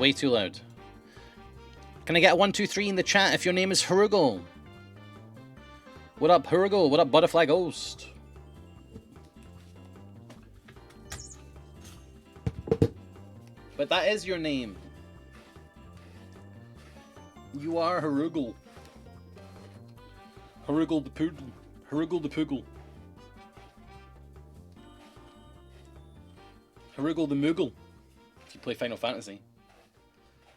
way too loud. Can I get a 1, 2, 3 in the chat if your name is Harugal? What up, Harugal? What up, Butterfly Ghost? But that is your name. You are Harugal. Harugal the Poodle. Harugal the Poogle. Harugal the Moogle. If you play Final Fantasy.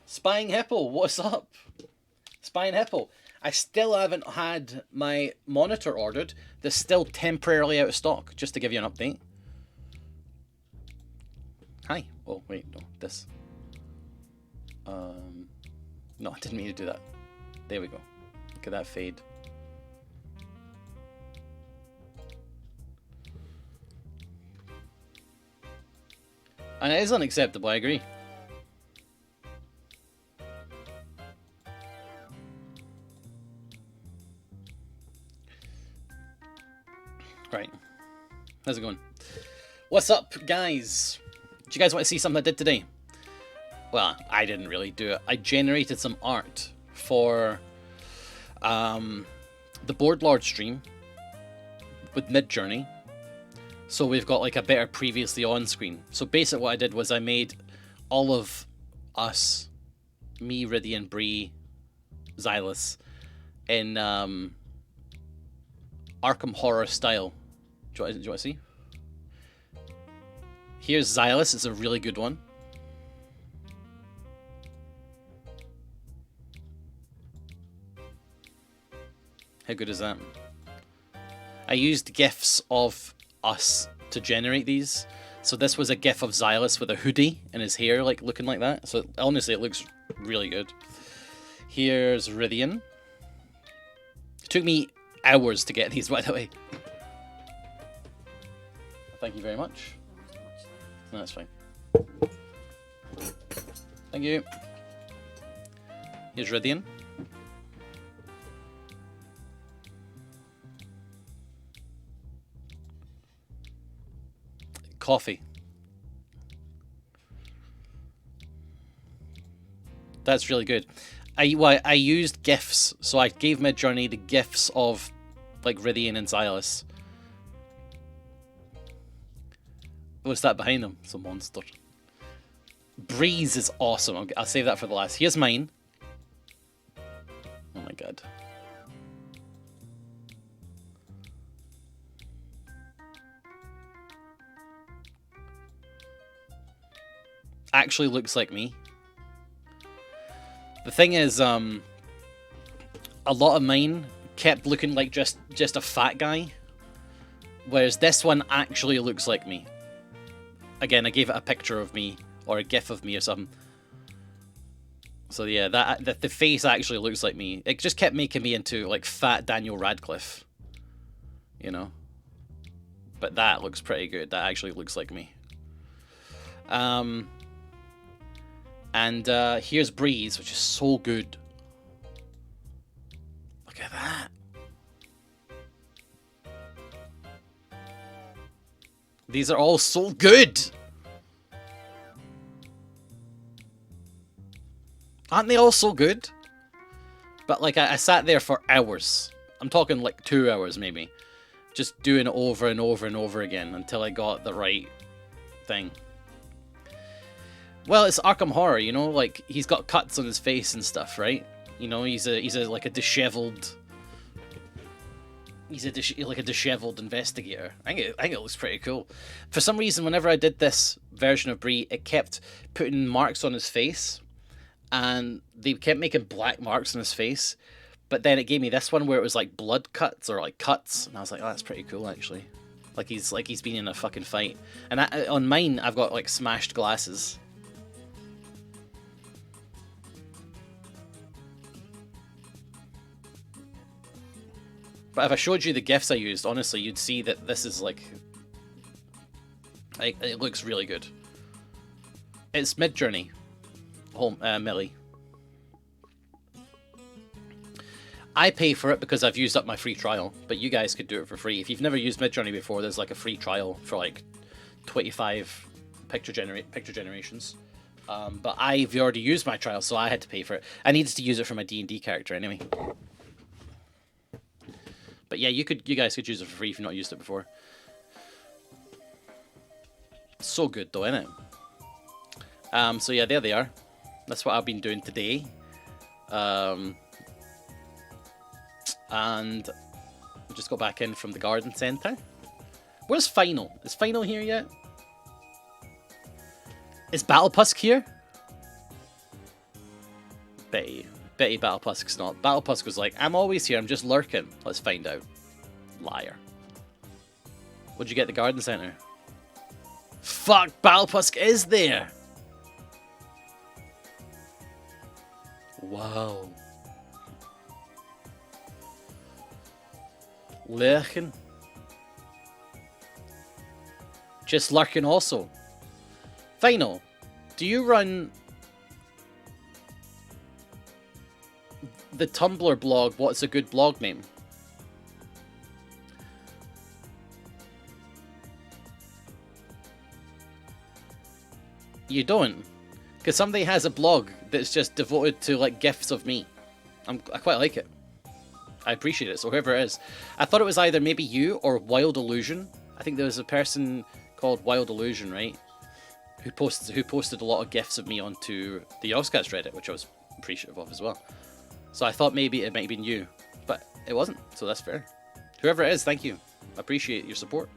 Spying Hippo, what's up? Spying Hippo. I still haven't had my monitor ordered. They're still temporarily out of stock, just to give you an update. Hi. Oh, wait, no, this. No, I didn't mean to do that. There we go. Look at that fade. And it is unacceptable, I agree. Right. How's it going? What's up, guys? Do you guys want to see something I did today? Well, I didn't really do it. I generated some art for the Board Lord stream with Midjourney. So we've got like a better previously on screen. So basically what I did was I made all of us, me, Rydian, Bree, Xylus, in Arkham Horror style. Do you want to see? Here's Xylus, it's a really good one. How good is that? I used GIFs of us to generate these. So this was a GIF of Xylus with a hoodie and his hair like looking like that. So honestly, it looks really good. Here's Rydian. It took me hours to get these, by the way. Thank you very much. No, that's fine. Thank you. Here's Rydian. Coffee. That's really good. I used GIFs, so I gave Midjourney the GIFs of like Rydian and Xylus. What's that behind them? It's a monster. Breeze is awesome. I'll save that for the last. Here's mine. Oh my god. Actually looks like me. The thing is, a lot of mine kept looking like just a fat guy, whereas this one actually looks like me. Again, I gave it a picture of me or a GIF of me or something. So yeah, the face actually looks like me. It just kept making me into like fat Daniel Radcliffe, you know. But that looks pretty good. That actually looks like me. And here's Breeze, which is so good. Look at that. These are all so good. Aren't they all so good? But like I sat there for hours. I'm talking like 2 hours maybe. Just doing it over and over and over again until I got the right thing. Well, it's Arkham Horror, you know, like he's got cuts on his face and stuff, right? You know, he's like a disheveled investigator. I think it looks pretty cool. For some reason, whenever I did this version of Bree, it kept putting marks on his face, and they kept making black marks on his face. But then it gave me this one where it was like blood cuts or like cuts, and I was like, oh, that's pretty cool actually. Like he's been in a fucking fight. And on mine, I've got like smashed glasses. But if I showed you the GIFs I used, honestly, you'd see that this is like it looks really good. It's Midjourney, Millie. I pay for it because I've used up my free trial, but you guys could do it for free. If you've never used Midjourney before, there's like a free trial for like 25 picture generations. But I've already used my trial, so I had to pay for it. I needed to use it for my D&D character anyway. But yeah, you guys could use it for free if you've not used it before. So good though, isn't it? So yeah, there they are. That's what I've been doing today. And we just got back in from the garden centre. Where's Final? Is Final here yet? Is Battlepusk here? Betty Battlepusk's not. Battlepusk was like, I'm always here, I'm just lurking. Let's find out. Liar. What'd you get at the garden centre? Fuck, Battlepusk is there! Wow. Lurking. Just lurking also. Final, do you run the Tumblr blog, What's a Good Blog Name? You don't? Because somebody has a blog that's just devoted to like gifs of me. I quite like it. I appreciate it, so whoever it is. I thought it was either maybe you or Wild Illusion. I think there was a person called Wild Illusion, right? Who posted a lot of gifs of me onto the Yogscast Reddit, which I was appreciative of as well. So I thought maybe it might have been you, but it wasn't, so that's fair. Whoever it is, thank you. I appreciate your support.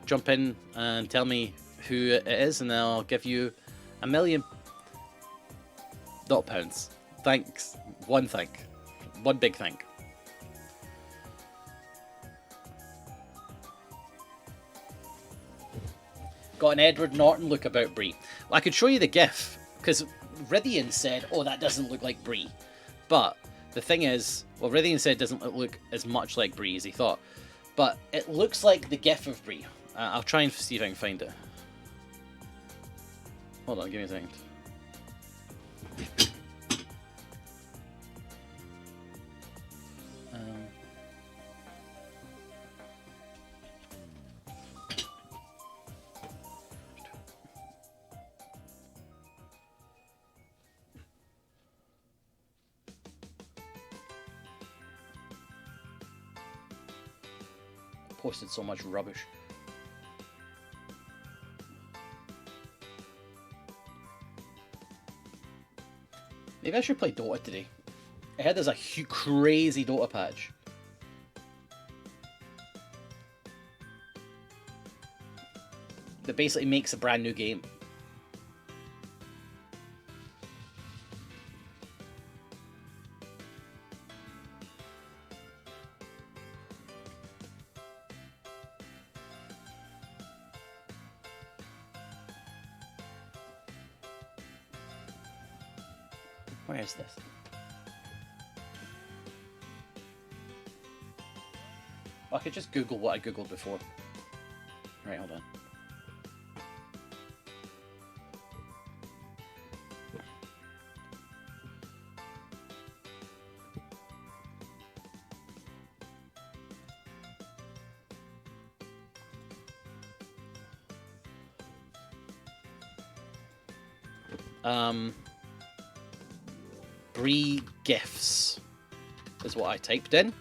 Jump in and tell me who it is, and I'll give you £1 million. Not pounds. Thanks. One thank. One big thank. Got an Edward Norton look about Bree. Well, I could show you the GIF, because Rythian said, oh, that doesn't look like Bree. But the thing is, well, Rythian said it doesn't look as much like Bree as he thought. But it looks like the GIF of Bree. I'll try and see if I can find it. Hold on, give me a second. Posted so much rubbish. Maybe I should play Dota today. I heard there's a crazy Dota patch. That basically makes a brand new game. Where is this? I could just Google what I Googled before. Right, hold on. Bree GIFs is what I typed in.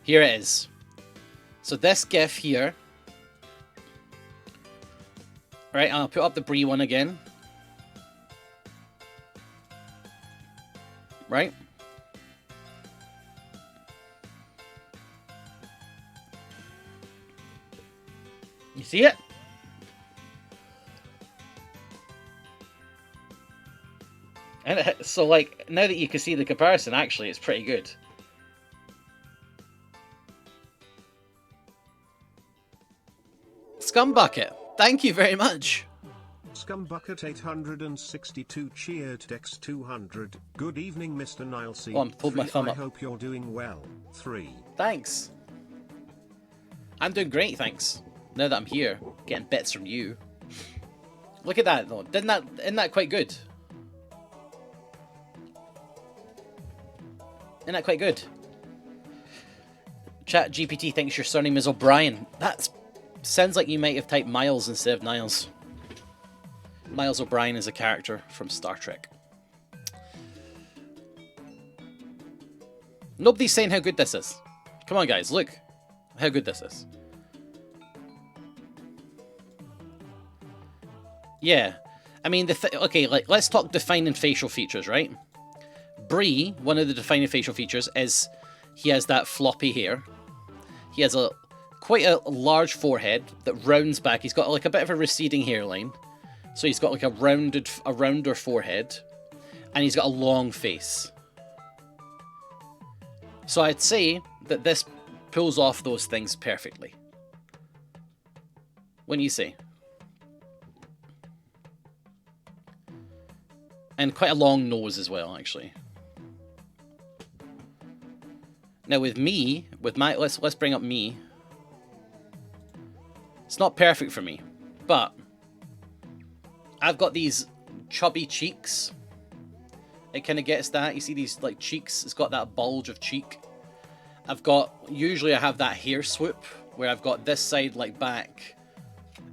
Here it is. So this GIF here. Right, I'll put up the Bree one again. Right? You see it? And so, like, now that you can see the comparison, actually, it's pretty good. Scumbucket, thank you very much. Scumbucket 862 cheered Dex 200. Good evening, Mr. Nilesy. Oh, I'm pulled my thumb up. I hope you're doing well. 3. Thanks. I'm doing great, thanks. Now that I'm here, getting bits from you. Look at that, though. Isn't that quite good? Isn't that quite good? Chat GPT thinks your surname is O'Brien. That's Sounds like you might have typed Miles instead of Niles. Miles O'Brien is a character from Star Trek. Nobody's saying how good this is. Come on, guys, look how good this is. Yeah, I mean, okay, like, let's talk defining facial features, right? Bree, one of the defining facial features is he has that floppy hair. He has quite a large forehead that rounds back. He's got like a bit of a receding hairline. So he's got like a rounder forehead. And he's got a long face. So I'd say that this pulls off those things perfectly. What do you say? And quite a long nose as well, actually. Now with me, let's bring up me. It's not perfect for me, but I've got these chubby cheeks. It kind of gets that. You see these like cheeks? It's got that bulge of cheek. Usually I have that hair swoop where I've got this side like back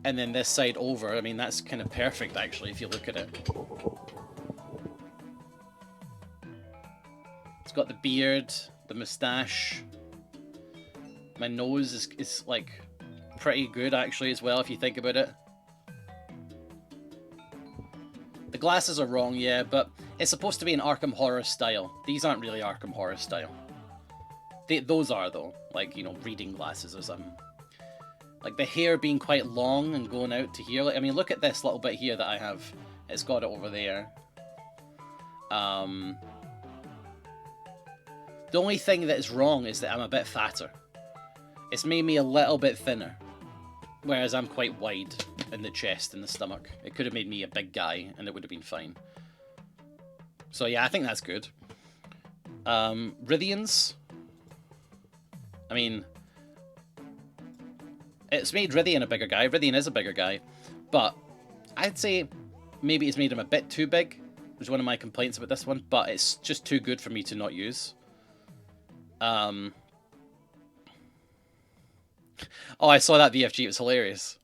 and then this side over. I mean, that's kind of perfect actually if you look at it. It's got the beard, the moustache. My nose is like pretty good actually as well if you think about it. The glasses are wrong, yeah, but it's supposed to be an Arkham Horror style. These aren't really Arkham Horror style. Those are though, like, you know, reading glasses or something. Like the hair being quite long and going out to here. Like, I mean, look at this little bit here that I have. It's got it over there. The only thing that is wrong is that I'm a bit fatter. It's made me a little bit thinner. Whereas I'm quite wide in the chest and the stomach. It could have made me a big guy and it would have been fine. So yeah, I think that's good. Rithians. I mean, it's made Rithian a bigger guy. Rithian is a bigger guy. But I'd say maybe it's made him a bit too big, which is one of my complaints about this one. But it's just too good for me to not use. Oh, I saw that VFG. It was hilarious.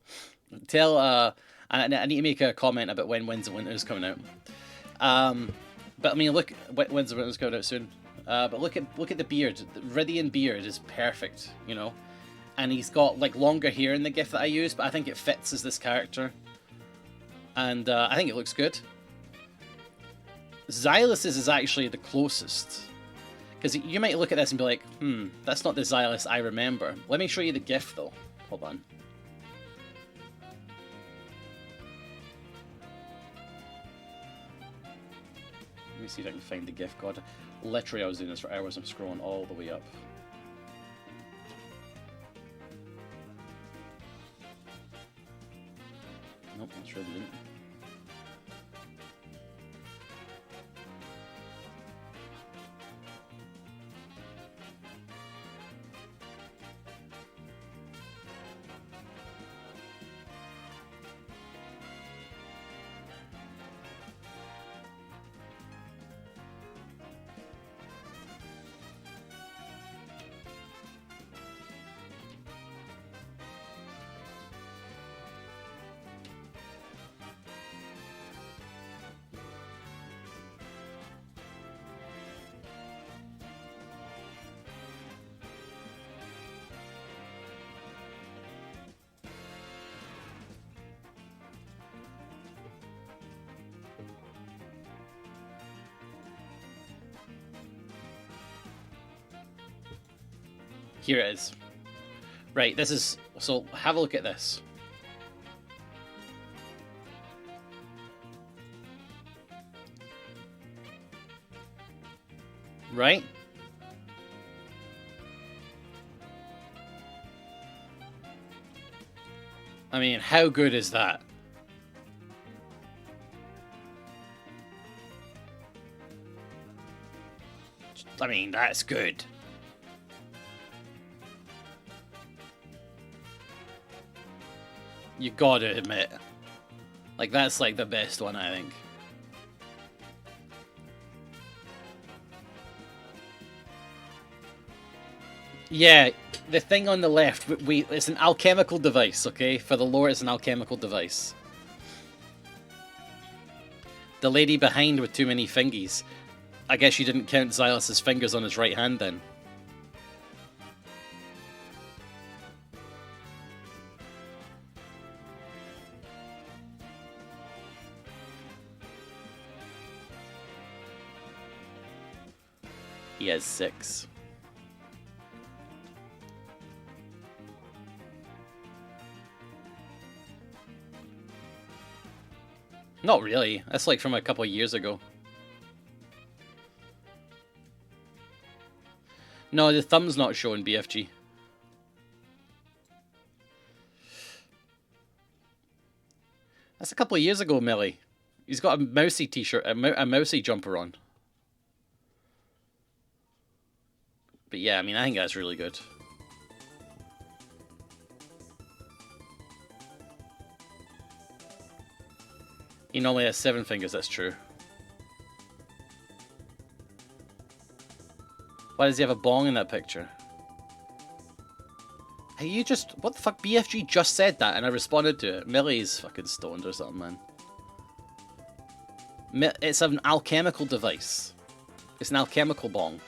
I need to make a comment about when Winds of Winter is coming out. But I mean, look, Winds of Winter is coming out soon. But look at the beard. The Rithian beard is perfect, you know. And he's got like longer hair in the GIF that I use, but I think it fits as this character. And I think it looks good. Xylus's is actually the closest. Because you might look at this and be like, that's not the Xylus I remember. Let me show you the GIF though. Hold on. Let me see if I can find the GIF. God, literally I was doing this for hours. I'm scrolling all the way up. Nope, that's really it. Here it is. Right, this is... So, have a look at this. Right? I mean, how good is that? I mean, that's good. You gotta admit. Like, that's like the best one, I think. Yeah, the thing on the left, it's an alchemical device, okay? For the lore, it's an alchemical device. The lady behind with too many fingies. I guess you didn't count Xylus's fingers on his right hand then. He has 6. Not really. That's like from a couple of years ago. No, the thumb's not showing, BFG. That's a couple of years ago, Millie. He's got a mousy t-shirt, a mousy jumper on. But yeah, I mean, I think that's really good. He normally has 7 fingers, that's true. Why does he have a bong in that picture? Hey, you just... What the fuck? BFG just said that and I responded to it. Millie's fucking stoned or something, man. It's an alchemical device. It's an alchemical bong.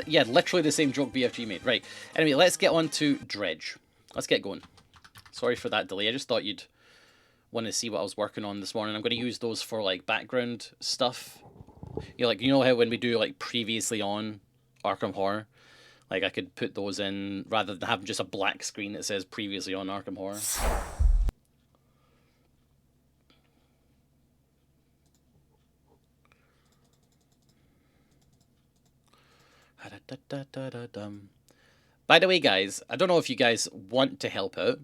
Yeah, literally the same joke BFG made. Right. Anyway, let's get on to Dredge. Let's get going. Sorry for that delay. I just thought you'd want to see what I was working on this morning. I'm going to use those for, like, background stuff. You know, like, you know how when we do, like, previously on Arkham Horror? Like, I could put those in rather than having just a black screen that says previously on Arkham Horror. By the way, guys, I don't know if you guys want to help out,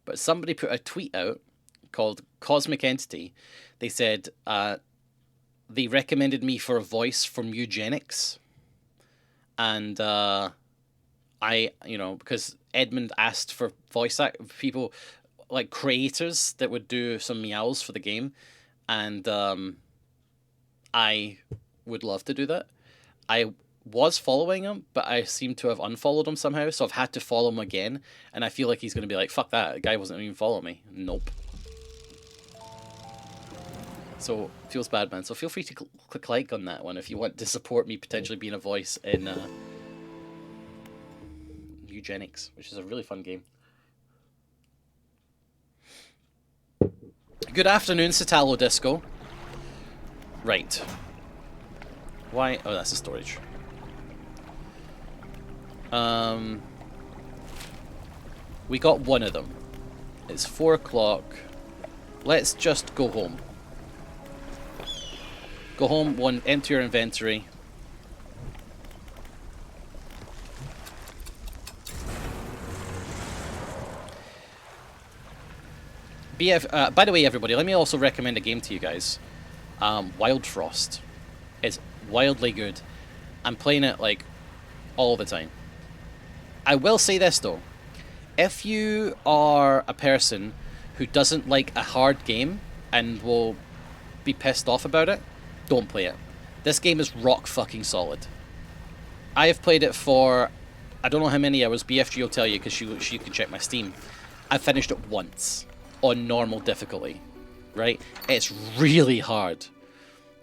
but somebody put a tweet out called Cosmic Entity. They said they recommended me for a voice from eugenics. And you know, because Edmund asked for voice people, like creators that would do some meows for the game. And I would love to do that. I was following him, but I seem to have unfollowed him somehow, so I've had to follow him again, and I feel like he's going to be like, fuck that, the guy wasn't even following me. Nope. So, feels bad, man. So feel free to click like on that one if you want to support me potentially being a voice in Eugenics, which is a really fun game. Good afternoon, Satalo Disco. Right. Why? Oh, that's a storage. We got one of them. It's 4 o'clock. Let's just go home. Go home, empty your inventory. By the way, everybody, let me also recommend a game to you guys. Wild Frost. It's wildly good. I'm playing it, like, all the time. I will say this, though. If you are a person who doesn't like a hard game and will be pissed off about it, don't play it. This game is rock fucking solid. I have played it for, I don't know how many hours. BFG will tell you because she can check my Steam. I've finished it once on normal difficulty, right? It's really hard.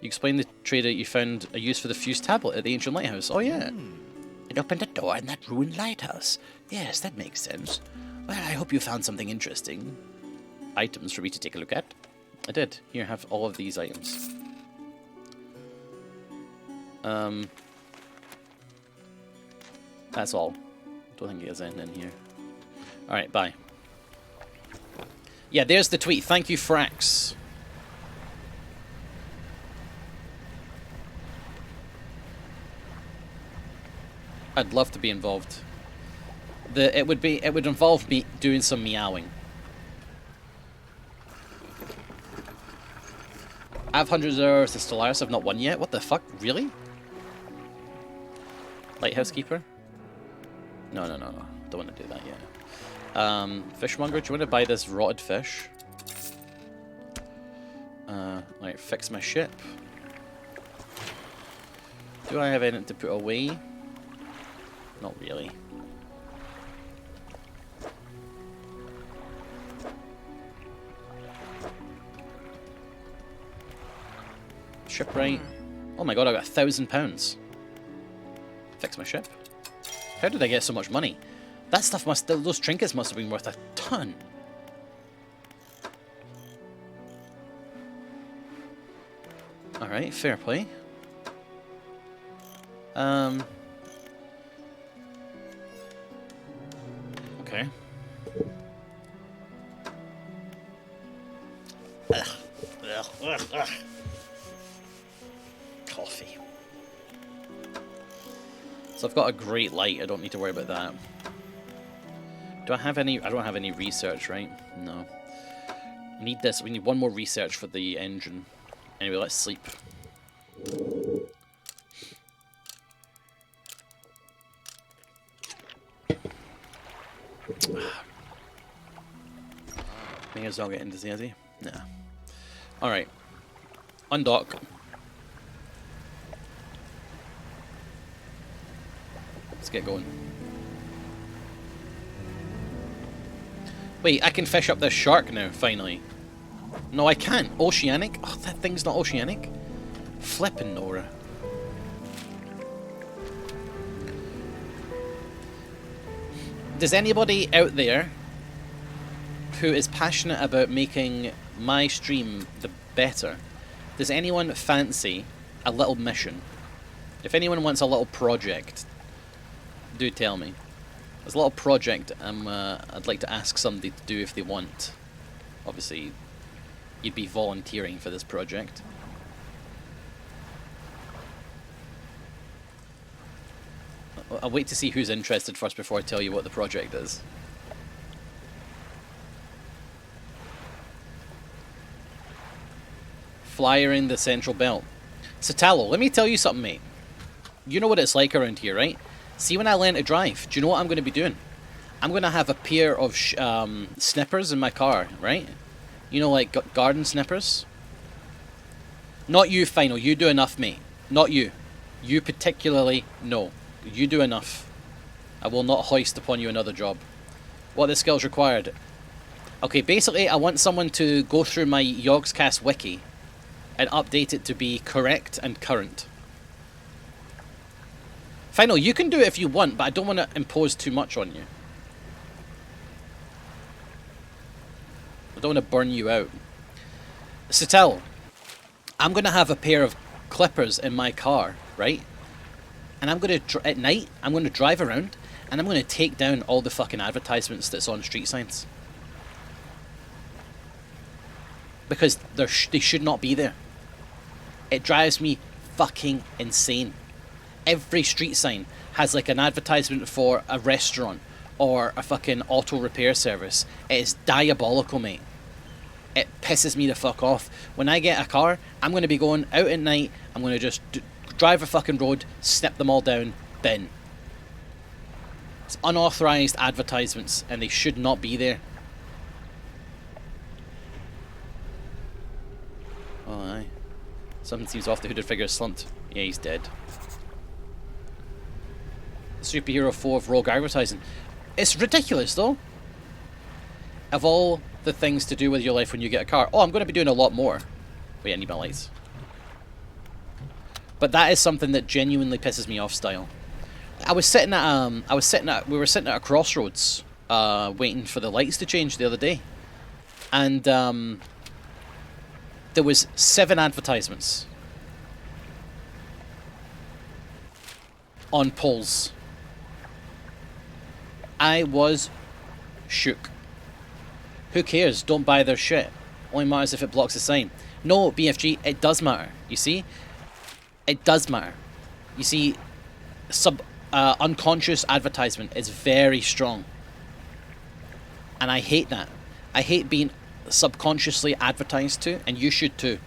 You explained the trader you found a use for the fuse tablet at the ancient lighthouse. Oh yeah. It opened a door in that ruined lighthouse. Yes, that makes sense. Well, I hope you found something interesting. Items for me to take a look at. I did. Here, have all of these items. That's all. Don't think there's anything in here. Alright, bye. Yeah, there's the tweet. Thank you, Frax. I'd love to be involved. It would involve me doing some meowing. I have hundreds of hours to Stellaris. I've not won yet. What the fuck? Really? Lighthouse Keeper? No. Don't want to do that yet. Fishmonger, do you want to buy this rotted fish? Like, fix my ship. Do I have anything to put away? Not really. Shipwright. Oh my god, I got £1,000. Fix my ship. How did I get so much money? That stuff must... Those trinkets must have been worth a ton. Alright, fair play. Okay. Ugh. Coffee. So I've got a great light, I don't need to worry about that. Do I have any... I don't have any research, right? No. We need this. We need one more research for the engine. Anyway, let's sleep. May as well get into the Nah. Alright. Undock. Let's get going. Wait, I can fish up this shark now, finally. No, I can't. Oceanic? Oh, that thing's not oceanic. Flippin' Nora. Does anybody out there who is passionate about making my stream the better, does anyone fancy a little mission? If anyone wants a little project, do tell me. There's a little project I'd like to ask somebody to do if they want. Obviously, you'd be volunteering for this project. I'll wait to see who's interested first before I tell you what the project is. Fly around the central belt. Satalo, let me tell you something, mate. You know what it's like around here, right? See, when I learn to drive, do you know what I'm going to be doing? I'm going to have a pair of snippers in my car, right? You know, like garden snippers? Not you, Final. You do enough, mate. Not you. You particularly, no. You do enough. I will not hoist upon you another job. What are the skills required? Okay, basically, I want someone to go through my Yogscast wiki and update it to be correct and current. Final, you can do it if you want, but I don't want to impose too much on you. I don't want to burn you out. Satel, I'm going to have a pair of clippers in my car, right? And I'm going to, at night, I'm going to drive around and I'm going to take down all the fucking advertisements that's on street signs. Because they should not be there. It drives me fucking insane. Every street sign has like an advertisement for a restaurant or a fucking auto repair service. It is diabolical, mate. It pisses me the fuck off. When I get a car, I'm going to be going out at night, I'm going to just drive a fucking road, snip them all down, bin. It's unauthorized advertisements and they should not be there. Oh, aye. Something seems off. The hooded figure is slumped. Yeah, he's dead. Superhero 4 of rogue advertising. It's ridiculous, though. Of all the things to do with your life when you get a car. Oh, I'm going to be doing a lot more. Wait, I need my lights. But that is something that genuinely pisses me off, style. We were sitting at a crossroads, waiting for the lights to change the other day. And, there was 7 advertisements on poles. I was shook. Who cares? Don't buy their shit. Only matters if it blocks the sign. No, BFG, it does matter. You see? It does matter. You see, unconscious advertisement is very strong. And I hate that. I hate being subconsciously advertised to, and you should too.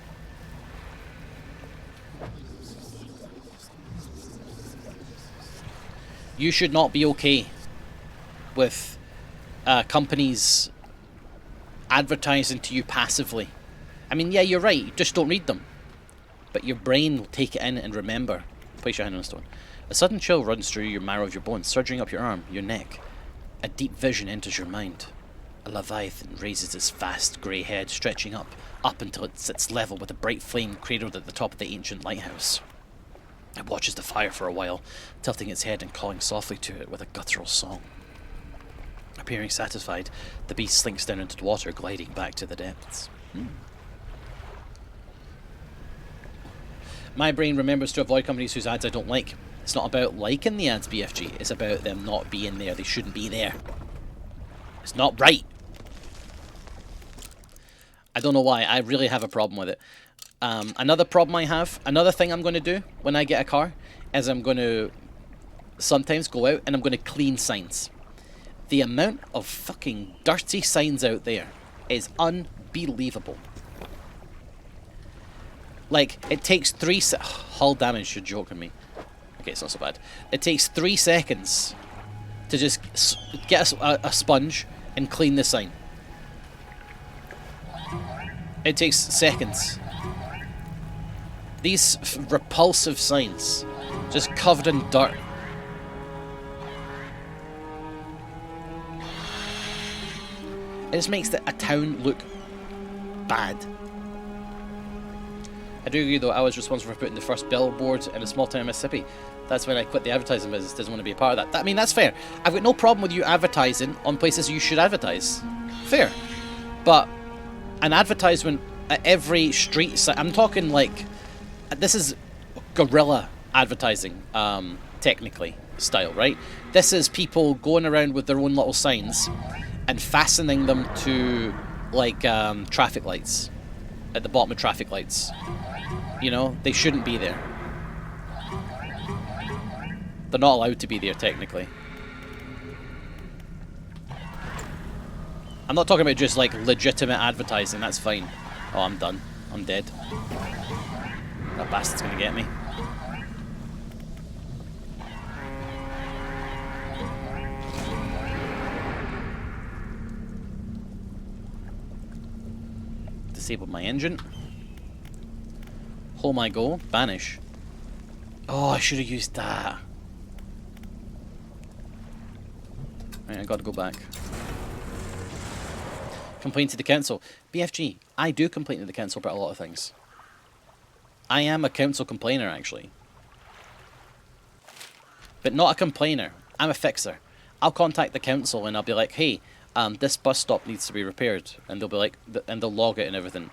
You should not be okay with companies advertising to you passively. I mean, yeah, you're right, just don't read them. But your brain will take it in and remember. Place your hand on a stone. A sudden chill runs through your marrow of your bones, surging up your arm, your neck. A deep vision enters your mind. A leviathan raises its vast grey head, stretching up until it sits level with a bright flame cradled at the top of the ancient lighthouse. It watches the fire for a while, tilting its head and calling softly to it with a guttural song. Appearing satisfied, the beast slinks down into the water, gliding back to the depths. My brain remembers to avoid companies whose ads I don't like. It's not about liking the ads, BFG. It's about them not being there. They shouldn't be there. It's not right. I don't know why. I really have a problem with it. Another problem I have, another thing I'm going to do when I get a car, is I'm going to sometimes go out and I'm going to clean signs. The amount of fucking dirty signs out there is unbelievable. Like, it takes hull damage, you're joking me. Okay, it's not so bad. It takes 3 seconds to just get a sponge and clean the sign. It takes seconds. These repulsive signs, just covered in dirt. It just makes a town look bad. I do agree though, I was responsible for putting the first billboard in a small town in Mississippi. That's when I quit the advertising business, didn't want to be a part of that. I mean, that's fair. I've got no problem with you advertising on places you should advertise. Fair. But an advertisement at every street side, I'm talking like, this is guerrilla advertising, technically, style, right? This is people going around with their own little signs and fastening them to, like, traffic lights. At the bottom of traffic lights. You know, they shouldn't be there. They're not allowed to be there, technically. I'm not talking about just, like, legitimate advertising, that's fine. Oh, I'm done. I'm dead. That bastard's gonna get me. Disabled my engine. Home I go. Banish. Oh, I should have used that. Right, I gotta go back. Complain to the council. BFG, I do complain to the council about a lot of things. I am a council complainer, actually. But not a complainer. I'm a fixer. I'll contact the council and I'll be like, hey, this bus stop needs to be repaired, and they'll be like, and they'll log it and everything.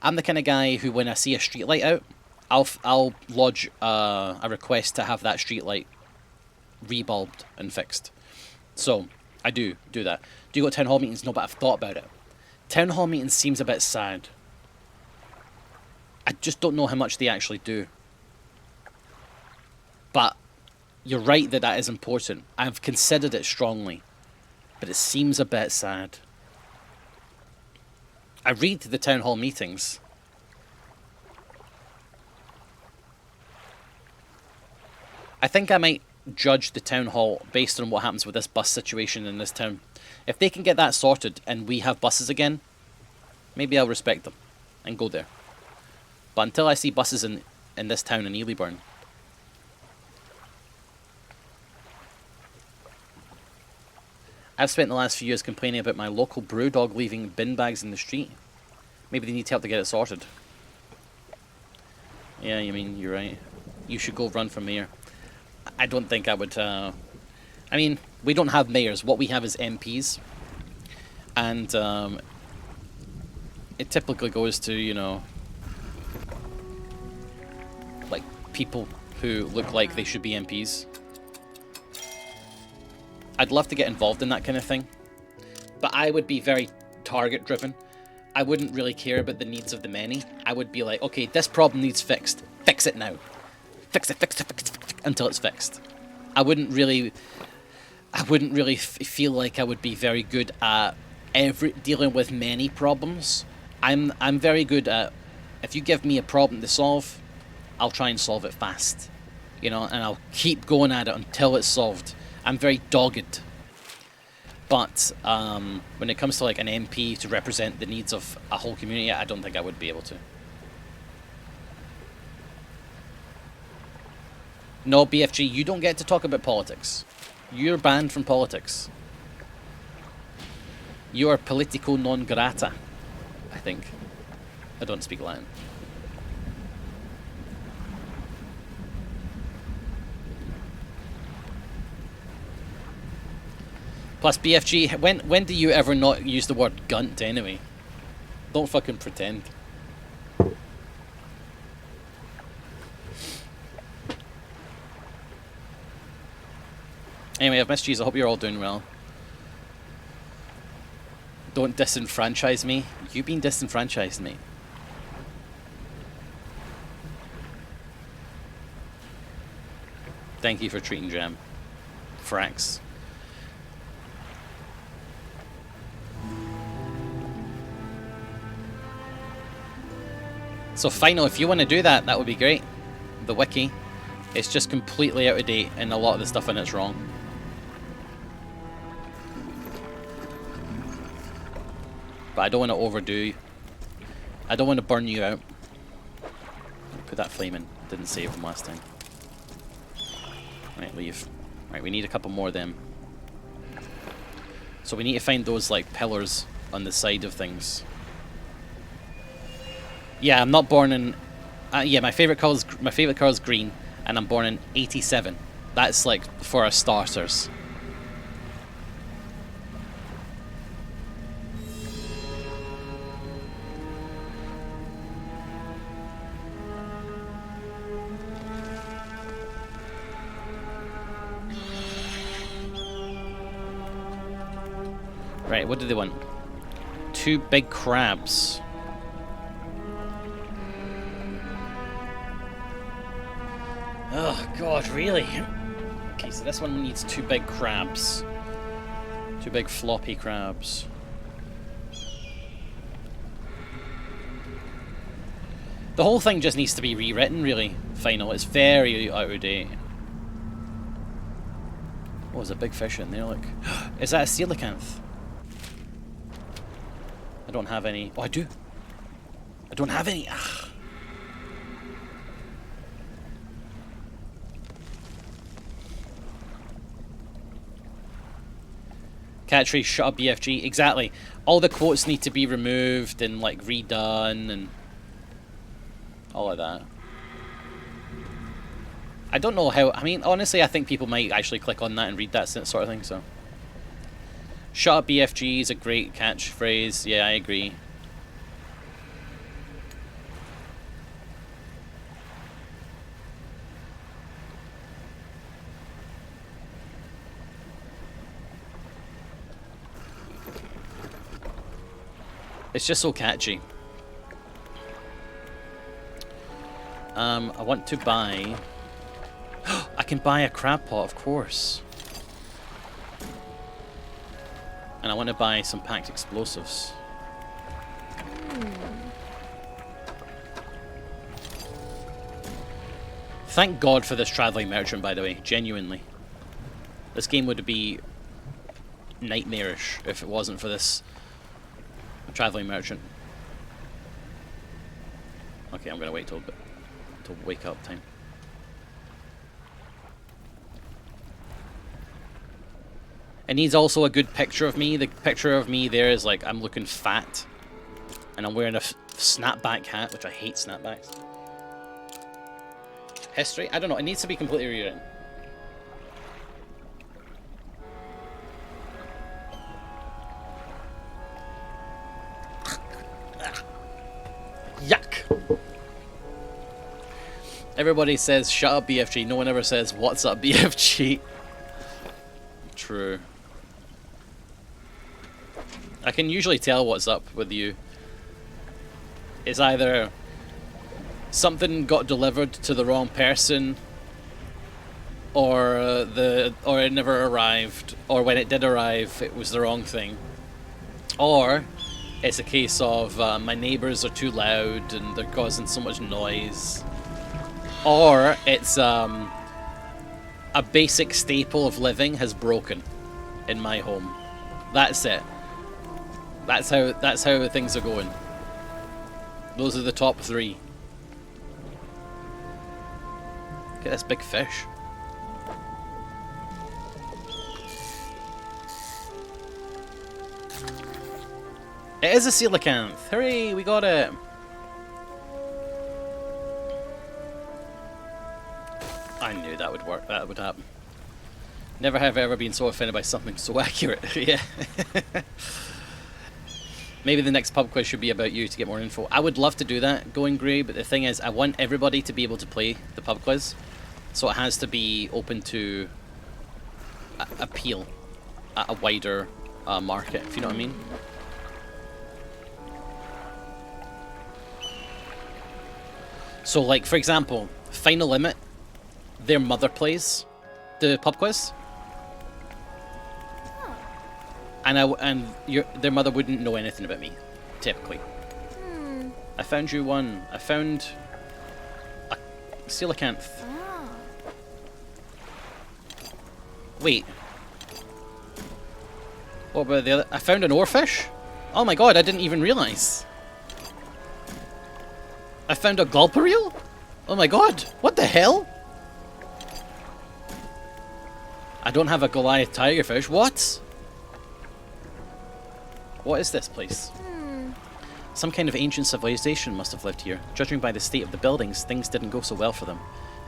I'm the kind of guy who, when I see a street light out, I'll lodge a request to have that street light rebulbed and fixed. So I do that. Do you go to town hall meetings? No, but I've thought about it. Town hall meetings seems a bit sad. I just don't know how much they actually do. But you're right that is important. I've considered it strongly. But it seems a bit sad. I read the town hall meetings. I think I might judge the town hall based on what happens with this bus situation in this town. If they can get that sorted and we have buses again, maybe I'll respect them and go there. But until I see buses in this town in Elyburn, I've spent the last few years complaining about my local brew dog leaving bin bags in the street. Maybe they need help to get it sorted. Yeah, I mean, you're right. You should go run for mayor. I don't think I would... I mean, we don't have mayors. What we have is MPs. And it typically goes to, you know, like, people who look like they should be MPs. I'd love to get involved in that kind of thing, but I would be very target driven. I wouldn't really care about the needs of the many. I would be like, okay, this problem needs fixed. Fix it now. Fix it until it's fixed. I wouldn't really feel like I would be very good at dealing with many problems. I'm very good at, if you give me a problem to solve, I'll try and solve it fast, you know, and I'll keep going at it until it's solved. I'm very dogged. But when it comes to like an MP to represent the needs of a whole community, I don't think I would be able to. No, BFG, you don't get to talk about politics. You're banned from politics. You are politico non grata, I think. I don't speak Latin. Plus, BFG, when do you ever not use the word gunt anyway? Don't fucking pretend. Anyway, I've missed you. I hope you're all doing well. Don't disenfranchise me. You've been disenfranchised, mate. Thank you for treating Jam. Frax. So final, if you want to do that, that would be great. The wiki. It's just completely out of date and a lot of the stuff in it's wrong. But I don't want to overdo. I don't want to burn you out. Put that flame in. Didn't save them last time. Right, leave. Right, we need a couple more of them. So we need to find those like pillars on the side of things. Yeah, I'm not born in. Yeah, my favorite color is green, and I'm born in '87. That's like for our starters. Right, what do they want? 2 big crabs. Oh god, really? Okay, so this one needs 2 big crabs. 2 big floppy crabs. The whole thing just needs to be rewritten, really. Final. It's very out of date. Oh, there's a big fish in there, look. Is that a coelacanth? I don't have any. Oh, I do. I don't have any. Ah. Catchphrase, shut up BFG. Exactly. All the quotes need to be removed and like redone and all of that. I don't know how. I mean, honestly, I think people might actually click on that and read that sort of thing. So, shut up BFG is a great catchphrase. Yeah, I agree. It's just so catchy. I want to buy... I can buy a crab pot, of course. And I want to buy some packed explosives. Thank God for this traveling merchant, by the way, genuinely. This game would be nightmarish if it wasn't for this traveling merchant. Okay, I'm gonna wait till wake up time. It needs also a good picture of me. The picture of me there is like I'm looking fat, and I'm wearing a snapback hat, which I hate snapbacks. History? I don't know. It needs to be completely rewritten. Yuck. Everybody says, shut up BFG. No one ever says, what's up BFG? True. I can usually tell what's up with you. It's either something got delivered to the wrong person, or it never arrived, or when it did arrive, it was the wrong thing. Or it's a case of my neighbors are too loud and they're causing so much noise. Or it's a basic staple of living has broken in my home. That's it. That's how things are going. Those are the top 3. Look at this big fish. It is a coelacanth! Hooray, we got it! I knew that would work, that would happen. Never have ever been so offended by something so accurate. Yeah. Maybe the next pub quiz should be about you to get more info. I would love to do that, Going Grey, but the thing is, I want everybody to be able to play the pub quiz. So it has to be open to appeal at a wider market, if you know what I mean. So, like, for example, Final Limit, their mother plays the pub quiz. And their mother wouldn't know anything about me, typically. I found you one. I found a coelacanth. Wait. What about the other? I found an oarfish? Oh my god, I didn't even realise. I found a gulper eel? Oh my god, what the hell? I don't have a Goliath tigerfish. What? What is this place? Some kind of ancient civilization must have lived here. Judging by the state of the buildings, things didn't go so well for them.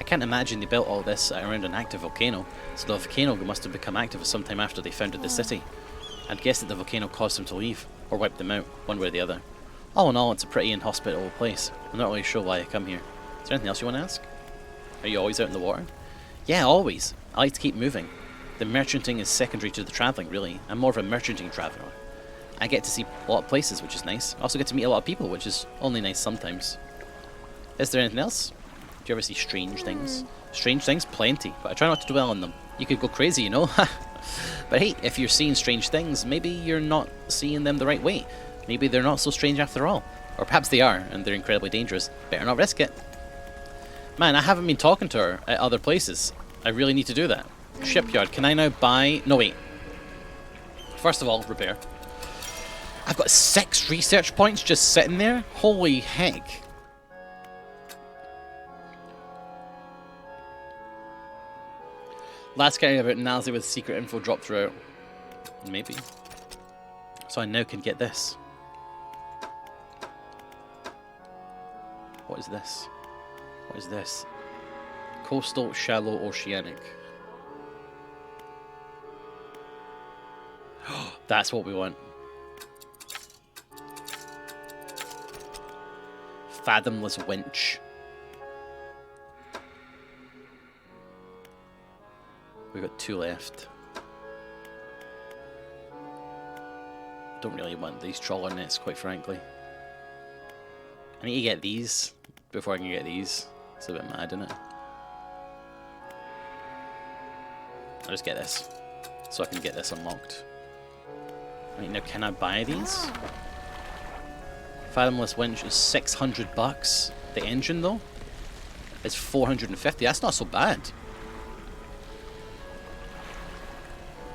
I can't imagine they built all this around an active volcano, so the volcano must have become active sometime after they founded the city. I'd guess that the volcano caused them to leave, or wiped them out, one way or the other. All in all, it's a pretty inhospitable place. I'm not really sure why I come here. Is there anything else you want to ask? Are you always out in the water? Yeah, always. I like to keep moving. The merchanting is secondary to the travelling, really. I'm more of a merchanting traveller. I get to see a lot of places, which is nice. I also get to meet a lot of people, which is only nice sometimes. Is there anything else? Do you ever see strange things? Strange things? Plenty, but I try not to dwell on them. You could go crazy, you know? But hey, if you're seeing strange things, maybe you're not seeing them the right way. Maybe they're not so strange after all. Or perhaps they are, and they're incredibly dangerous. Better not risk it. Man, I haven't been talking to her at other places. I really need to do that. Shipyard, can I now buy... No, wait. First of all, repair. I've got 6 research points just sitting there? Holy heck. Last guy about Nazi with secret info dropped throughout. Maybe. So I now can get this. What is this? What is this? Coastal, shallow, oceanic. That's what we want. Fathomless winch. We've got 2 left. Don't really want these trawler nets, quite frankly. I need to get these before I can get these. It's a bit mad, isn't it? I'll just get this, so I can get this unlocked. Right, now can I buy these? Fathomless winch is 600 bucks. The engine, though, is 450. That's not so bad.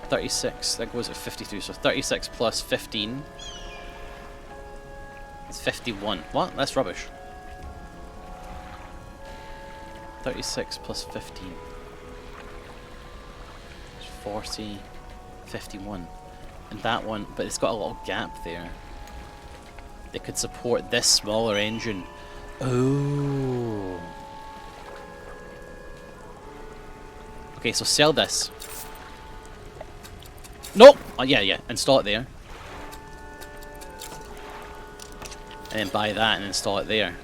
36. That goes at 52. So 36 plus 15 is 51. What? That's rubbish. 36 plus 15 is 40. 51. And that one, but it's got a little gap there. They could support this smaller engine. Oh. Okay, so sell this. Nope! Oh, yeah. Install it there. And then buy that and install it there.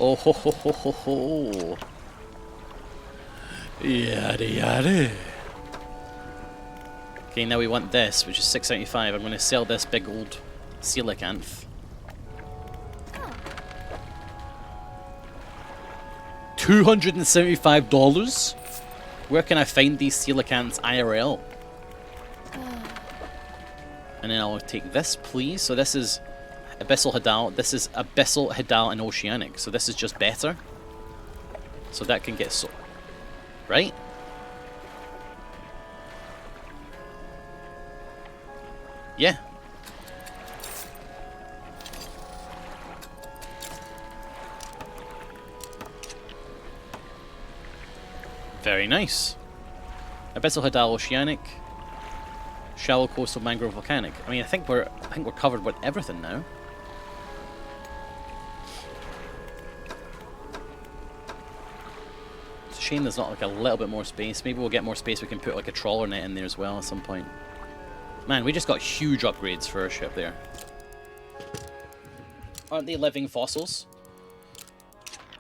Oh ho ho ho ho ho. Yada yada. Okay, now we want this, which is $6.75. I'm going to sell this big old coelacanth. $275? Where can I find these coelacanths IRL? And then I'll take this, please. So this is Abyssal Hadal. This is Abyssal, Hadal, and Oceanic. So this is just better. So that can get so... Right? Yeah. Very nice. Abyssal Hadal, Oceanic. Shallow coastal mangrove volcanic. I mean, I think we're covered with everything now. It's a shame there's not like a little bit more space. Maybe we'll get more space. We can put like a trawler net in there as well at some point. Man, we just got huge upgrades for our ship there. Aren't they living fossils?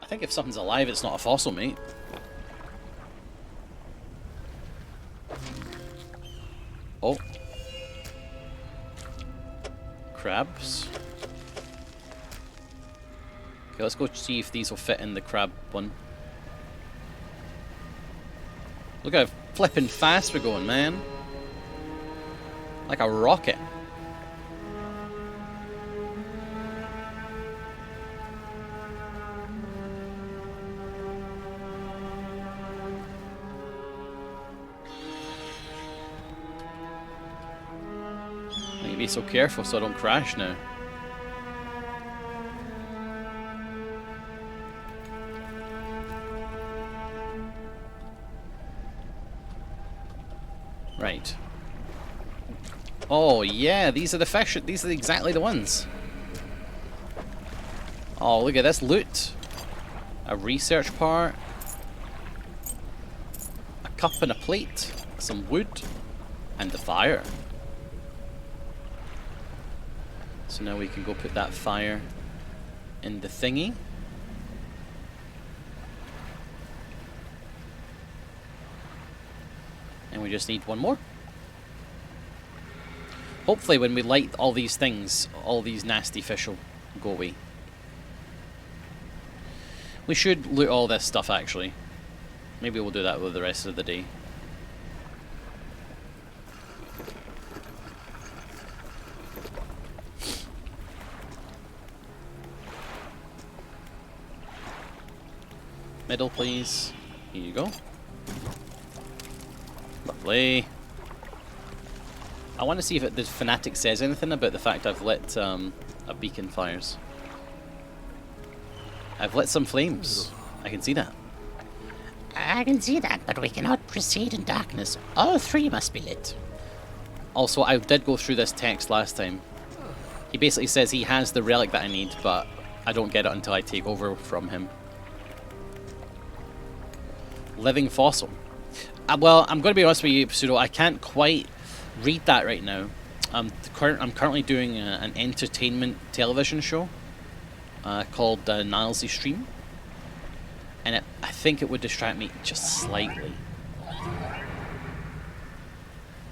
I think if something's alive, it's not a fossil, mate. Oh. Crabs. Okay, let's go see if these will fit in the crab one. Look how flippin' fast we're going, man. Like a rocket. Be so careful so I don't crash now. Right. Oh yeah, these are the fish. These are exactly the ones. Oh, look at this loot. A research part. A cup and a plate. Some wood. And the fire. So now we can go put that fire in the thingy. And we just need one more. Hopefully when we light all these things, all these nasty fish will go away. We should loot all this stuff actually. Maybe we'll do that with the rest of the day. Middle, please. Here you go. Lovely. I want to see if the Fanatic says anything about the fact I've lit a beacon fires. I've lit some flames. I can see that. I can see that, but we cannot proceed in darkness. All three must be lit. Also, I did go through this text last time. He basically says he has the relic that I need, but I don't get it until I take over from him. Living fossil. Well, I'm going to be honest with you, Pseudo. I can't quite read that right now. I'm currently doing an entertainment television show called Nilesy Stream. And I think it would distract me just slightly.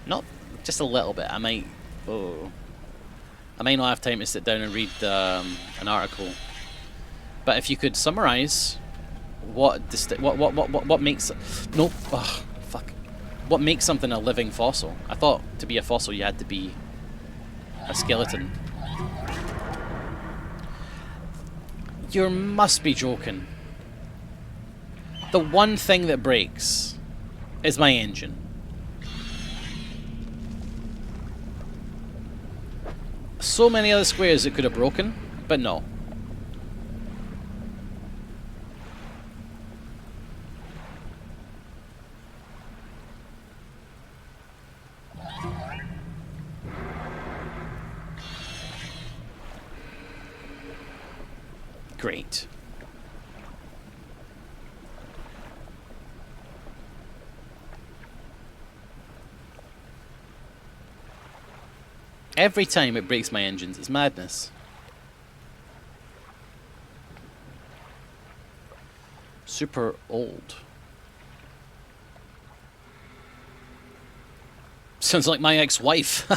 Not just a little bit. I might not have time to sit down and read an article. But if you could summarize what makes what makes something a living fossil? I thought to be a fossil you had to be a skeleton. You must be joking. The one thing that breaks is my engine. So many other squares it could have broken, but no. Great. Every time it breaks my engines, it's madness. Super old. Sounds like my ex-wife.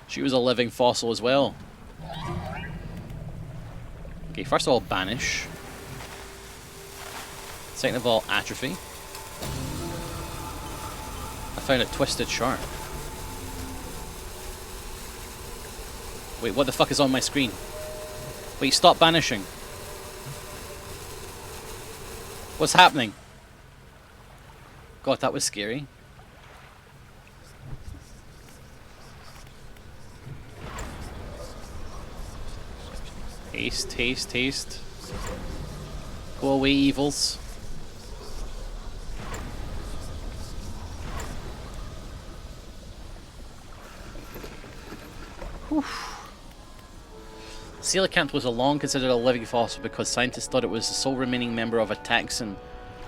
She was a living fossil as well. Okay, first of all, banish. Second of all, atrophy. I found a twisted shark. Wait, what the fuck is on my screen? Wait, stop banishing. What's happening? God, that was scary. Haste, haste, haste. Go away, evils. Coelacanth was a long considered a living fossil because scientists thought it was the sole remaining member of a taxon,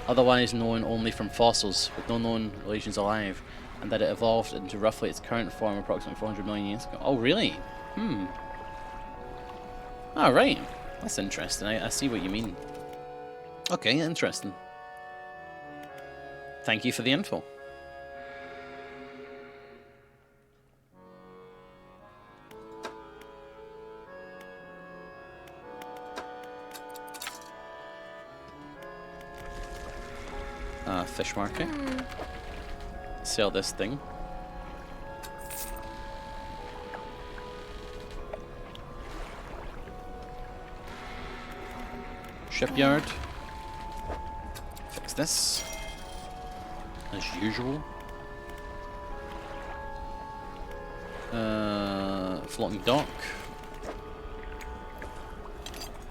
otherwise known only from fossils, with no known relations alive, and that it evolved into roughly its current form approximately 400 million years ago. Oh, really? Alright. That's interesting. I see what you mean. Okay, interesting. Thank you for the info. Fish market. Sell this thing. Shipyard. Fix this. As usual. Floating dock.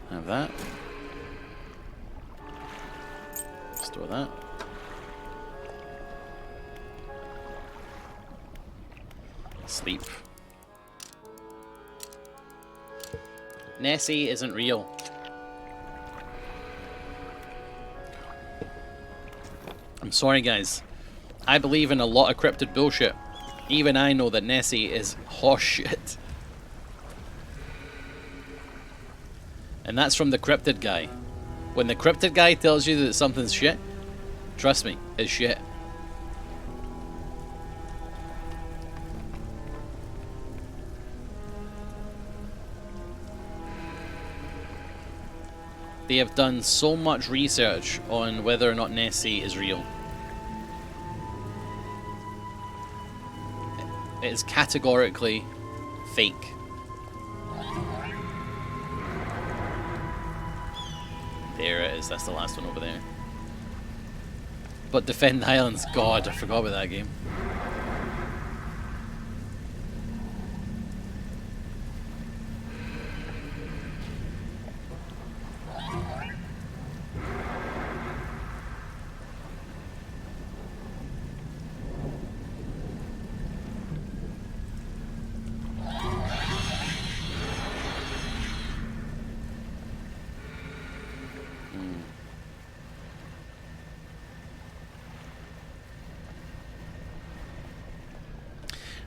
Have that. Store that. Sleep. Nessie isn't real. I'm sorry, guys. I believe in a lot of cryptid bullshit. Even I know that Nessie is horseshit. And that's from the cryptid guy. When the cryptid guy tells you that something's shit, trust me, it's shit. They have done so much research on whether or not Nessie is real. It is categorically fake. There it is, that's the last one over there. But Defend the Islands, God, I forgot about that game.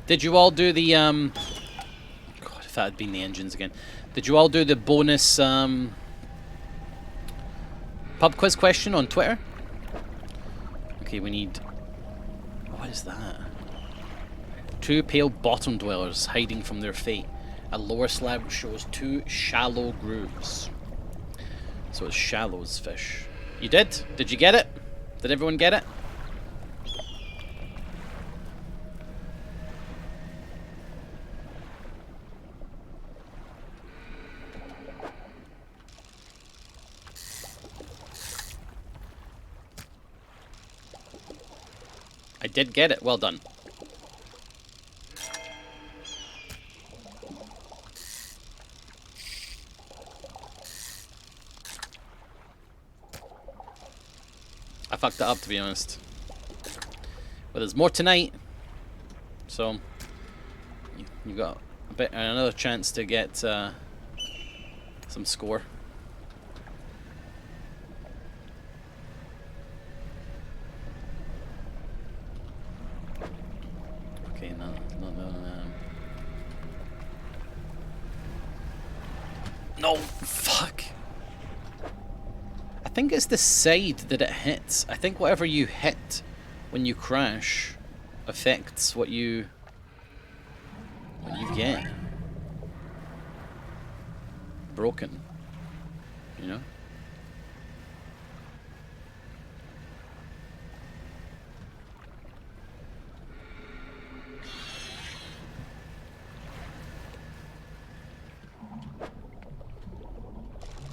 Did you all do the, God, if that had been the engines again. Did you all do the bonus, pub quiz question on Twitter? Okay, we need, what is that? 2 pale bottom dwellers hiding from their fate. A lower slab shows 2 shallow grooves. So it's shallows fish. You did? Did you get it? Did everyone get it? I did get it. Well done. I fucked it up, to be honest. But there's more tonight, so you got a bit another chance to get some score. Okay, no. No, fuck. I think it's the side that it hits. I think whatever you hit when you crash affects what you get. Broken, you know?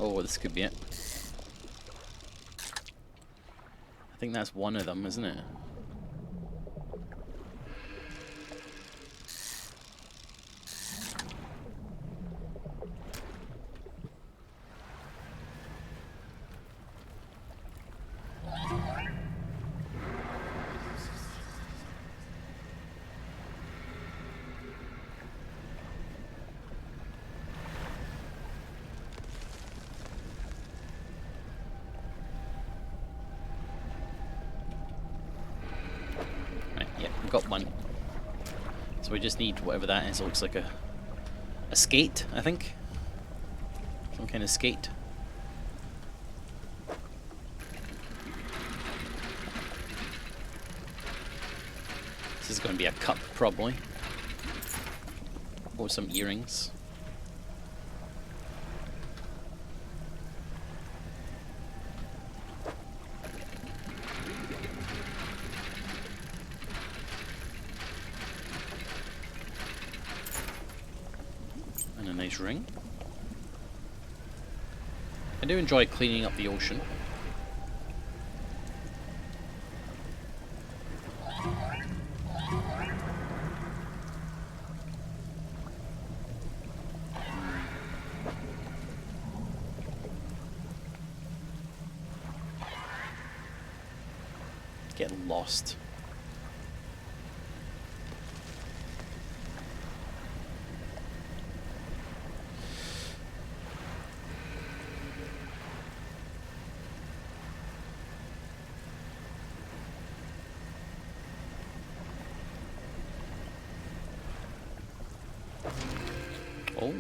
Oh, this could be it. I think that's one of them, isn't it? got one. So we just need whatever that is. It looks like a skate, I think. Some kind of skate. This is going to be a cup, probably. Or some earrings. And a nice ring. I do enjoy cleaning up the ocean. Get lost. Oh,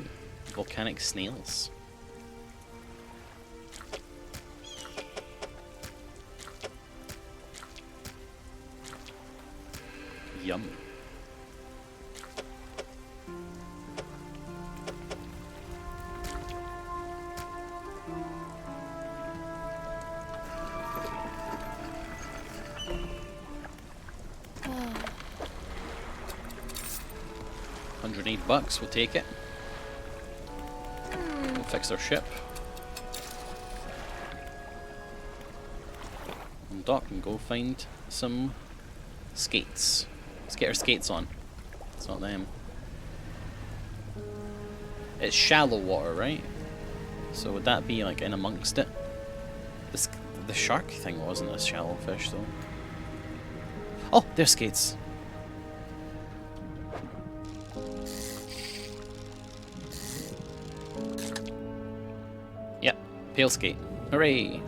volcanic snails. Yum. $108, we'll take it. We'll fix our ship. And dock and go find some skates. Let's get our skates on. It's not them. It's shallow water, right? So would that be like in amongst it? The shark thing wasn't a shallow fish though. Oh, there's skates. Yep, pale skate. Hooray!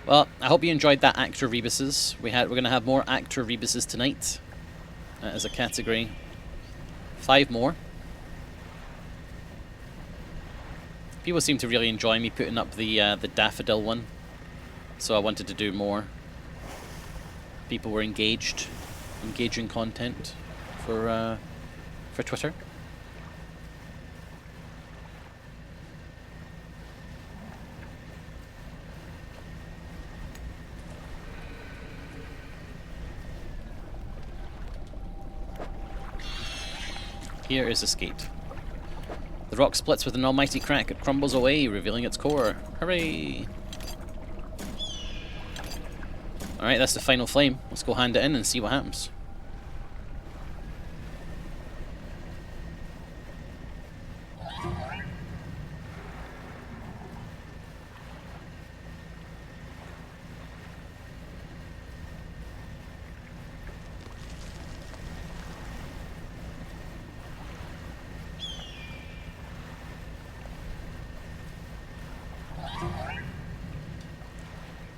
Well, I hope you enjoyed that Actor Rebuses. We're going to have more Actor Rebuses tonight as a category. 5 more. People seem to really enjoy me putting up the daffodil one, so I wanted to do more. People were engaging content for Twitter. Here is a skate. The rock splits with an almighty crack. It crumbles away, revealing its core. Hooray! Alright, that's the final flame. Let's go hand it in and see what happens.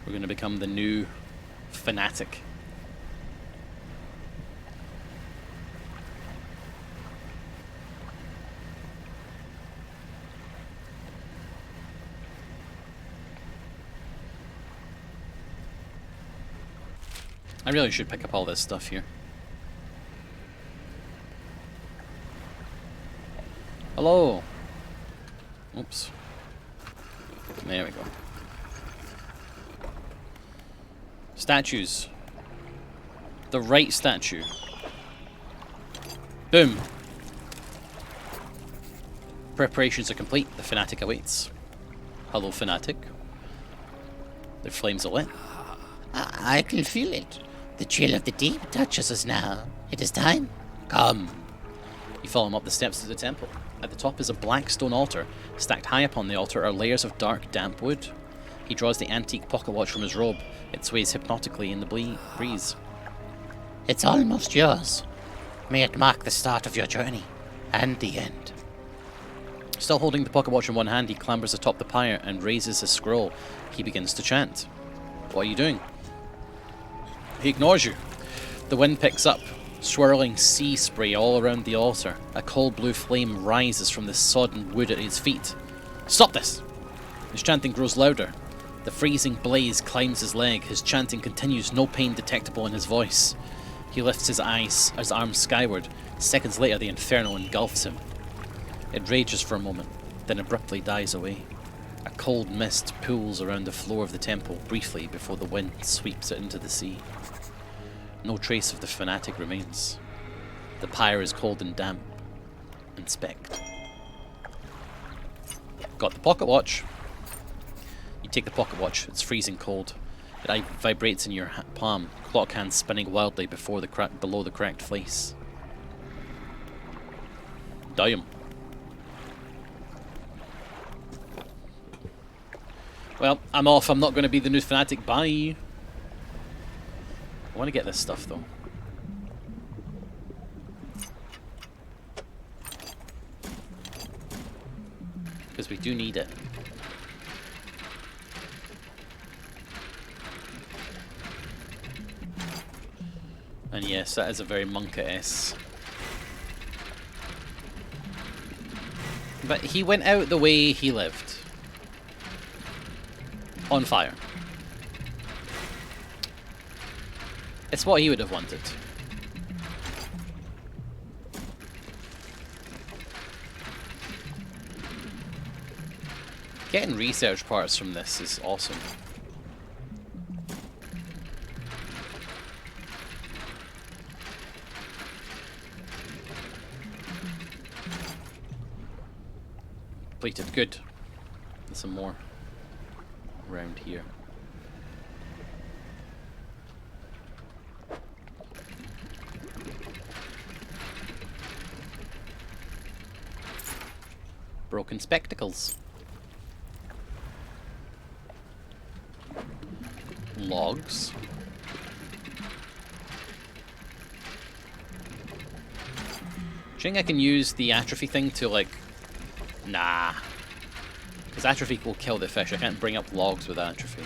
We're going to become the new fanatic. I really should pick up all this stuff here. Hello. Oops. There we go. Statues. The right statue. Boom. Preparations are complete. The fanatic awaits. Hello, fanatic. The flames are lit. I can feel it. The chill of the deep touches us now. It is time. Come. You follow him up the steps to the temple. At the top is a black stone altar. Stacked high upon the altar are layers of dark, damp wood. He draws the antique pocket watch from his robe. It sways hypnotically in the breeze. It's almost yours. May it mark the start of your journey and the end. Still holding the pocket watch in one hand, he clambers atop the pyre and raises his scroll. He begins to chant. What are you doing? He ignores you. The wind picks up, swirling sea spray all around the altar. A cold blue flame rises from the sodden wood at his feet. Stop this! His chanting grows louder. The freezing blaze climbs his leg. His chanting continues, no pain detectable in his voice. He lifts his arms skyward. Seconds later, the inferno engulfs him. It rages for a moment, then abruptly dies away. A cold mist pools around the floor of the temple briefly before the wind sweeps it into the sea. No trace of the fanatic remains. The pyre is cold and damp. Inspect. Got the pocket watch. You take the pocket watch. It's freezing cold. It vibrates in your palm, clock hands spinning wildly below the cracked face. Damn. Well, I'm off. I'm not going to be the new fanatic. Bye. I want to get this stuff, though. Because we do need it. And yes, that is a very Monka-esque. But he went out the way he lived. On fire. It's what he would have wanted. Getting research parts from this is awesome. Completed. Good. There's some more around here. Broken spectacles. Logs. Do you think I can use the atrophy thing to, like... Nah. Because atrophy will kill the fish. I can't bring up logs with atrophy.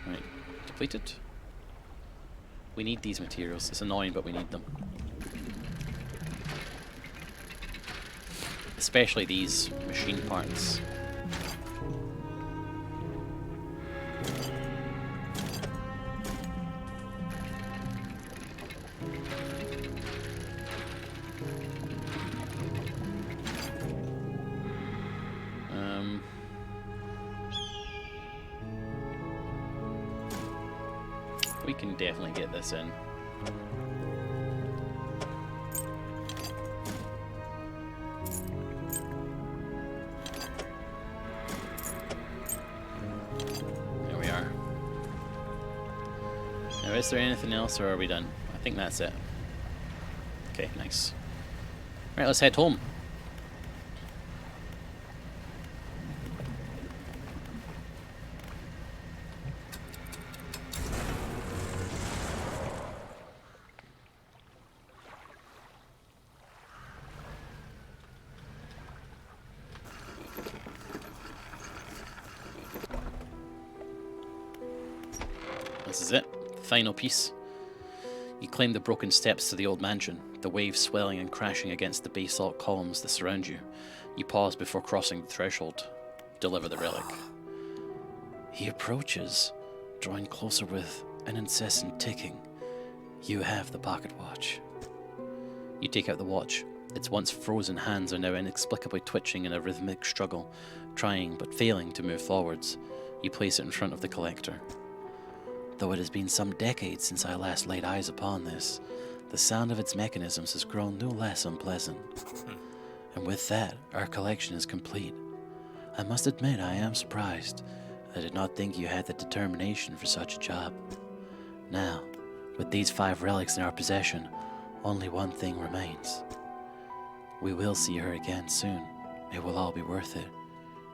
Right. Depleted. We need these materials. It's annoying, but we need them. Especially these machine parts. We can definitely get this in. There we are. Now, is there anything else, or are we done? I think that's it. Okay, nice. Right, let's head home. This is it. The final piece. You climb the broken steps to the old mansion, the waves swelling and crashing against the basalt columns that surround you. You pause before crossing the threshold. Deliver the relic. He approaches, drawing closer with an incessant ticking. You have the pocket watch. You take out the watch. Its once frozen hands are now inexplicably twitching in a rhythmic struggle, trying but failing to move forwards. You place it in front of the collector. Though it has been some decades since I last laid eyes upon this, the sound of its mechanisms has grown no less unpleasant. And with that, our collection is complete. I must admit I am surprised. I did not think you had the determination for such a job. Now, with these 5 relics in our possession, only one thing remains. We will see her again soon. It will all be worth it.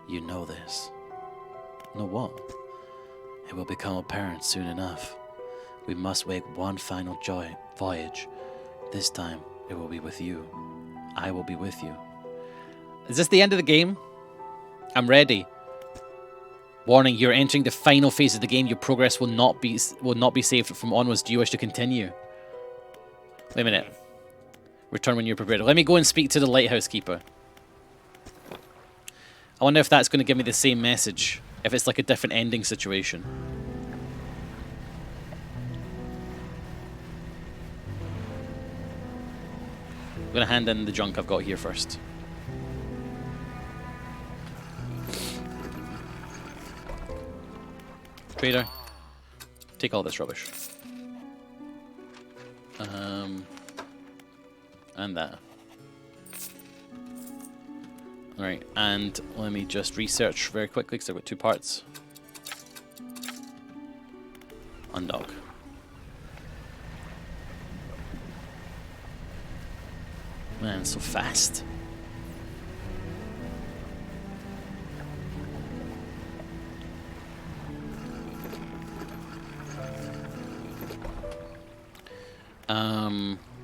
You know this. Know what? It will become apparent soon enough. We must make one final voyage. This time, it will be with you. I will be with you. Is this the end of the game? I'm ready. Warning, you're entering the final phase of the game. Your progress will not be saved from onwards. Do you wish to continue? Wait a minute. Return when you're prepared. Let me go and speak to the lighthouse keeper. I wonder if that's going to give me the same message. If it's like a different ending situation. I'm going to hand in the junk I've got here first. Trader, take all this rubbish. And that. Alright, and let me just research very quickly because I've got 2 parts. Undog. Man, so fast.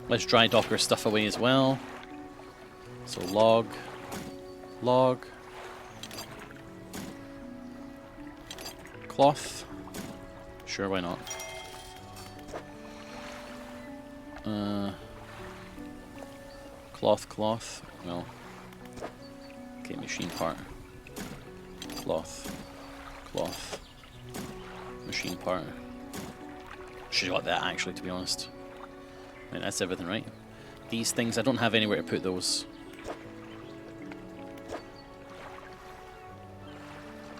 Let's dry dock our stuff away as well. So log. Cloth. Sure, why not? Cloth. Well. Okay, machine part. Cloth. Machine part. Should have got that actually, to be honest. Right, that's everything, right? These things, I don't have anywhere to put those.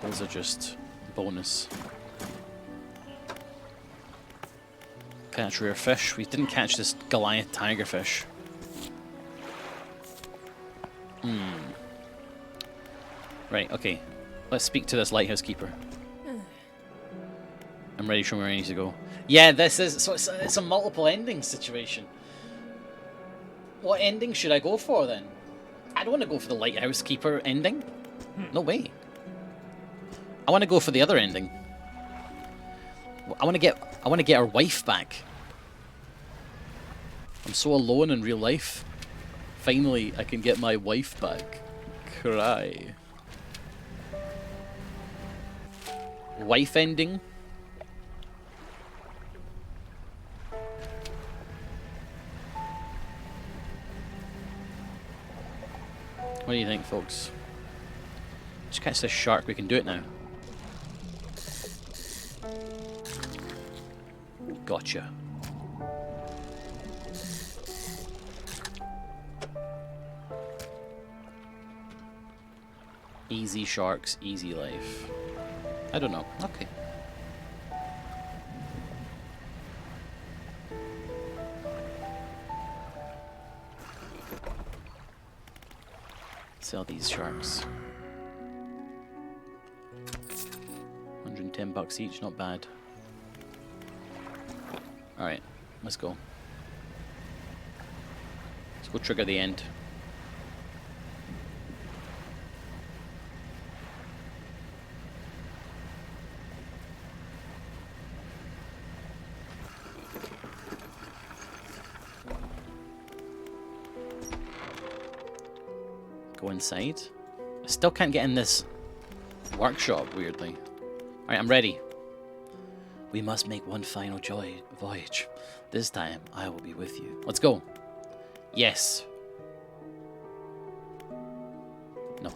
Those are just bonus. Catch rare fish. We didn't catch this Goliath tigerfish. Right, okay. Let's speak to this lighthouse keeper. I'm ready to show me where I need to go. Yeah, this is... So it's a multiple ending situation. What ending should I go for, then? I don't want to go for the lighthouse keeper ending. No way. I want to go for the other ending. I want to get our wife back. I'm so alone in real life. Finally, I can get my wife back. Cry. Wife ending? What do you think, folks? Just catch this shark, we can do it now. Gotcha. Easy sharks, easy life. I don't know. Okay. Sell these sharks. 110 bucks each, not bad. Alright, let's go. Let's go trigger the end. Go inside. I still can't get in this workshop, weirdly. Alright, I'm ready. We must make one final voyage. This time, I will be with you. Let's go. Yes. No.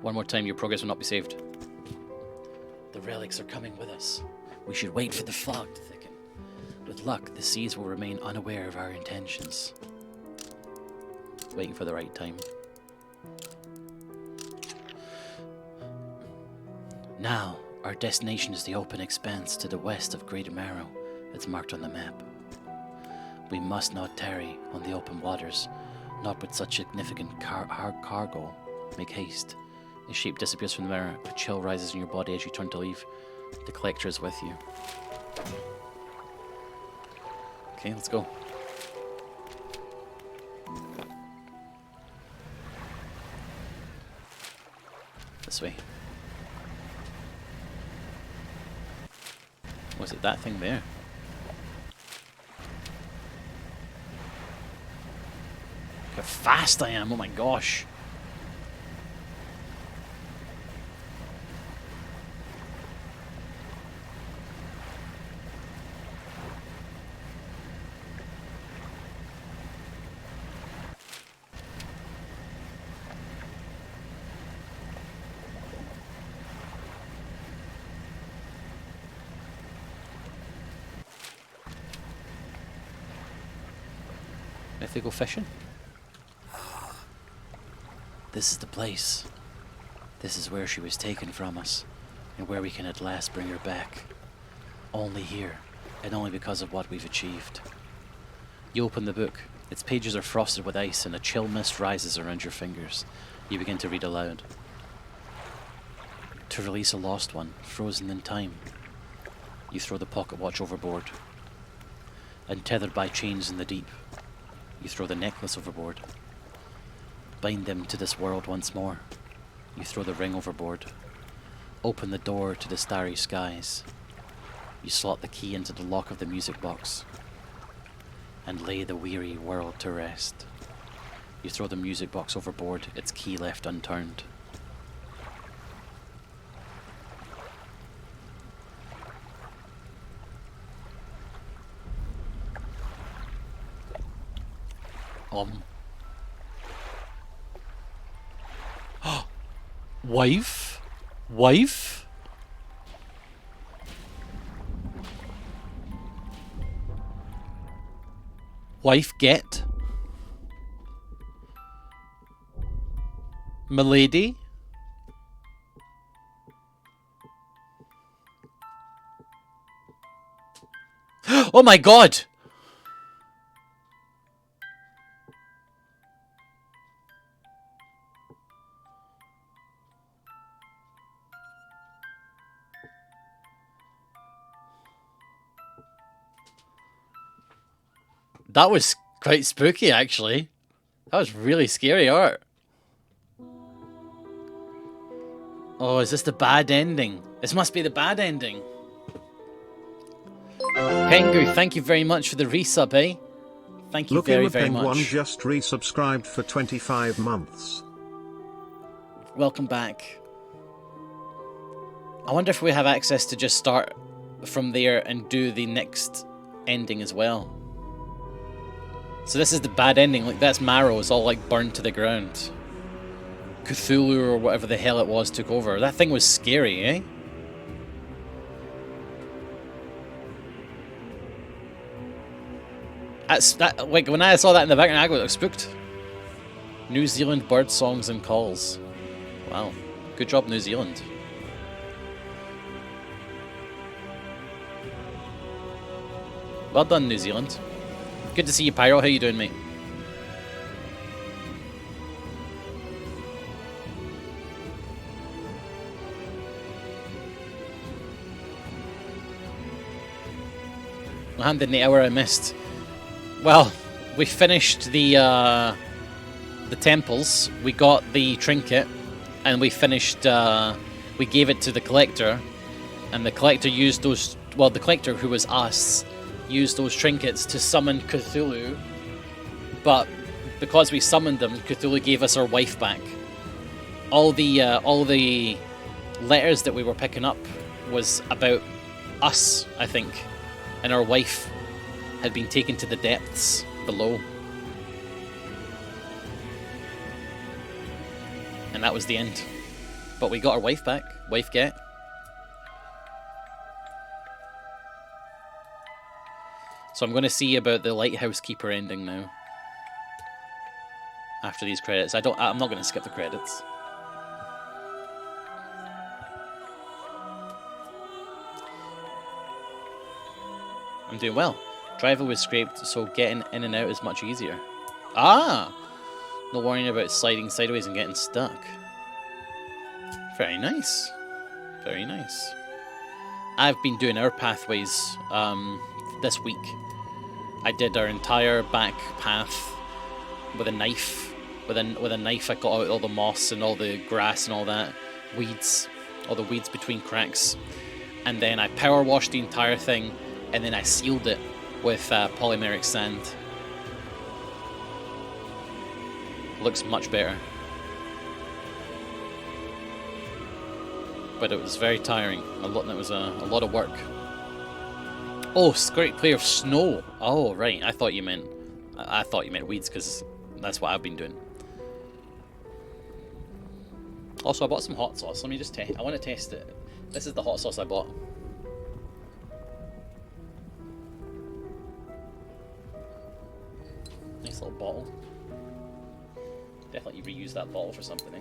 One more time, your progress will not be saved. The relics are coming with us. We should wait for the fog to thicken. With luck, the seas will remain unaware of our intentions. Waiting for the right time. Now, our destination is the open expanse to the west of Great Marrow. It's marked on the map. We must not tarry on the open waters, not with such significant cargo. Make haste. The shape disappears from the mirror. A chill rises in your body as you turn to leave. The collector is with you. Okay, let's go. This way. Was it that thing there? How fast I am, oh my gosh. If they go fishing? This is the place. This is where she was taken from us, and where we can at last bring her back. Only here, and only because of what we've achieved. You open the book. Its pages are frosted with ice, and a chill mist rises around your fingers. You begin to read aloud. To release a lost one, frozen in time. You throw the pocket watch overboard. And tethered by chains in the deep, you throw the necklace overboard. Bind them to this world once more. You throw the ring overboard. Open the door to the starry skies. You slot the key into the lock of the music box. And lay the weary world to rest. You throw the music box overboard, its key left unturned. Wife? Wife? Wife get? Milady? Oh my god! That was quite spooky, actually. That was really scary art. Oh, is this the bad ending? This must be the bad ending. Pengu, thank you very much for the resub, eh? Thank you very much. One just resubscribed for 25 months. Welcome back. I wonder if we have access to just start from there and do the next ending as well. So this is the bad ending. Like, that's Marrow. It's all like burned to the ground. Cthulhu or whatever the hell it was took over. That thing was scary, eh? Like, when I saw that in the background, I got spooked. New Zealand bird songs and calls. Wow. Good job, New Zealand. Well done, New Zealand. Good to see you, Pyro. How you doing, mate? And in the hour I missed. Well, we finished the temples. We got the trinket, and we finished. We gave it to the collector, and the collector used those. Well, the collector, who was us, used those trinkets to summon Cthulhu. But because we summoned them, Cthulhu gave us our wife back. All the letters that we were picking up was about us, I think, and our wife had been taken to the depths below. And that was the end. But we got our wife back. Wife get. So I'm going to see about the Lighthouse Keeper ending now. After these credits. I'm not going to skip the credits. I'm doing well. Driver was scraped, so getting in and out is much easier. Ah! No worrying about sliding sideways and getting stuck. Very nice. Very nice. I've been doing our pathways this week. I did our entire back path with a knife. With a knife I got out all the moss and all the grass and all that. Weeds. All the weeds between cracks. and then I power washed the entire thing, and then I sealed it with polymeric sand. Looks much better. But it was very tiring. It was a lot of work. Oh, great play of snow. Oh, right. I thought you meant weeds, because that's what I've been doing. Also, I bought some hot sauce. Let me just test. I want to test it. This is the hot sauce I bought. Nice little bottle. Definitely reuse that bottle for something, eh?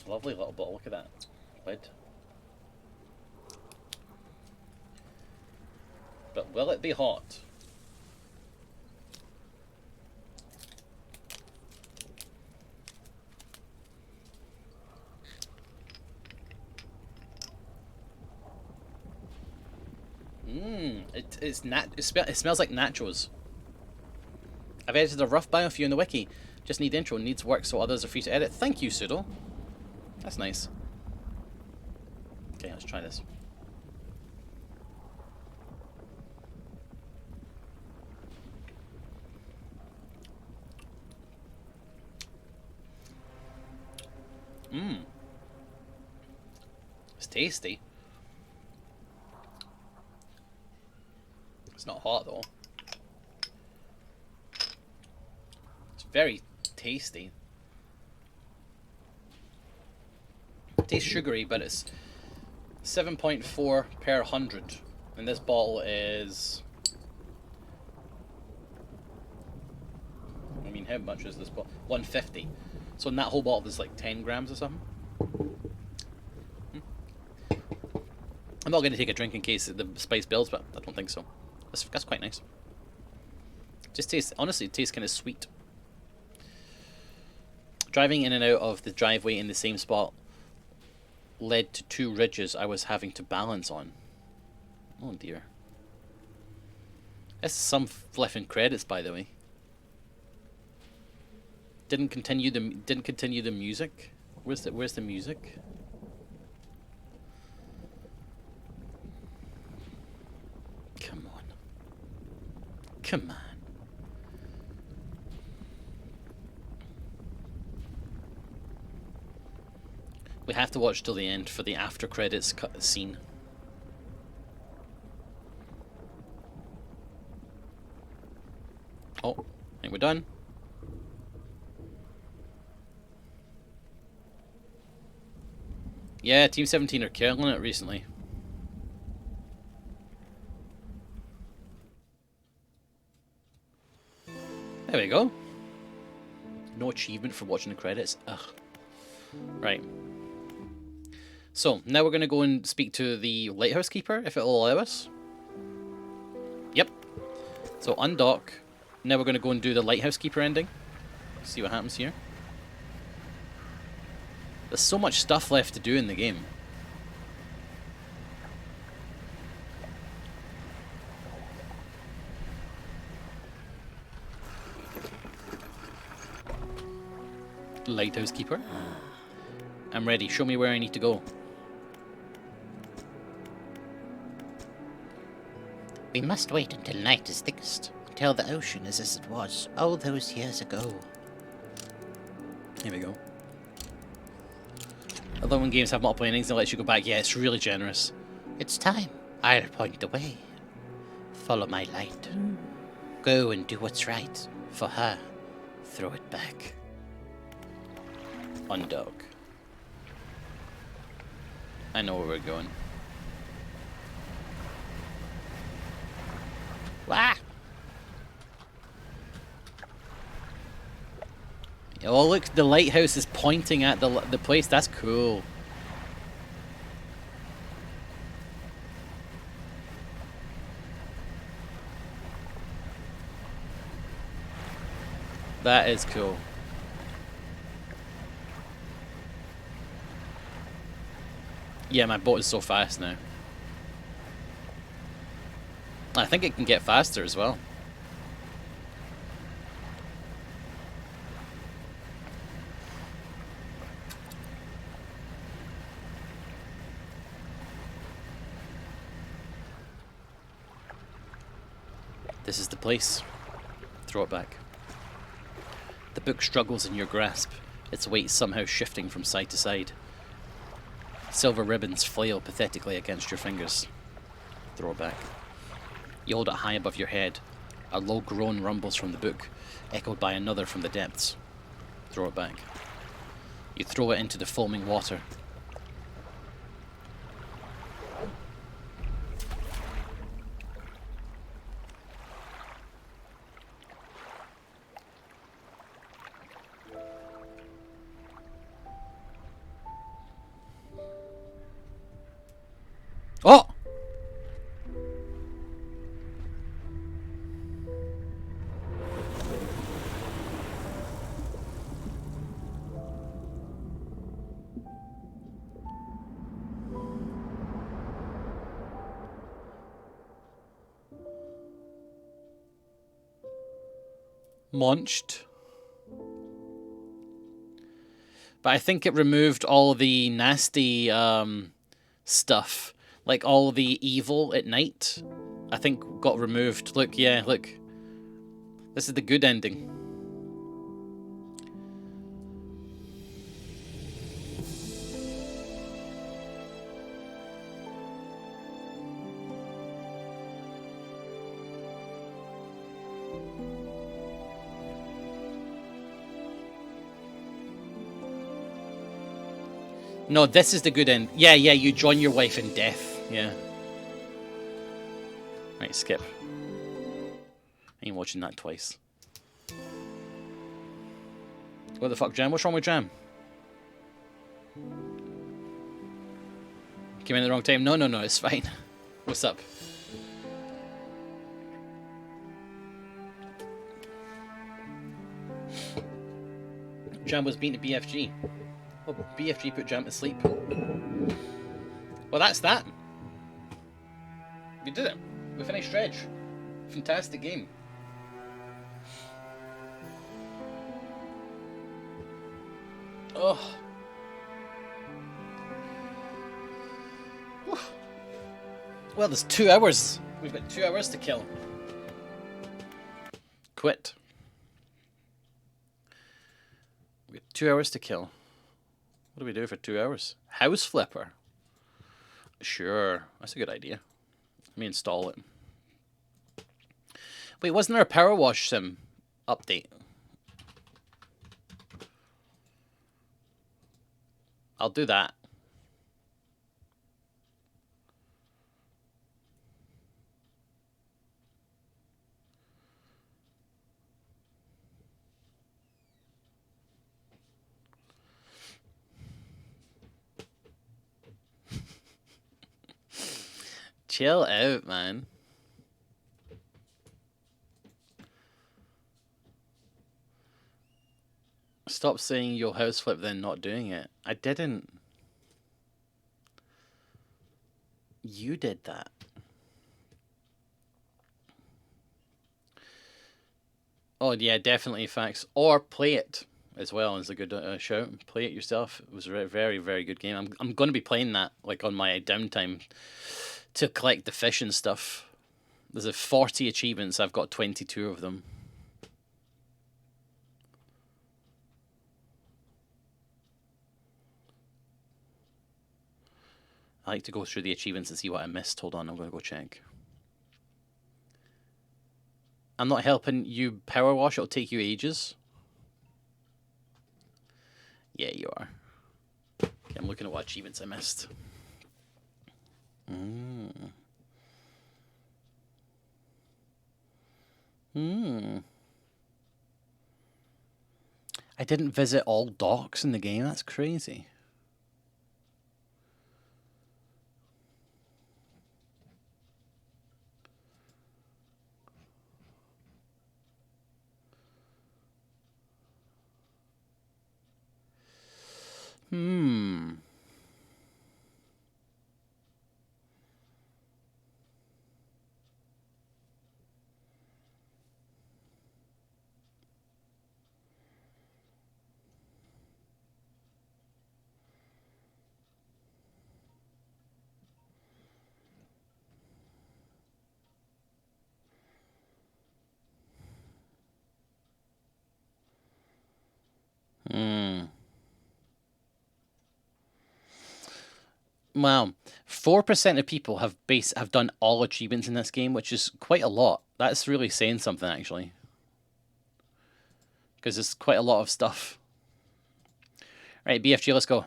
Lovely little bottle. Look at that lid. But will it be hot? It smells like nachos. I've edited a rough bio for you in the wiki. Just need the intro. Needs work so others are free to edit. Thank you, Pseudo. That's nice. Okay, let's try this. It's tasty. It's not hot though. It's very tasty. It tastes sugary, but it's 7.4 per 100, and this bottle is. I mean, how much is this bottle? 150. So in that whole bottle, there's like 10 grams or something. I'm not going to take a drink in case the spice builds, but I don't think so. That's quite nice. Just tastes, honestly, it tastes kind of sweet. Driving in and out of the driveway in the same spot led to 2 ridges I was having to balance on. Oh dear. This is some flipping credits, by the way. Didn't continue the music. Where's the music? Come on. Come on. We have to watch till the end for the after credits scene. Oh, I think we're done. Yeah, Team 17 are killing it recently. There we go. No achievement for watching the credits. Ugh. Right. So, now we're going to go and speak to the lighthouse keeper, if it'll allow us. Yep. So, undock. Now we're going to go and do the lighthouse keeper ending. See what happens here. There's so much stuff left to do in the game. Lighthouse keeper. I'm ready. Show me where I need to go. We must wait until night is thickest, until the ocean is as it was all those years ago. Here we go. Although when games have multiple endings, they'll let you go back. Yeah, it's really generous. It's time. I'll point the way. Follow my light. Go and do what's right. For her, throw it back. Undock. I know where we're going. Wah! Oh look, the lighthouse is pointing at the place. That's cool. That is cool. Yeah, my boat is so fast now. I think it can get faster as well. This is the place. Throw it back. The book struggles in your grasp, its weight somehow shifting from side to side. Silver ribbons flail pathetically against your fingers. Throw it back. You hold it high above your head. A low groan rumbles from the book, echoed by another from the depths. Throw it back. You throw it into the foaming water. Oh! Launched. But I think it removed all the nasty stuff. Like all the evil at night, I think got removed. Look, yeah, look. This is the good ending. No, this is the good end. Yeah, yeah, you join your wife in death. Yeah. Right, skip. I ain't watching that twice. What the fuck, Jam? What's wrong with Jam? Came in at the wrong time. No, no, no, it's fine. What's up? Jam was beaten to BFG. Well, BFG put Jam to sleep. Well, that's that. We did it. We finished Dredge. Fantastic game. Oh. Well, there's 2 hours. We've got 2 hours to kill. Quit. We've got 2 hours to kill. What do we do for 2 hours? House flipper. Sure, that's a good idea. Let me install it. Wait, wasn't there a Power Wash Sim update? I'll do that. Chill out, man. Stop saying you'll house flip then not doing it. I didn't. You did that. Oh yeah, definitely facts. Or play it as well is a good shout. Play it yourself. It was a very, very good game. I'm going to be playing that like on my downtime to collect the fish and stuff. There's a 40 achievements. I've got 22 of them. I like to go through the achievements and see what I missed. Hold on, I'm going to go check. I'm not helping you power wash. It'll take you ages. Yeah, you are. Okay, I'm looking at what achievements I missed. I didn't visit all docks in the game. That's crazy. Wow, 4% of people have done all achievements in this game, which is quite a lot. That's really saying something, actually, because it's quite a lot of stuff. Right, BFG, let's go.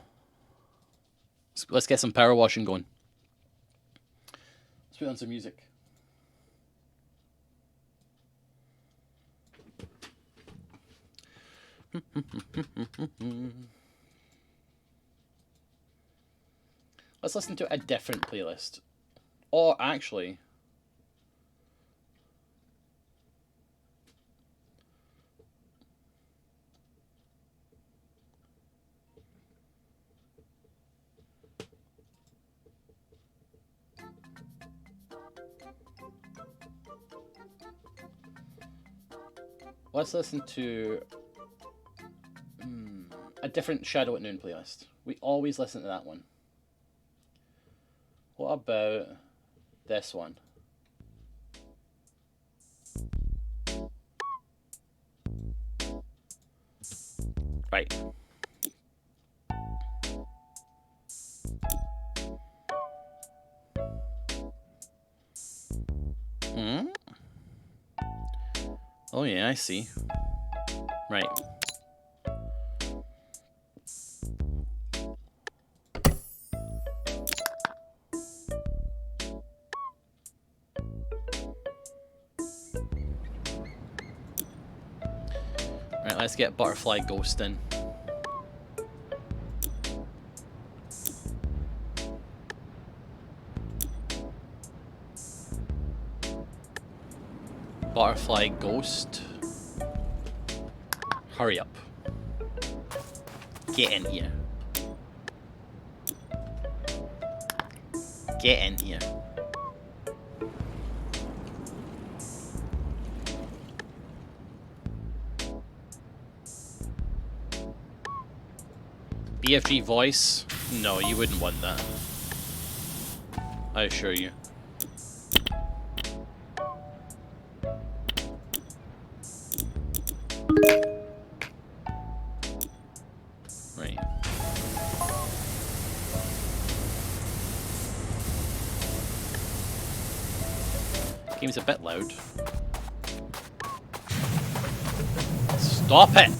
Let's get some power washing going. Let's put on some music. Let's listen to a different playlist. Or actually, let's listen to a different Shadow at Noon playlist. We always listen to that one. What about this one? Right. Hmm? Oh yeah, I see. Right. Right, let's get Butterfly Ghost in. Butterfly Ghost. Hurry up. Get in here. Get in here. BFG voice? No, you wouldn't want that. I assure you. Right. Game's a bit loud. Stop it!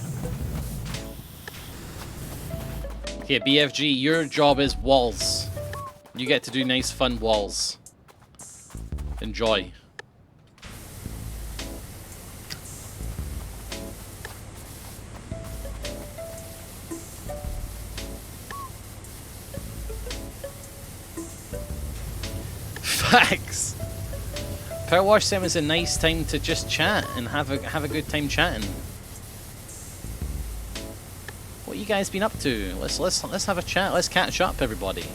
Okay, BFG, your job is walls. You get to do nice, fun walls. Enjoy. Facts. Power Wash Sim is a nice time to just chat and have a good time chatting. What you guys been up to? Let's have a chat. Let's catch up, everybody.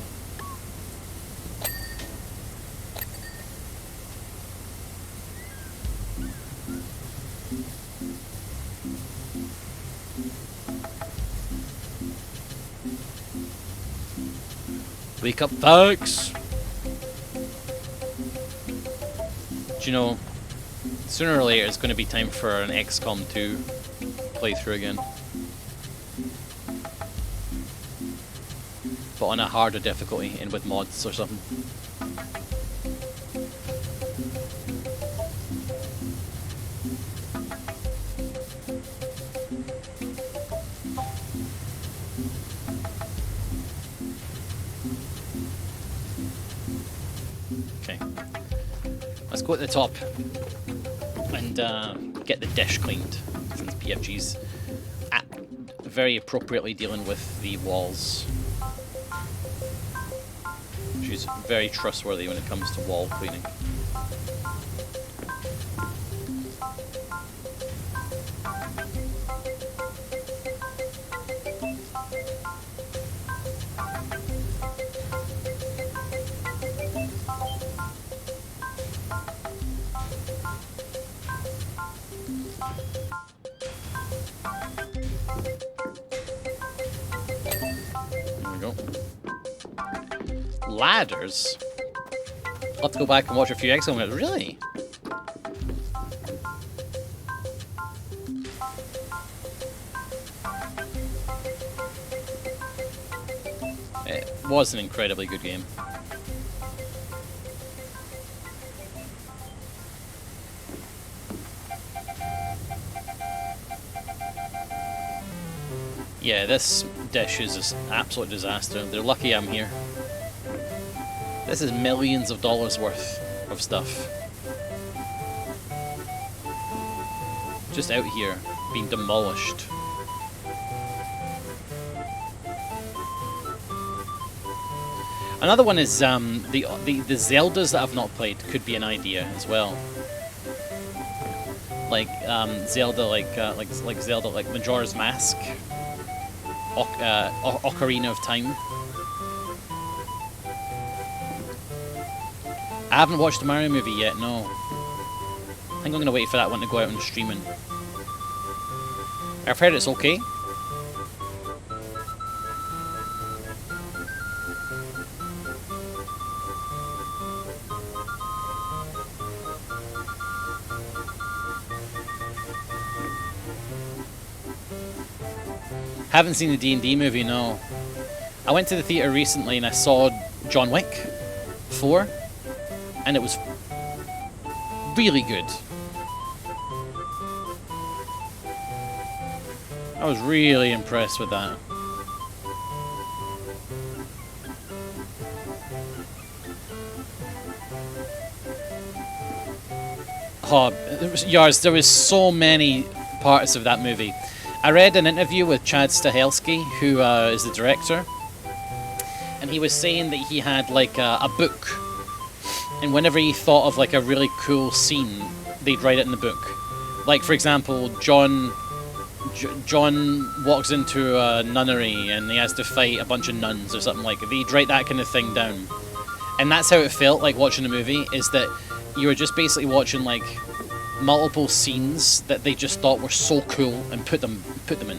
Wake up, folks. Do you know, sooner or later it's going to be time for an XCOM 2 playthrough again. But on a harder difficulty and with mods or something. Okay. Let's go at the top and get the dish cleaned, since PFG's very appropriately dealing with the walls. She's very trustworthy when it comes to wall cleaning. There we go. Ladders? I'll have to go back and watch a few XCOM games. Really? was an incredibly good game. Yeah, this dish is an absolute disaster. They're lucky I'm here. This is millions of dollars worth of stuff. Just out here, being demolished. Another one is the Zeldas that I've not played could be an idea as well. Like Zelda, like Zelda, like Majora's Mask, Ocarina of Time. I haven't watched the Mario movie yet. No, I think I'm gonna wait for that one to go out on streaming. I've heard it's okay. Haven't seen the D&D movie, no. I went to the theatre recently and I saw John Wick 4, and it was really good. I was really impressed with that. Oh, there was so many parts of that movie. I read an interview with Chad Stahelski, who is the director, and he was saying that he had like a book, and whenever he thought of like a really cool scene, they'd write it in the book. Like, for example, John walks into a nunnery and he has to fight a bunch of nuns or something like that. They'd write that kind of thing down. And that's how it felt like watching the movie, is that you were just basically watching like multiple scenes that they just thought were so cool and put them in.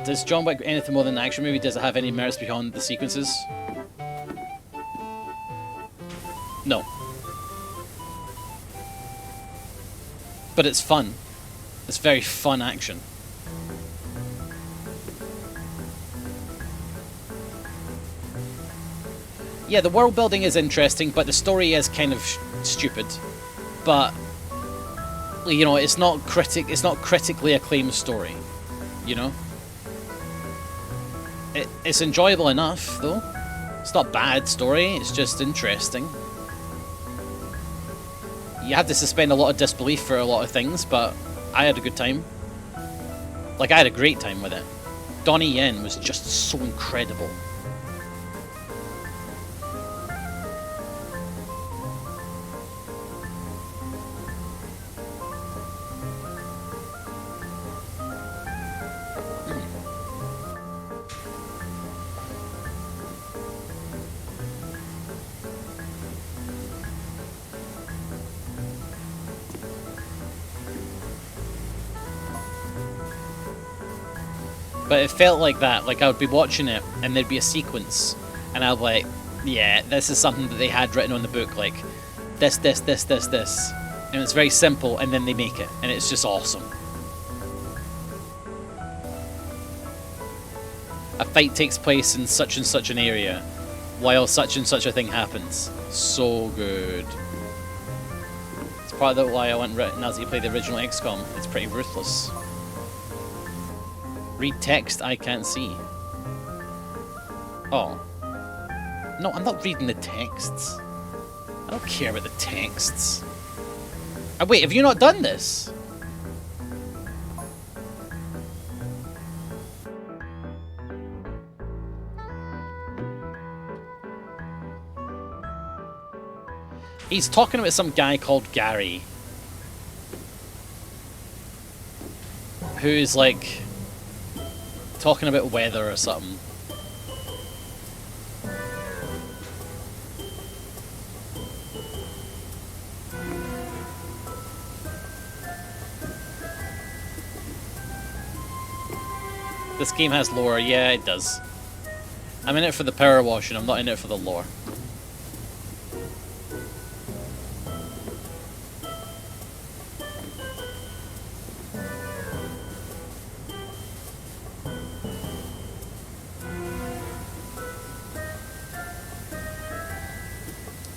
Does John Wick anything more than an action movie? Does it have any merits beyond the sequences? No. But it's fun. It's very fun action. Yeah, the world building is interesting, but the story is kind of stupid. But you know, it's not critically acclaimed story. You know, it's enjoyable enough though. It's not bad story. It's just interesting. You have to suspend a lot of disbelief for a lot of things, but I had a good time. Like, I had a great time with it. Donnie Yen was just so incredible. But it felt like that, like I would be watching it and there'd be a sequence and I'd be like, yeah, this is something that they had written on the book, like this. And it's very simple, and then they make it, and it's just awesome. A fight takes place in such and such an area while such and such a thing happens. So good. It's part of why I went now that you play the original XCOM. It's pretty ruthless. Read text I can't see. Oh. No, I'm not reading the texts. I don't care about the texts. Oh, wait, have you not done this? He's talking about some guy called Gary, who's like talking about weather or something. This game has lore. Yeah, it does. I'm in it for the power wash and I'm not in it for the lore.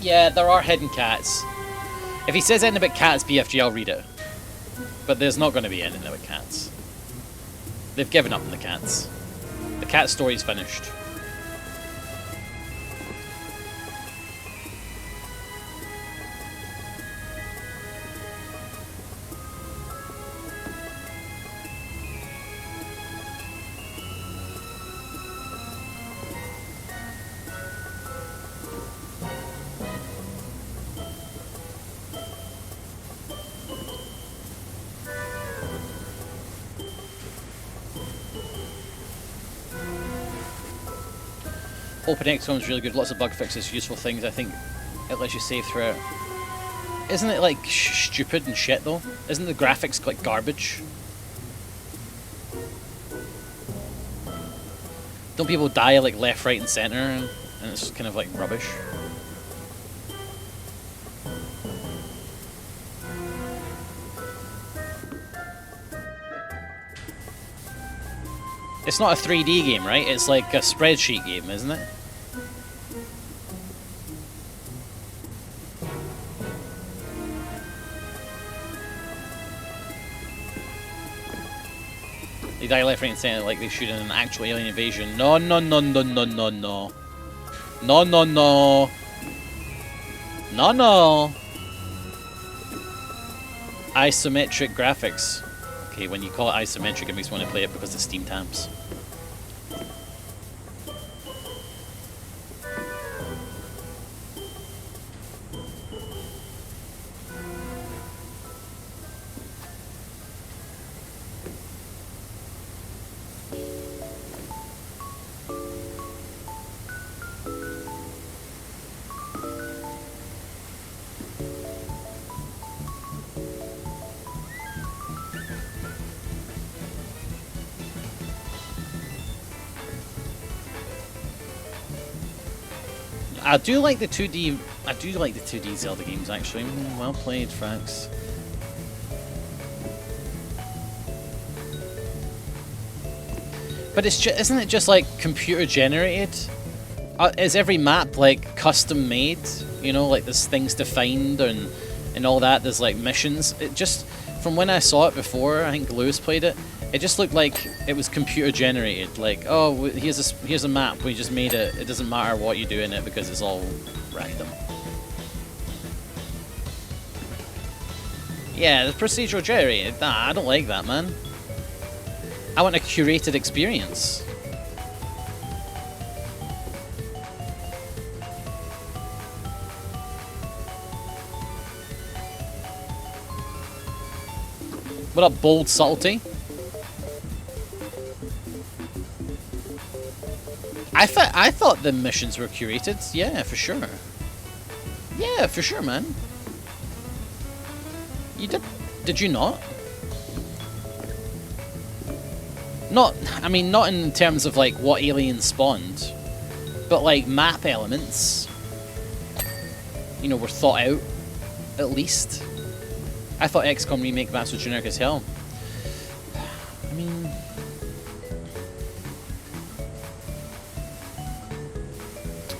Yeah, there are hidden cats. If he says anything about cats, BFG, I'll read it. But there's not going to be anything about cats. They've given up on the cats. The cat story's finished. OpenXCOM is really good, lots of bug fixes, useful things. I think it lets you save throughout. Isn't it like stupid and shit though? Isn't the graphics like garbage? Don't people die like left, right, and center, and it's kind of like rubbish? It's not a 3D game, right? It's like a spreadsheet game, isn't it? They die left, right, and center like they shoot in an actual alien invasion. No, no, no, no, no, no, no. No, no, no. No, no. Isometric graphics. Okay, when you call it isometric, it makes me want to play it because of Steam tabs. I do like the 2D. I do like the 2D Zelda games actually. Well played, Frax. But it's just, isn't it just like computer generated? Is every map like custom made? You know, like there's things to find and all that. There's like missions. It just, from when I saw it before, I think Lewis played it. It just looked like it was computer generated. Like, oh, here's a map. We just made it. It doesn't matter what you do in it because it's all random. Yeah, the procedural generated. Nah, I don't like that, man. I want a curated experience. What up, Bold Subtlety? I thought the missions were curated. Yeah, for sure. Yeah, for sure, man. You did you not? Not, I mean, not in terms of like what aliens spawned, but like map elements, you know, were thought out, at least. I thought XCOM remake maps were generic as hell. I mean,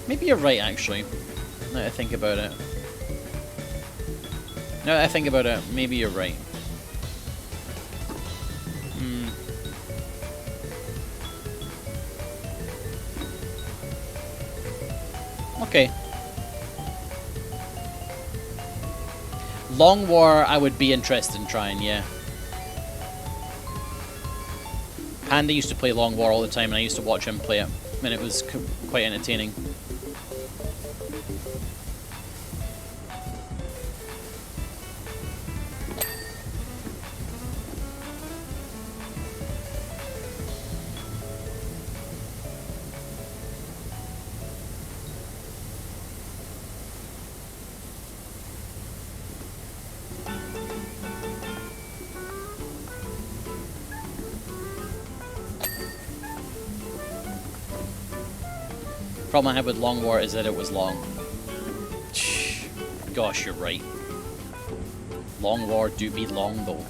maybe you're right, actually. Now that I think about it. Now that I think about it, maybe you're right. Okay. Long War, I would be interested in trying, yeah. Panda used to play Long War all the time, and I used to watch him play it, and it was quite entertaining. Problem I had with Long War is that it was long. Gosh, you're right. Long War do be long though.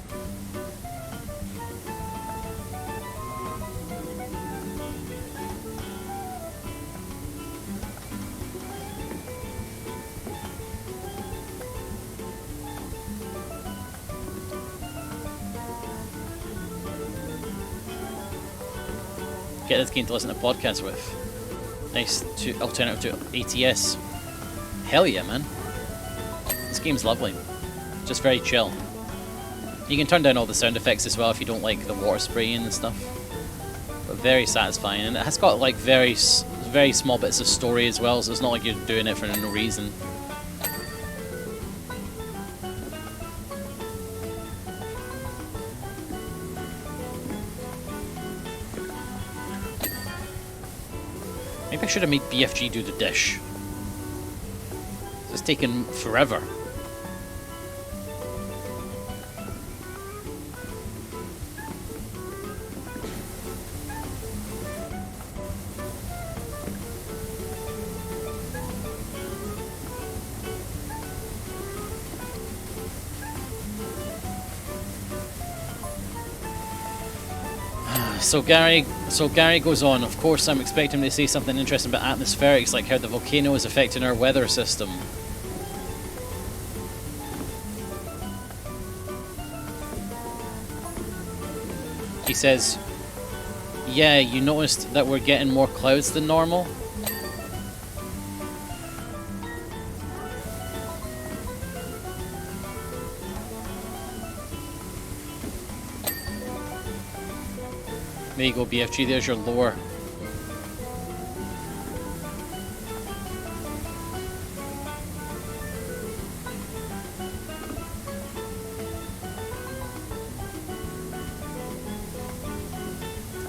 get this game to listen to podcasts with. Nice alternative to ATS. Hell yeah, man. This game's lovely. Just very chill. You can turn down all the sound effects as well if you don't like the water spraying and stuff. But very satisfying, and it has got like very small bits of story as well, so it's not like you're doing it for no reason. Maybe I should have made BFG do the dish. It's taken forever. So Gary goes on, of course I'm expecting him to say something interesting about atmospherics, like how the volcano is affecting our weather system. He says, yeah, you noticed that we're getting more clouds than normal? There you go, BFG, there's your lore.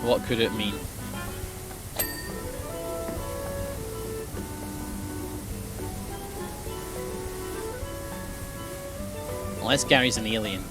What could it mean? Unless Gary's an alien.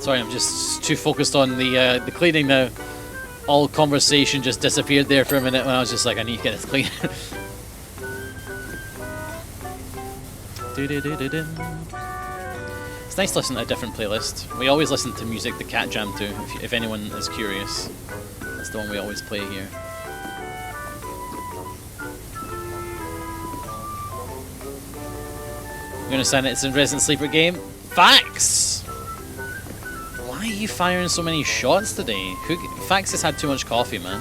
Sorry, I'm just too focused on the cleaning now. All conversation just disappeared there for a minute when I was just like, I need to get this clean. It's nice to listen to a different playlist. We always listen to music the Cat Jam to, if anyone is curious. That's the one we always play here. You're gonna sign it, it's a Resident Sleeper game? Facts! Why are you firing so many shots today? Fax has had too much coffee, man.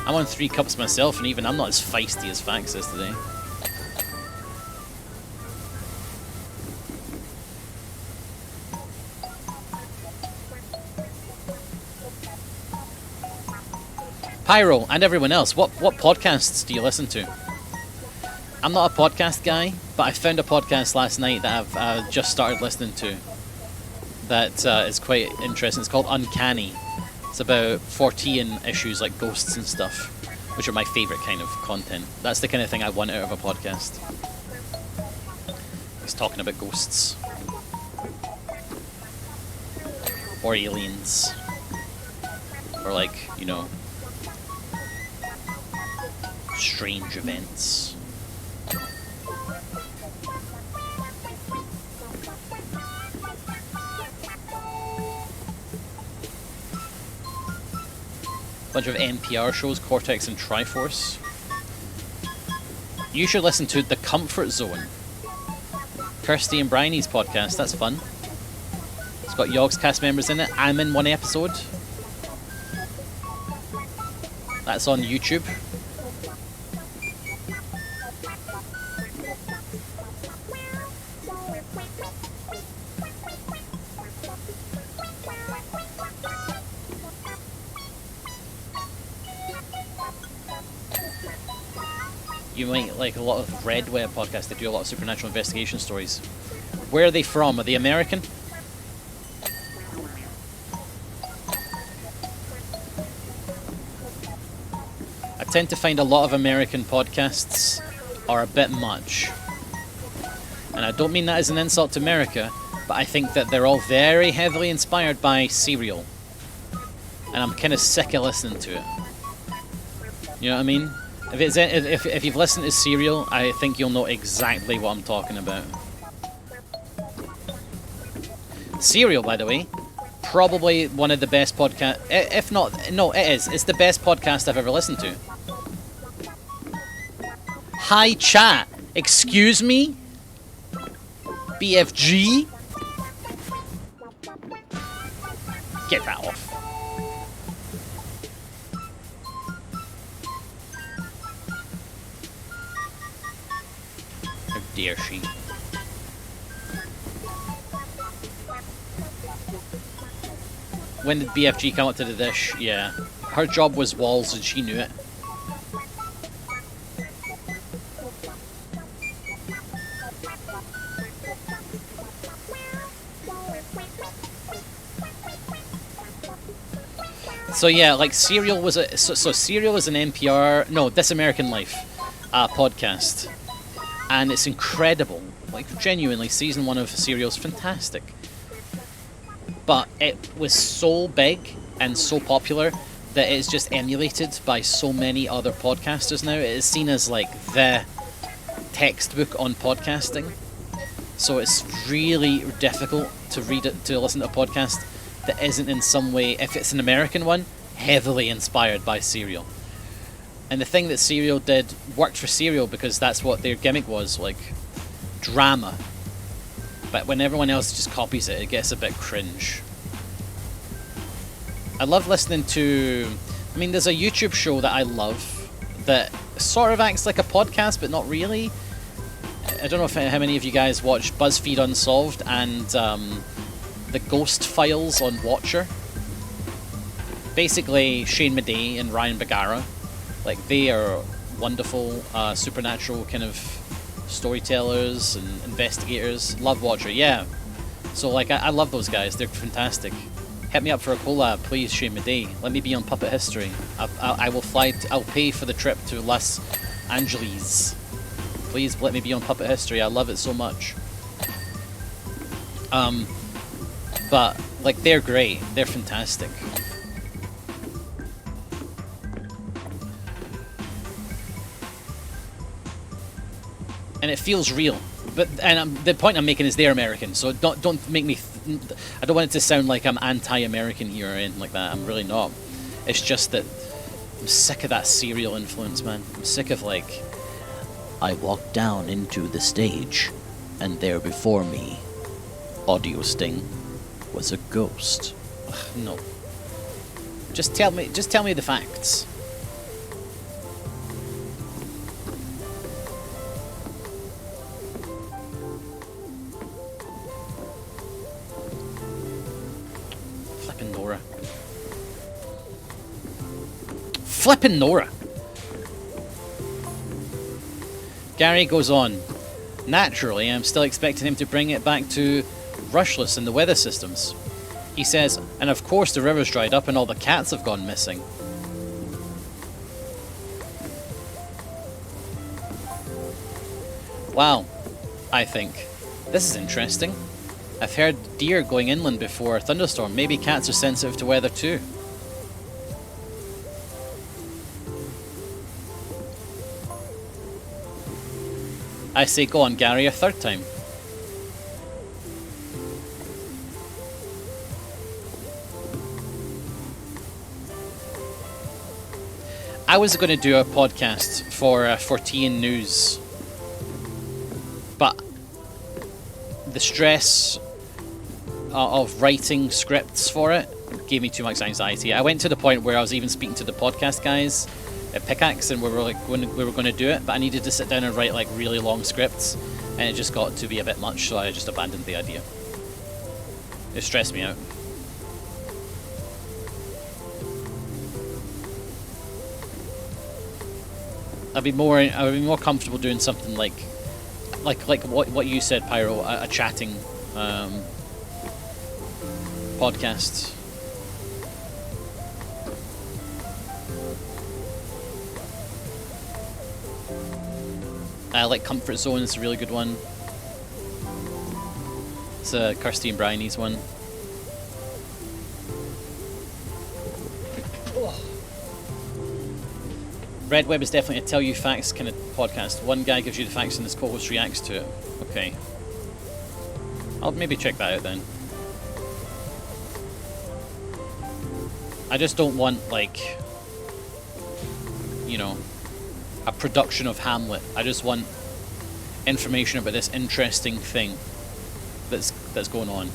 I'm on 3 cups myself, and even I'm not as feisty as Fax is today. Pyro, and everyone else, what podcasts do you listen to? I'm not a podcast guy, but I found a podcast last night that I've just started listening to. That is quite interesting. It's called Uncanny. It's about Fortean issues like ghosts and stuff, which are my favourite kind of content. That's the kind of thing I want out of a podcast. It's talking about ghosts. Or aliens. Or like, you know, strange events. Bunch of NPR shows, Cortex and Triforce. You should listen to The Comfort Zone. Kirsty and Bryony's podcast, that's fun. It's got Yogg's cast members in it. I'm in one episode. That's on YouTube. You might like a lot of Red Web podcasts. They do a lot of supernatural investigation stories. Where are they from? Are they American? I tend to find a lot of American podcasts are a bit much. And I don't mean that as an insult to America, but I think that they're all very heavily inspired by Serial. And I'm kind of sick of listening to it. You know what I mean? If you've listened to Serial, I think you'll know exactly what I'm talking about. Serial, by the way, probably one of the best podcasts. If not, no, it is. It's the best podcast I've ever listened to. Hi, chat. Excuse me? BFG? Get that off. How dare she? When did BFG come up to the dish? Yeah. Her job was walls and she knew it. So yeah, like Serial was Serial is an NPR, no, This American Life podcast, and it's incredible. Like genuinely, season 1 of Serial's fantastic. But it was so big and so popular that it's just emulated by so many other podcasters now. It is seen as like the textbook on podcasting. So it's really difficult to listen to a podcast that isn't in some way, if it's an American one, heavily inspired by Serial. And the thing that Serial did worked for Serial because that's what their gimmick was, like drama. But when everyone else just copies it, it gets a bit cringe. I love listening to... I mean, there's a YouTube show that I love that sort of acts like a podcast, but not really. I don't know how many of you guys watch BuzzFeed Unsolved and the Ghost Files on Watcher. Basically, Shane Madej and Ryan Bagara. Like, they are wonderful supernatural kind of storytellers and investigators. Love Watcher, yeah. So, like, I love those guys. They're fantastic. Hit me up for a collab, please, Shane Madej. Let me be on Puppet History. I will fly... I'll pay for the trip to Los Angeles. Please let me be on Puppet History. I love it so much. But, like, they're great. They're fantastic. And it feels real. But the point I'm making is they're American, so don't make me... I don't want it to sound like I'm anti-American here or anything like that. I'm really not. It's just that I'm sick of that Serial influence, man. I'm sick of, like... I walked down into the stage, and there before me, audio sting, was a ghost. Ugh, no. Just tell me the facts. Flippin' Nora. Flippin' Nora! Gary goes on. Naturally, I'm still expecting him to bring it back to Rushless and the weather systems. He says, and of course the river's dried up and all the cats have gone missing. Wow, I think. This is interesting. I've heard deer going inland before a thunderstorm. Maybe cats are sensitive to weather too. I say go on, Gary, a third time. I was going to do a podcast for TN News, but the stress of writing scripts for it gave me too much anxiety. I went to the point where I was even speaking to the podcast guys at Pickaxe, and we were going to do it, but I needed to sit down and write like really long scripts, and it just got to be a bit much, so I just abandoned the idea. It stressed me out. I'd be more comfortable doing something like what you said, Pyro, a chatting podcast. I like Comfort Zone. It's a really good one. It's a Kirsty and Bryony's one. Red Web is definitely a tell you facts kind of podcast. One guy gives you the facts and his co-host reacts to it. Okay. I'll maybe check that out then. I just don't want, like, you know, a production of Hamlet. I just want information about this interesting thing that's going on.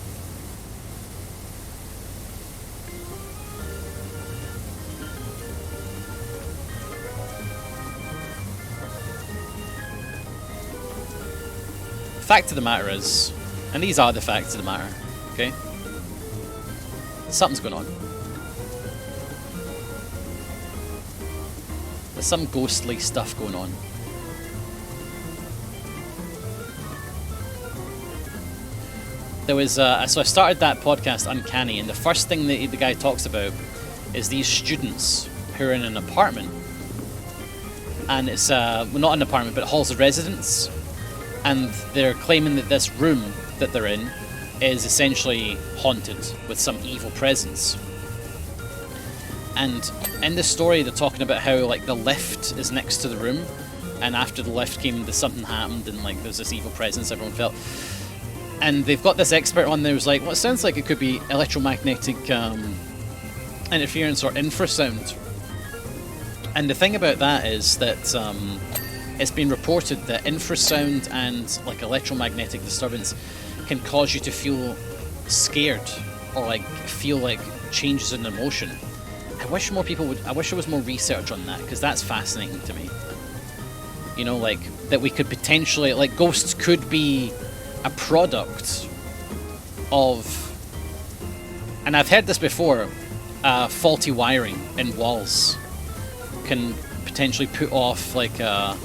Fact of the matter is, and these are the facts of the matter, okay? Something's going on. There's some ghostly stuff going on. There was, so I started that podcast, Uncanny, and the first thing that the guy talks about is these students who are in an apartment. And it's, well, not an apartment, but halls of residence. And they're claiming that this room that they're in is essentially haunted with some evil presence. And in the story, they're talking about how, like, the lift is next to the room, and after the lift came, something happened, and, like, there's this evil presence everyone felt. And they've got this expert on there who's like, well, it sounds like it could be electromagnetic interference or infrasound. And the thing about that is that it's been reported that infrasound and, like, electromagnetic disturbance can cause you to feel scared or, like, feel like changes in emotion. I wish more people would. I wish there was more research on that, because that's fascinating to me. You know, like, that we could potentially, like, ghosts could be a product of, and I've heard this before, faulty wiring in walls can potentially put off like a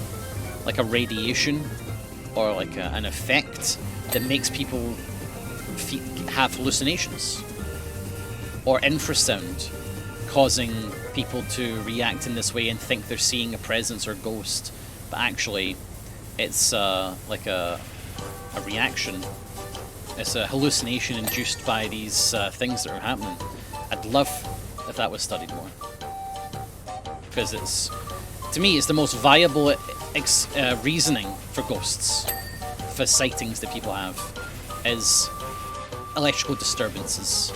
radiation or like an effect that makes people have hallucinations, or infrasound causing people to react in this way and think they're seeing a presence or ghost, but actually it's like a reaction. It's a hallucination induced by these things that are happening. I'd love if that was studied more, because it's, to me, it's the most viable reasoning for ghosts, for sightings that people have, is electrical disturbances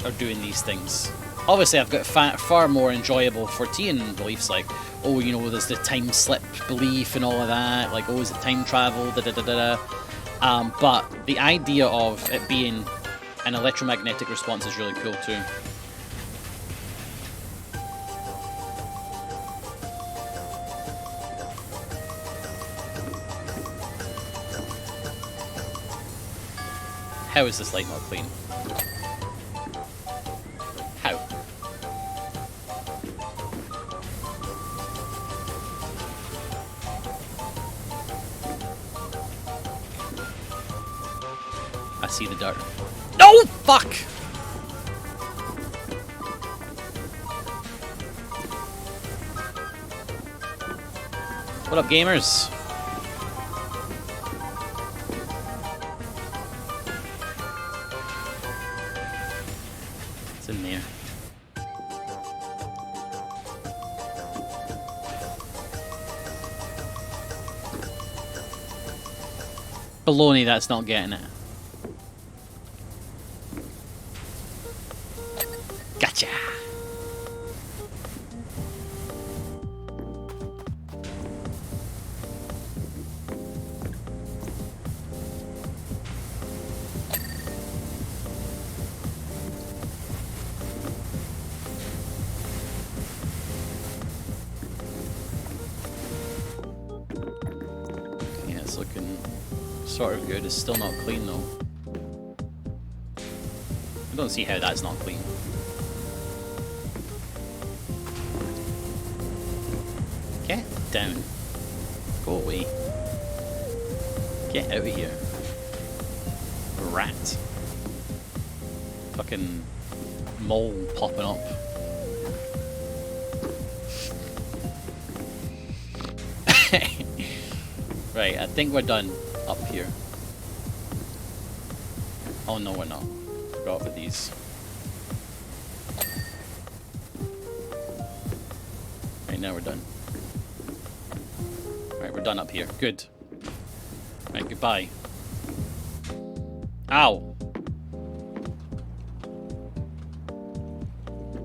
are doing these things. Obviously, I've got far more enjoyable Fortean beliefs, like, oh, you know, there's the time slip belief and all of that, like, oh, is it time travel, da-da-da-da-da. But the idea of it being an electromagnetic response is really cool too. How is this light not clean? How? I see the dirt. No! Fuck! What up, gamers? It's in there. Baloney, that's not getting it. Gotcha. Yeah, it's looking sort of good. It's still not clean though. I don't see how that's not clean. Get down. Go away. Get out of here. Rat. Fucking mole popping up. Right, I think we're done up here. Oh no, we're not. Forgot about these. Right, now we're done. Right, we're done up here. Good. Right, goodbye. Ow!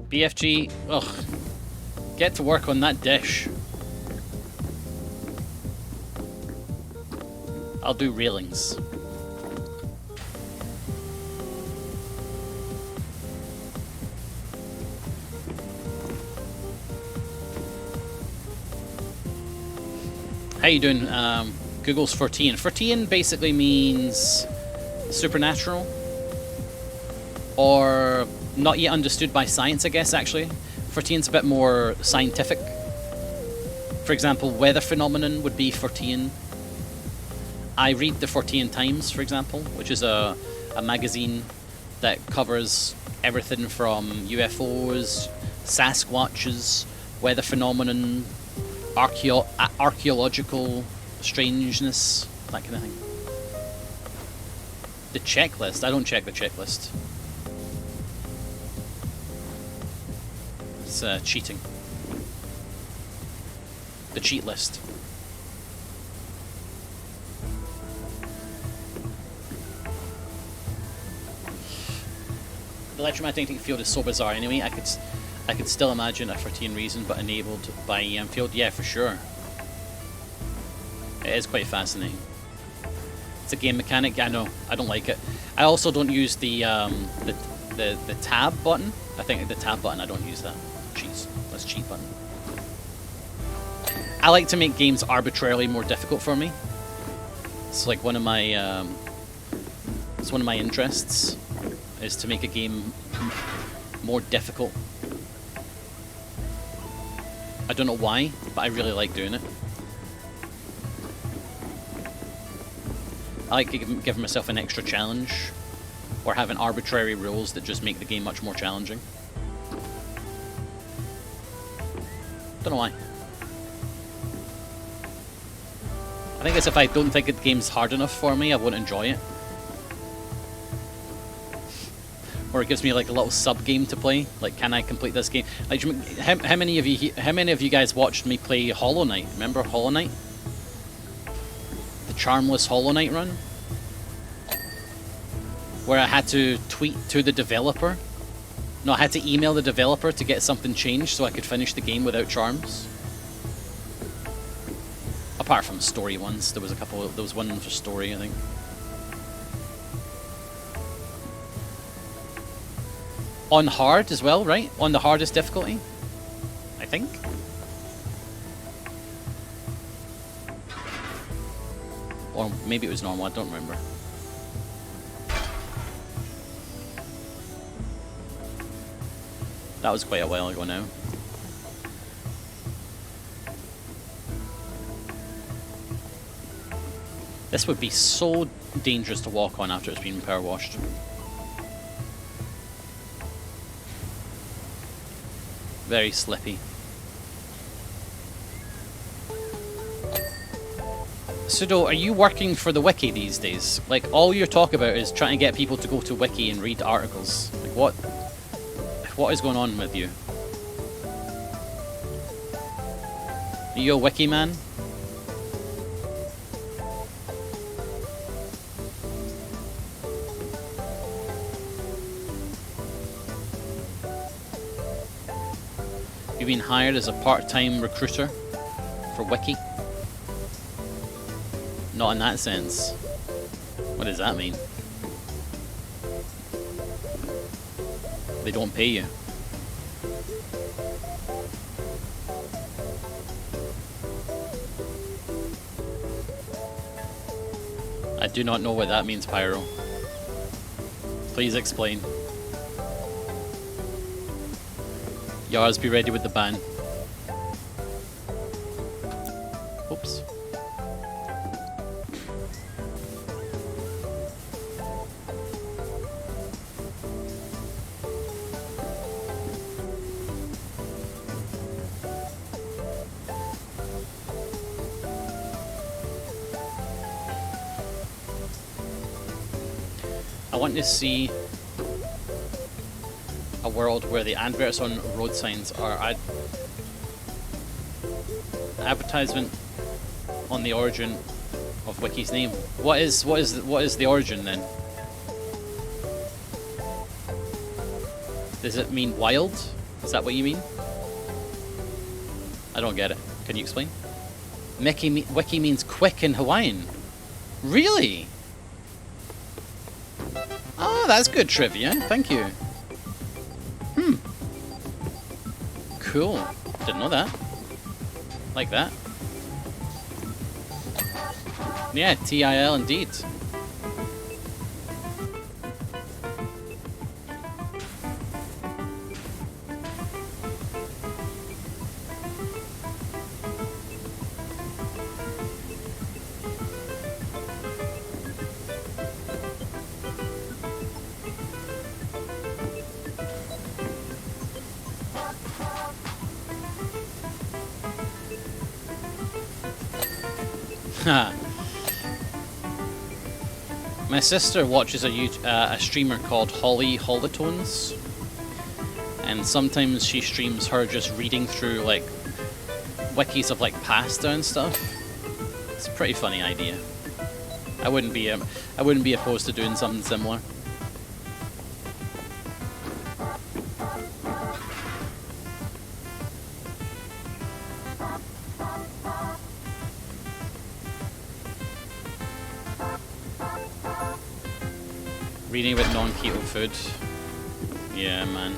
BFG, ugh. Get to work on that dish. I'll do railings. How you doing? Google's 14. 14 basically means supernatural. Or not yet understood by science, I guess, actually. 14's a bit more scientific. For example, weather phenomenon would be 14. I read the 14 Times, for example, which is a magazine that covers everything from UFOs, Sasquatches, weather phenomenon, archaeological strangeness, that kind of thing. The checklist? I don't check the checklist. It's cheating. The cheat list. The electromagnetic field is so bizarre anyway. I could still imagine a 14 reason, but enabled by EM field. Yeah, for sure. It is quite fascinating. It's a game mechanic. I know. I don't like it. I also don't use the tab button. I think the tab button. I don't use that. Jeez, that's cheat button. I like to make games arbitrarily more difficult for me. It's like one of my interests is to make a game more difficult. I don't know why, but I really like doing it. I like giving myself an extra challenge, or having arbitrary rules that just make the game much more challenging. Don't know why. I think it's if I don't think the game's hard enough for me, I won't enjoy it. Or it gives me like a little sub game to play. Like, can I complete this game? Like, how many of you guys watched me play Hollow Knight? Remember Hollow Knight? The charmless Hollow Knight run, where I had to tweet to the developer. No, I had to email the developer to get something changed so I could finish the game without charms. Apart from story ones, there was a couple. There was one for story, I think. On hard as well, right? On the hardest difficulty, I think. Or maybe it was normal, I don't remember. That was quite a while ago now. This would be so dangerous to walk on after it's been power washed. Very slippy. Sudo, are you working for the wiki these days? Like, all you talk about is trying to get people to go to wiki and read articles. Like, what is going on with you? Are you a wiki man? You've been hired as a part-time recruiter for wiki? Not in that sense. What does that mean? They don't pay you. I do not know what that means, Pyro. Please explain. Yars, be ready with the ban. Oops. I want to see a world where the adverts on road signs are advertisement on the origin of Wiki's name. What is the origin then? Does it mean wild? Is that what you mean? I don't get it. Can you explain? Wiki means quick in Hawaiian. Really? Oh, that's good trivia. Thank you. Cool. Didn't know that. Like that. Yeah, TIL indeed. My sister watches a streamer called Holly Holotones, and sometimes she streams her just reading through like wikis of like pasta and stuff. It's a pretty funny idea. I wouldn't be opposed to doing something similar. Reading about non-keto food. Yeah, man.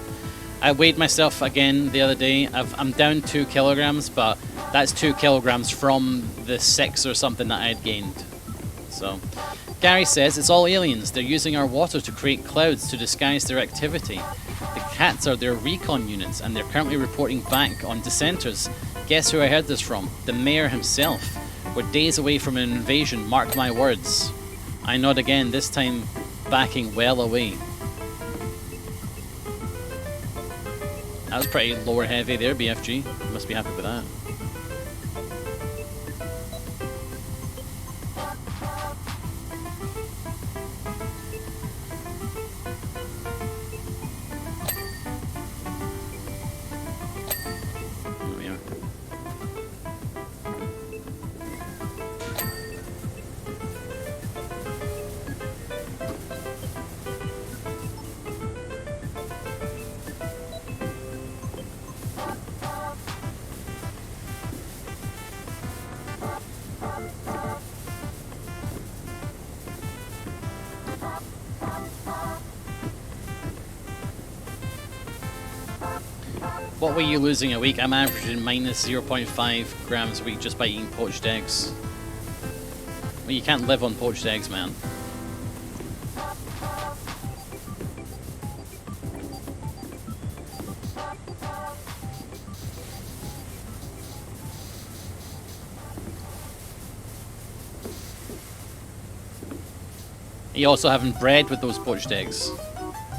I weighed myself again the other day. I'm down 2 kilograms, but that's 2 kilograms from the 6 or something that I had gained. So, Gary says it's all aliens. They're using our water to create clouds to disguise their activity. The cats are their recon units, and they're currently reporting back on dissenters. Guess who I heard this from? The mayor himself. We're days away from an invasion, mark my words. I nod again, this time backing well away. That was pretty lower heavy there, BFG. You must be happy with that. There we are. What were you losing a week? I'm averaging minus 0.5 grams a week just by eating poached eggs. Well, you can't live on poached eggs, man. You also having bread with those poached eggs.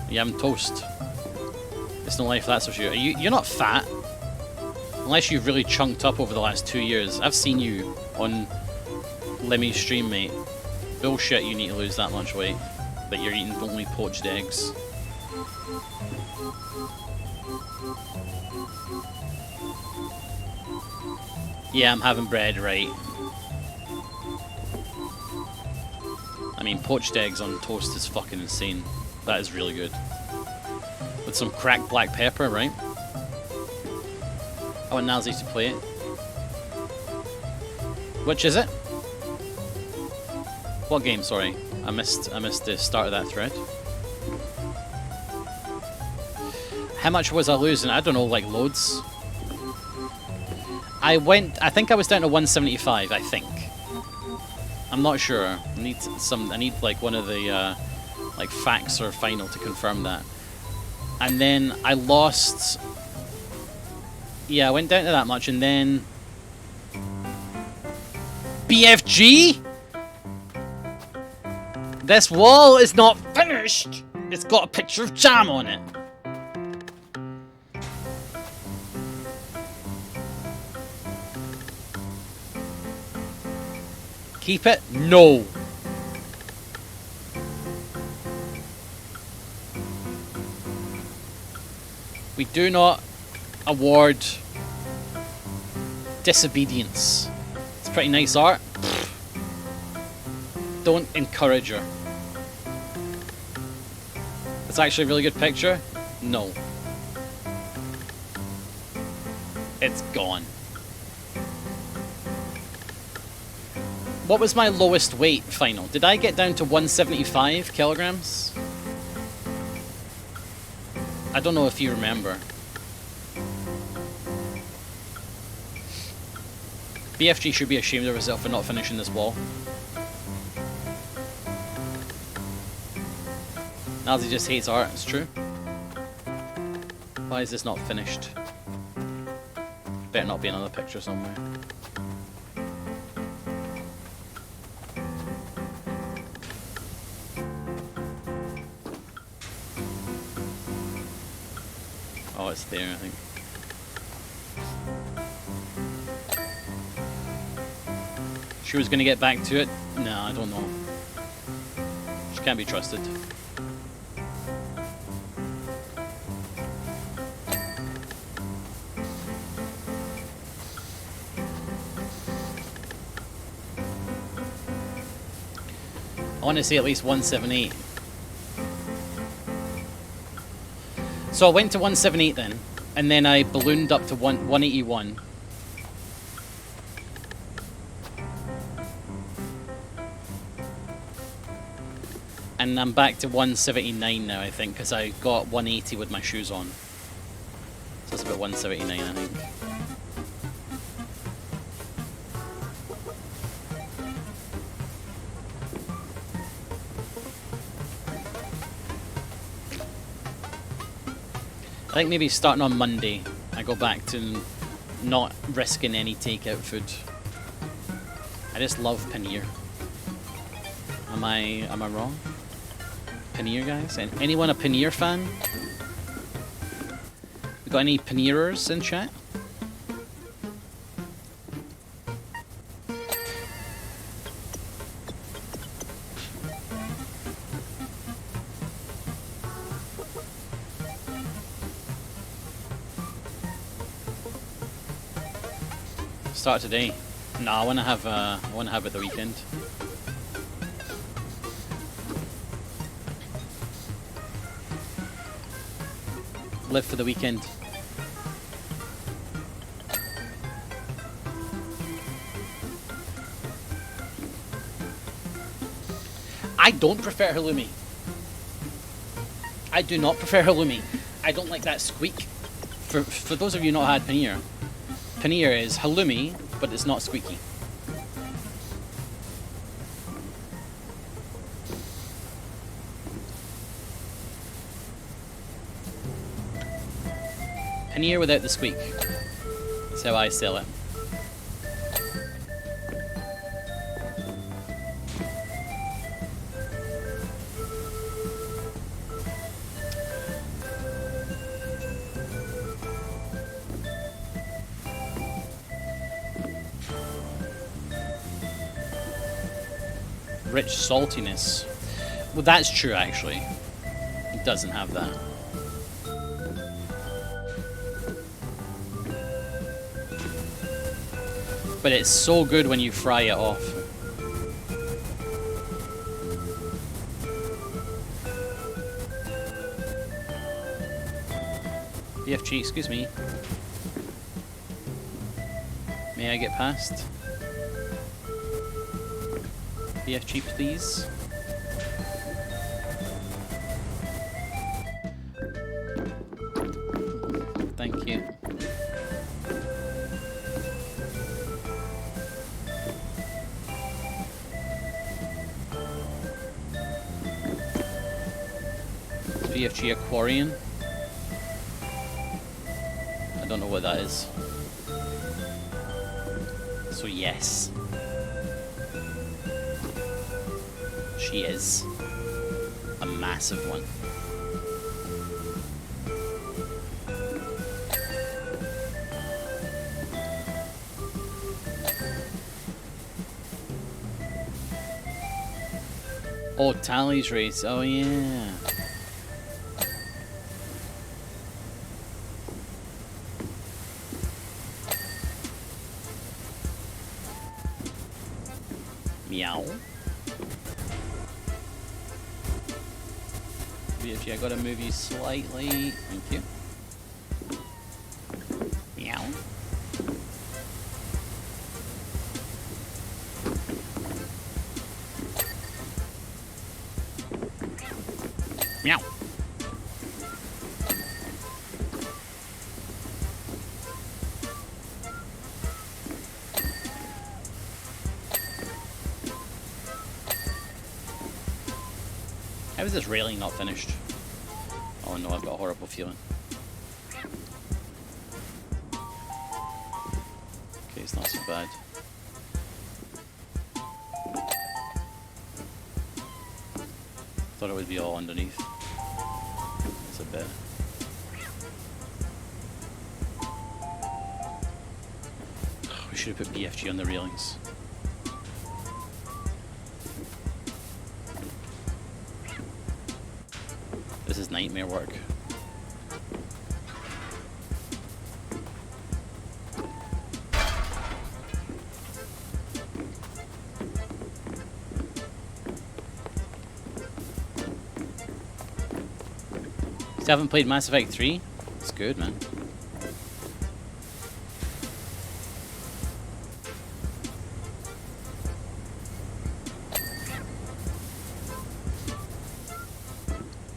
You having toast. It's no life, that's for sure. You're not fat. Unless you've really chunked up over the last 2 years. I've seen you on Lemmy's stream, mate. Bullshit, you need to lose that much weight. That you're eating only poached eggs. Yeah, I'm having bread, right. I mean, poached eggs on toast is fucking insane. That is really good. With some cracked black pepper, right? I want Nazi to play it. Which is it? What game? Sorry, I missed the start of that thread. How much was I losing? I don't know, like loads. I think I was down to 175. I think. I'm not sure. I need like one of the like facts or final to confirm that. And then I lost. Yeah, I went down to that much, and then BFG. This wall is not finished. It's got a picture of Jam on it. Keep it? No. We do not award disobedience. It's pretty nice art. Don't encourage her. It's actually a really good picture. No. It's gone. What was my lowest weight final? Did I get down to 175 kilograms? I don't know if you remember. BFG should be ashamed of herself for not finishing this wall. Nazi just hates art, it's true. Why is this not finished? Better not be another picture somewhere. Oh, it's there, I think. She was gonna get back to it? No, I don't know. She can't be trusted. I want to say at least 178. So I went to 178 then, and then I ballooned up to 181. And I'm back to 179 now, I think, because I got 180 with my shoes on. So it's about 179, I think. I think maybe starting on Monday, I go back to not risking any takeout food. I just love paneer. Am I wrong? Paneer, guys? And anyone a paneer fan? We got any paneerers in chat? Start today. No, I want to have it the weekend. Live for the weekend. I don't prefer halloumi. I do not prefer halloumi. I don't like that squeak. For those of you not had paneer, paneer is halloumi, but it's not squeaky. Paneer without the squeak. That's how I sell it. Rich saltiness. Well, that's true actually. It doesn't have that. But it's so good when you fry it off. BFG, excuse me. May I get past? BFG, please. Thank you. BFG Aquarian. I don't know what that is. So yes. She is a massive one. Oh, Tally's race. Oh yeah. Meow. BFG, I gotta move you slightly. Thank you. Meow. Meow. How is this railing not finished? Oh no, I've got a horrible feeling. Okay, it's not so bad. Thought it would be all underneath. It's a bit. We should have put BFG on the railings. This is nightmare work. Still haven't played Mass Effect 3? It's good, man.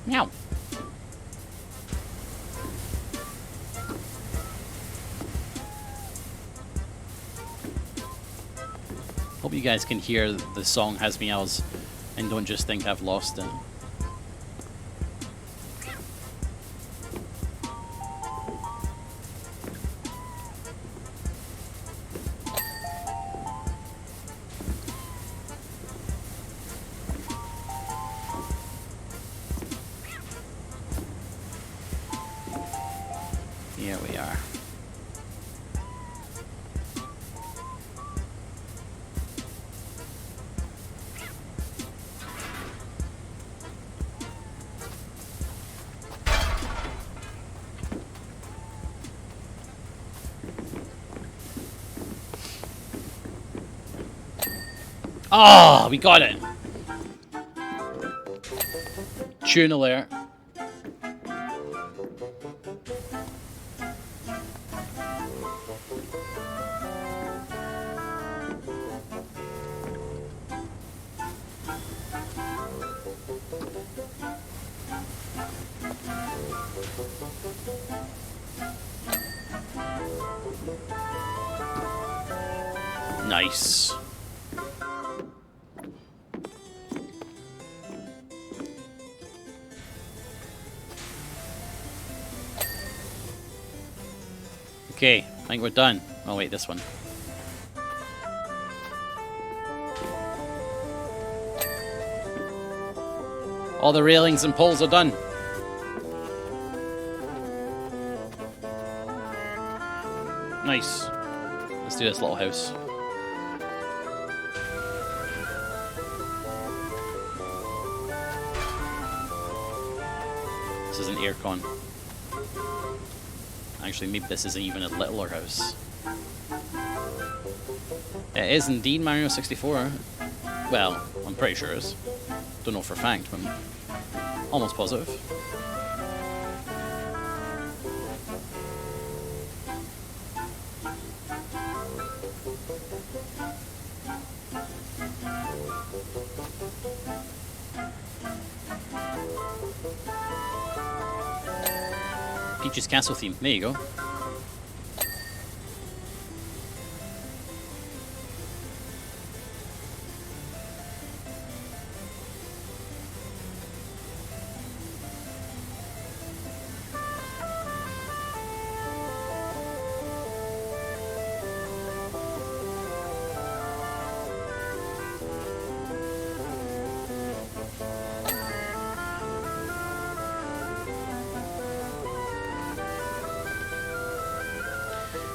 Meow. Hope you guys can hear the song Has Meows and don't just think I've lost it. Here we are. Oh, we got it. Tune alert. Nice. Okay, I think we're done. Oh wait, this one. All the railings and poles are done. Nice. Let's do this little house. This is an aircon. Actually, maybe this isn't even a littler house. It is indeed Mario 64. Well, I'm pretty sure it is. Don't know for a fact, but I'm almost positive. Peach's Castle theme. There you go.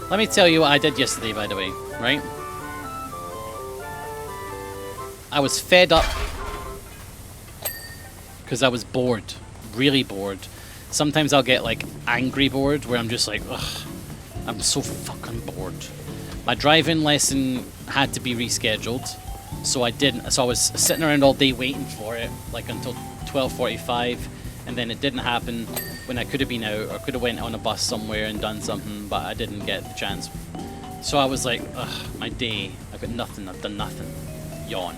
Let me tell you what I did yesterday, by the way, right? I was fed up because I was bored, really bored. Sometimes I'll get like angry bored where I'm just like, ugh, I'm so fucking bored. My driving lesson had to be rescheduled So I didn't. So I was sitting around all day waiting for it, like until 12:45, and then it didn't happen when I could have been out or could have went on a bus somewhere and done something, but I didn't get the chance. So I was like, ugh, my day. I've got nothing. I've done nothing. Yawn.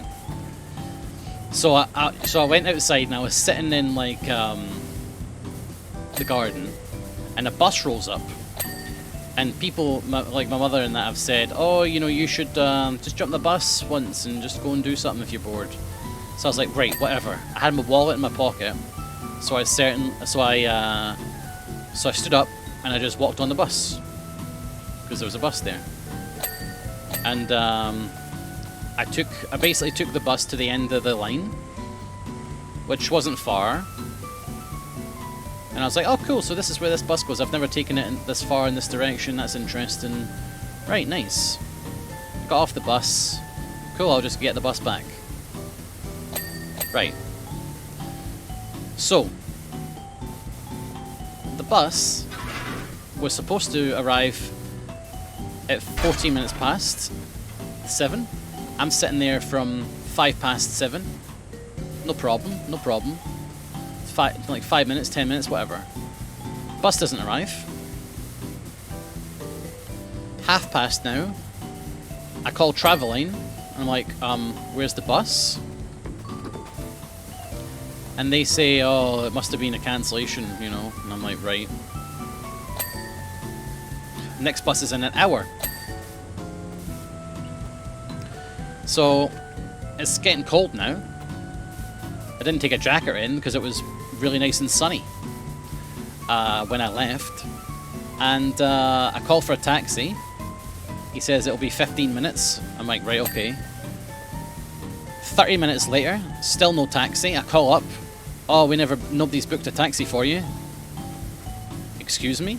So I went outside and I was sitting in like the garden, and a bus rolls up, and people like my mother and that have said, oh, you know, you should just jump the bus once and just go and do something if you're bored. So I was like, right, whatever. I had my wallet in my pocket, so I stood up and I just walked on the bus because there was a bus there, and I basically took the bus to the end of the line, which wasn't far. And I was like, oh cool, so this is where this bus goes. I've never taken it this far in this direction, that's interesting. Right, nice. Got off the bus. Cool, I'll just get the bus back. Right. So, the bus was supposed to arrive at 14 minutes past 7. I'm sitting there from 5 past 7. No problem, no problem. Like 5 minutes, 10 minutes, whatever. Bus doesn't arrive. 1:30 now. I call Travelline. I'm like, where's the bus? And they say, oh, it must have been a cancellation, you know. And I'm like, right. Next bus is in an hour. So, it's getting cold now. I didn't take a jacket in because it was really nice and sunny when I left. And I call for a taxi. He says it'll be 15 minutes. I'm like, right, okay. 30 minutes later, still no taxi. I call up. Oh, nobody's booked a taxi for you. Excuse me?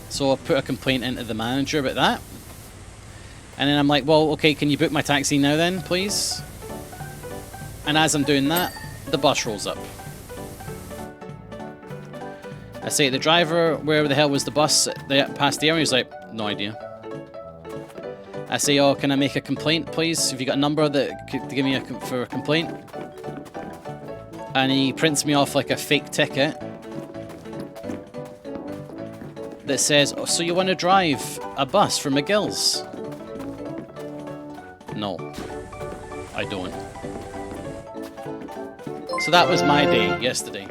So I put a complaint into the manager about that. And then I'm like, well, okay, can you book my taxi now then, please? And as I'm doing that, the bus rolls up. I say to the driver, where the hell was the bus past the area? He's like, no idea. I say, oh, can I make a complaint, please? Have you got a number that could give me for a complaint? And he prints me off like a fake ticket that says, oh, so you want to drive a bus from McGill's? No, I don't. So that was my day yesterday.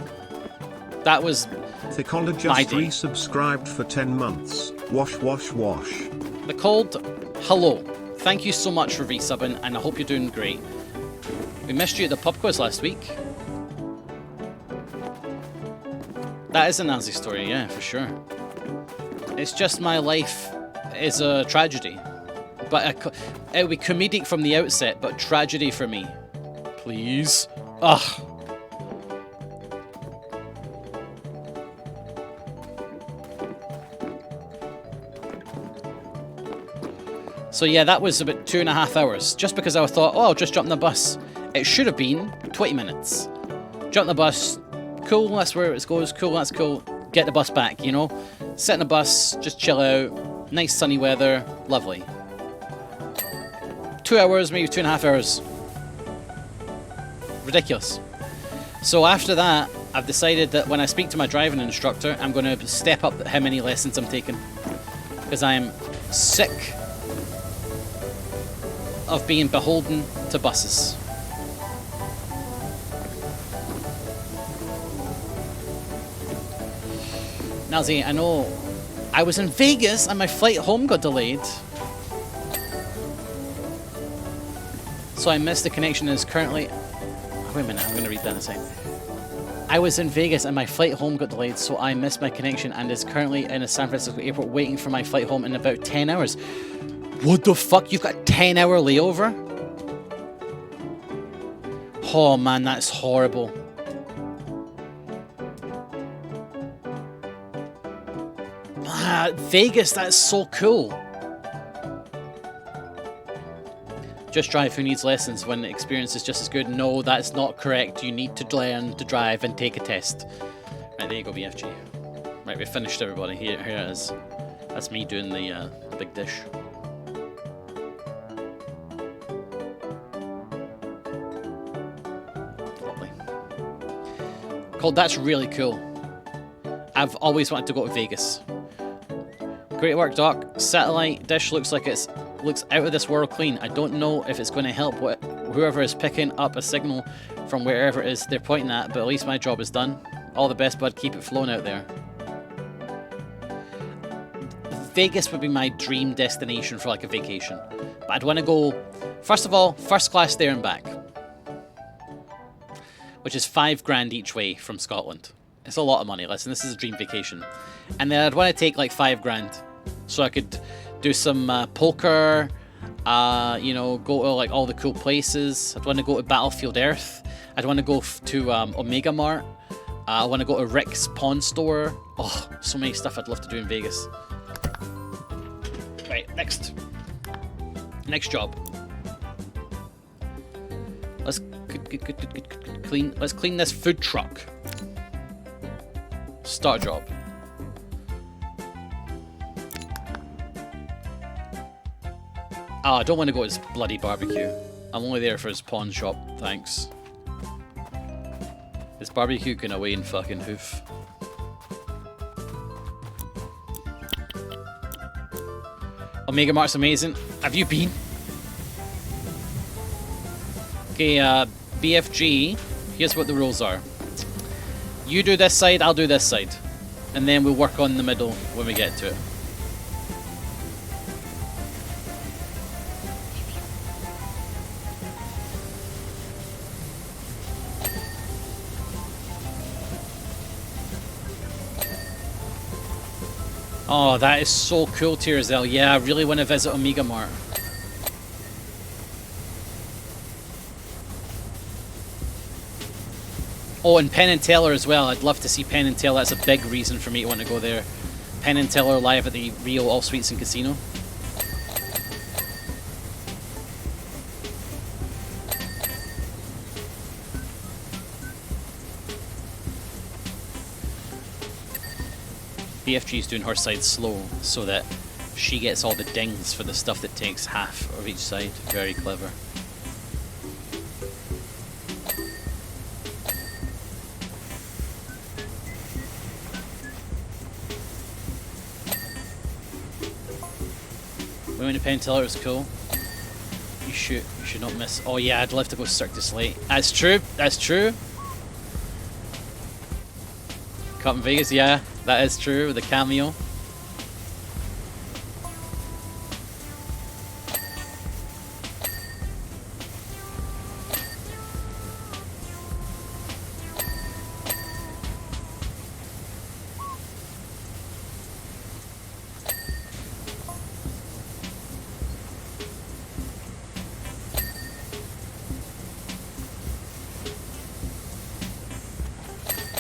That was Thicola my just day. resubscribed for 10 months. Wash, wash, wash. The cold, hello. Thank you so much for resubbing, and I hope you're doing great. We missed you at the pub quiz last week. That is a Nazi story, yeah, for sure. It's just my life is a tragedy. But it would be comedic from the outset, but tragedy for me. Please. Ugh. So yeah, that was about 2.5 hours. Just because I thought, oh, I'll just jump on the bus. It should have been 20 minutes. Jump on the bus. Cool, that's where it goes. Cool, that's cool. Get the bus back, you know? Sit in the bus, just chill out. Nice sunny weather. Lovely. 2 hours, maybe 2.5 hours. Ridiculous. So after that, I've decided that when I speak to my driving instructor, I'm going to step up how many lessons I'm taking. Because I am sick of being beholden to buses. Nazi, I know I was in Vegas and my flight home got delayed. So I missed the connection and is currently... Wait a minute, I'm going to read that in a second. I was in Vegas and my flight home got delayed, so I missed my connection and is currently in a San Francisco airport waiting for my flight home in about 10 hours. What the fuck? You've got a 10-hour layover? Oh man, that's horrible. Ah, Vegas, that's so cool. Just drive who needs lessons when the experience is just as good. No, that's not correct. You need to learn to drive and take a test. Right, there you go, BFG. Right, we finished everybody. Here it is. That's me doing the big dish. called That's Really Cool. I've always wanted to go to Vegas. Great work, Doc. Satellite dish looks like looks out of this world clean. I don't know if it's going to help whoever is picking up a signal from wherever it is they're pointing at, but at least my job is done. All the best, bud. Keep it flowing out there. Vegas would be my dream destination for like a vacation. But I'd want to go, first of all, first class there and back. Which is $5,000 each way from Scotland. It's a lot of money. Listen, this is a dream vacation. And then I'd want to take like $5,000 so I could do some poker, you know, go to like all the cool places. I'd want to go to Battlefield Earth. I'd want to go to Omega Mart. I want to go to Rick's Pawn Store. Oh, so many stuff I'd love to do in Vegas. Right, next job. Let's clean. Let's clean this food truck. Start job. Oh, I don't want to go to his bloody barbecue. I'm only there for his pawn shop, thanks. This barbecue can away in fucking hoof. Omega Mart's amazing. Have you been? Okay, BFG, here's what the rules are. You do this side, I'll do this side. And then we'll work on the middle when we get to it. Oh, that is so cool, Tierzel. Yeah, I really want to visit Omega Mart. Oh, and Penn and Teller as well. I'd love to see Penn and Teller. That's a big reason for me to want to go there. Penn and Teller live at the Rio All Suites and Casino. BFG's doing her side slow so that she gets all the dings for the stuff that takes half of each side. Very clever. Women in Penn Teller is cool. You should not miss. Oh yeah, I'd love to go Cirque du Soleil. That's true. That's true. Cut in Vegas, yeah, that is true. The cameo.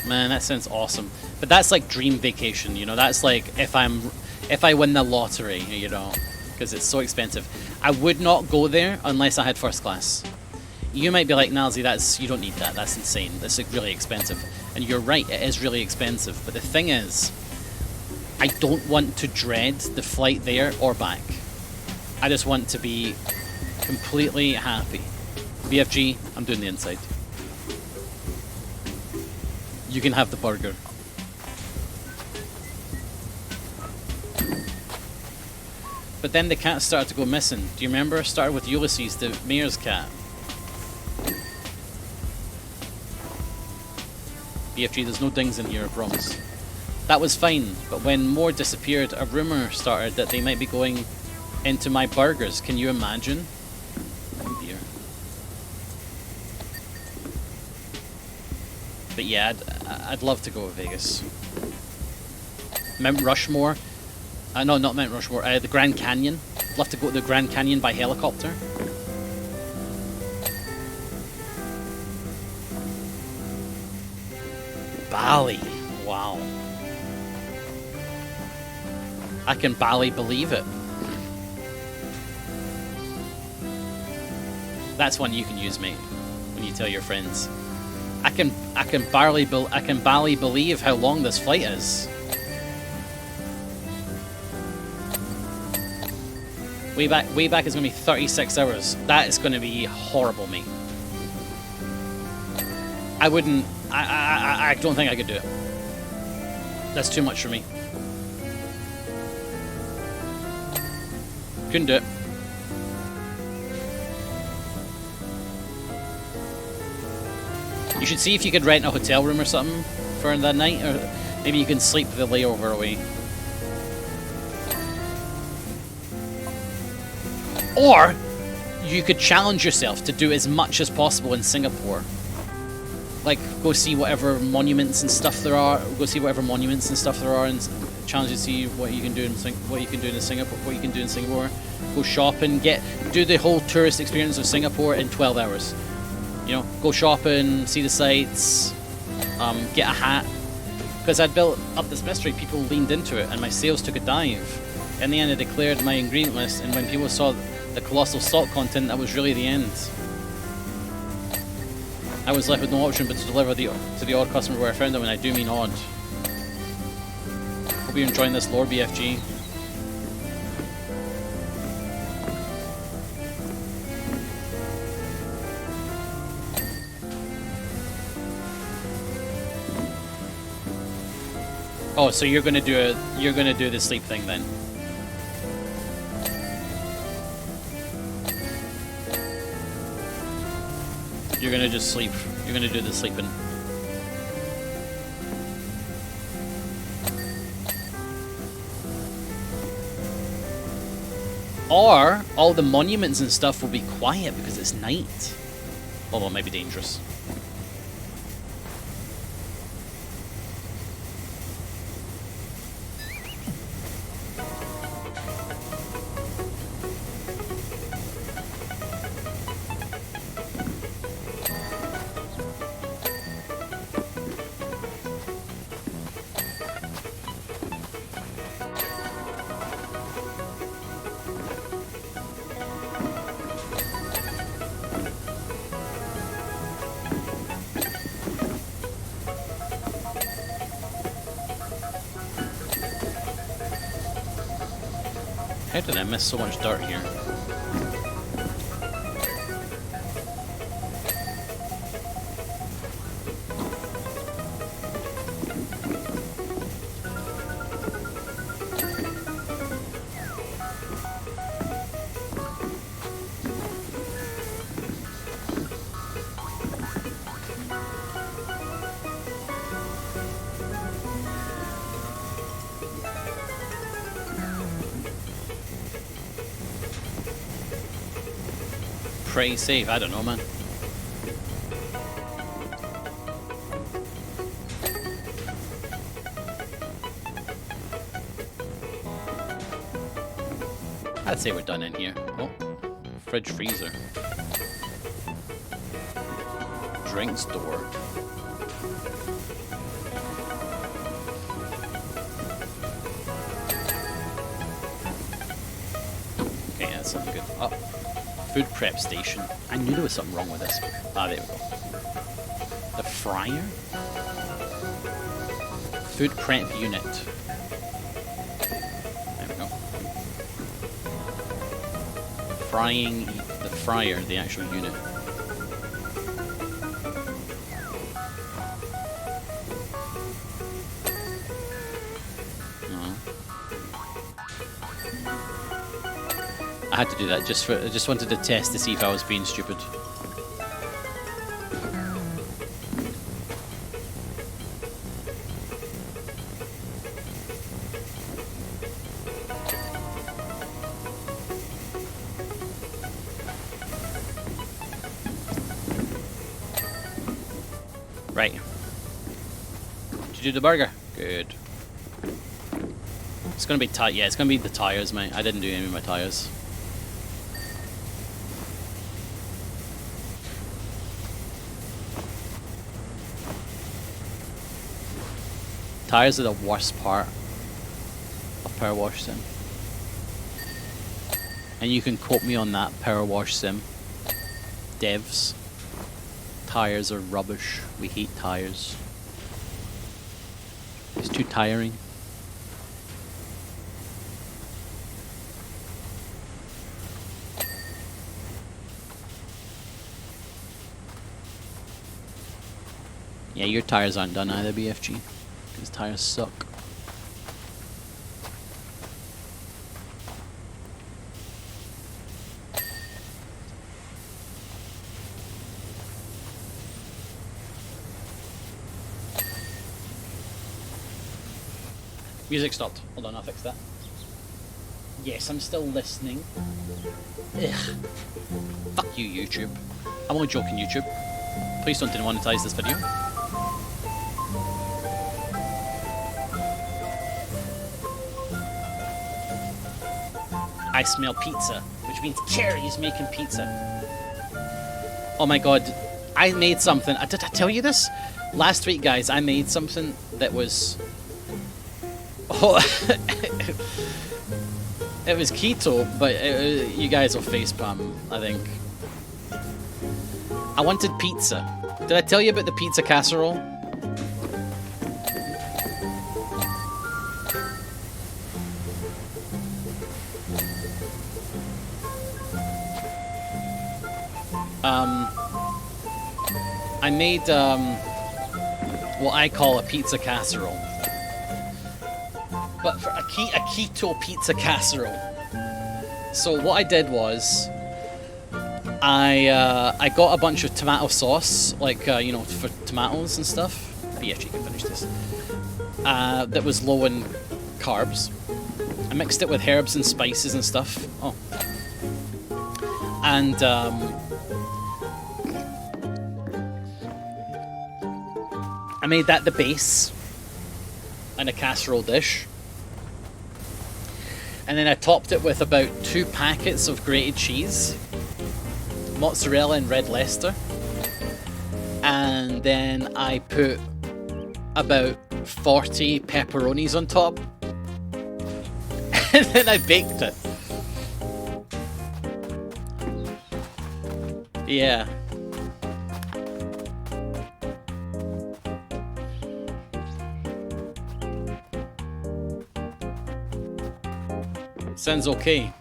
Man, that sounds awesome. But that's like dream vacation, you know. That's like if I win the lottery, you know, because it's so expensive. I would not go there unless I had first class. You might be like, Nalzi, you don't need that. That's insane. That's like really expensive. And you're right, it is really expensive. But the thing is, I don't want to dread the flight there or back. I just want to be completely happy. BFG, I'm doing the inside. You can have the burger. But then the cat started to go missing. Do you remember? It started with Ulysses, the mayor's cat. BFG, there's no dings in here, I promise. That was fine, but when more disappeared, a rumour started that they might be going into my burgers. Can you imagine? Oh dear. But yeah, I'd love to go to Vegas. Mount Rushmore. No, not Mount Rushmore. The Grand Canyon. I'd love to go to the Grand Canyon by helicopter. Bali. Wow. I can barely believe it. That's one you can use, mate, when you tell your friends. I can barely believe how long this flight is. Way back is going to be 36 hours. That is going to be horrible, mate. I wouldn't I don't think I could do it. That's too much for me. Couldn't do it. You should see if you could rent a hotel room or something for that night, or maybe you can sleep the layover away. Or you could challenge yourself to do as much as possible in Singapore. Like, go see whatever monuments and stuff there are. Go see whatever monuments and stuff there are, and challenge you to see what you can do in Singapore. Go shopping, do the whole tourist experience of Singapore in 12 hours. You know, go shopping, see the sights, get a hat. Because I'd built up this mystery, people leaned into it, and my sales took a dive. In the end, I declared my ingredient list, and when people saw the colossal salt content, that was really the end. I was left with no option but to deliver to the odd customer where I found them, and I do mean odd. Hope you're enjoying this lore, BFG. Oh, so you're gonna do the sleep thing then? You're gonna just sleep. You're gonna do the sleeping. Or all the monuments and stuff will be quiet because it's night. Although it might be dangerous. How did I miss so much dirt here? Pretty safe, I don't know, man. I'd say we're done in here. Oh, fridge freezer. Drinks door. Okay, that's something good. Oh. Food prep station. I knew there was something wrong with this. Ah, there we go. The fryer? Food prep unit. There we go. Frying the fryer, the actual unit. I had to do that I just wanted to test to see if I was being stupid. Right. Did you do the burger? Good. It's gonna be tight. Yeah, it's gonna be the tires, mate. I didn't do any of my tires. Tires are the worst part of Power Wash Sim. And you can quote me on that, Power Wash Sim. Devs. Tires are rubbish. We hate tires. It's too tiring. Yeah, your tires aren't done either, BFG. Because tires suck. Music stopped. Hold on, I'll fix that. Yes, I'm still listening. Ugh. Fuck you, YouTube. I'm only joking, YouTube. Please don't demonetize this video. I smell pizza, which means Carrie's making pizza. Oh my god, I made something. Did I tell you this? Last week, guys, I made something that was... Oh, it was keto, but you guys will facepalm, I think. I wanted pizza. Did I tell you about the pizza casserole? I made what I call a pizza casserole. But for a keto pizza casserole. So what I did was, I got a bunch of tomato sauce, like you know, for tomatoes and stuff. Yeah, you can finish this. That was low in carbs. I mixed it with herbs and spices and stuff. Oh, and I made that the base in a casserole dish. And then I topped it with about 2 packets of grated cheese, mozzarella and red Leicester. And then I put about 40 pepperonis on top. And then I baked it. Yeah. Sounds okay.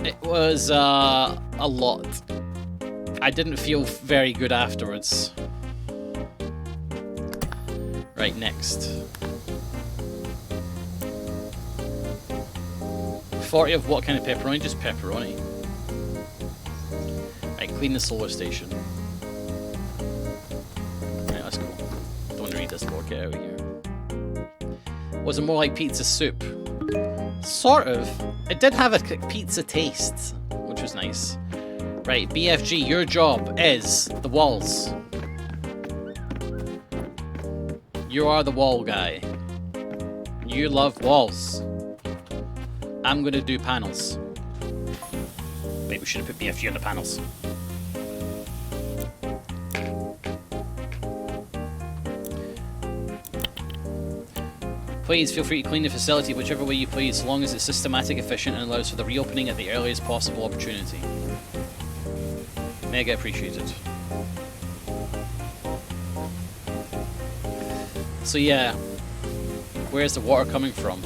It was a lot. I didn't feel very good afterwards. Right, next. 40 of what kind of pepperoni? Just pepperoni. Right, clean the solar station. Right, that's cool. Don't want to read this more, get out of here. Was it more like pizza soup? Sort of. It did have a pizza taste, which was nice. Right, BFG, your job is the walls. You are the wall guy. You love walls. I'm gonna do panels. Maybe we should have put BFG on the panels. Please feel free to clean the facility whichever way you please, as long as it's systematic, efficient, and allows for the reopening at the earliest possible opportunity. Mega appreciated. So yeah, where's the water coming from?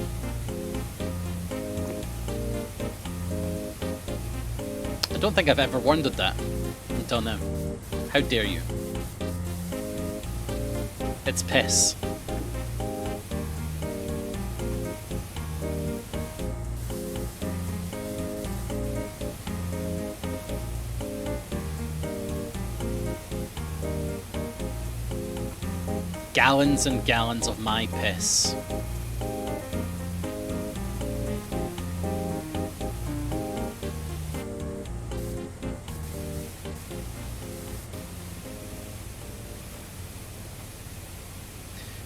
I don't think I've ever wondered that until now. How dare you? It's piss. Gallons and gallons of my piss.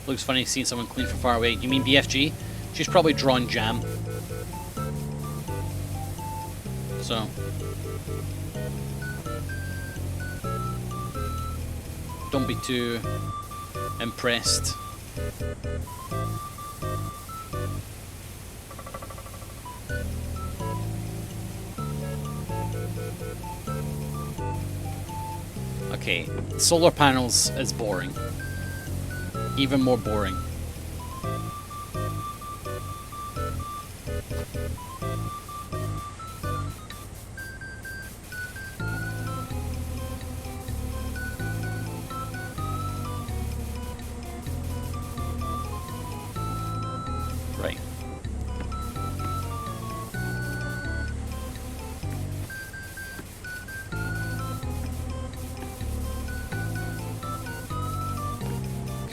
Looks funny seeing someone clean from far away. You mean BFG? She's probably drawn jam. So. Don't be too impressed. Okay, solar panels is boring. Even more boring.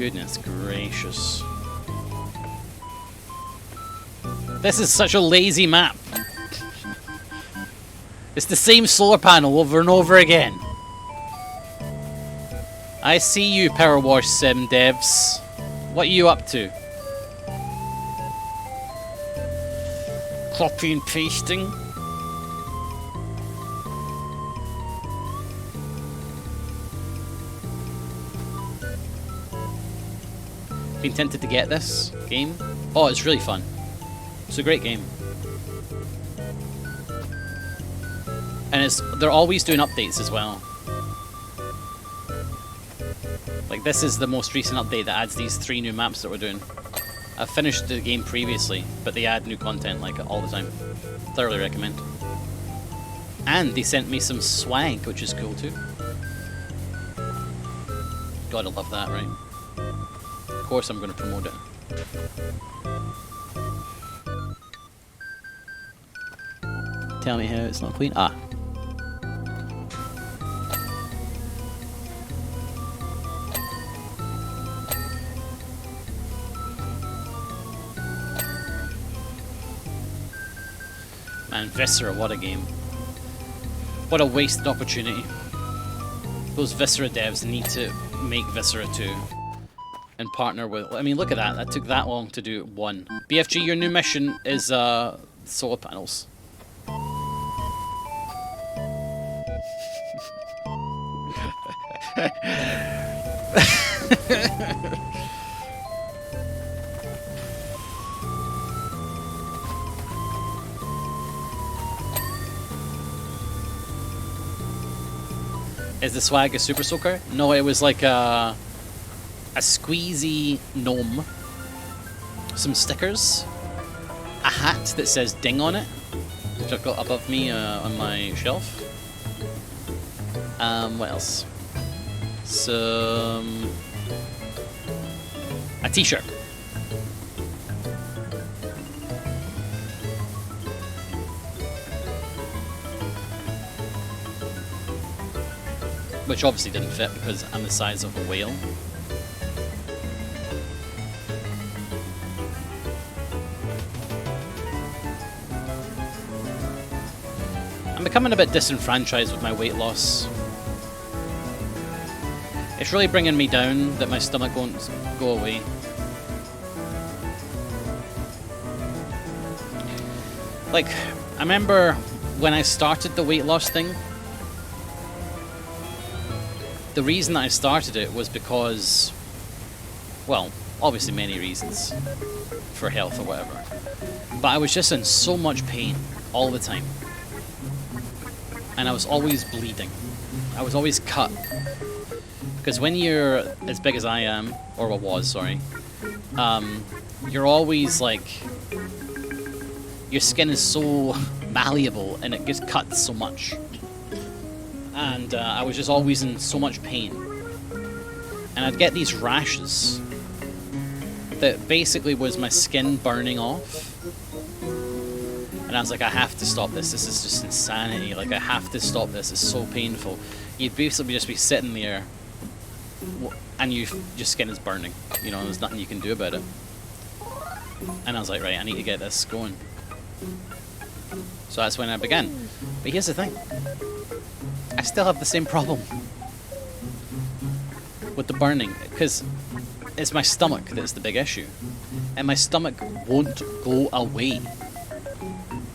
Goodness gracious. This is such a lazy map. It's the same solar panel over and over again. I see you, Power Wash Sim devs. What are you up to? Copy and pasting? Been tempted to get this game. Oh, it's really fun. It's a great game. And they're always doing updates as well. Like, this is the most recent update that adds these 3 new maps that we're doing. I've finished the game previously, but they add new content like all the time. Thoroughly recommend. And they sent me some swag, which is cool too. Gotta love that, right? Of course I'm gonna promote it. Tell me how it's not clean. Ah. Man, Viscera, what a game. What a wasted opportunity. Those Viscera devs need to make Viscera 2 and partner with... I mean, look at that. That took that long to do 1. BFG, your new mission is solar panels. Is the swag a super soaker? No, it was like a squeezy gnome, some stickers, a hat that says ding on it, which I've got above me on my shelf. What else? A t-shirt. Which obviously didn't fit because I'm the size of a whale. I'm becoming a bit disenfranchised with my weight loss. It's really bringing me down that my stomach won't go away. Like, I remember when I started the weight loss thing, the reason that I started it was because, well, obviously many reasons for health or whatever, but I was just in so much pain all the time, and I was always bleeding. I was always cut, because when you're as big as I am, or I was, sorry, you're always like, your skin is so malleable and it gets cut so much. And I was just always in so much pain. And I'd get these rashes that basically was my skin burning off. And I was like, I have to stop this. This is just insanity. Like, I have to stop this. It's so painful. You'd basically just be sitting there and your skin is burning. You know, there's nothing you can do about it. And I was like, right, I need to get this going. So that's when I began. But here's the thing. I still have the same problem with the burning, because it's my stomach that's the big issue. And my stomach won't go away.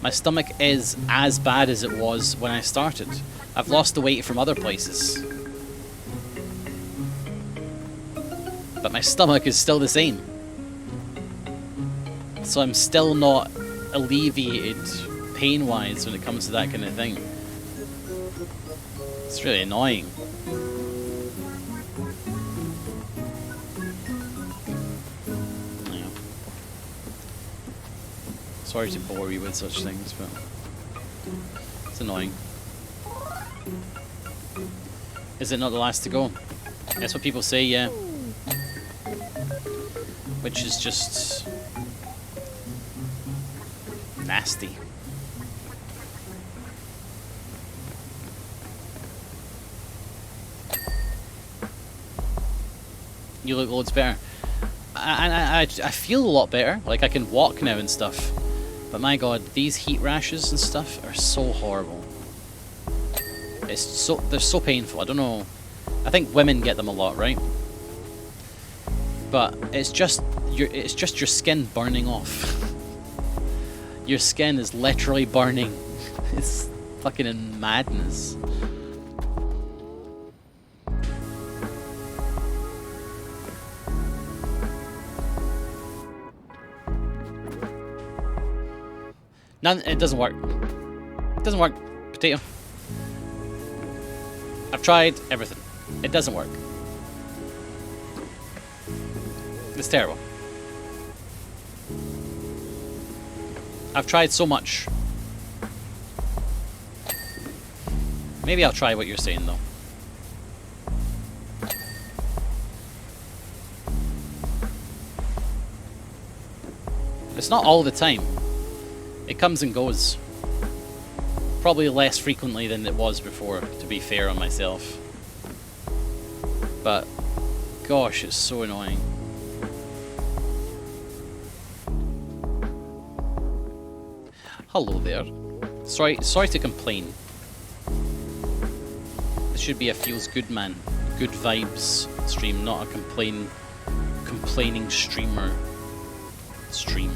My stomach is as bad as it was when I started. I've lost the weight from other places, but my stomach is still the same. So I'm still not alleviated pain-wise when it comes to that kind of thing. It's really annoying. Yeah. Sorry to bore you with such things, but it's annoying. Is it not the last to go? That's what people say, yeah. Which is just nasty. You look loads better. I feel a lot better. Like, I can walk now and stuff. But my god, these heat rashes and stuff are so horrible. They're so painful. I don't know. I think women get them a lot, right? But it's just your skin burning off. Your skin is literally burning. It's fucking madness. It doesn't work. It doesn't work. Potato. I've tried everything. It doesn't work. It's terrible. I've tried so much. Maybe I'll try what you're saying though. It's not all the time. It comes and goes. Probably less frequently than it was before, to be fair on myself. But, gosh, it's so annoying. Hello there. Sorry to complain. This should be a feels good man, good vibes stream, not a complaining streamer stream.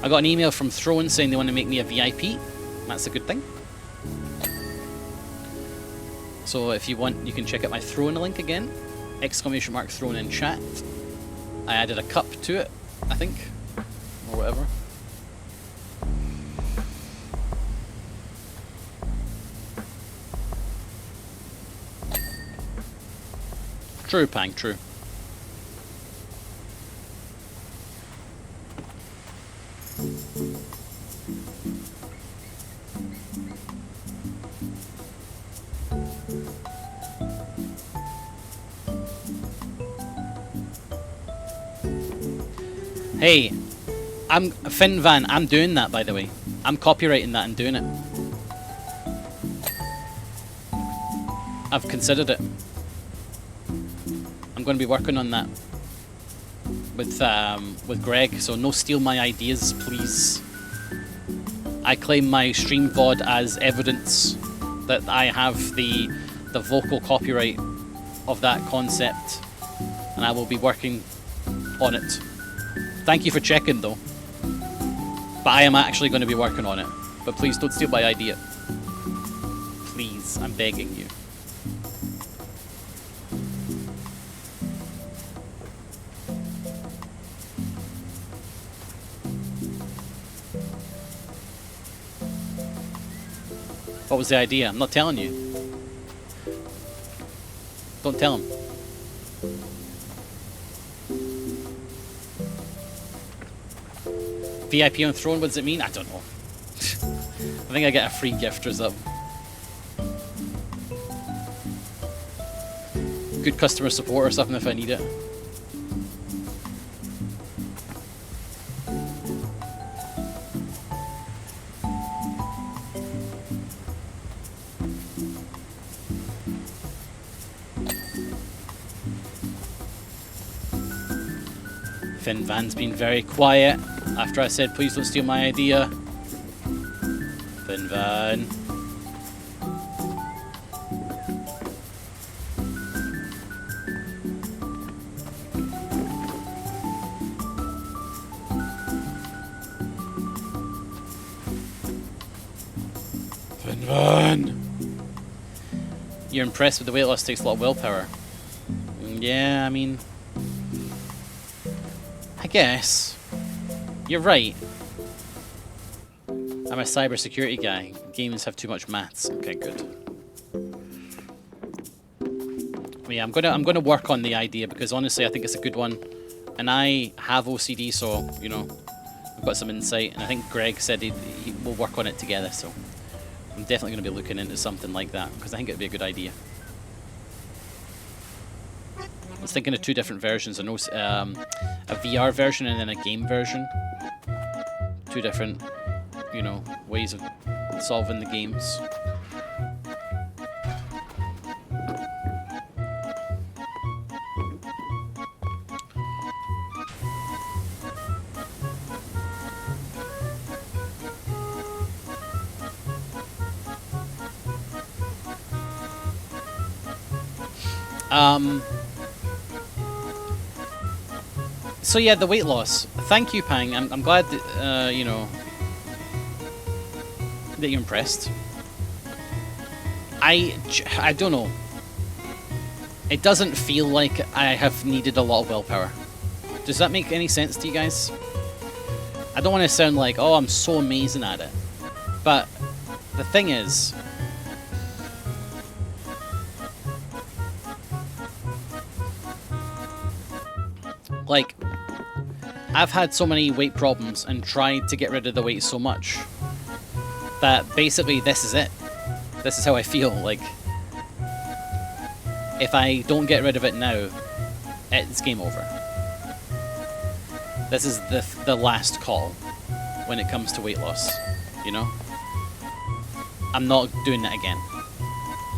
I got an email from Throne saying they want to make me a VIP. That's a good thing. So if you want, you can check out my Throne link again. Exclamation mark Throne in chat. I added a cup to it, I think. Or whatever. True, Pang, true. Hey, I'm Finvan, I'm doing that by the way. I'm copywriting that and doing it. I've considered it. I'm going to be working on that with Greg, so no steal my ideas, please. I claim my stream VOD as evidence that I have the vocal copyright of that concept, and I will be working on it. Thank you for checking though. But I am actually going to be working on it. But please don't steal my idea. Please, I'm begging you. What was the idea? I'm not telling you. Don't tell him. VIP on Throne, what does it mean? I don't know. I think I get a free gift or something. Good customer support or something if I need it. Finn Van's been very quiet after I said please don't steal my idea. Finn Van. Finn Van. You're impressed with the weight loss takes a lot of willpower. Yeah, I mean, I guess. You're right. I'm a cybersecurity guy. Games have too much maths. Okay, good. Yeah, I'm gonna work on the idea because honestly I think it's a good one. And I have OCD, so you know, I've got some insight, and I think Greg said he will work on it together, so I'm definitely gonna be looking into something like that because I think it'd be a good idea. I was thinking of two different versions, a VR version and then a game version. Two different, you know, ways of solving the games. So yeah, the weight loss. Thank you, Pang. I'm glad that, you know, that you're impressed. I don't know. It doesn't feel like I have needed a lot of willpower. Does that make any sense to you guys? I don't want to sound like, oh, I'm so amazing at it. But the thing is, like, I've had so many weight problems and tried to get rid of the weight so much that basically this is it. This is how I feel. Like, if I don't get rid of it now, it's game over. This is the last call when it comes to weight loss, you know? I'm not doing that again.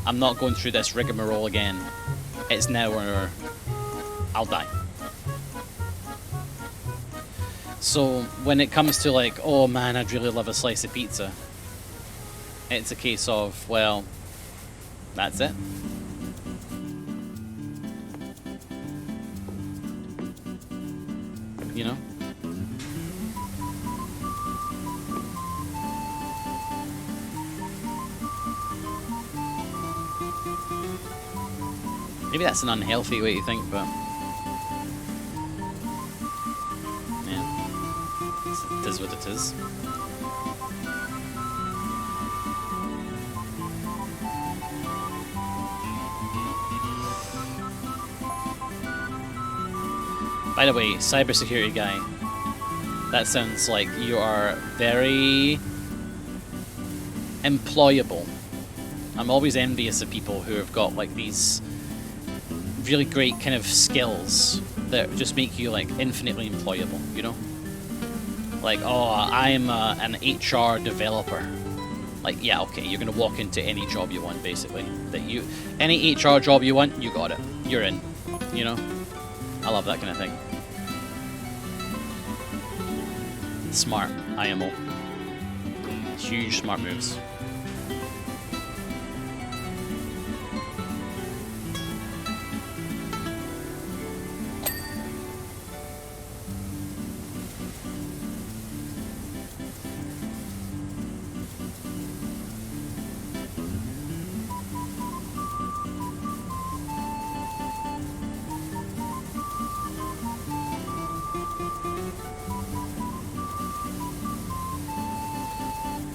I'm not going through this rigmarole again. It's now or I'll die. So when it comes to like, oh man, I'd really love a slice of pizza, it's a case of, well, that's it. You know? Maybe that's an unhealthy way to think, but yeah, it is what it is. By the way, cybersecurity guy, that sounds like you are very employable. I'm always envious of people who have got like these really great kind of skills that just make you like infinitely employable, you know? Like, oh, I'm an HR developer. Like, yeah, okay, you're gonna walk into any job you want, basically. Any HR job you want, you got it. You're in, you know? I love that kind of thing. Smart, IMO. Huge smart moves.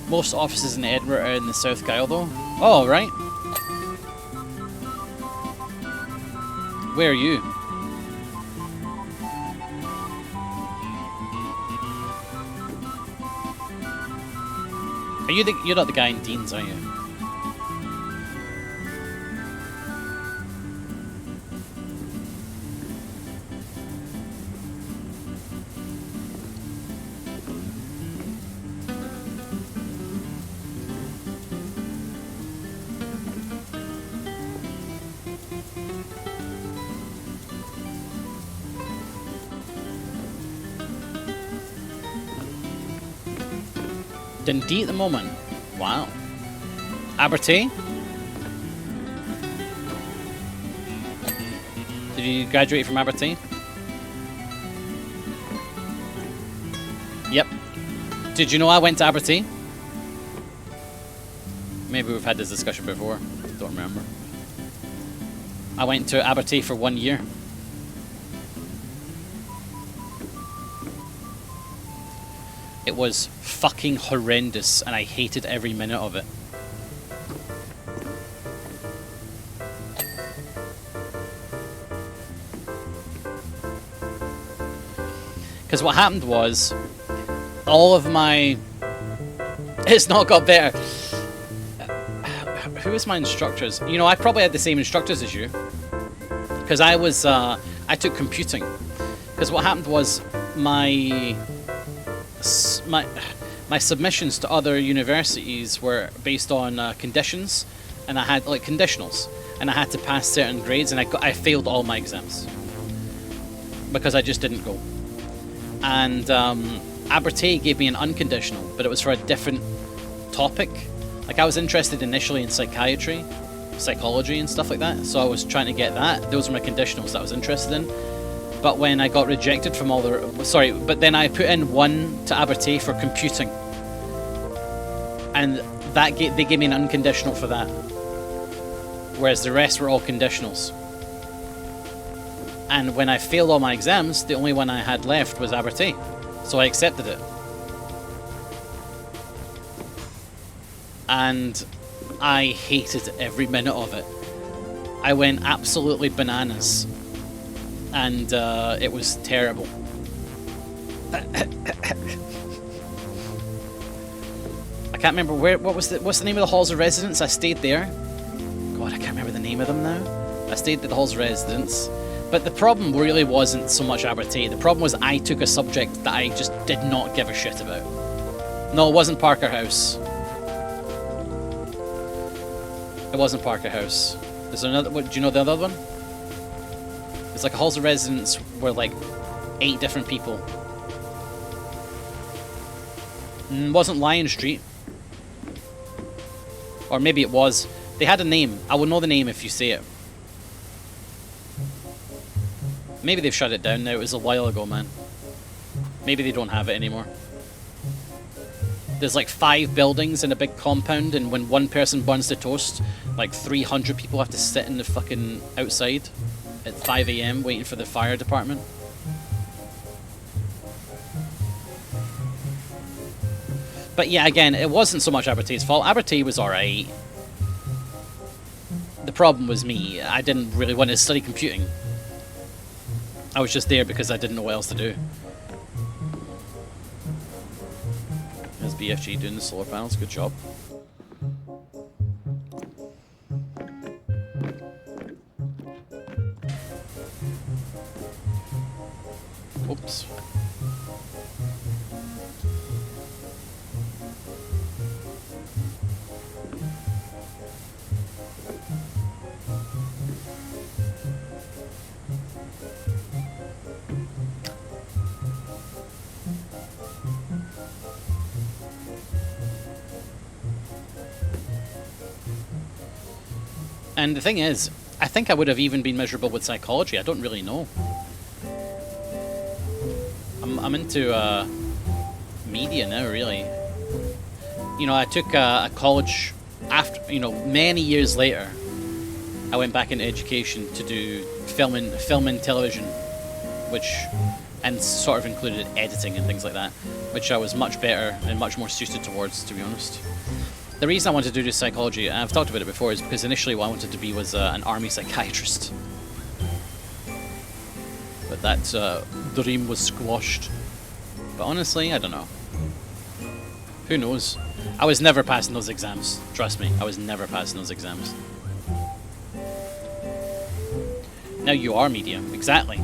Most offices in Edinburgh are in the South Kyle, though. Oh, right. Where are you? You're not the guy in Dean's, are you? Dundee at the moment. Wow. Abertay? Did you graduate from Abertay? Yep. Did you know I went to Abertay? Maybe we've had this discussion before. Don't remember. I went to Abertay for 1 year. It was fucking horrendous, and I hated every minute of it. Because what happened was, all of my... It's not got better. Who was my instructors? You know, I probably had the same instructors as you. Because I took computing. Because what happened was, my submissions to other universities were based on conditions, and I had like conditionals, and I had to pass certain grades, and I failed all my exams because I just didn't go. And Abertay gave me an unconditional, but it was for a different topic. Like, I was interested initially in psychiatry, psychology and stuff like that, so I was trying to get that. Those were my conditionals that I was interested in. But when I got rejected from all the... Sorry, but then I put in 1 to Abertay for computing. And that they gave me an unconditional for that. Whereas the rest were all conditionals. And when I failed all my exams, the only one I had left was Abertay. So I accepted it. And I hated every minute of it. I went absolutely bananas. And it was terrible. I can't remember what's the name of the halls of residence? I stayed there. God, I can't remember the name of them now. I stayed at the halls of residence. But the problem really wasn't so much Abertay. The problem was I took a subject that I just did not give a shit about. No, it wasn't Parker House. It wasn't Parker House. Is there another? Do you know the other one? It's like a halls of residence where like 8 different people. It wasn't Lion Street. Or maybe it was. They had a name. I will know the name if you say it. Maybe they've shut it down now. It was a while ago, man. Maybe they don't have it anymore. There's like 5 buildings in a big compound, and when one person burns the toast, like 300 people have to sit in the fucking outside at 5 AM waiting for the fire department. But yeah, again, it wasn't so much Abertay's fault. Abertay was alright. The problem was me. I didn't really want to study computing. I was just there because I didn't know what else to do. There's BFG doing the solar panels. Good job. Oops. And the thing is, I think I would have even been miserable with psychology. I don't really know. I'm into media now, really. You know, I took a college after, you know, many years later. I went back into education to do film and television, and sort of included editing and things like that, which I was much better and much more suited towards, to be honest. The reason I wanted to do psychology, and I've talked about it before, is because initially what I wanted to be was an army psychiatrist. But that dream was squashed. But honestly, I don't know. Who knows? I was never passing those exams. Trust me, I was never passing those exams. Now you are media, exactly.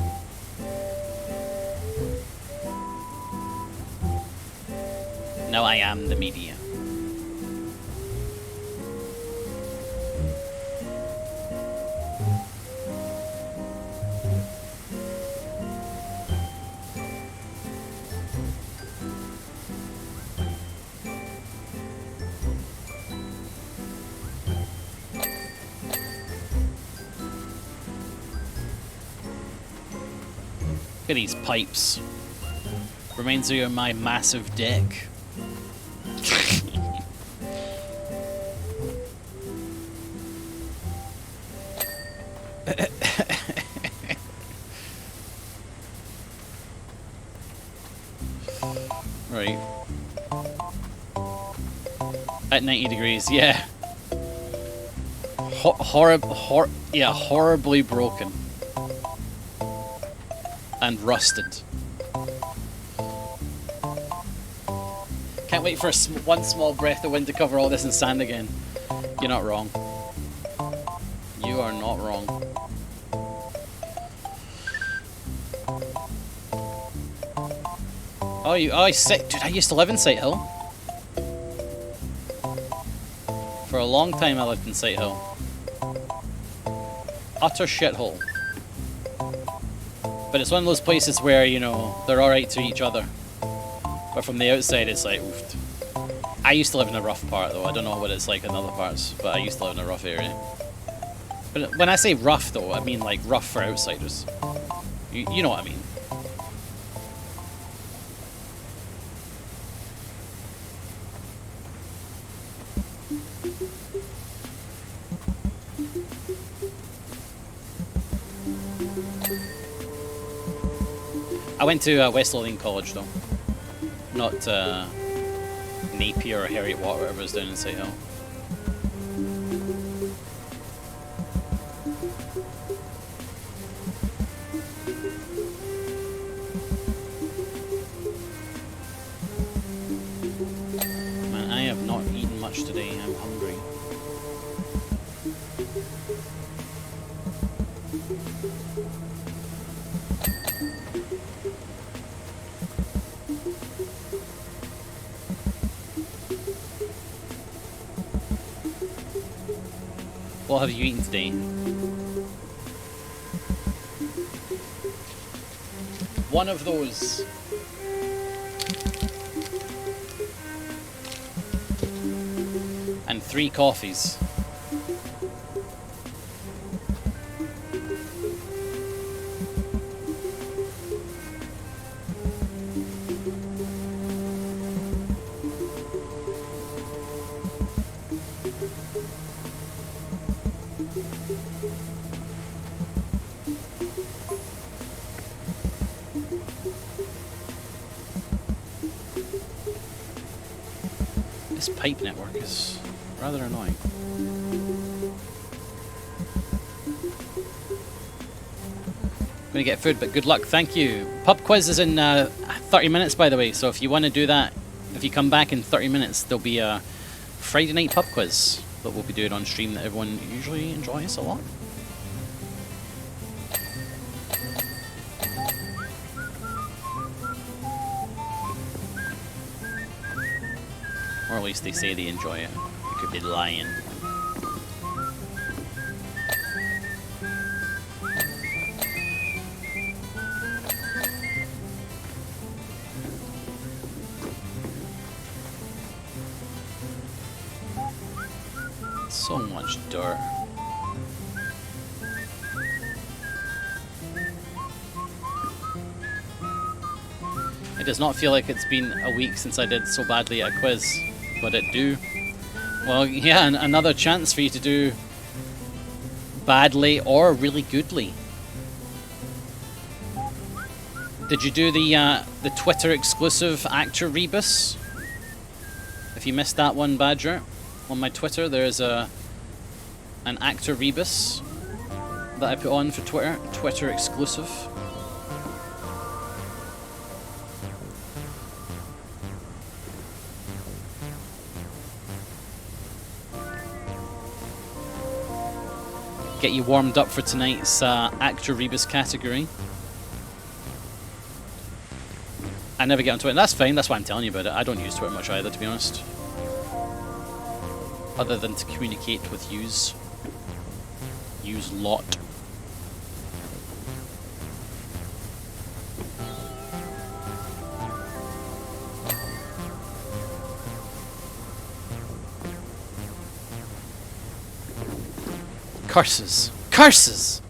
Now I am the media. Look at these pipes. Reminds me of my massive dick. Right. At 90 degrees, yeah. Horribly broken. And rusted. Can't wait for one small breath of wind to cover all this in sand again. You're not wrong. You are not wrong. Oh, dude, I used to live in Sight Hill. For a long time I lived in Sight Hill. Utter shithole. But it's one of those places where, you know, they're alright to each other. But from the outside, it's like, oof. I used to live in a rough part, though. I don't know what it's like in other parts, but I used to live in a rough area. But when I say rough, though, I mean like rough for outsiders. You know what I mean. I went to West Lothian College, though. Not Napier or Heriot Watt, whatever was down in Sight Hill. Man, I have not eaten much today. I'm hungry. What have you eaten today? One of those. And 3 coffees. This pipe network is rather annoying. I'm gonna get food, but good luck. Thank you. Pub quiz is in 30 minutes, by the way, so if you want to do that, if you come back in 30 minutes, there'll be a Friday night pub quiz that we'll be doing on stream that everyone usually enjoys a lot. Or at least they say they enjoy it. You could be lying. So much dirt. It does not feel like it's been a week since I did so badly at a quiz, but it do. Well, yeah, another chance for you to do badly or really goodly. Did you do the Twitter exclusive actor rebus? If you missed that one, Badger, on my Twitter, there's an actor rebus that I put on for Twitter exclusive. Get you warmed up for tonight's actor rebus category. I never get on Twitter, and that's fine, that's why I'm telling you about it. I don't use Twitter much either, to be honest. Other than to communicate with yous. Use lot. Curses. Curses!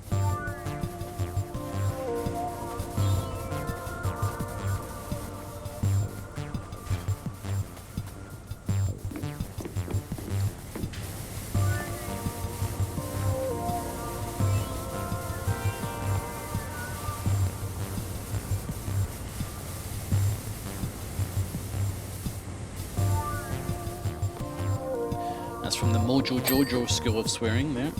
That's from the Mojo Jojo School of Swearing there.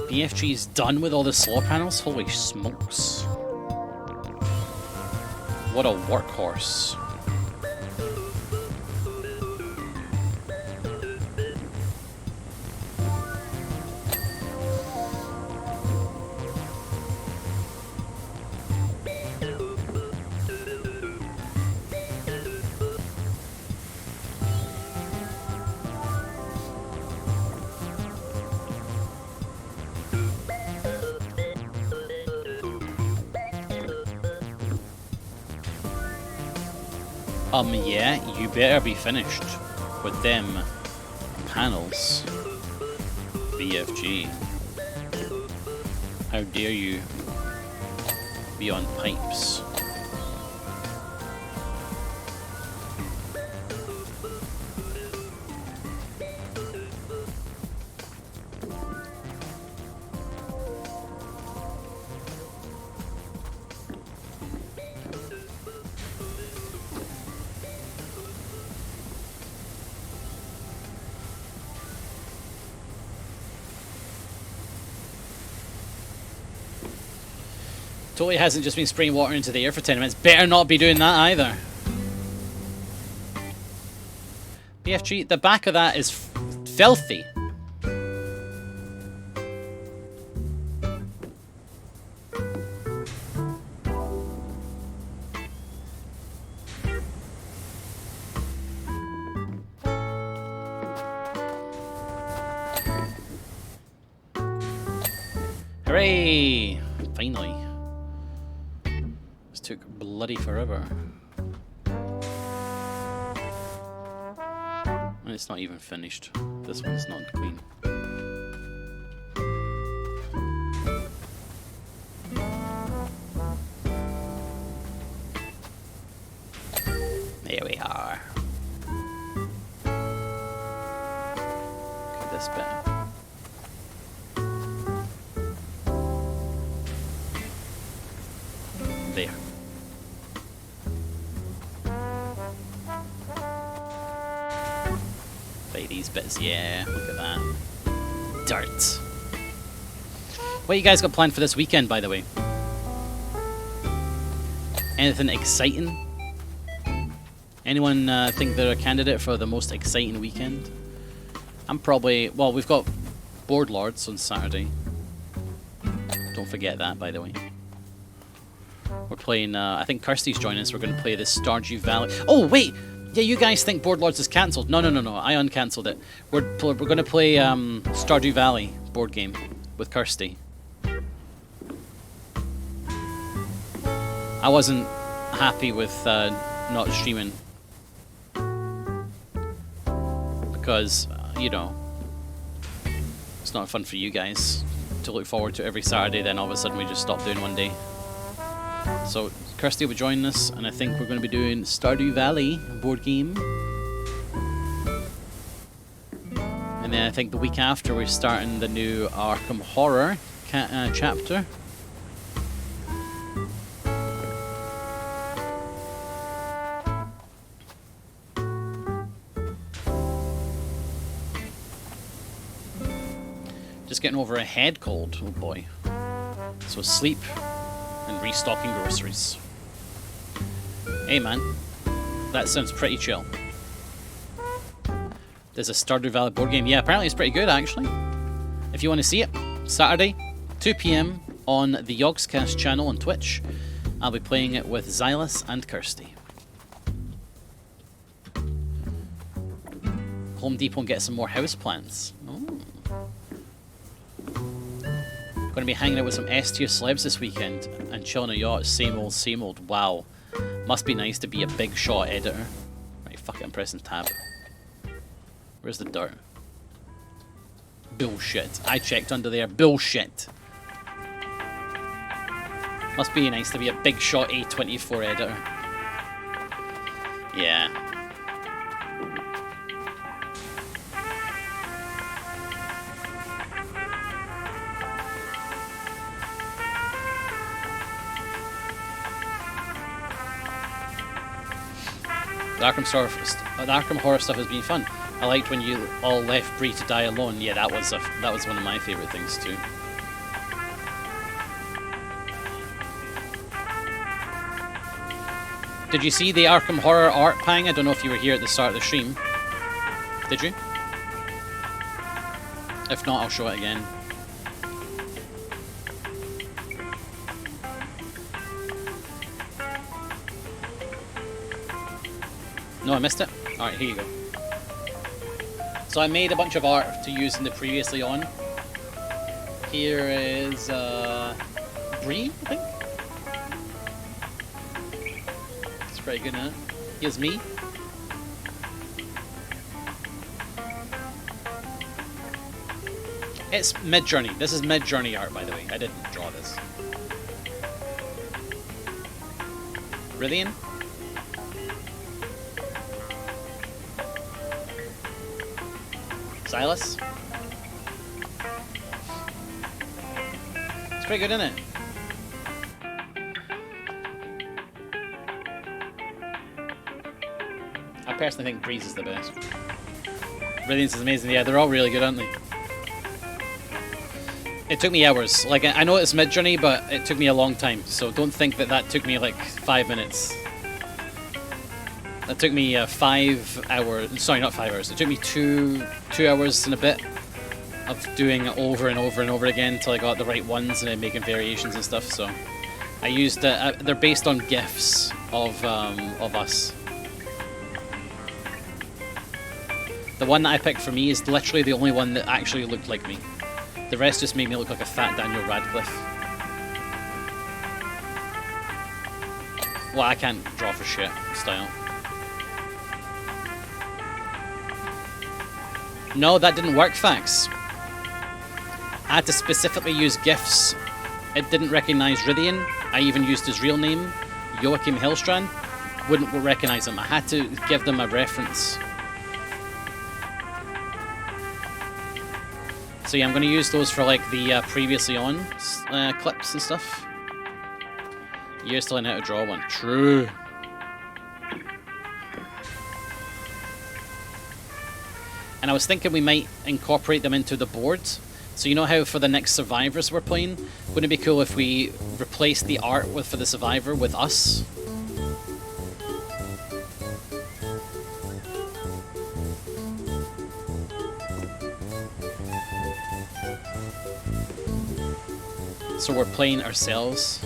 BFG's done with all the solar panels? Holy smokes. What a workhorse. Yeah, you better be finished with them panels. BFG. How dare you be on pipes? Totally hasn't just been spraying water into the air for 10 minutes. Better not be doing that either. BFG, the back of that is filthy. Hooray! Finally. This took bloody forever. And it's not even finished. This one's not clean. There we are. Look at this bit. There. Play these bits, yeah, look at that. Dirt. What you guys got planned for this weekend, by the way? Anything exciting? Anyone think they're a candidate for the most exciting weekend? I'm probably... Well, we've got Board Lords on Saturday. Don't forget that, by the way. We're playing, I think Kirsty's joining us. We're going to play this Stardew Valley. Oh, wait! Yeah, you guys think Board Lords is cancelled. No. I uncancelled it. We're going to play Stardew Valley board game with Kirsty. I wasn't happy with not streaming. Because, you know, it's not fun for you guys to look forward to every Saturday, then all of a sudden we just stop doing one day. So Kirsty will be joining us, and I think we're going to be doing Stardew Valley board game. And then I think the week after we're starting the new Arkham Horror chapter. Just getting over a head cold, oh boy. So sleep and restocking groceries. Hey man, that sounds pretty chill. There's a Stardew Valley board game. Yeah, apparently it's pretty good actually. If you want to see it, Saturday, 2 PM on the Yogscast channel on Twitch. I'll be playing it with Xylus and Kirsty. Home Depot and get some more houseplants. Oh. Going to be hanging out with some S-tier celebs this weekend and chilling a yacht. Same old, same old. Wow. Must be nice to be a big shot editor. Right, fuck it, I'm pressing tab. Where's the dirt? Bullshit. I checked under there. Bullshit. Must be nice to be a big shot A24 editor. Yeah. The Arkham Horror stuff has been fun. I liked when you all left Bree to die alone. Yeah, that was one of my favourite things too. Did you see the Arkham Horror art, Pang? I don't know if you were here at the start of the stream. Did you? If not, I'll show it again. No, I missed it? Alright, here you go. So I made a bunch of art to use in the previously on. Here is Bree, I think. It's pretty good, isn't it? Here's me. It's mid-journey. This is mid-journey art, by the way. I didn't draw this. Rithian? Silas? It's pretty good, isn't it? I personally think Breeze is the best. Rithian's is amazing. Yeah, they're all really good, aren't they? It took me hours. Like, I know it's mid-journey, but it took me a long time. So don't think that that took me like 5 minutes. That took me 5 hours. Sorry, not 5 hours. It took me two hours and a bit of doing it over and over and over again until I got the right ones and then making variations and stuff. So I used they're based on GIFs of us. The one that I picked for me is literally the only one that actually looked like me. The rest just made me look like a fat Daniel Radcliffe. Well, I can't draw for shit style. No, that didn't work, Fax. I had to specifically use GIFs. It didn't recognize Rithian. I even used his real name, Joachim Hellstrand. Wouldn't recognize him. I had to give them a reference. So yeah, I'm going to use those for like the previously on clips and stuff. You're still learning how to draw one. True. And I was thinking we might incorporate them into the board. So you know how for the next Survivors we're playing, wouldn't it be cool if we replace the art for the Survivor with us? So we're playing ourselves.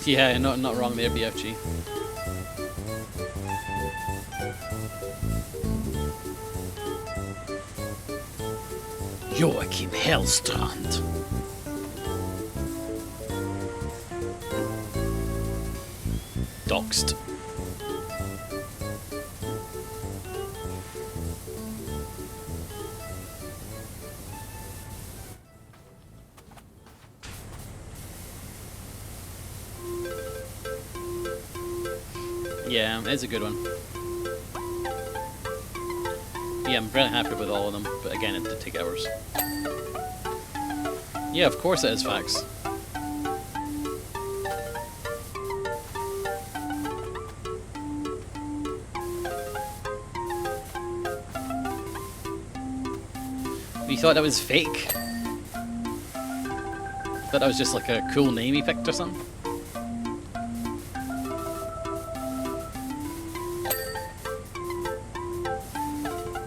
Yeah, not wrong there, BFG. Joachim Hellstrand. Doxed. Yeah, it's a good one. Yeah, I'm very happy with all of them, but again, it did take hours. Yeah, of course it is, Fax. You thought that was fake? Thought that was just like a cool name he picked or something?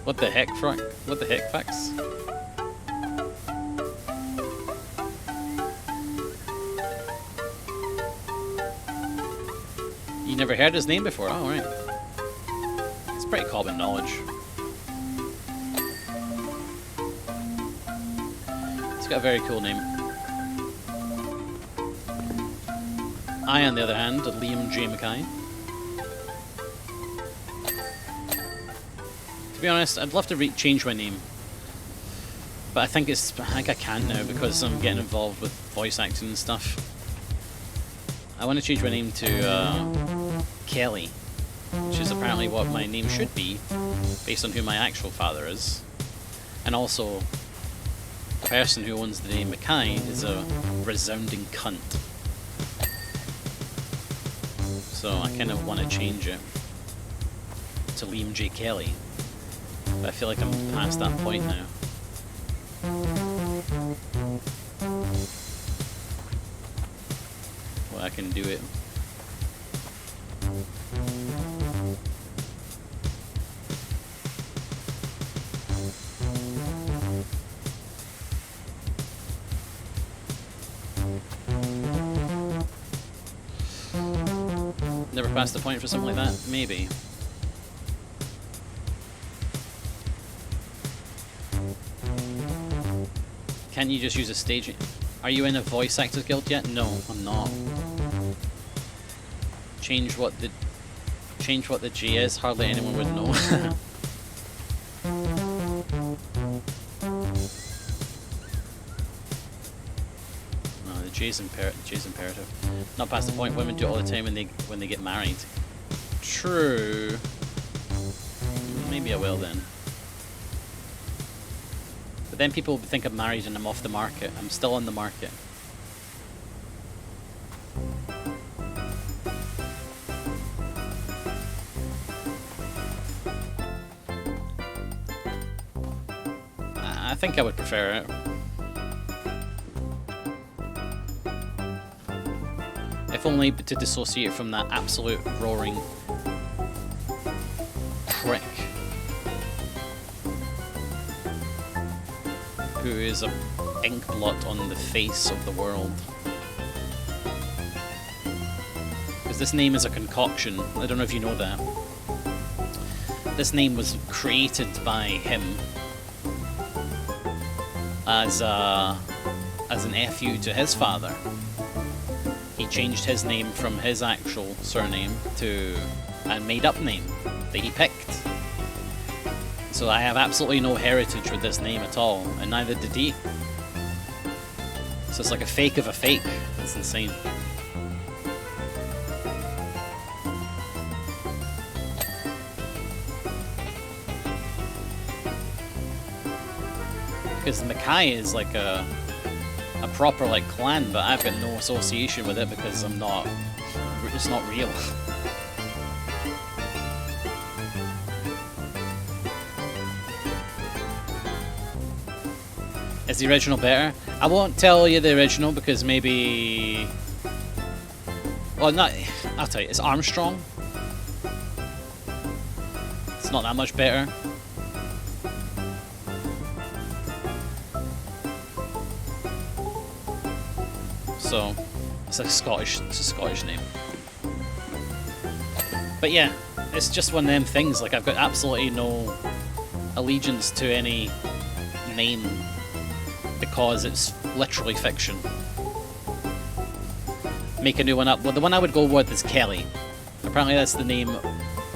What the heck, Frank? What the heck, Fax? You never heard his name before? Oh, right. It's pretty common knowledge. It's got a very cool name. I, on the other hand, Liam J. Mackay. To be honest, I'd love to change my name, but I think I can't now because I'm getting involved with voice acting and stuff. I want to change my name to Kelly, which is apparently what my name should be, based on who my actual father is. And also, the person who owns the name Mackay is a resounding cunt. So I kind of want to change it to Liam J. Kelly. But I feel like I'm past that point now. Well, I can do it. Never passed the point for something like that? Maybe. Can't you just use a stage? Are you in a voice actors guild yet? No, I'm not. Change what the G is. Hardly anyone would know. No, the J's imperative. Not past the point. Women do it all the time when they get married. True. Maybe I will then. But then people think I'm married and I'm off the market. I'm still on the market. I think I would prefer it. If only to dissociate from that absolute roaring prick who is a ink blot on the face of the world. Because this name is a concoction. I don't know if you know that. This name was created by him as an FU to his father. He changed his name from his actual surname to a made-up name that he picked. So I have absolutely no heritage with this name at all, and neither did he. So it's like a fake of a fake. It's insane. Because Mackay is like a proper like clan, but I've got no association with it because I'm not. It's not real. Is the original better? I won't tell you the original because maybe. Well, not. I'll tell you. It's Armstrong. It's not that much better. So it's a Scottish name. But yeah, it's just one of them things. Like I've got absolutely no allegiance to any name because it's literally fiction. Make a new one up. Well, the one I would go with is Kelly. Apparently that's the name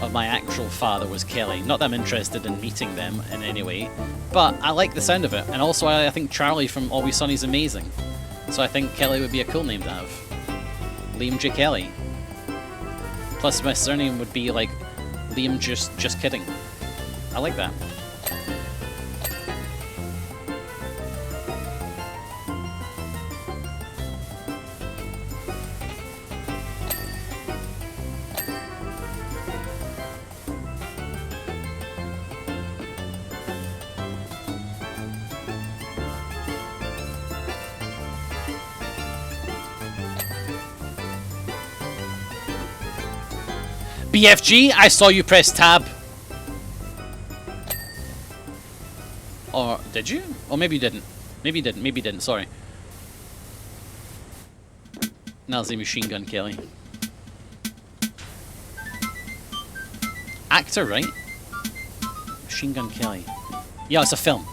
of my actual father, was Kelly. Not that I'm interested in meeting them in any way, but I like the sound of it. And also I think Charlie from Always Sunny is amazing. So I think Kelly would be a cool name to have. Liam J. Kelly. Plus my surname would be like Liam just kidding. I like that. BFG, I saw you press tab. Or did you? Or maybe you didn't. Maybe you didn't. Maybe you didn't. Sorry. Now's the Machine Gun Kelly. Actor, right? Machine Gun Kelly. Yeah, it's a film.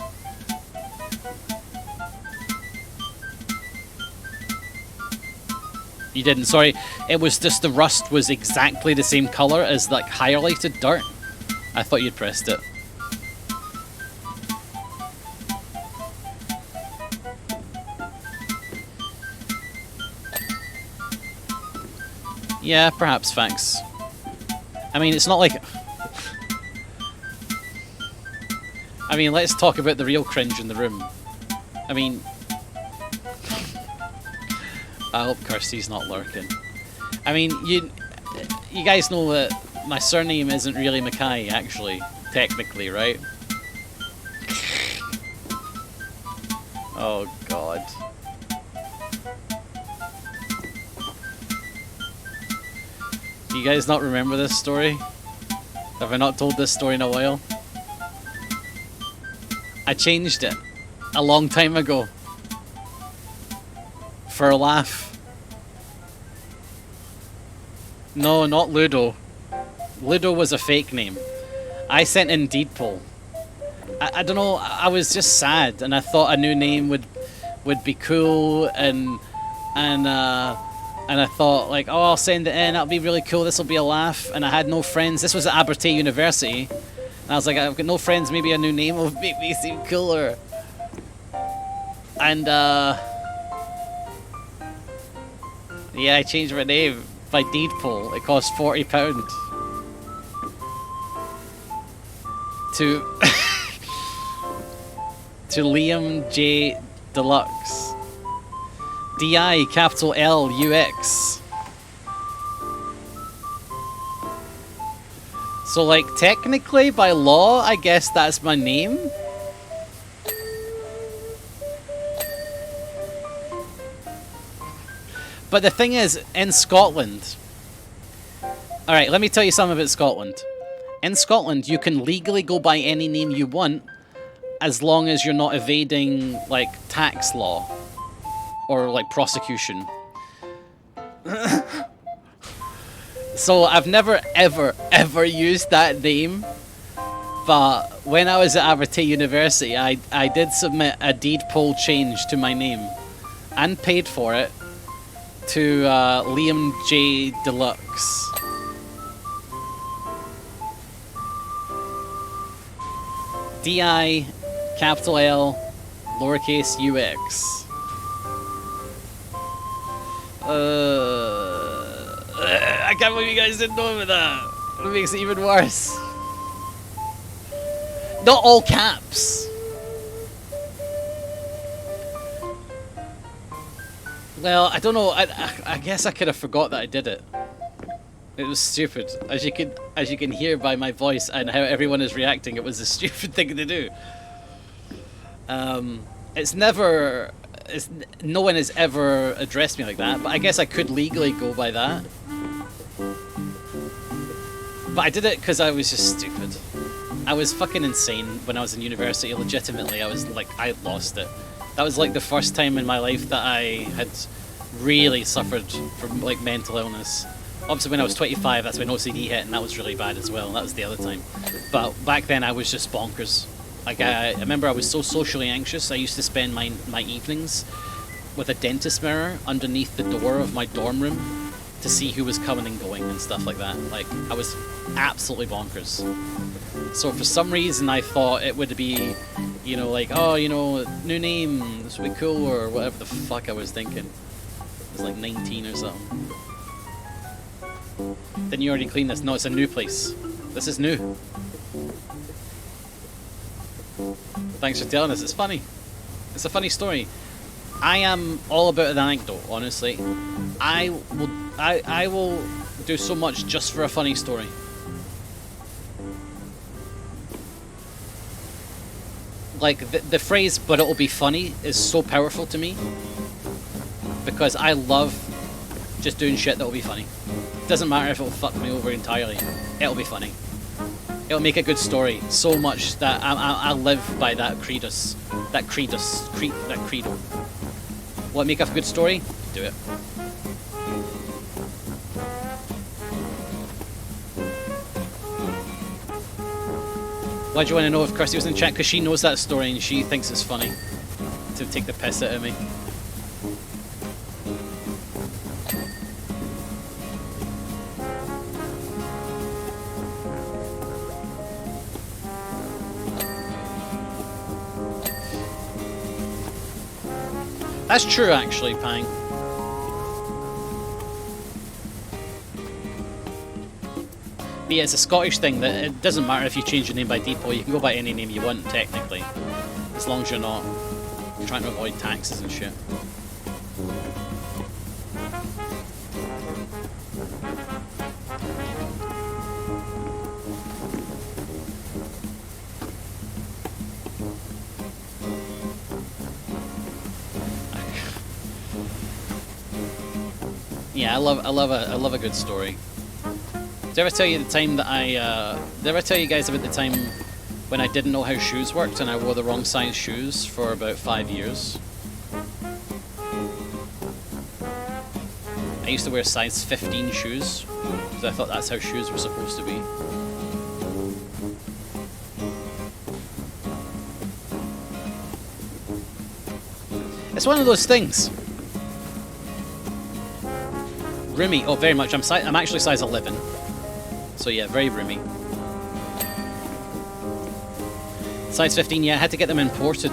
You didn't, sorry. It was just the rust was exactly the same colour as like highlighted dirt. I thought you'd pressed it. Yeah, perhaps, thanks. I mean, it's not like... I mean, let's talk about the real cringe in the room. I mean... I hope Kirsty's not lurking. I mean, you guys know that my surname isn't really Mackay, actually, technically, right? Oh god. Do you guys not remember this story? Have I not told this story in a while? I changed it a long time ago. For a laugh. No, not Ludo. Ludo was a fake name. I sent Indeed poll. I don't know, I was just sad and I thought a new name would would be cool, and I thought like, oh, I'll send it in. That'll be really cool. This will be a laugh. And I had no friends. This was at Abertay University, and I was like, I've got no friends. Maybe a new name will make me seem cooler. And yeah, I changed my name by deed poll. It cost £40 to to Liam J Deluxe. DI capital L UX. So like technically by law, I guess that's my name. But the thing is, in Scotland... Alright, let me tell you something about Scotland. In Scotland, you can legally go by any name you want, as long as you're not evading, like, tax law. Or, like, prosecution. So, I've never, ever, ever used that name. But when I was at Abertay University, I did submit a deed poll change to my name. And paid for it. To Liam J Deluxe. DI capital L lowercase UX. I can't believe you guys didn't know about that. It makes it even worse. Not all caps. Well, I don't know. I guess I could have forgot that I did it. It was stupid, as you can hear by my voice and how everyone is reacting. It was a stupid thing to do. No one has ever addressed me like that. But I guess I could legally go by that. But I did it because I was just stupid. I was fucking insane when I was in university. Legitimately, I was like, I lost it. That was like the first time in my life that I had really suffered from like mental illness. Obviously when I was 25, that's when OCD hit, and that was really bad as well. That was the other time. But back then I was just bonkers. Like I remember I was so socially anxious, I used to spend my evenings with a dentist mirror underneath the door of my dorm room to see who was coming and going and stuff like that. Like, I was absolutely bonkers. So for some reason I thought it would be, you know, like, oh, you know, new name, this would be cool, or whatever the fuck I was thinking. I was like 19 or something. Didn't you already clean this? No, it's a new place. This is new. Thanks for telling us. It's funny. It's a funny story. I am all about an anecdote, honestly. I will do so much just for a funny story. Like, the phrase, but it'll be funny, is so powerful to me. Because I love just doing shit that'll be funny. Doesn't matter if it'll fuck me over entirely. It'll be funny. It'll make a good story so much that I live by that credo. That credo. Will it make a good story? Do it. Why do you want to know if Kirsty was in chat? Because she knows that story and she thinks it's funny to take the piss out of me. That's true, actually, Pang. But yeah, it's a Scottish thing that it doesn't matter if you change your name by default. You can go by any name you want, technically, as long as you're not trying to avoid taxes and shit. Yeah, I love a good story. Did I ever tell you the time that did I ever tell you guys about the time when I didn't know how shoes worked and I wore the wrong size shoes for about 5 years? I used to wear size 15 shoes because I thought that's how shoes were supposed to be. It's one of those things. Roomy. Oh, very much. I'm actually size 11. So yeah, very roomy. Size 15, yeah, I had to get them imported.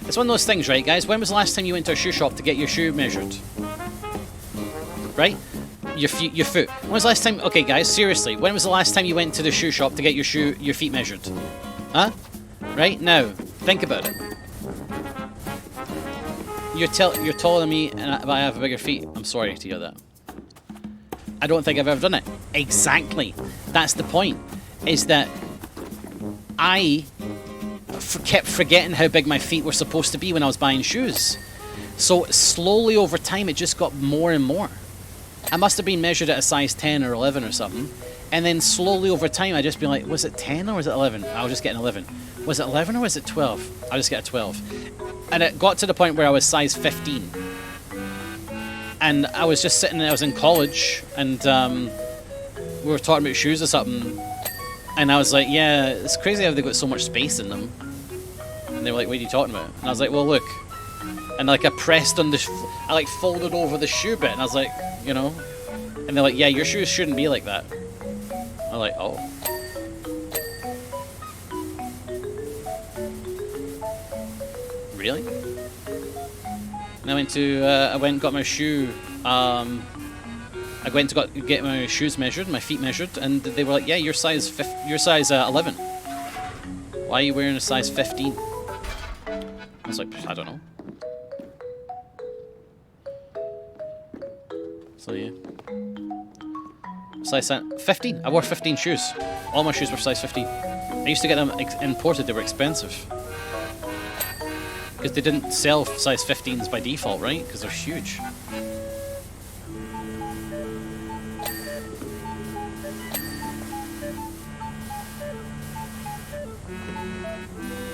It's one of those things, right, guys? When was the last time you went to a shoe shop to get your shoe measured? Right? Your foot. When was the last time... Okay, guys, seriously. When was the last time you went to the shoe shop to get your feet measured? Huh? Right? Now, think about it. You're taller than me, but I have bigger feet. I'm sorry to hear that. I don't think I've ever done it. Exactly. That's the point. Is that I kept forgetting how big my feet were supposed to be when I was buying shoes. So slowly over time, it just got more and more. I must have been measured at a size 10 or 11 or something. And then slowly over time, I'd just be like, was it 10 or was it 11? I was just getting 11. Was it 11 or was it 12? I'll just get a 12. And it got to the point where I was size 15. And I was just sitting there, I was in college, and we were talking about shoes or something. And I was like, yeah, it's crazy how they've got so much space in them. And they were like, what are you talking about? And I was like, well, look. And like I pressed on I like folded over the shoe bit, and I was like, you know. And they're like, yeah, your shoes shouldn't be like that. I'm like, oh. Really? And I went and got my shoe. I went to get my shoes measured, my feet measured, and they were like, "Yeah, you're size 11. Why are you wearing a size 15?" I was like, "I don't know." So yeah, size 15. I wore 15 shoes. All my shoes were size 15. I used to get them imported. They were expensive. Because they didn't sell size 15s by default, right? Because they're huge.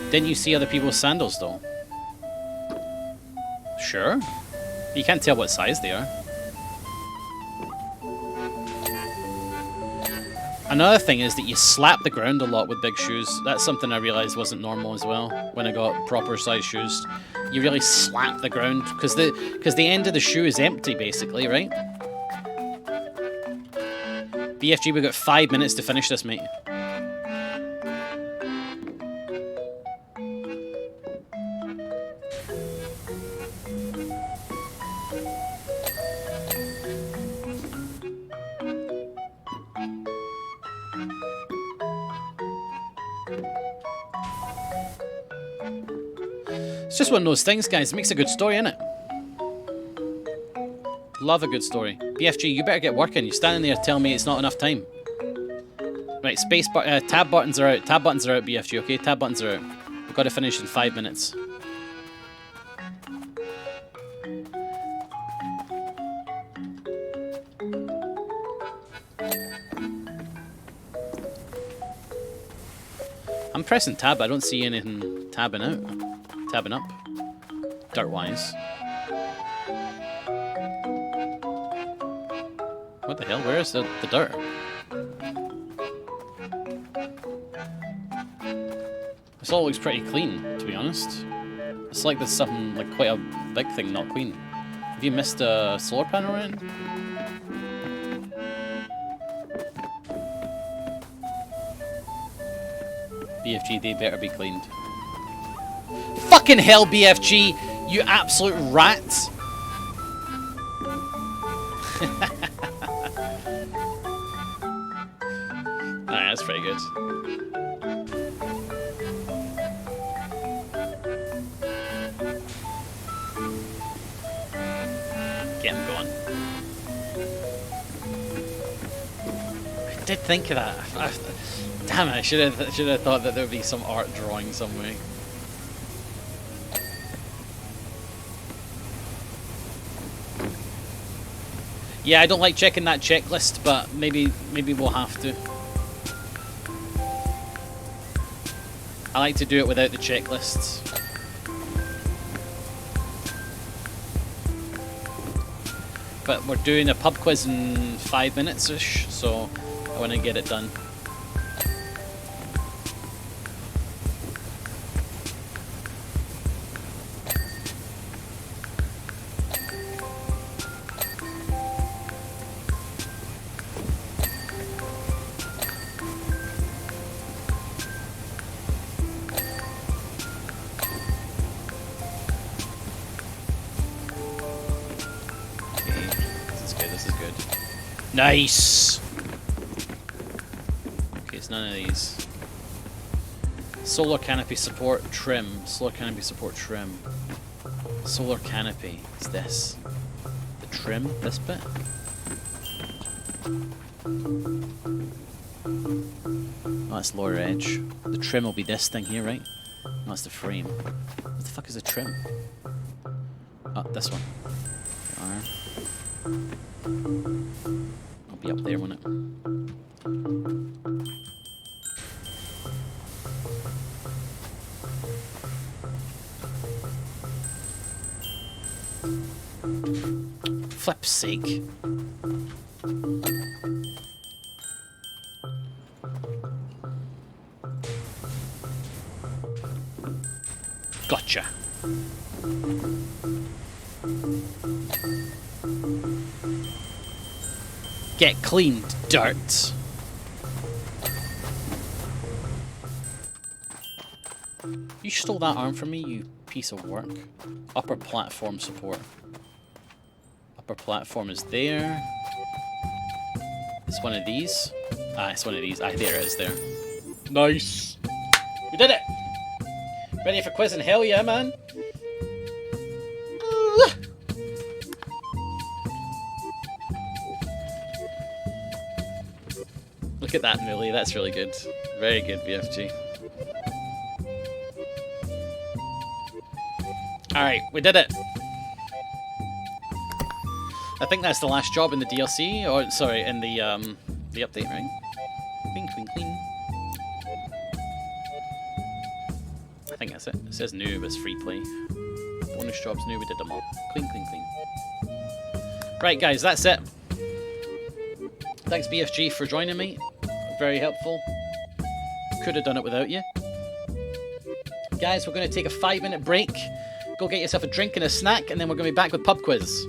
Didn't you see other people's sandals, though? Sure. You can't tell what size they are. Another thing is that you slap the ground a lot with big shoes. That's something I realised wasn't normal as well when I got proper size shoes. You really slap the ground because the end of the shoe is empty basically, right? BFG, we've got 5 minutes to finish this, mate. It's just one of those things, guys. It makes a good story, innit? Love a good story. BFG, you better get working. You're standing there telling me it's not enough time. Right, tab buttons are out. Tab buttons are out, BFG, okay? Tab buttons are out. We've got to finish in 5 minutes. I'm pressing tab. I don't see anything tabbing out. Tabbing up. Dirt-wise. What the hell? Where is the dirt? This all looks pretty clean, to be honest. It's like there's something, like quite a big thing not clean. Have you missed a solar panel in? BFG, they better be cleaned. Fucking hell, BFG! You absolute rat! Alright, that's pretty good. Get him going. I did think of that. Damn it, I should have thought that there would be some art drawing somewhere. Yeah, I don't like checking that checklist, but maybe we'll have to. I like to do it without the checklists. But we're doing a pub quiz in 5 minutes-ish, so I want to get it done. this is good. Nice! Okay, it's none of these. Solar canopy support trim. Solar canopy support trim. Solar canopy. It's this. The trim, this bit. Oh, that's lower edge. The trim will be this thing here, right? No, that's the frame. What the fuck is the trim? Oh, this one. I'll be up there, won't it? Flip's sake. Gotcha. Get cleaned, dirt. You stole that arm from me, you piece of work. Upper platform support. Upper platform is there. It's one of these. Ah, it's one of these. Ah, there it is there. Nice. We did it! Ready for quiz and hell yeah, man. Look at that, Millie. That's really good. Very good, BFG. Alright, we did it. I think that's the last job in the DLC, or sorry, in the update, right? Clean, clean, clean. I think that's it. It says new, but it's free play. Bonus jobs new, we did them all. Clean, clean, clean. Right, guys, that's it. Thanks, BFG, for joining me. Very helpful. Could have done it without you. Guys, we're going to take a 5-minute break. Go get yourself a drink and a snack, and then we're going to be back with pub quiz.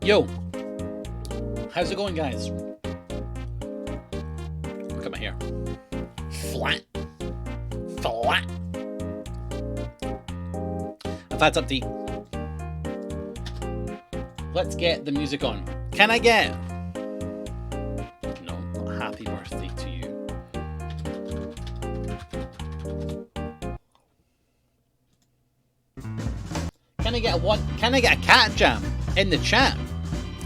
Yo, how's it going, guys? Look at my hair. Flat. Flat. I've had something to eat. Let's get the music on. Can I get... No, not happy birthday to you. Can I get a cat jam in the chat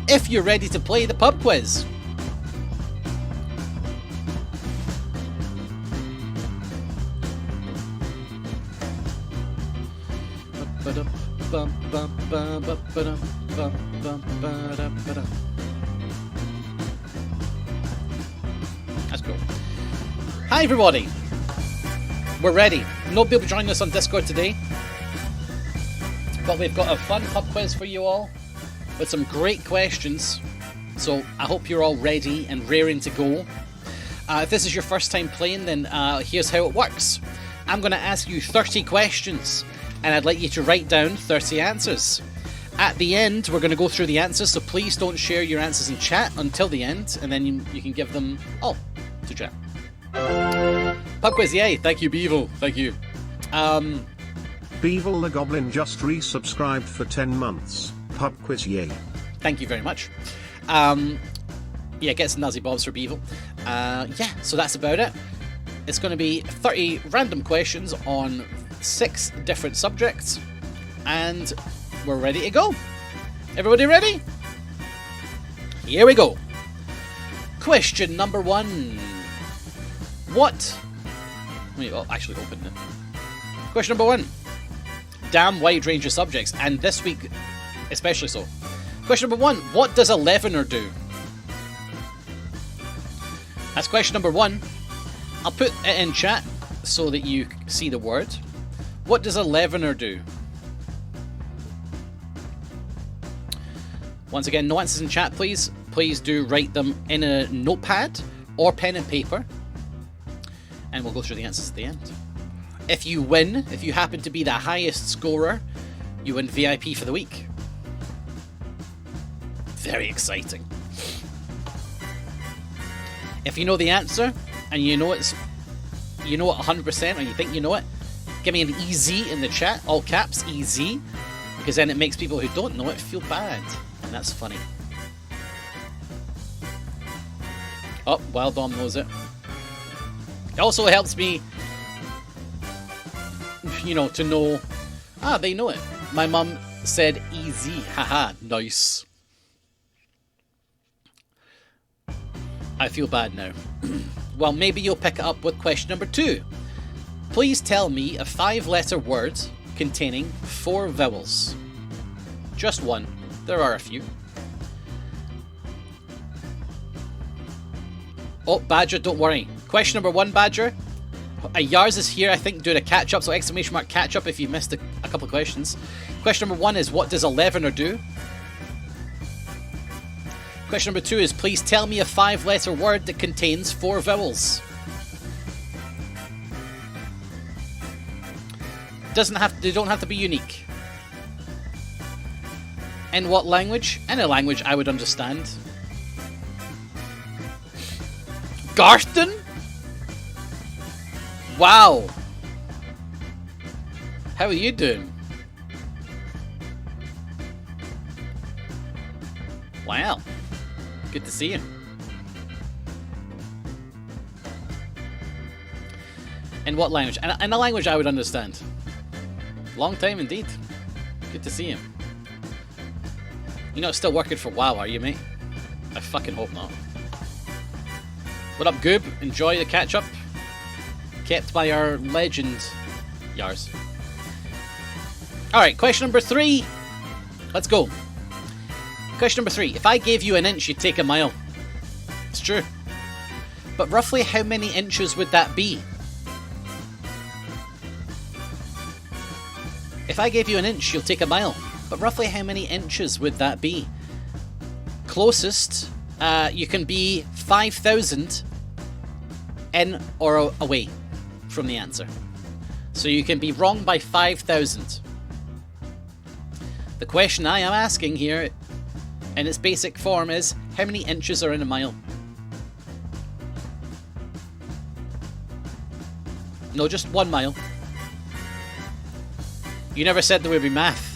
if you're ready to play the pub quiz? That's cool. Hi everybody, we're ready. Nobody will be joining us on Discord today, but we've got a fun pub quiz for you all with some great questions, so I hope you're all ready and raring to go. If this is your first time playing, then here's how it works. I'm going to ask you 30 questions, and I'd like you to write down 30 answers. At the end, we're going to go through the answers, so please don't share your answers in chat until the end, and then you can give them all to chat. Pub quiz, yay! Thank you, Beevil. Thank you. Beevil the Goblin just resubscribed for 10 months. Pub quiz, yay. Thank you very much. Yeah, get some Nazi Bobs for Beevil. Yeah, so that's about it. It's going to be 30 random questions on 6 different subjects, and we're ready to go. Everybody ready? Here we go. Question number 1. What? I'll actually open it. Question number 1. Damn wide range of subjects, and this week especially so. Question number 1. What does a leavener do? That's question number 1. I'll put it in chat so that you see the word. What does a leavener do? Once again, no answers in chat, please. Please do write them in a notepad or pen and paper, and we'll go through the answers at the end. If you win, if you happen to be the highest scorer, you win VIP for the week. Very exciting. If you know the answer, and you know it 100%, or you think you know it, give me an EZ in the chat, all caps, EZ, because then it makes people who don't know it feel bad, and that's funny. Oh, Wild Dom knows it. It also helps me, to know, they know it. My mum said EZ, haha, nice. I feel bad now. Well, maybe you'll pick it up with question number 2. Please tell me a 5-letter word containing 4 vowels. Just one. There are a few. Oh, Badger, don't worry. Question number 1, Badger. Yars is here, I think, doing a catch-up, so exclamation mark catch-up if you missed a couple of questions. Question number 1 is, what does a leavener do? Question number 2 is, please tell me a 5-letter word that contains 4 vowels. They don't have to be unique. In what language? In a language I would understand. Garston? Wow. How are you doing? Wow. Good to see you. In what language? In a language I would understand. Long time indeed. Good to see you. You're not still working for WoW, are you, mate? I fucking hope not. What up, Goob? Enjoy the catch-up. Kept by our legend, Yars. Alright, question number 3. Let's go. Question number 3. If I gave you an inch, you'd take a mile. It's true. But roughly how many inches would that be? If I gave you an inch, you'll take a mile. But roughly how many inches would that be? Closest, you can be 5,000 in or away from the answer. So you can be wrong by 5,000. The question I am asking here in its basic form is, how many inches are in a mile? No, just 1 mile. You never said there would be math.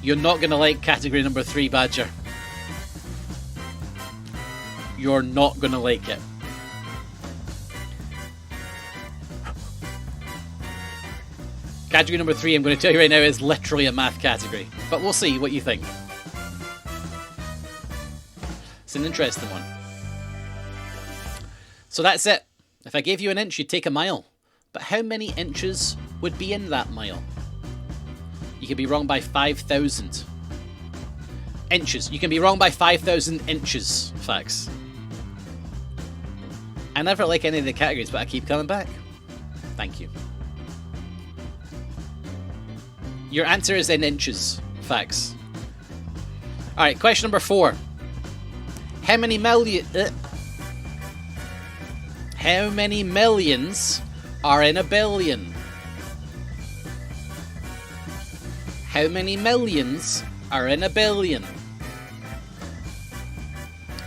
You're not going to like category number 3, Badger. You're not going to like it. Category number 3, I'm going to tell you right now, is literally a math category. But we'll see what you think. It's an interesting one. So that's it. If I gave you an inch, you'd take a mile. But how many inches would be in that mile? You can be wrong by 5,000 inches. You can be wrong by 5,000 inches, facts. I never like any of the categories, but I keep coming back. Thank you. Your answer is in inches, facts. Alright, question number 4. How many millions are in a billion? How many millions are in a billion?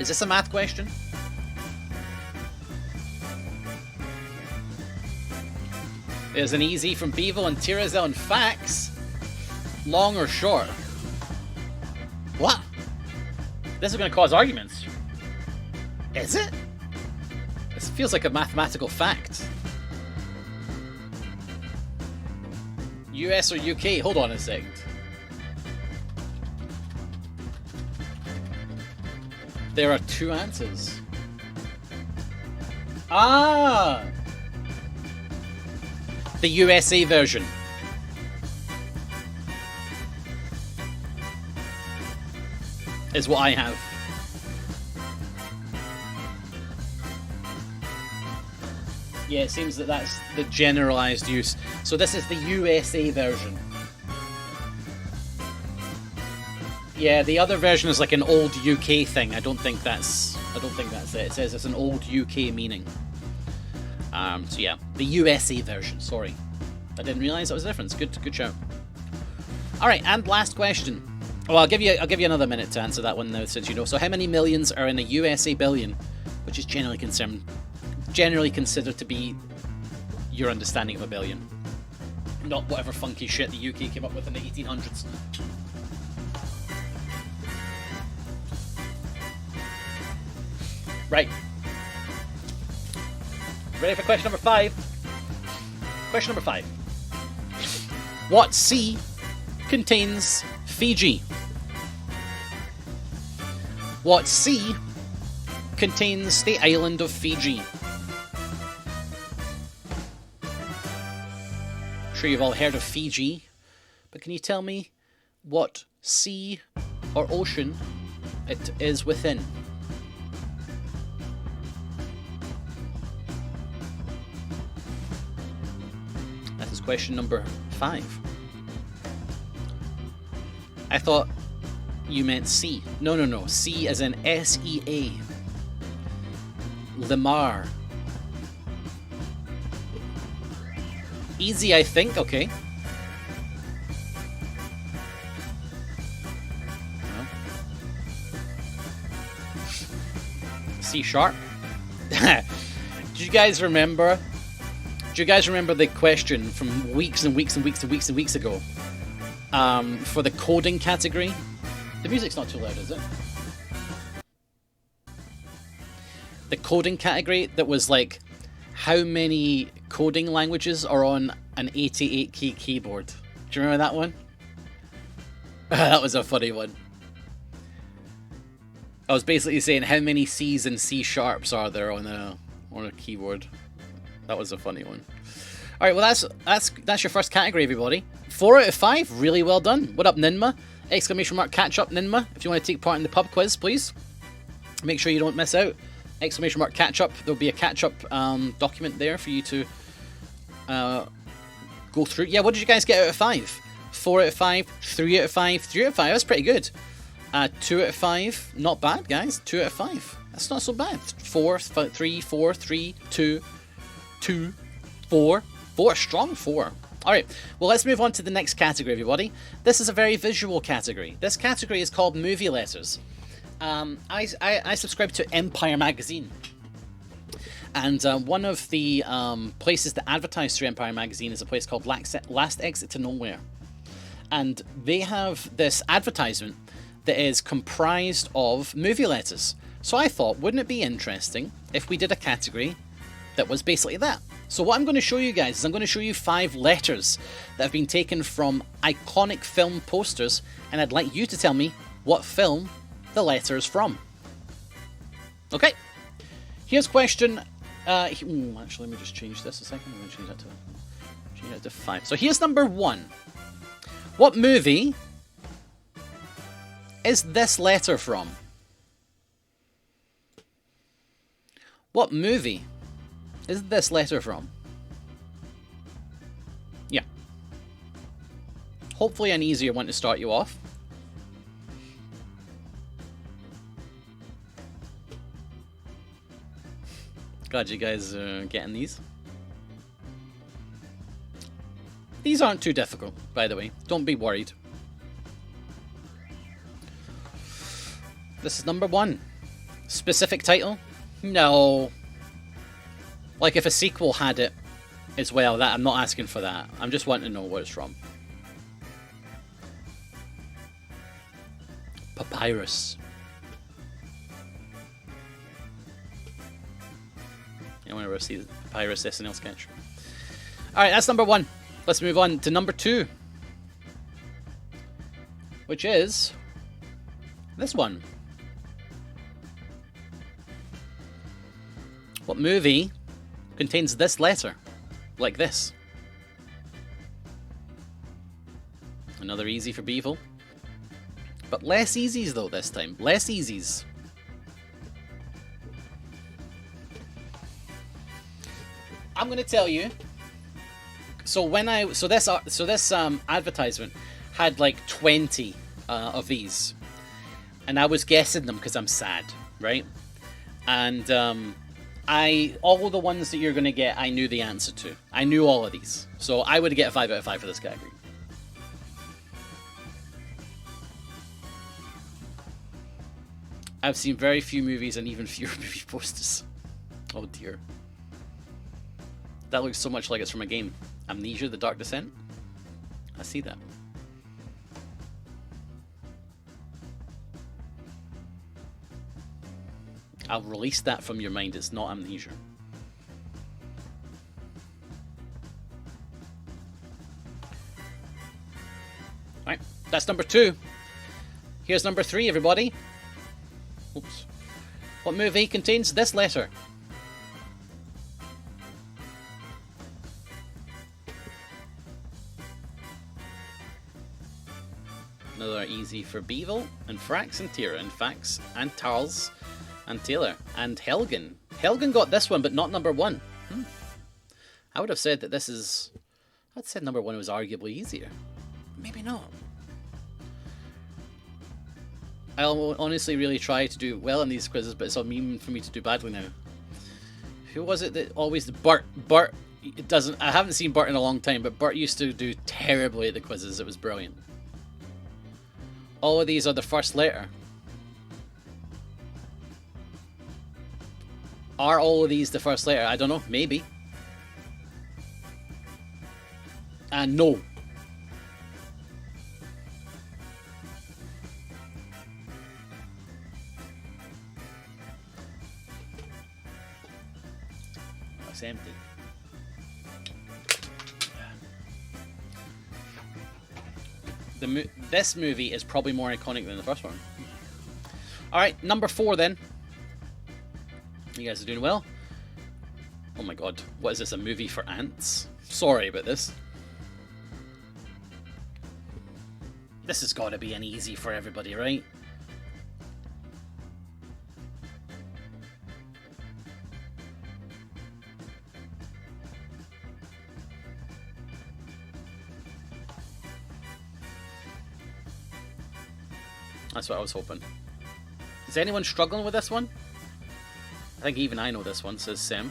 Is this a math question? There's an easy from Bevo and Tirazel and facts. Long or short? What? This is going to cause arguments. Is it? This feels like a mathematical fact. US or UK? Hold on a second. There are 2 answers. Ah! The USA version. Is what I have. Yeah, it seems that that's the generalized use. So this is the USA version. Yeah, the other version is like an old UK thing. I don't think that's it. It says it's an old UK meaning. So yeah, the USA version. Sorry, I didn't realize that was a difference. Good shout. All right, and last question. Well, I'll give you another minute to answer that one now, since you know. So, how many millions are in a USA billion, which is generally considered to be your understanding of a billion, not whatever funky shit the UK came up with in the 1800s. Right. Ready for question number 5? Question number 5. What sea contains Fiji? What sea contains the island of Fiji? I'm sure you've all heard of Fiji, but can you tell me what sea or ocean it is within? That is question number 5. I thought you meant sea. No. Sea as in S-E-A. Lemar. Easy, I think. Okay. No. C sharp. Do you guys remember? Do you guys remember the question from weeks and weeks ago? For the coding category? The music's not too loud, is it? The coding category that was like, how many coding languages are on an 88-key keyboard? Do you remember that one? That was a funny one. I was basically saying how many C's and C sharps are there on a keyboard. That was a funny one. All right, well that's your first category, everybody. 4 out of 5, really well done. What up, Ninma? Exclamation mark catch up, Ninma. If you want to take part in the pub quiz, please make sure you don't miss out. Exclamation mark catch up. There'll be a catch up document there for you to go through. Yeah, what did you guys get out of 5? 4 out of 5, 3 out of 5, 3 out of 5. That's pretty good. 2 out of 5, not bad, guys. 2 out of 5. That's not so bad. 4, 3, 4, 3, 2, 2, 4. 4, strong 4. Alright, well let's move on to the next category, everybody. This is a very visual category. This category is called movie letters. I subscribe to Empire Magazine. And one of the places that advertise through Empire Magazine is a place called Last Exit to Nowhere. And they have this advertisement that is comprised of movie letters. So I thought, wouldn't it be interesting if we did a category that was basically that? So what I'm going to show you guys is I'm going to show you 5 letters that have been taken from iconic film posters, and I'd like you to tell me what film the letter is from. Okay, here's question. Actually, let me just change this a second. I'm going to change that to 5. So here's number 1. What movie is this letter from? What movie is this letter from? Yeah. Hopefully an easier one to start you off. Glad you guys are getting these. These aren't too difficult, by the way. Don't be worried. This is number 1. Specific title? No. Like if a sequel had it as well, that I'm not asking for that. I'm just wanting to know where it's from. Papyrus. I want to see the Papyrus SNL sketch. Alright, that's number 1. Let's move on to number 2. Which is this one. What movie contains this letter? Like this. Another easy for Beevil. But less easies though this time. Less easies. I'm gonna tell you. So this advertisement had like 20 of these, and I was guessing them because I'm sad, right? And all the ones that you're gonna get, I knew the answer to. I knew all of these, so I would get a 5 out of 5 for this category. I've seen very few movies and even fewer movie posters. Oh dear. That looks so much like it's from a game. Amnesia: The Dark Descent? I see that. I'll release that from your mind. It's not Amnesia. Alright, that's number 2. Here's number 3, everybody. Oops. What movie contains this letter? Another easy for Beevil, and Frax, and Tira, and Fax, and Tarls, and Taylor, and Helgen. Helgen got this one, but not number 1. I would have said that this is... I'd said number 1 was arguably easier. Maybe not. I'll honestly really try to do well in these quizzes, but it's all mean for me to do badly now. Who was it that always... Bert. It doesn't... I haven't seen Bert in a long time, but Bert used to do terribly at the quizzes. It was brilliant. All of these are the first letter. Are all of these the first letter? I don't know. Maybe. And no. That's empty. This movie is probably more iconic than the first one. Alright, number 4 then. You guys are doing well. Oh my god, what is this, a movie for ants? Sorry about this. This has got to be an easy for everybody, right? That's what I was hoping. Is anyone struggling with this one? I think even I know this one, says Sam.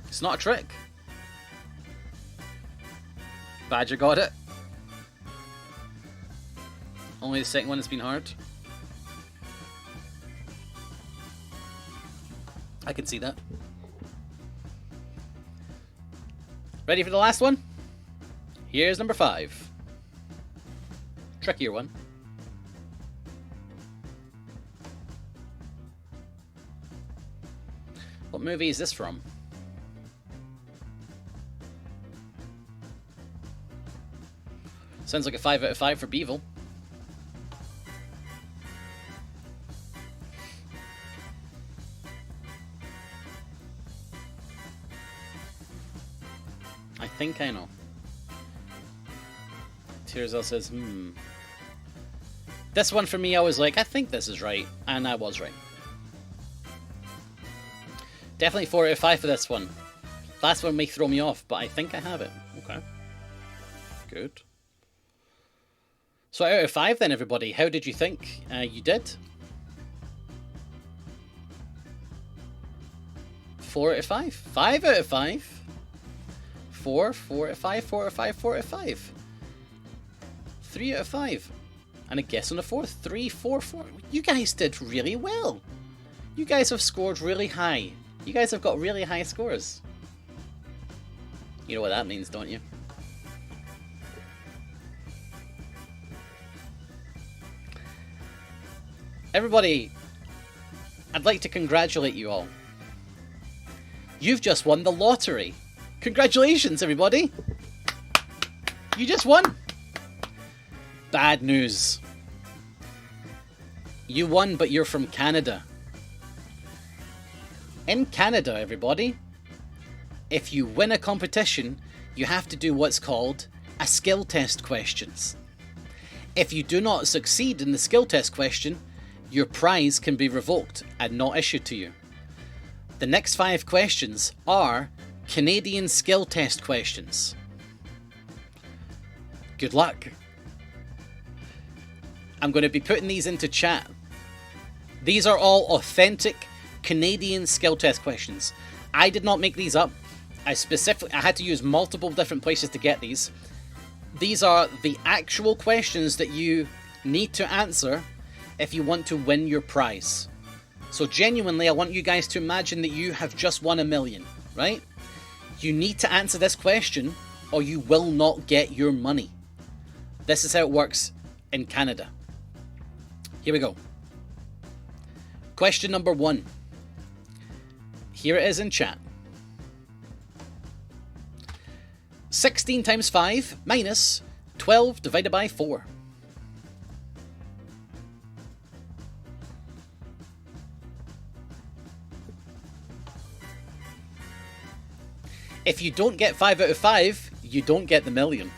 It's not a trick. Badger got it. Only the second one has been hard. I can see that. Ready for the last one? Here's number 5. Trickier one. What movie is this from? Sounds like a 5 out of 5 for Beevil. I think I know. Tearsell says, This one for me, I was like, I think this is right. And I was right. Definitely 4 out of 5 for this one. Last one may throw me off, but I think I have it. Okay. Good. So out of 5 then, everybody, how did you think you did? 4 out of 5. 5 out of 5. 4 out of 5, 4 out of 5, 4 out of 5. 3 out of 5. And a guess on the 4th. 3, 4, 4. You guys did really well. You guys have scored really high. You guys have got really high scores. You know what that means, don't you? Everybody, I'd like to congratulate you all. You've just won the lottery. Congratulations, everybody. You just won. Bad news. You won, but you're from Canada. In Canada, everybody, if you win a competition, you have to do what's called a skill test questions. If you do not succeed in the skill test question, your prize can be revoked and not issued to you. The next 5 questions are Canadian skill test questions. Good luck. I'm going to be putting these into chat. These are all authentic Canadian skill test questions. I did not make these up. I had to use multiple different places to get these. These are the actual questions that you need to answer if you want to win your prize. So genuinely, I want you guys to imagine that you have just won $1 million, right? You need to answer this question or you will not get your money. This is how it works in Canada. Here we go. Question number 1. Here it is in chat. 16 times 5 minus 12 divided by 4. If you don't get 5 out of 5, you don't get the million.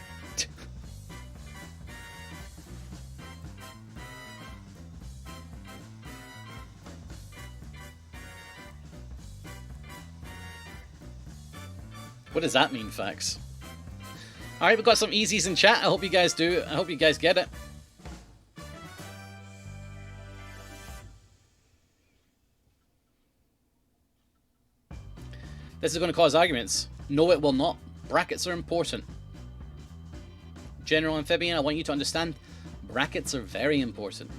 What does that mean, Fax? Alright, we've got some easies in chat. I hope you guys do. I hope you guys get it. This is going to cause arguments. No, it will not. Brackets are important. General Amphibian, I want you to understand, brackets are very important.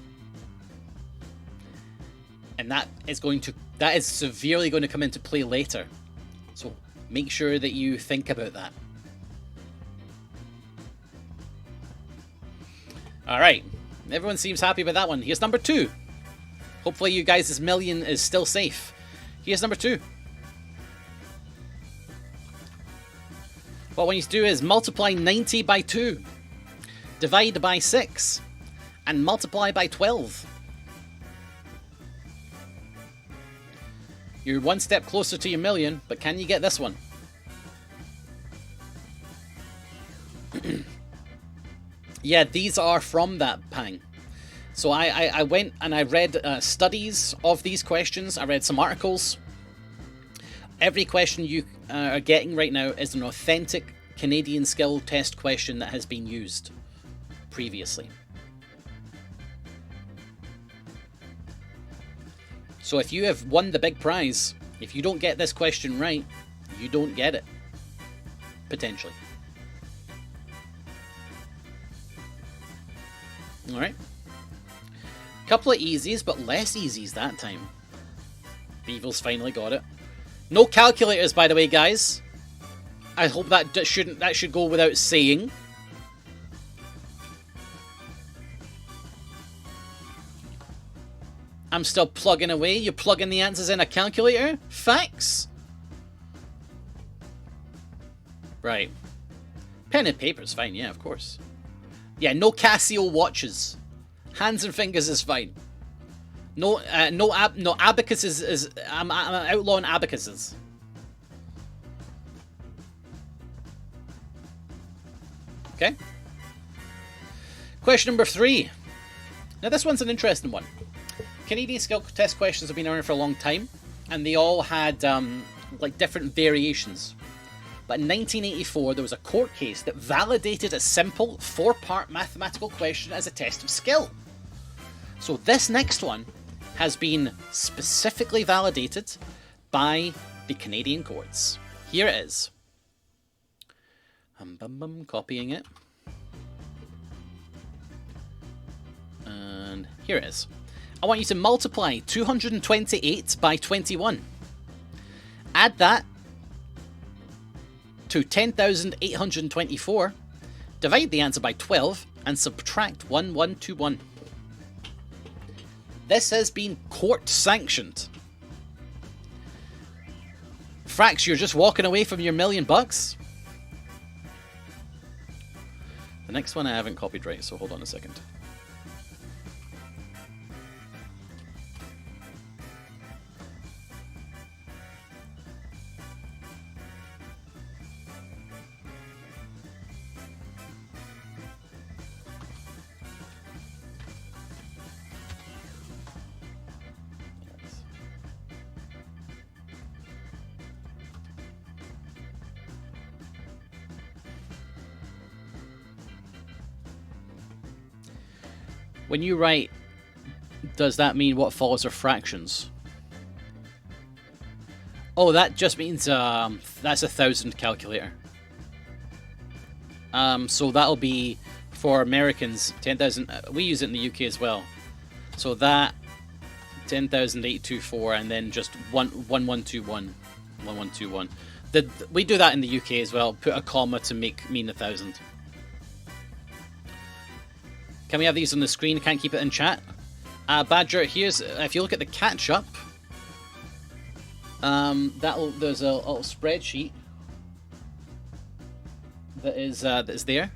And that is severely going to come into play later. So make sure that you think about that. Alright, everyone seems happy with that one. Here's number 2. Hopefully you guys' million is still safe. Here's number 2. What I want you to do is multiply 90 by 2, divide by 6, and multiply by 12. You're one step closer to your million, but can you get this one? Yeah, these are from that Pang. So I went and I read studies of these questions. I read some articles. Every question you are getting right now is an authentic Canadian skill test question that has been used previously. So if you have won the big prize, if you don't get this question right, you don't get it. Potentially. Alright. Couple of easies, but less easies that time. Beevil's finally got it. No calculators, by the way, guys. I hope that should go without saying. I'm still plugging away. You're plugging the answers in a calculator? Facts? Right. Pen and paper's fine, yeah, of course. Yeah, no Casio watches. Hands and fingers is fine. No abacuses is I'm outlawing abacuses. Okay. Question number 3. Now this one's an interesting one. Canadian skill test questions have been around for a long time, and they all had like different variations. But in 1984, there was a court case that validated a simple 4-part mathematical question as a test of skill. So this next one has been specifically validated by the Canadian courts. Here it is. Copying it. And here it is. I want you to multiply 228 by 21. Add that to 10,824. Divide the answer by 12 and subtract 1121. This has been court sanctioned. Frax, you're just walking away from your $1,000,000. The next one I haven't copied right, so hold on a second. When you write, does that mean what follows are fractions? Oh, that just means that's 1,000 calculator. So that'll be for Americans 10,000. We use it in the UK as well. So that 10,824, and then just 1121. We do that in the UK as well. Put a comma to mean 1,000. Can we have these on the screen? Can't keep it in chat. Badger, here's, if you look at the catch-up, there's a little spreadsheet that is there.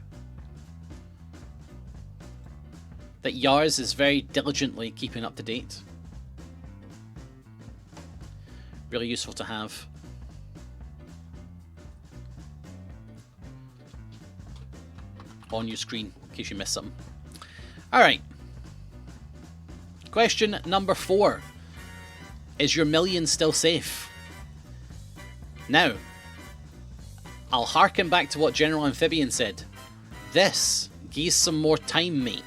That Yars is very diligently keeping up to date. Really useful to have. On your screen, in case you missed something. Alright. Question number 4. Is your million still safe? Now, I'll harken back to what General Amphibian said. This gives some more time, mate.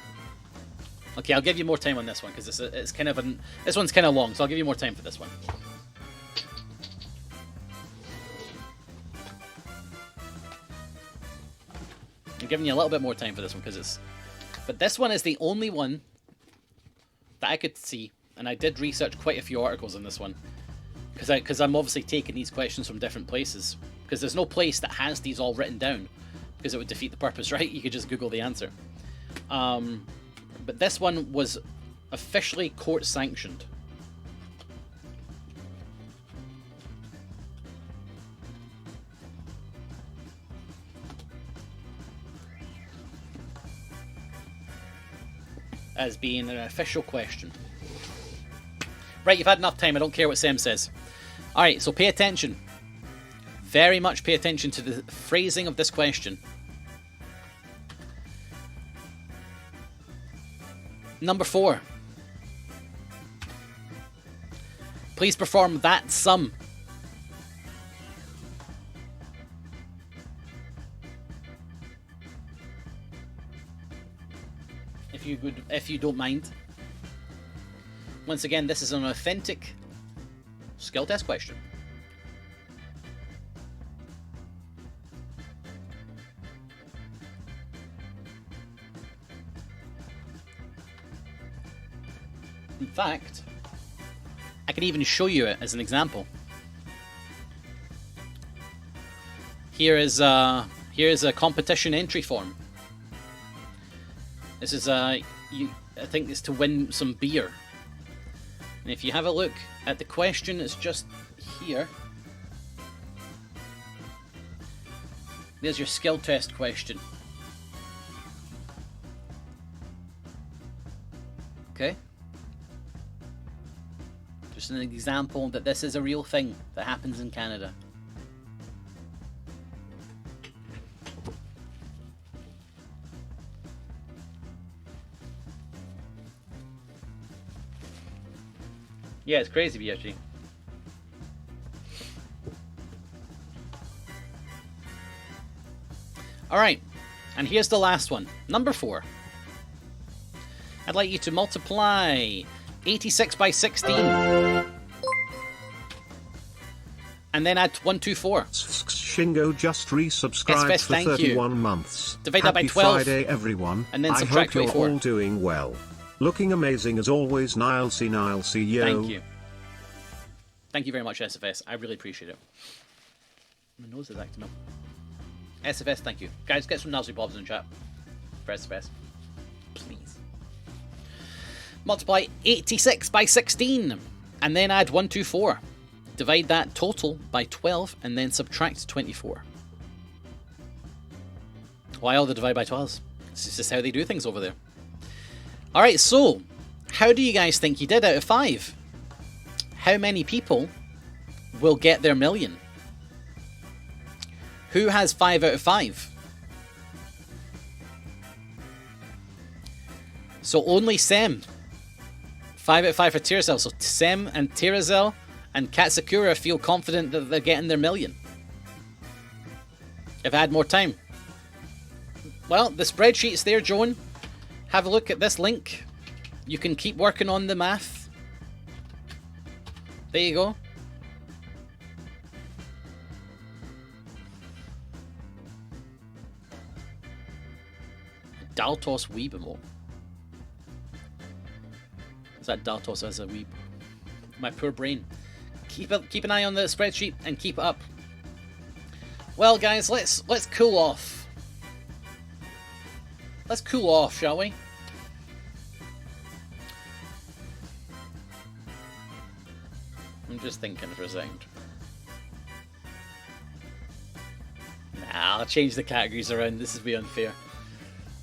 Okay, I'll give you more time on this one, because it's kind of this one's kind of long, so I'll give you more time for this one. I'm giving you a little bit more time for this one, because it's... But this one is the only one that I could see, and I did research quite a few articles on this one, because I'm obviously taking these questions from different places, because there's no place that has these all written down, because it would defeat the purpose, right? You could just Google the answer. But this one was officially court sanctioned. As being an official question. Right, you've had enough time. I don't care what Sam says. Alright, so pay attention. Very much pay attention to the phrasing of this question. Number 4. Please perform that sum. If you don't mind. Once again, this is an authentic skill test question. In fact, I can even show you it as an example. Here is a competition entry form. This is I think it's to win some beer. And if you have a look at the question, it's just here. There's your skill test question. Okay? Just an example that this is a real thing that happens in Canada. Yeah, it's crazy, BFG. Alright, and here's the last one. Number 4. I'd like you to multiply 86 by 16. And then add 124. Shingo just resubscribed for 31 months. Divide that by 12. Friday, everyone. And then subtract 24. I hope you're all doing well. Looking amazing as always, Nilesy, yo. Thank you. Thank you very much, SFS. I really appreciate it. My nose is acting up. SFS, thank you. Guys, get some Nilesy Bobs in the chat for SFS. Please. Multiply 86 by 16. And then add 124. Divide that total by 12 and then subtract 24. Why all the divide by 12s? This is just how they do things over there. Alright, so, how do you guys think you did out of 5? How many people will get their million? Who has 5 out of 5? So only Sem. 5 out of 5 for Tirazel. So Sem and Tirazel and Katsukura feel confident that they're getting their million. If I had more time. Well, the spreadsheet's there, Joan. Have a look at this link. You can keep working on the math. There you go. Daltos Weebemo. Is that Daltos as a weeb? My poor brain. Keep an eye on the spreadsheet and keep it up. Well, guys, let's cool off. Let's cool off, shall we? I'm just thinking for a second. Nah, I'll change the categories around. This is be unfair.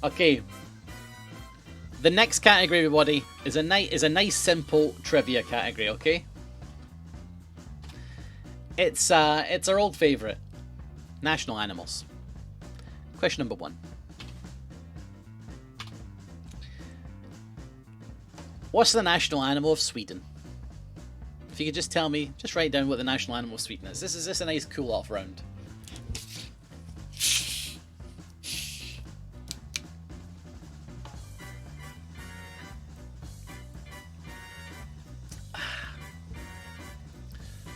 Okay. The next category, everybody, is a nice simple trivia category. Okay. It's our old favorite, national animals. Question number 1. What's the national animal of Sweden? If you could just tell me, just write down what the national animal of Sweden is. This is just a nice cool off round.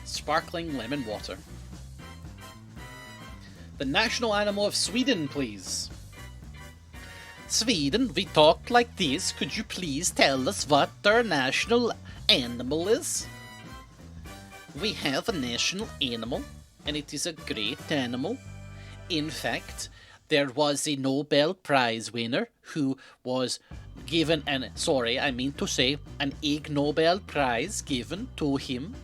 Sparkling lemon water. The national animal of Sweden, please. Sweden, we talk like this. Could you please tell us what our national animal is? We have a national animal, and it is a great animal. In fact, there was a Nobel Prize winner who was given an Ig Nobel Prize given to him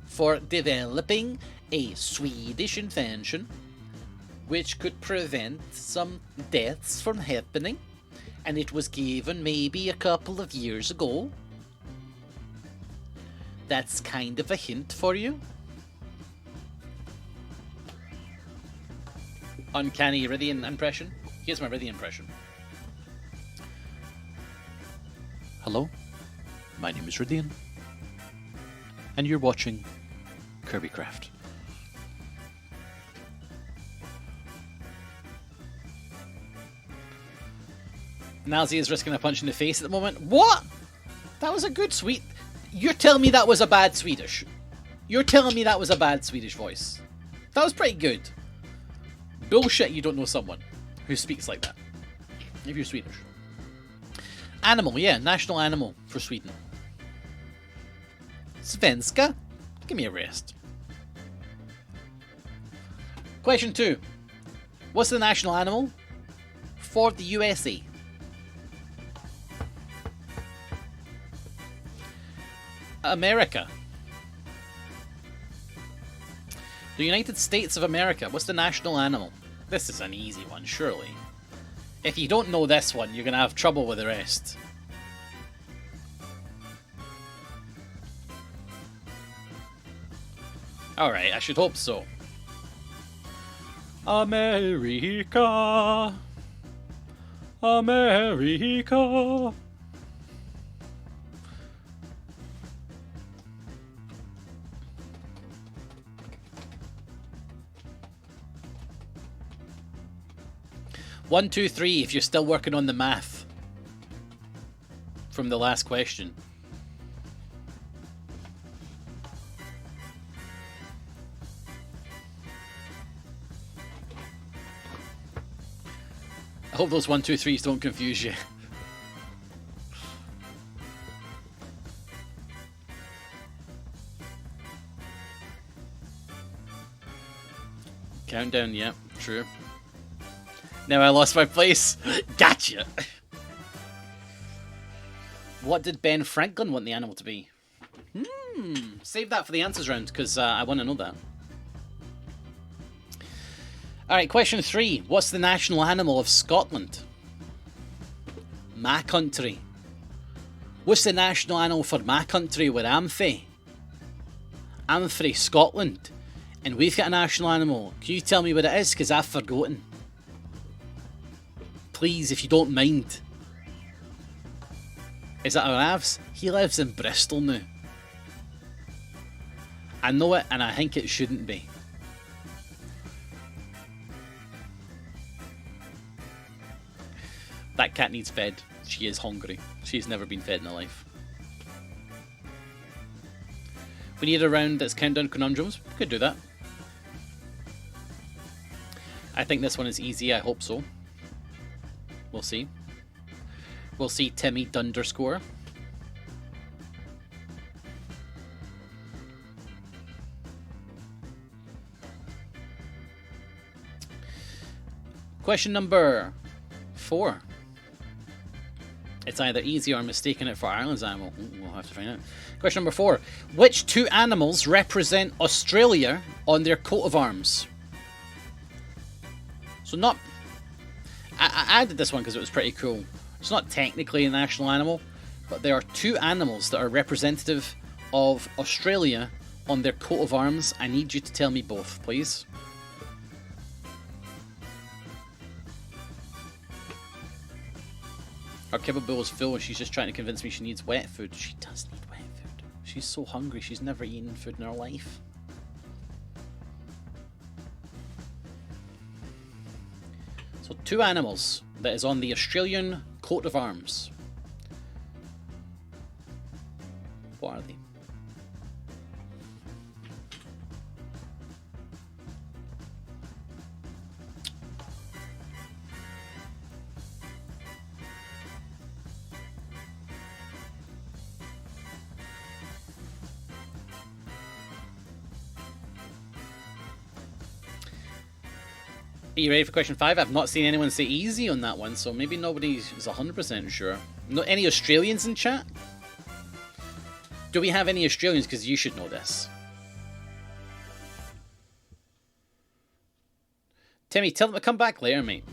for developing a Swedish invention which could prevent some deaths from happening, and it was given maybe a couple of years ago. That's kind of a hint for you. Uncanny Iridian impression. Here's my Iridian impression. Hello, my name is Iridian, and you're watching Kirby Craft. Nazi is risking a punch in the face at the moment. What? That was a good sweet... You're telling me that was a bad Swedish? You're telling me that was a bad Swedish voice? That was pretty good. Bullshit you don't know someone who speaks like that. If you're Swedish. Animal, yeah. National animal for Sweden. Svenska? Give me a rest. Question 2. What's the national animal for the USA? America. The United States of America. What's the national animal? This is an easy one, surely. If you don't know this one, you're going to have trouble with the rest. Alright, I should hope so. America. America. One, two, three, if you're still working on the math from the last question. I hope those 1, 2, 3s don't confuse you. Countdown, yeah, true. Now I lost my place. Gotcha! What did Ben Franklin want the animal to be? Save that for the answers round, because I want to know that. Alright, question 3. What's the national animal of Scotland? My country. What's the national animal for my country where I'm fae? I'm frae Scotland. And we've got a national animal. Can you tell me what it is? Because I've forgotten. Please, if you don't mind. Is that our Avs? He lives in Bristol now. I know it, and I think it shouldn't be. That cat needs fed. She is hungry. She's never been fed in her life. We need a round that's countdown conundrums. We could do that. I think this one is easy. I hope so. We'll see. We'll see Timmy Dunderscore. Question number 4. It's either easy or mistaking it for Ireland's animal. We'll have to find out. Question number 4. Which 2 animals represent Australia on their coat of arms? So not... I added this one because it was pretty cool. It's not technically a national animal, but there are 2 animals that are representative of Australia on their coat of arms. I need you to tell me both, please. Our kibble bowl is full and she's just trying to convince me she needs wet food. She does need wet food. She's so hungry. She's never eaten food in her life. So 2 animals that is on the Australian coat of arms. What are they? Are you ready for question 5? I've not seen anyone say easy on that one, so maybe nobody is 100% sure. No, any Australians in chat? Do we have any Australians? Because you should know this. Timmy, tell them to come back later, mate.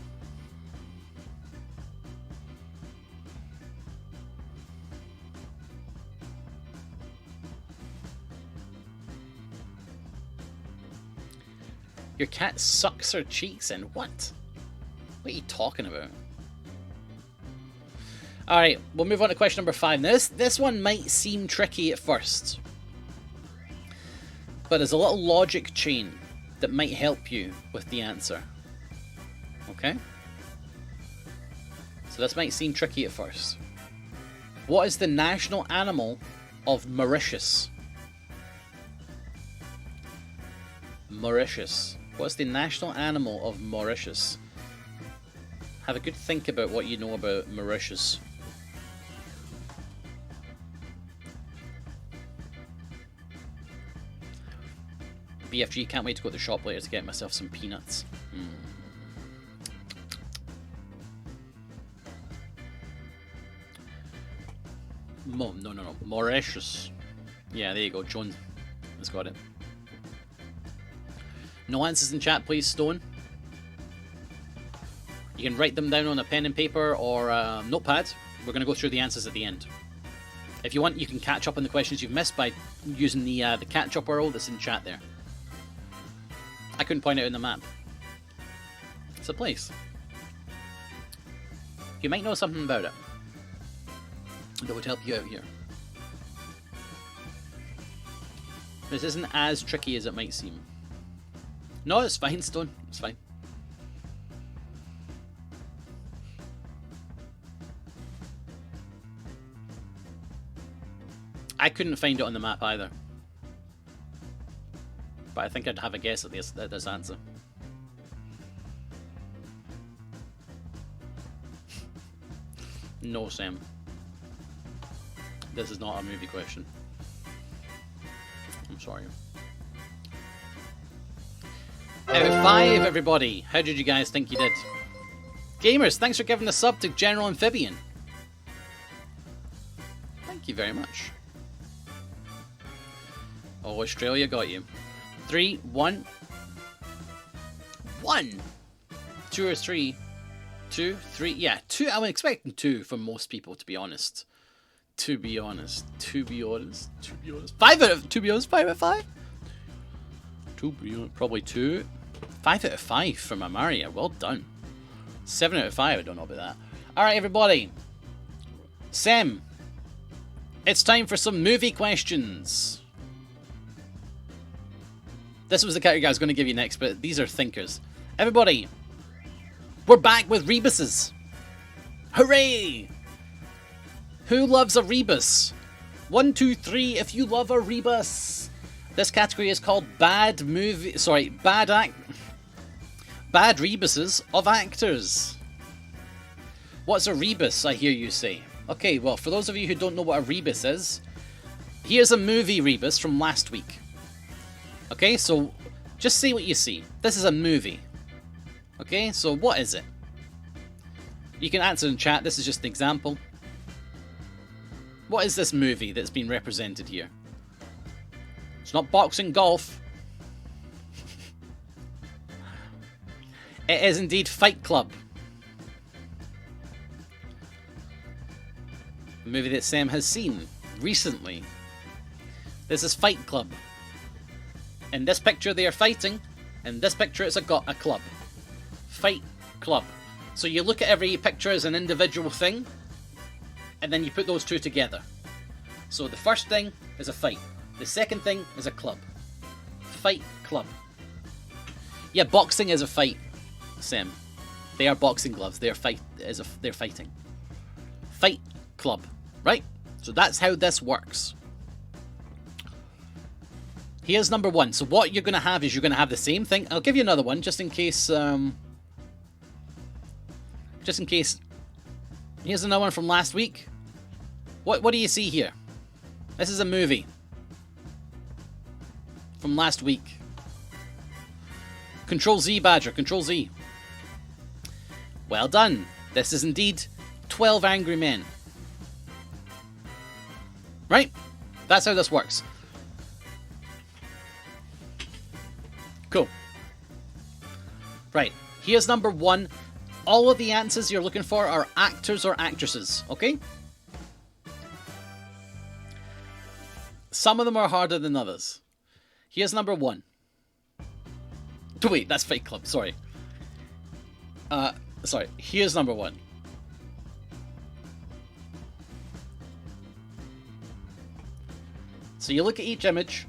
Your cat sucks her cheeks in. What? What are you talking about? Alright, we'll move on to question number 5. Now this one might seem tricky at first, but there's a little logic chain that might help you with the answer. Okay? So this might seem tricky at first. What is the national animal of Mauritius? Mauritius. What's the national animal of Mauritius? Have a good think about what you know about Mauritius. BFG. Can't wait to go to the shop later to get myself some peanuts. No. Mauritius. Yeah, there you go. John has got it. No answers in chat, please, Stone. You can write them down on a pen and paper or a notepad. We're going to go through the answers at the end. If you want, you can catch up on the questions you've missed by using the catch-up URL that's in chat there. I couldn't point it out in the map. It's a place. You might know something about it that would help you out here. This isn't as tricky as it might seem. No, it's fine, Stone. It's fine. I couldn't find it on the map either. But I think I'd have a guess at this answer. No, Sam. This is not a movie question. I'm sorry. Out of 5, everybody. How did you guys think you did? Gamers, thanks for giving the sub to General Amphibian. Thank you very much. Oh, Australia got you. 3, 1. 1! 2 or 3. 2, 3. Yeah, 2. I'm expecting 2 from most people, to be honest. To be honest. 5 out of 5 out of 5? Probably 2. 5 out of 5 from Amaria. Well done. 7 out of 5. I don't know about that. Alright, everybody. Sam. It's time for some movie questions. This was the category I was going to give you next, but these are thinkers. Everybody, we're back with rebuses. Hooray! Who loves a rebus? 1, 2, 3 if you love a rebus. This category is called bad rebuses of actors. What's a rebus, I hear you say? Okay, well, for those of you who don't know what a rebus is, here's a movie rebus from last week. Okay, so just say what you see. This is a movie. Okay, so what is it? You can answer in chat. This is just an example. What is this movie that's been represented here? It's not boxing, golf. It is indeed Fight Club. A movie that Sam has seen recently. This is Fight Club. In this picture they are fighting. In this picture it's a club. Fight Club. So you look at every picture as an individual thing, and then you put those two together. So the first thing is a fight. The second thing is a club. Fight Club. Yeah, boxing is a fight, Sam. They are boxing gloves. They're fighting. Fight Club. Right? So that's how this works. Here's number 1. So what you're going to have is you're going to have the same thing. I'll give you another one just in case. Here's another one from last week. What do you see here? This is a movie from last week. Control Z, Badger. Control Z. Well done. This is indeed 12 Angry Men. Right? That's how this works. Cool. Right. Here's number 1. All of the answers you're looking for are actors or actresses, okay? Some of them are harder than others. Here's number 1. Wait, that's Fight Club, sorry. Sorry, here's number 1. So you look at each image,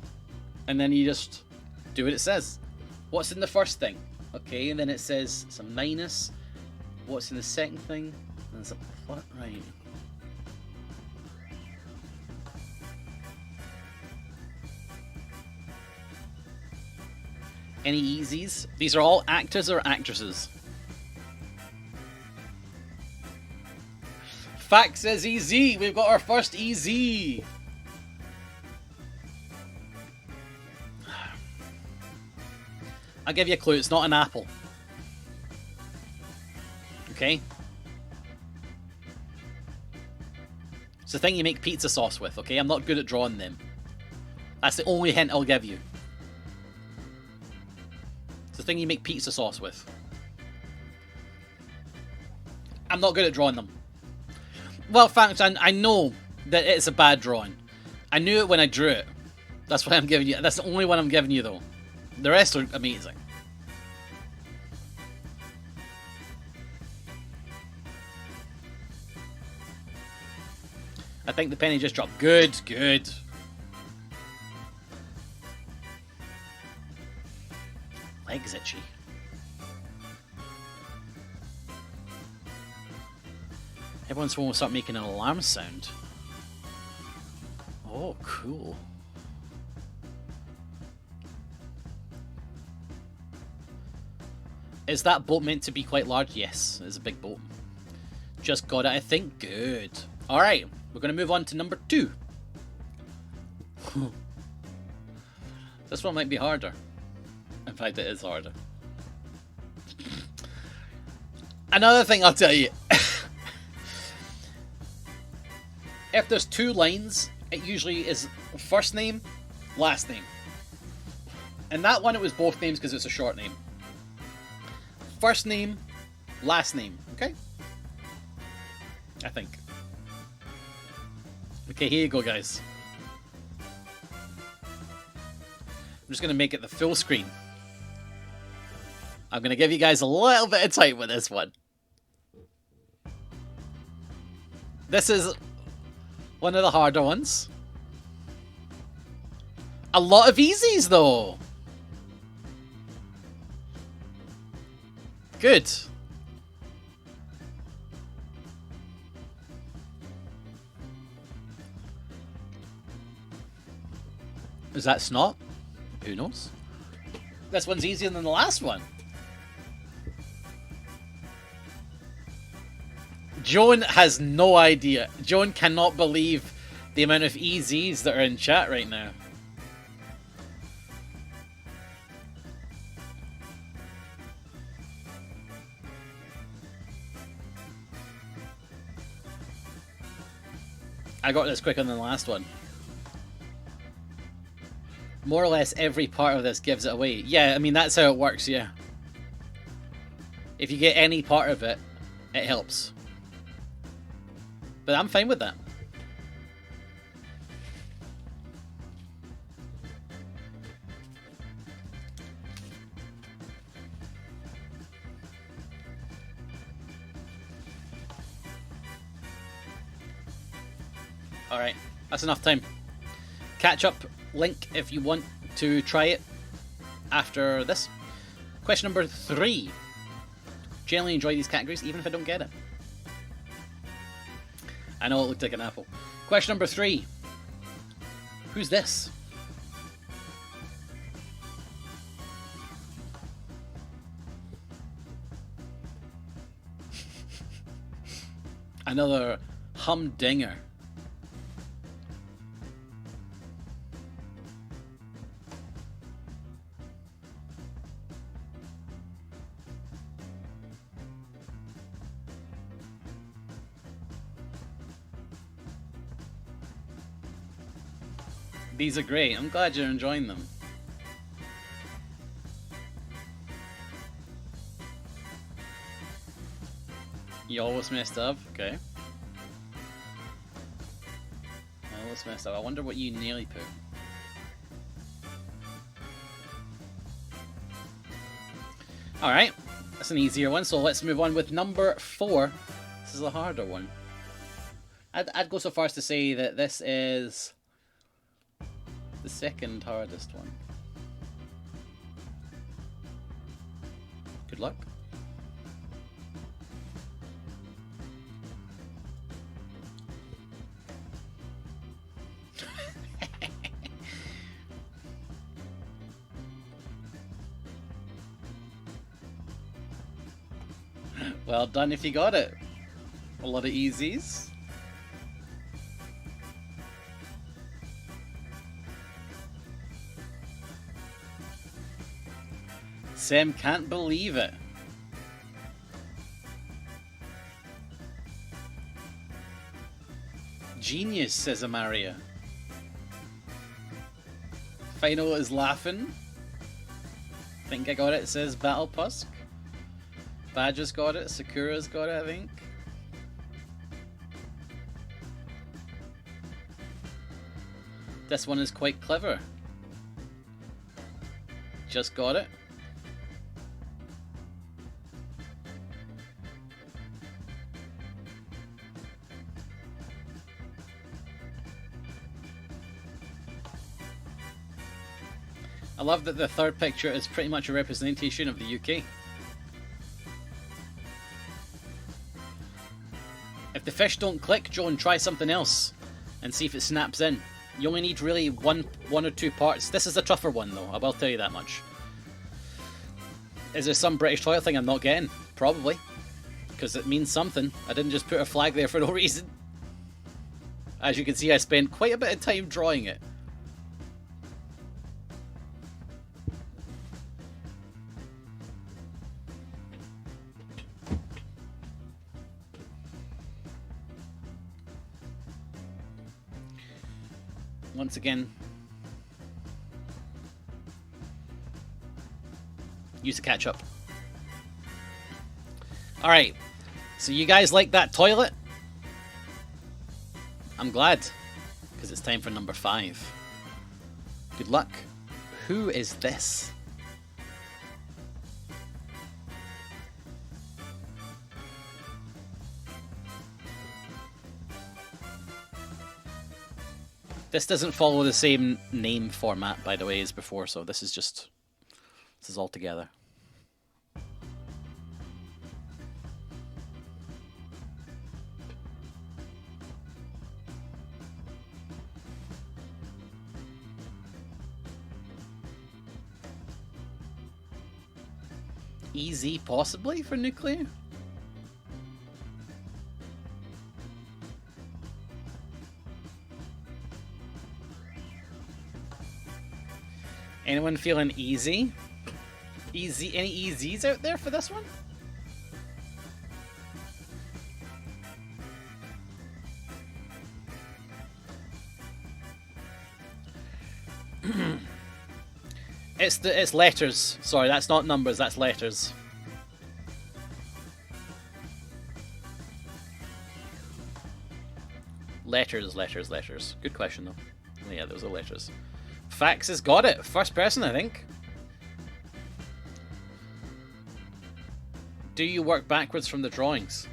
and then you just do what it says. What's in the first thing? Okay, and then it says it's a minus. What's in the second thing? And there's a plot, right. Any easies? These are all actors or actresses. Fact says EZ. We've got our first EZ. I'll give you a clue. It's not an apple. Okay? It's the thing you make pizza sauce with, okay? I'm not good at drawing them. That's the only hint I'll give you. It's the thing you make pizza sauce with. I'm not good at drawing them. Well, thanks, I know that it's a bad drawing. I knew it when I drew it. That's why I'm giving you. That's the only one I'm giving you, though. The rest are amazing. I think the penny just dropped. Good, good. Legs itchy. Everyone's phone will start making an alarm sound. Oh, cool. Is that boat meant to be quite large? Yes, it's a big boat. Just got it, I think. Good. Alright, we're going to move on to number 2. This one might be harder. In fact, it is harder. Another thing I'll tell you. If there's 2 lines, it usually is first name, last name. And that one, it was both names because it's a short name. First name, last name, okay? I think. Okay, here you go, guys. I'm just going to make it the full screen. I'm going to give you guys a little bit of time with this one. This is one of the harder ones. A lot of easies, though. Good. Is that snot? Who knows? This one's easier than the last one. Joan has no idea. Joan cannot believe the amount of EZs that are in chat right now. I got this quicker than the last one. More or less every part of this gives it away. Yeah, I mean, that's how it works, yeah. If you get any part of it, it helps. But I'm fine with that. Alright, that's enough time. Catch up link if you want to try it after this. Question number 3. Generally enjoy these categories even if I don't get it. I know it looked like an apple. Question number 3. Who's this? Another humdinger. These are great. I'm glad you're enjoying them. You almost messed up? Okay. Almost messed up. I wonder what you nearly put. Alright. That's an easier one, so let's move on with number 4. This is a harder one. I'd go so far as to say that this is the second hardest one. Good luck. Well done if you got it. A lot of easies. Sam can't believe it. Genius, says Amaria. Final is laughing. Think I got it, says Battle Pusk. Badger's got it, Sakura's got it, I think. This one is quite clever. Just got it. I love that the third picture is pretty much a representation of the UK. If the fish don't click, Joan, try something else and see if it snaps in. You only need really one or two parts. This is a tougher one though, I will tell you that much. Is there some British toilet thing I'm not getting? Probably. Because it means something. I didn't just put a flag there for no reason. As you can see, I spent quite a bit of time drawing it. Once again, use the catch up. Alright, so you guys like that toilet? I'm glad, because it's time for number 5. Good luck. Who is this? This doesn't follow the same name format, by the way, as before, so this is all together. Easy, possibly, for nuclear? Anyone feeling easy? Easy? Any easies out there for this one? It's letters. Sorry, that's not numbers, that's letters. Letters. Good question though. Yeah, those are letters. Fax has got it. First person, I think. Do you work backwards from the drawings?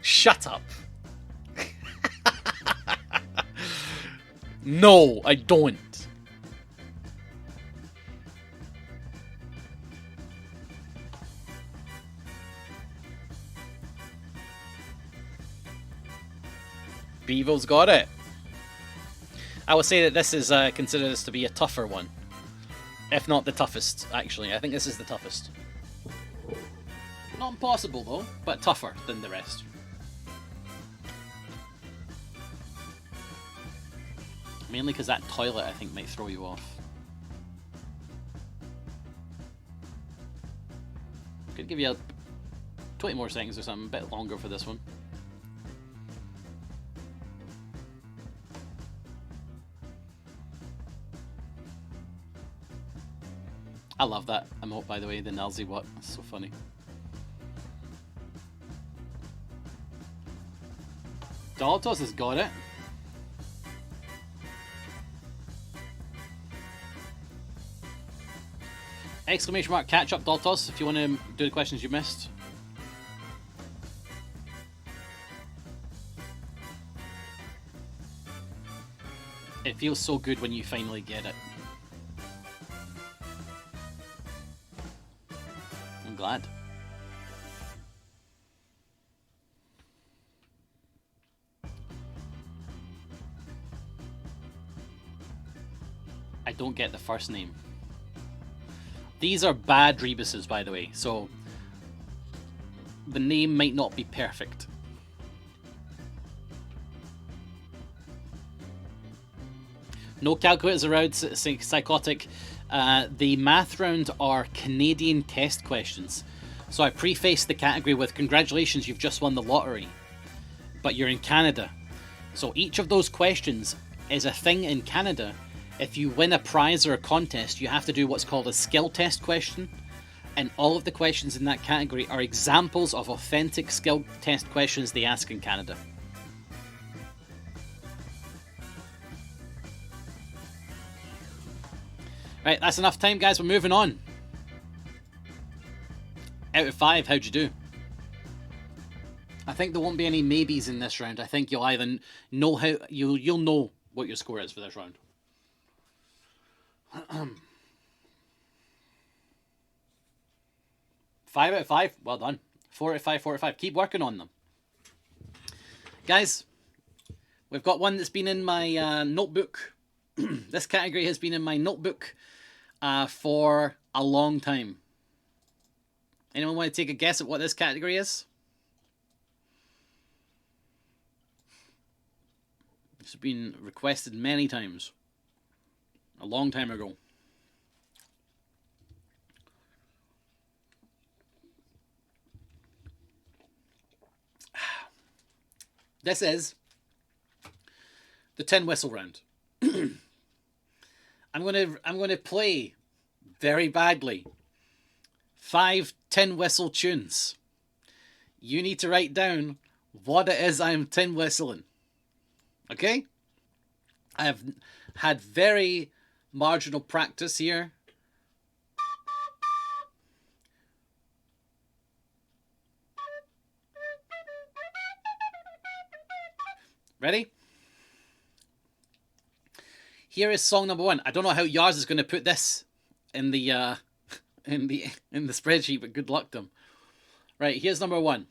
Shut up. No, I don't. Bevo's got it. I would say that this is considered this to be a tougher one. If not the toughest, actually. I think this is the toughest. Not impossible though, but tougher than the rest. Mainly because that toilet, I think, might throw you off. Could give you 20 more seconds or something, a bit longer for this one. I love that emote, by the way, the Nalzi what. It's so funny. Dolatos has got it. Exclamation mark catch up, Dolatos, if you want to do the questions you missed. It feels so good when you finally get it. I'm glad. I don't get the first name. These are bad rebuses, by the way, so the name might not be perfect. No calculators around, psychotic. The math round are Canadian test questions. So I prefaced the category with congratulations, you've just won the lottery, but you're in Canada. So each of those questions is a thing in Canada. If you win a prize or a contest, you have to do what's called a skill test question. And all of the questions in that category are examples of authentic skill test questions they ask in Canada. Right, that's enough time, guys. We're moving on. Out of 5, how'd you do? I think there won't be any maybes in this round. I think you'll either know how you'll know what your score is for this round. 5 out of 5. Well done. 4 out of 5. 4 out of 5. Keep working on them, guys. We've got one that's been in my notebook. This category has been in my notebook for a long time. Anyone want to take a guess at what this category is? It's been requested many times. A long time ago. This is the tin whistle round. I'm gonna play very badly 5 tin whistle tunes. You need to write down what it is I'm tin whistling. Okay? I have had very marginal practice here. Ready? Here is song number 1. I don't know how Yars is going to put this in the in the spreadsheet, but good luck to him. Right, here's number 1.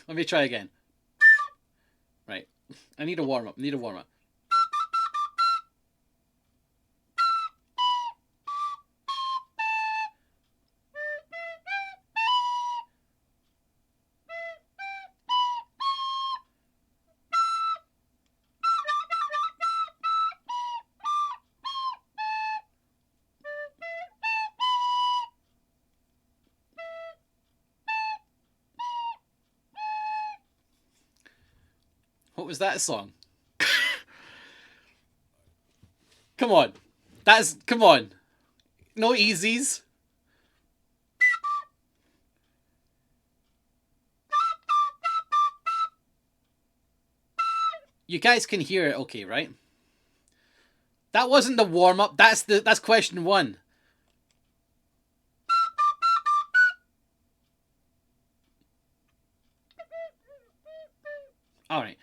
Let me try again. Right. I need a warm up. What was that song? Come on. Come on. No easies. You guys can hear it okay, right? That wasn't the warm-up. That's question 1. All right.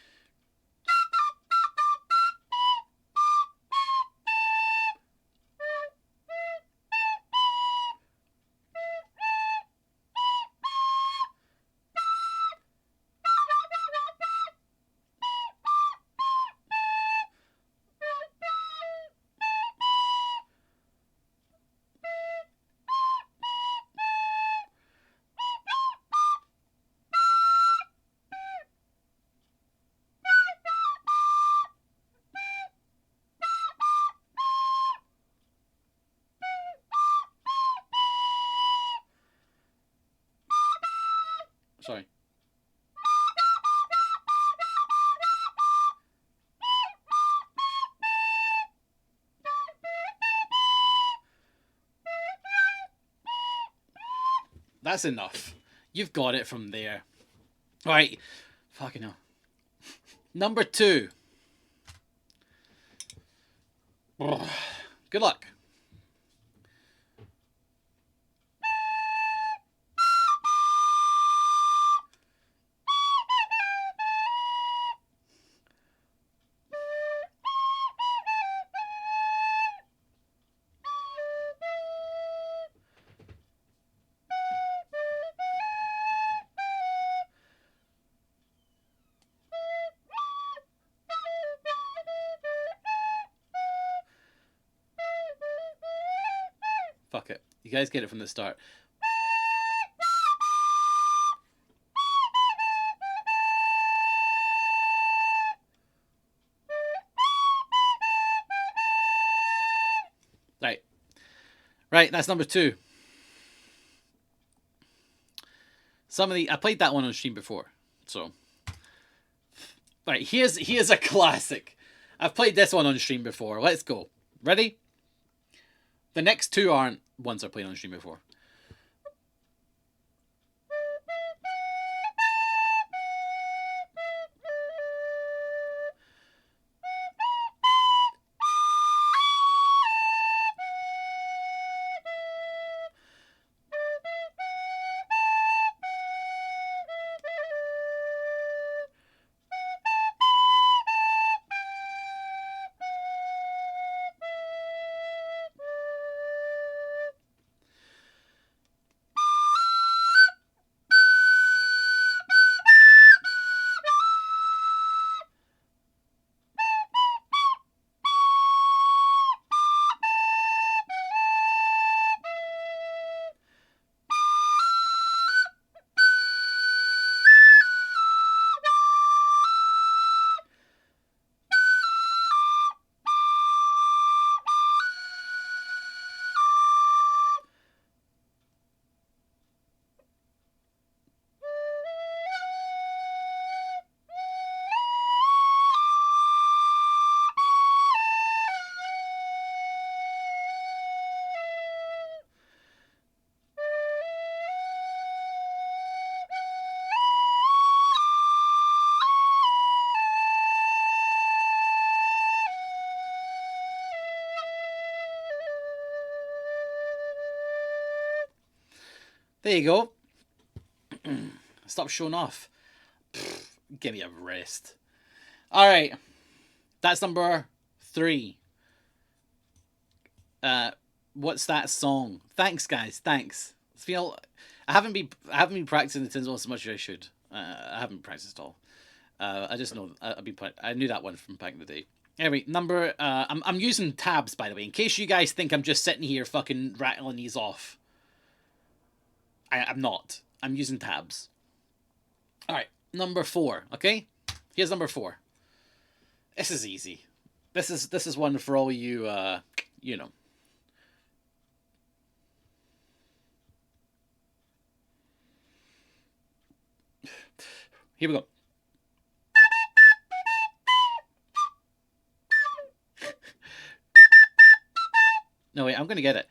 Sorry. That's enough. You've got it from there. All right. Fucking hell. Number 2. Good luck. Fuck it. You guys get it from the start. Right, that's number 2. I played that one on stream before, so. Right, here's a classic. I've played this one on stream before. Let's go. Ready? The next 2 aren't ones I played on stream before. There you go. Stop showing off. Give me a rest. Alright. That's number 3. What's that song? Thanks, guys. Thanks. I haven't been practicing the tinsel as much as I should. I haven't practiced at all. I just know I knew that one from back in the day. Anyway, I'm using tabs, by the way, in case you guys think I'm just sitting here fucking rattling these off. I'm not. I'm using tabs. Alright, number 4, okay? Here's number 4. This is easy. This is one for all you, you know. Here we go. No, wait, I'm gonna get it.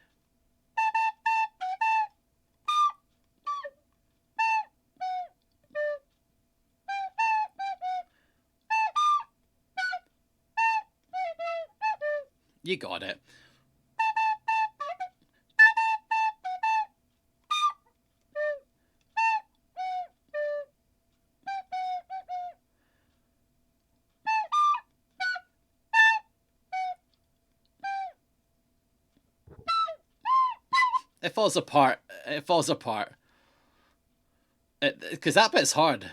You got it. It falls apart. It falls apart. Because that bit's hard.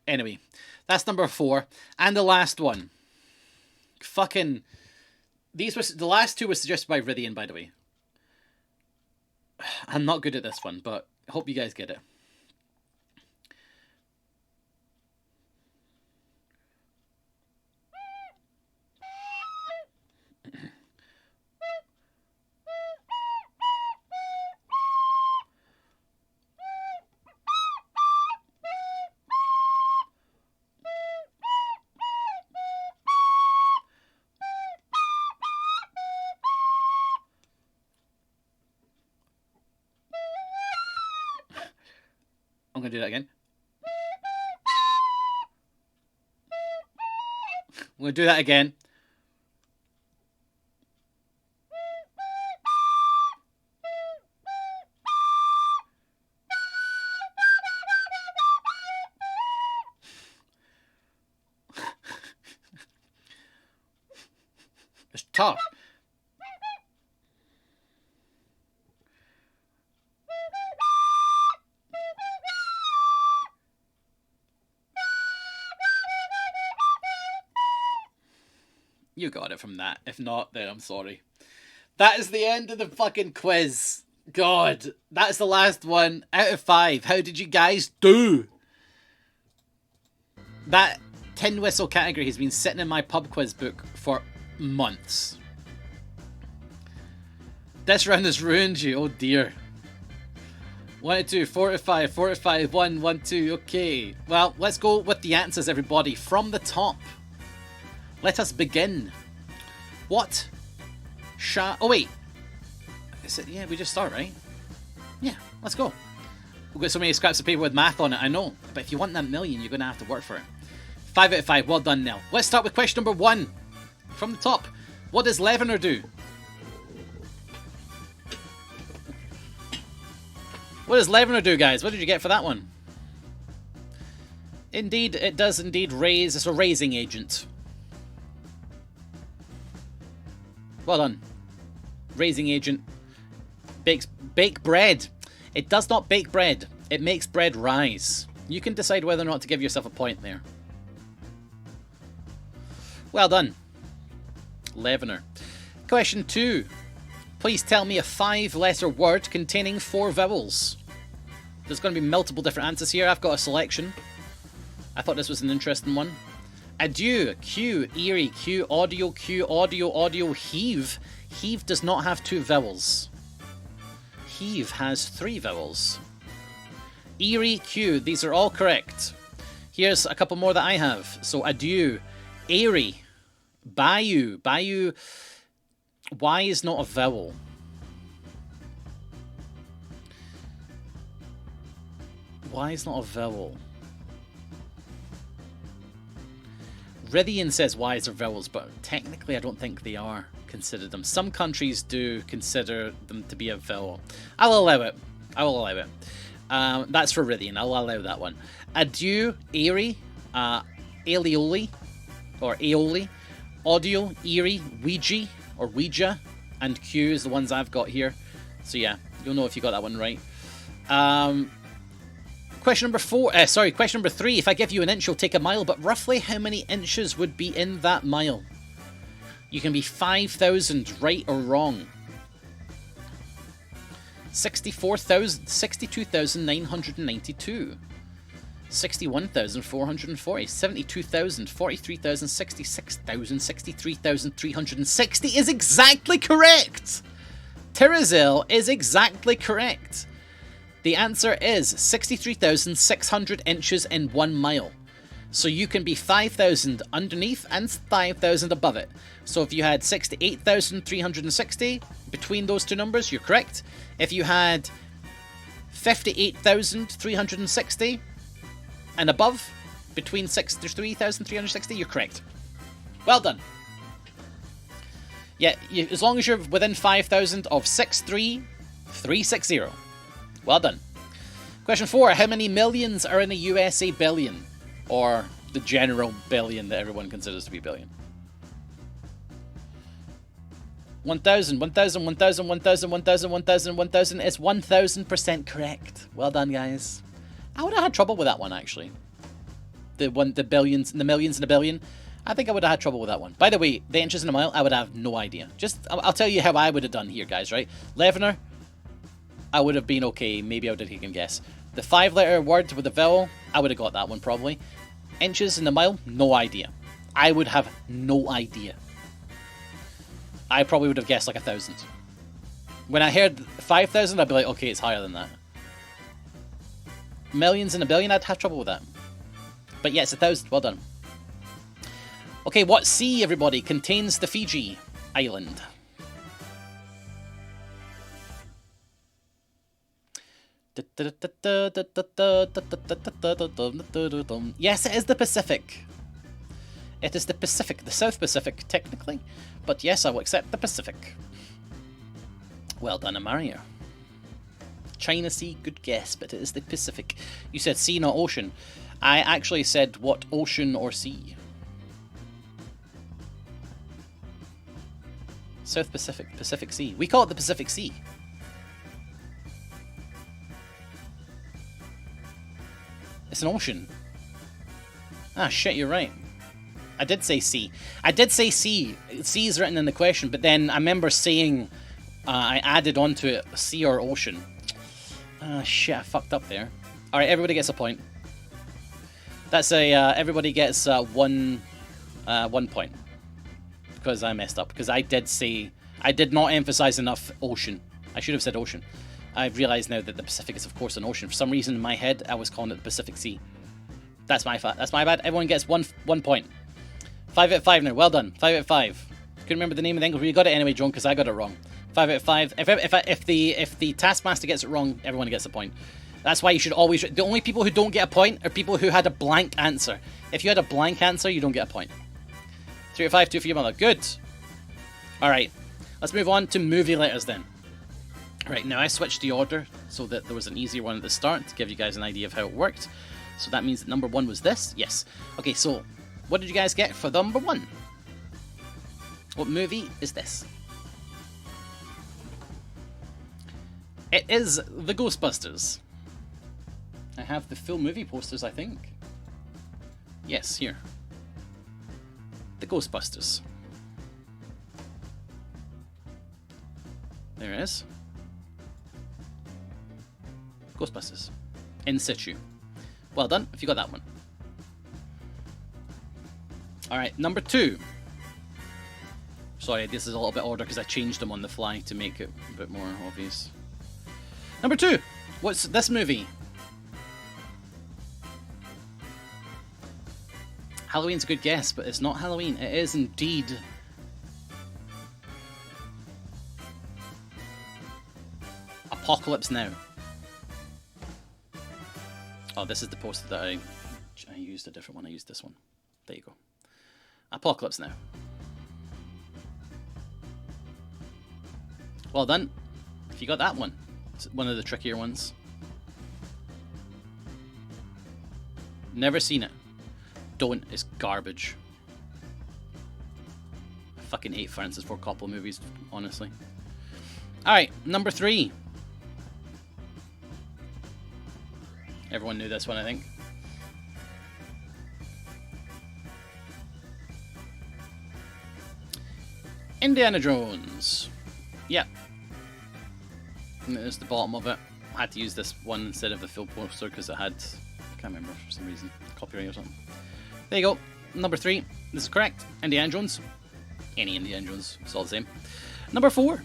Anyway, that's number 4. And the last one. Fucking... the last 2 were suggested by Rythian, by the way. I'm not good at this one, but I hope you guys get it. I'm going to do that again. I'm going to do that again. It's tough. You got it from that. If not, then I'm sorry. That is the end of the fucking quiz. God, that's the last one out of 5. How did you guys do? That tin whistle category has been sitting in my pub quiz book for months. This round has ruined you. Oh dear. 1 to 2, 4 to 5, 4 to 5, 1, 1, 2. Okay. Well, let's go with the answers, everybody. From the top. Let us begin. What? Oh wait. Is it? Yeah, we just start, right? Yeah, let's go. We've got so many scraps of paper with math on it, I know. But if you want that million, you're going to have to work for it. 5 out of 5. Well done, Nell. Let's start with question number 1. From the top. What does Levener do? What does Levener do, guys? What did you get for that one? Indeed, it does indeed raise. It's a raising agent. Well done. Raising agent. Bake bread. It does not bake bread. It makes bread rise. You can decide whether or not to give yourself a point there. Well done. Levener. Question 2. Please tell me a 5-letter word containing 4 vowels. There's going to be multiple different answers here. I've got a selection. I thought this was an interesting one. Adieu, Q, eerie, Q, audio, audio, heave. Heave does not have 2 vowels. Heave has 3 vowels. Eerie, Q, these are all correct. Here's a couple more that I have. So adieu, airy, bayou, bayou. Y is not a vowel. Y is not a vowel. Rithian says Y's are vowels, but technically I don't think they are considered them. Some countries do consider them to be a vowel. I'll allow it. I will allow it. That's for Rithian. I'll allow that one. Adieu, airy, aioli, or aioli, audio, eerie, Ouija, or Ouija, and Q is the ones I've got here. So yeah, you'll know if you got that one right. Question number 3. If I give you an inch, you'll take a mile, but roughly how many inches would be in that mile? You can be 5,000 right or wrong. 62,992. 61,440, 72,000, 43,000, 66,000, 63,360 is exactly correct! Tirazel is exactly correct. The answer is 63,600 inches in 1 mile. So you can be 5,000 underneath and 5,000 above it. So if you had 68,360 between those two numbers, you're correct. If you had 58,360 and above, between 63,360, you're correct. Well done. Yeah, as long as you're within 5,000 of 63,360. Well done. Question 4. How many millions are in a USA billion? Or the general billion that everyone considers to be billion? 1,000, 1,000, 1,000, 1,000, 1,000, 1,000, 1,000. It's 1,000% correct. Well done, guys. I would have had trouble with that one, actually. The billions, the millions and a billion. I think I would have had trouble with that one. By the way, the inches in a mile, I would have no idea. I'll tell you how I would have done here, guys, right? Levener, I would have been okay. Maybe I would have taken a guess. The 5-letter word with a vowel, I would have got that one probably. Inches in the mile, no idea. I would have no idea. I probably would have guessed like 1,000. When I heard 5,000, I'd be like, okay, it's higher than that. Millions in a billion, I'd have trouble with that. But yeah, it's 1,000. Well done. Okay, what sea, everybody, contains the Fiji island? Yes, it is the Pacific. It is the Pacific, the South Pacific, technically. But yes, I will accept the Pacific. Well done, Amaria. China Sea, good guess, but it is the Pacific. You said sea, not ocean. I actually said what ocean or sea. South Pacific, Pacific Sea. We call it the Pacific Sea. It's an ocean. Ah, shit, you're right. I did say C. I did say C. C is written in the question, but then I remember saying I added onto it sea or ocean. Shit, I fucked up there. All right, everybody gets a point. That's a everybody gets 1 point because I messed up because I did not emphasize enough ocean. I should have said ocean. I've realized now that the Pacific is of course an ocean. For some reason in my head I was calling it the Pacific Sea. That's my bad. Everyone gets one point. 5 out of 5 now. Well done. 5 out of 5. Couldn't remember the name of the English, but you got it anyway, John, because I got it wrong. 5 out of 5. If the Taskmaster gets it wrong, everyone gets a point. That's why you should always... The only people who don't get a point are people who had a blank answer. If you had a blank answer, you don't get a point. 3 out of 5, 2 for your mother. Good. Alright. Let's move on to movie letters then. Right, now I switched the order so that there was an easier one at the start to give you guys an idea of how it worked. So that means that number 1 was this. Yes. Okay, so what did you guys get for number 1? What movie is this? It is The Ghostbusters. I have the full movie posters, I think. Yes, here. The Ghostbusters. There it is. Ghostbusters. In situ. Well done, if you got that one. Alright, number 2. Sorry, this is a little bit order because I changed them on the fly to make it a bit more obvious. Number 2. What's this movie? Halloween's a good guess, but it's not Halloween. It is indeed... Apocalypse Now. Oh, this is the poster that I used a different one. I used this one. There you go. Apocalypse Now. Well done. If you got that one. It's one of the trickier ones. Never seen it. Don't. It's garbage. I fucking hate Francis Ford Coppola movies, honestly. Alright, number 3. Everyone knew this one, I think. Indiana Jones. Yeah. And there's the bottom of it. I had to use this one instead of the full poster because it had... I can't remember for some reason. Copyright or something. There you go. Number 3. This is correct. Indiana Jones. Any Indiana Jones. It's all the same. Number 4.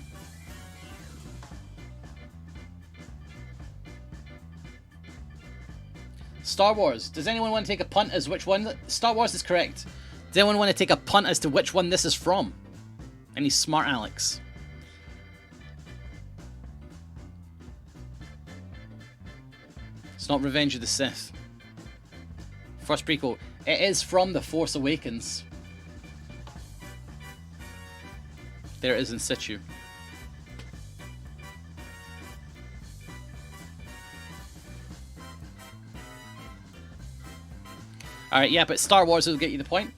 Star Wars. Does anyone want to take a punt as which one? Star Wars is correct. Does anyone want to take a punt as to which one this is from? Any smart Alex? It's not Revenge of the Sith. First prequel. It is from The Force Awakens. There it is in situ. Alright, yeah, but Star Wars will get you the point.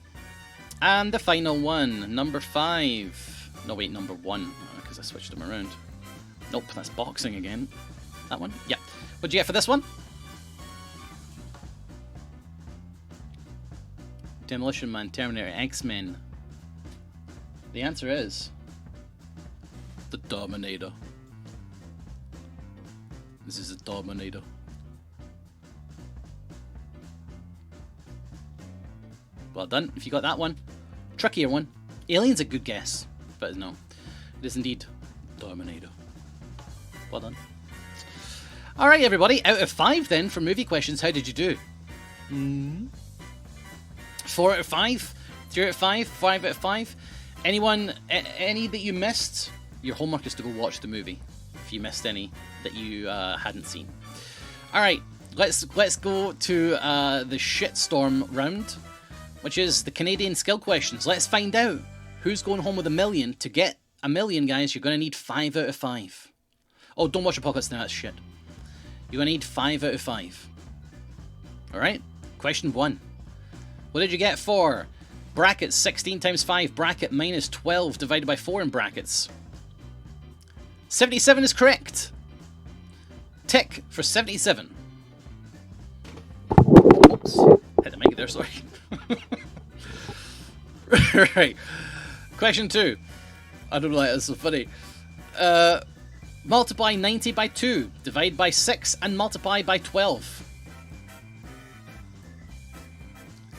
And the final one, number 5. No, wait, number 1, because I switched them around. Nope, that's boxing again. That one? Yeah. What'd you get for this one? Demolition Man, Terminator, X-Men. The answer is... The Dominator. This is the Dominator. Well done, if you got that one. Trickier one. Alien's a good guess, but no. It is indeed Dominator. Well done. Alright everybody, out of 5 then for movie questions, how did you do? 4 out of 5? 3 out of 5? 5 out of 5? Anyone, any that you missed? Your homework is to go watch the movie, if you missed any that you hadn't seen. Alright, let's go to the shitstorm round, which is the Canadian skill questions. Let's find out who's going home with $1 million. To get $1 million, guys, you're going to need 5 out of 5. Oh, don't watch Apocalypse Now, that's shit. You're going to need 5 out of 5. Alright, question 1. What did you get for brackets 16 times 5, bracket minus 12 divided by 4 in brackets? 77 is correct. Tick for 77. Oops, hit the mic there, sorry. Right. Question 2. I don't know why that's so funny. Multiply 90 by 2, divide by 6, and multiply by 12.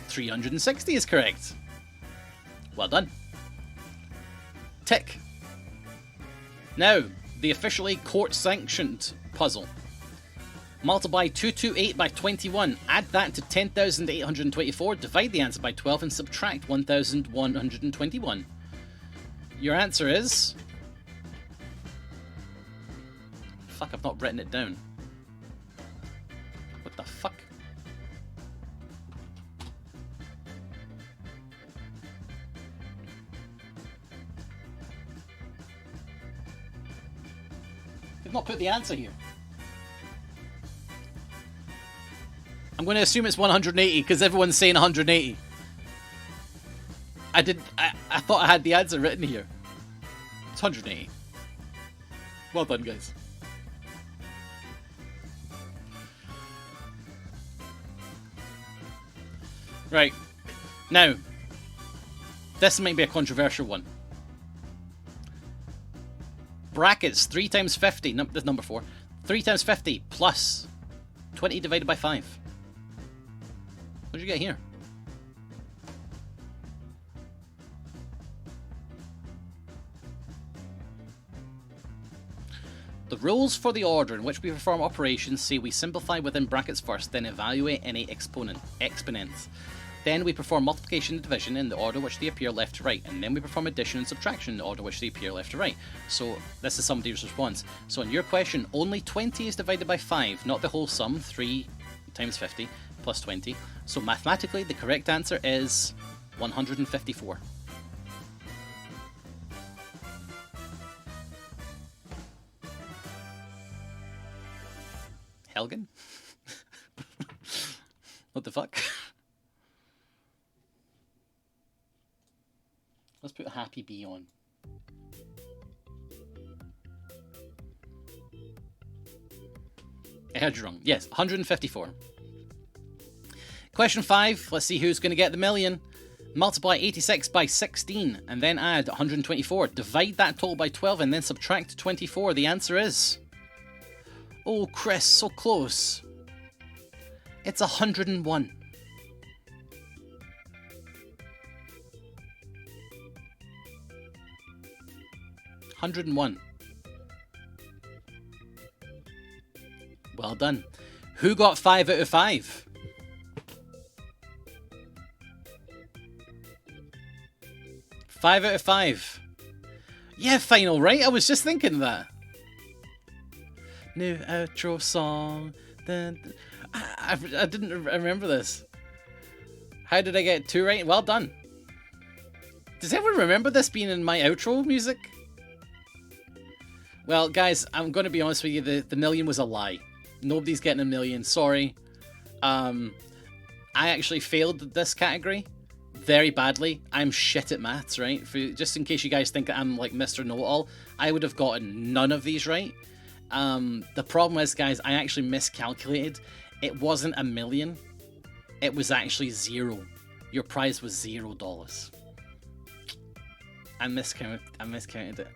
360 is correct. Well done. Tick. Now, the officially court-sanctioned puzzle. Multiply 228 by 21, add that to 10,824, divide the answer by 12, and subtract 1,121. Your answer is... Fuck, I've not written it down. What the fuck? I've not put the answer here. I'm going to assume it's 180 because everyone's saying 180. I thought I had the answer written here. It's 180. Well done, guys. Right. Now, this might be a controversial one. Brackets 3 times 50. This is number 4. 3 times 50 plus 20 divided by 5. What did you get here? The rules for the order in which we perform operations say we simplify within brackets first, then evaluate any exponents. Then we perform multiplication and division in the order which they appear left to right, and then we perform addition and subtraction in the order which they appear left to right. So this is somebody's response. So in your question, only 20 is divided by 5, not the whole sum, 3 times 50 plus 20. So mathematically, the correct answer is 154. Helgen? What the fuck? Let's put a happy bee on. I heard you wrong. Yes, 154. Question 5. Let's see who's going to get the million. Multiply 86 by 16 and then add 124. Divide that total by 12 and then subtract 24. The answer is... Oh, Chris, so close. It's 101. Well done. Who got 5 out of 5? Five out of 5. Yeah, final, right? I was just thinking that. New outro song. I didn't remember this. How did I get 2 right? Well done. Does everyone remember this being in my outro music? Well, guys, I'm going to be honest with you. The million was a lie. Nobody's getting a million. Sorry. I actually failed this category very badly. I'm shit at maths, right? Just in case you guys think I'm like Mr. Know-It-All, I would have gotten none of these right. The problem is, guys, I actually miscalculated. It wasn't a million. It was actually 0. Your prize was $0. I miscounted it.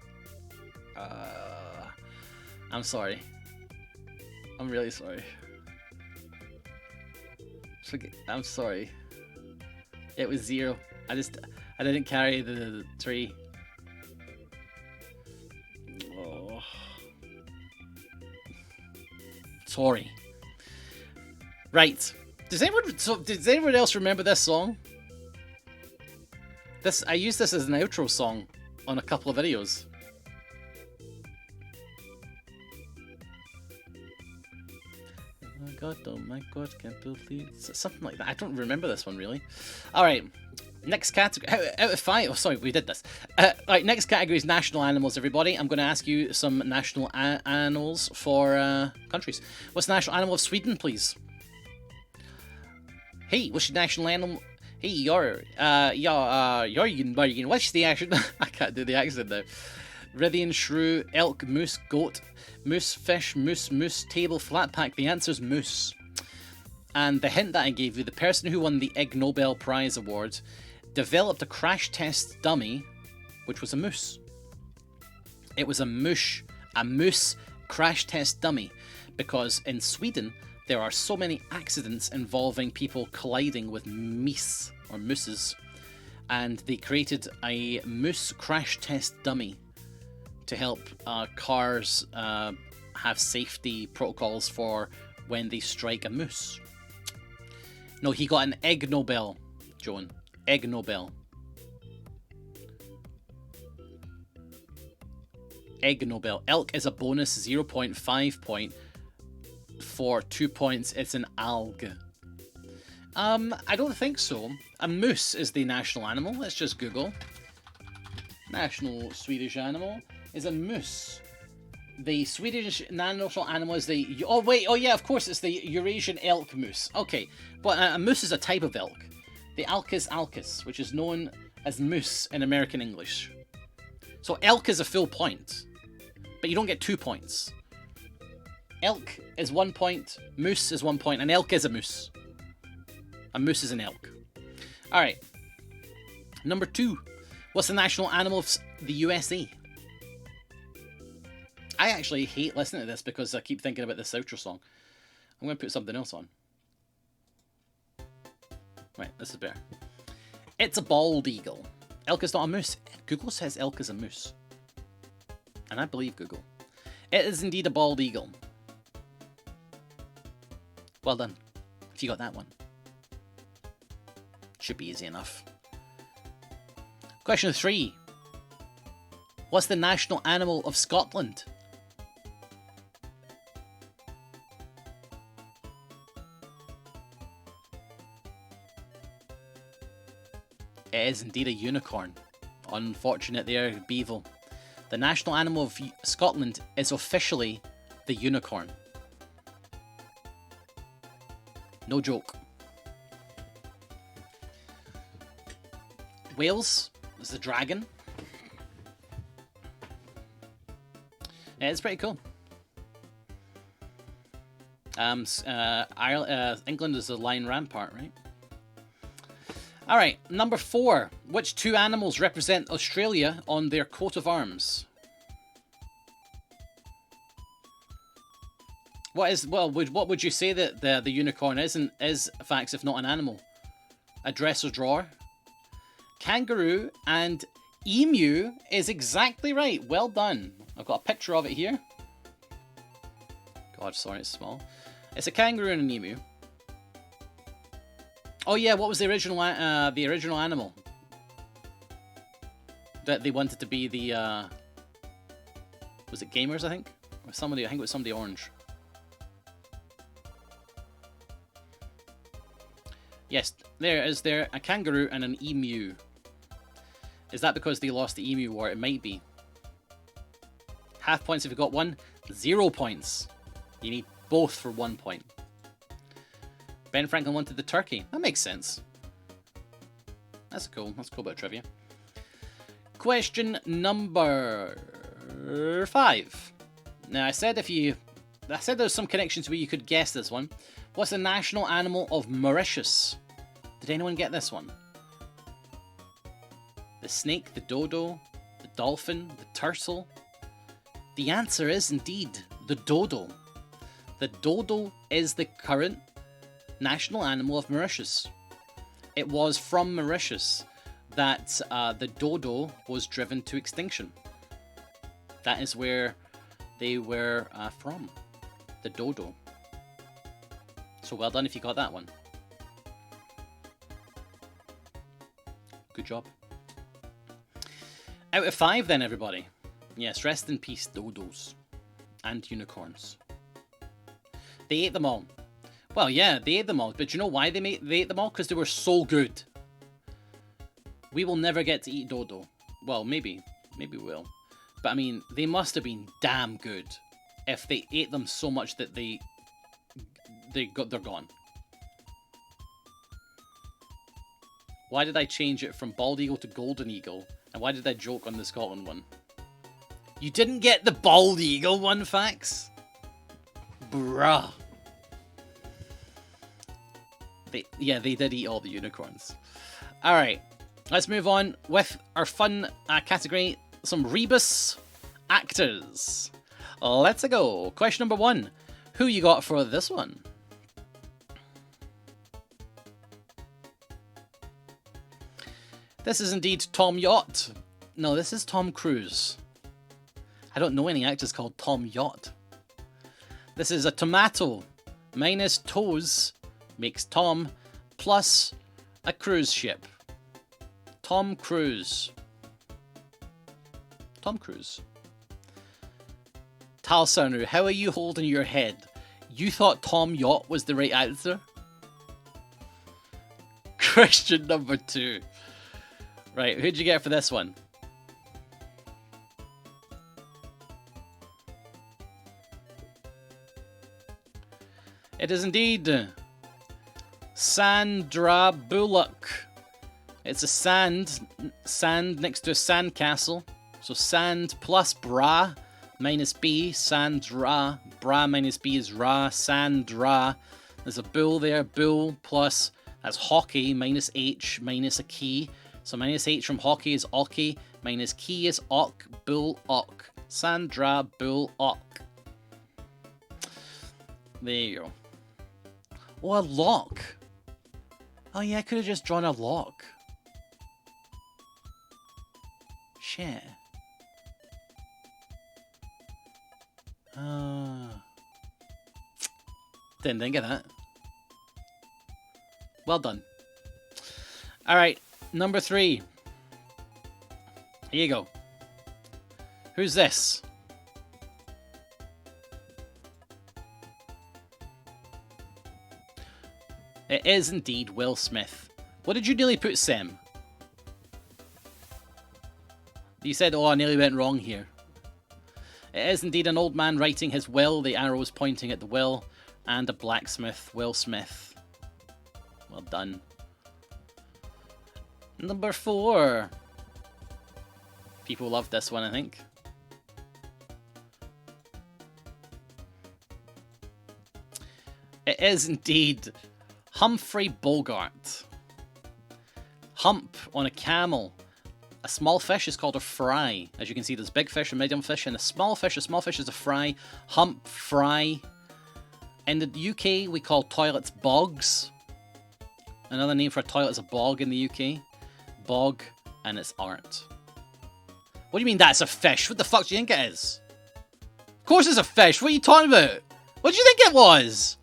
I'm sorry. I'm really sorry. I'm sorry. It was 0. I didn't carry the 3. Oh. Sorry. Right. Does anyone else remember this song? I used this as an outro song on a couple of videos. Oh my god, can't believe something like that. I don't remember this one really. Alright, next category. Out of 5. Oh, sorry, we did this. Alright, next category is national animals, everybody. I'm going to ask you some national animals for countries. What's the national animal of Sweden, please? Hey, what's your national animal? Hey, Jörgen, what's the action? I can't do the accent now. Rithian, shrew, elk, moose, goat, moose, fish, moose, table, flat pack. The answer's moose. And the hint that I gave you, the person who won the Ig Nobel Prize Award developed a crash test dummy, which was a moose. It was a moose crash test dummy, because in Sweden there are so many accidents involving people colliding with meese or mooses, and they created a moose crash test dummy to help cars have safety protocols for when they strike a moose. No, he got an Egg Nobel, Joan. Egg Nobel. Egg Nobel. Elk is a bonus 0.5 point. For 2 points, it's an alg. I don't think so. A moose is the national animal. Let's just Google. National Swedish animal is a moose. The Swedish national animal is the... Oh, wait. Oh, yeah, of course. It's the Eurasian elk moose. Okay. But a moose is a type of elk. The Alcus alcus, which is known as moose in American English. So elk is a full point. But you don't get 2 points. Elk is 1 point. Moose is 1 point. An elk is a moose. A moose is an elk. Alright. Number 2. What's the national animal of the USA? I actually hate listening to this because I keep thinking about this outro song. I'm going to put something else on. Right, this is better. It's a bald eagle. Elk is not a moose. Google says elk is a moose. And I believe Google. It is indeed a bald eagle. Well done. If you got that one. Should be easy enough. Question 3. What's the national animal of Scotland? It is indeed a unicorn. Unfortunate there, Beevil. The national animal of Scotland is officially the unicorn. No joke. Wales is the dragon. Yeah, it's pretty cool. England is the lion rampart, right? Alright, number 4. Which 2 animals represent Australia on their coat of arms? What would you say that the unicorn is facts if not an animal? A dresser drawer? Kangaroo and emu is exactly right. Well done. I've got a picture of it here. God, sorry, it's small. It's a kangaroo and an emu. Oh yeah, what was the original animal that they wanted to be? The was it Gamers? I think, or somebody. I think it was somebody orange. Yes, there is there a kangaroo and an emu. Is that because they lost the emu war? It might be. Half points if you got one. 0 points. You need both for 1 point. Ben Franklin wanted the turkey. That makes sense. That's cool. That's a cool bit of trivia. Question number 5. Now I said there's some connections where you could guess this one. What's the national animal of Mauritius? Did anyone get this one? The snake, the dodo, the dolphin, the turtle. The answer is indeed the dodo. The dodo is the current national animal of Mauritius. It was from Mauritius that the dodo was driven to extinction. That is where they were from. The dodo. So well done if you got that one. Good job. Out of 5 then, everybody. Yes, rest in peace, dodos. And unicorns. They ate them all. Well, yeah, they ate them all. But you know why they ate them all? Because they were so good. We will never get to eat dodo. Well, maybe. Maybe we will. But I mean, they must have been damn good if they ate them so much that they're gone. Why did I change it from bald eagle to golden eagle? And why did I joke on the Scotland one? You didn't get the bald eagle one, Fax? Bruh. They did eat all the unicorns. Alright. Let's move on with our fun category, some Rebus actors. Let's go. Question number 1. Who you got for this one? This is indeed Tom Yacht. No, this is Tom Cruise. I don't know any actors called Tom Yacht. This is a tomato minus toes makes Tom plus a cruise ship. Tom Cruise. Tom Cruise. Talsanu, how are you holding your head? You thought Tom Yacht was the right answer? Question number 2. Right, who'd you get for this one? It is indeed Sandra Bullock. It's a sand next to a sand castle. So sand plus bra minus B, Sandra. Bra minus B is ra, Sandra. There's a bull there, bull plus, that's hockey, minus H, minus a key. So minus H from hockey is ocky, minus key is ok, bull ok. Sandra Bull ok. There you go. Oh, a lock. Oh yeah, I could have just drawn a lock. Shit. Didn't think of that. Well done. Alright, number 3. Here you go. Who's this? It is indeed Will Smith. What did you nearly put, Sam? You said, oh, I nearly went wrong here. It is indeed an old man writing his will, the arrows pointing at the will, and a blacksmith, Will Smith. Well done. Number 4. People love this one, I think. It is indeed Humphrey Bogart. Hump on a camel. A small fish is called a fry. As you can see, there's big fish, a medium fish, and a small fish. A small fish is a fry. Hump, fry. In the UK, we call toilets bogs. Another name for a toilet is a bog in the UK. Bog, and it's art. What do you mean that's a fish? What the fuck do you think it is? Of course it's a fish. What are you talking about? What do you think it was?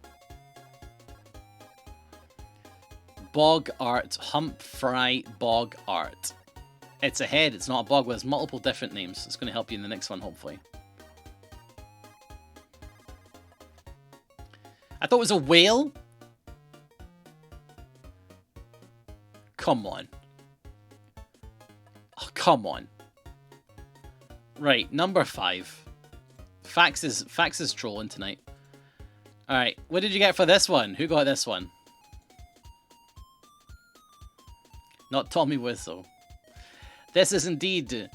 Bog art. Hump, fry, bog art. It's a head, it's not a bog, but there's multiple different names. It's going to help you in the next one, hopefully. I thought it was a whale. Come on. Oh, come on. Right, number 5. Fax is trolling tonight. Alright, what did you get for this one? Who got this one? Not Tommy Wiseau. This is indeed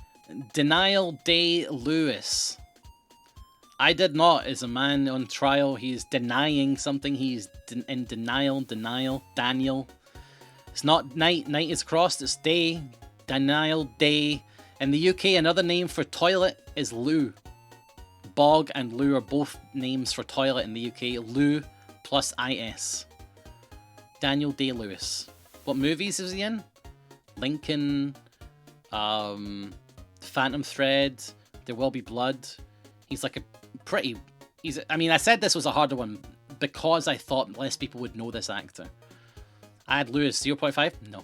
Daniel Day-Lewis. I did not. Is a man on trial. He's denying something. He's in denial. Daniel. It's not night. Night is crossed. It's day. Daniel Day. In the UK, another name for toilet is loo. Bog and loo are both names for toilet in the UK. Loo plus IS. Daniel Day-Lewis. What movies is he in? Lincoln. Phantom Thread, There Will Be Blood. He's like a pretty... I mean, I said this was a harder one because I thought less people would know this actor. I had Lewis 0.5? No.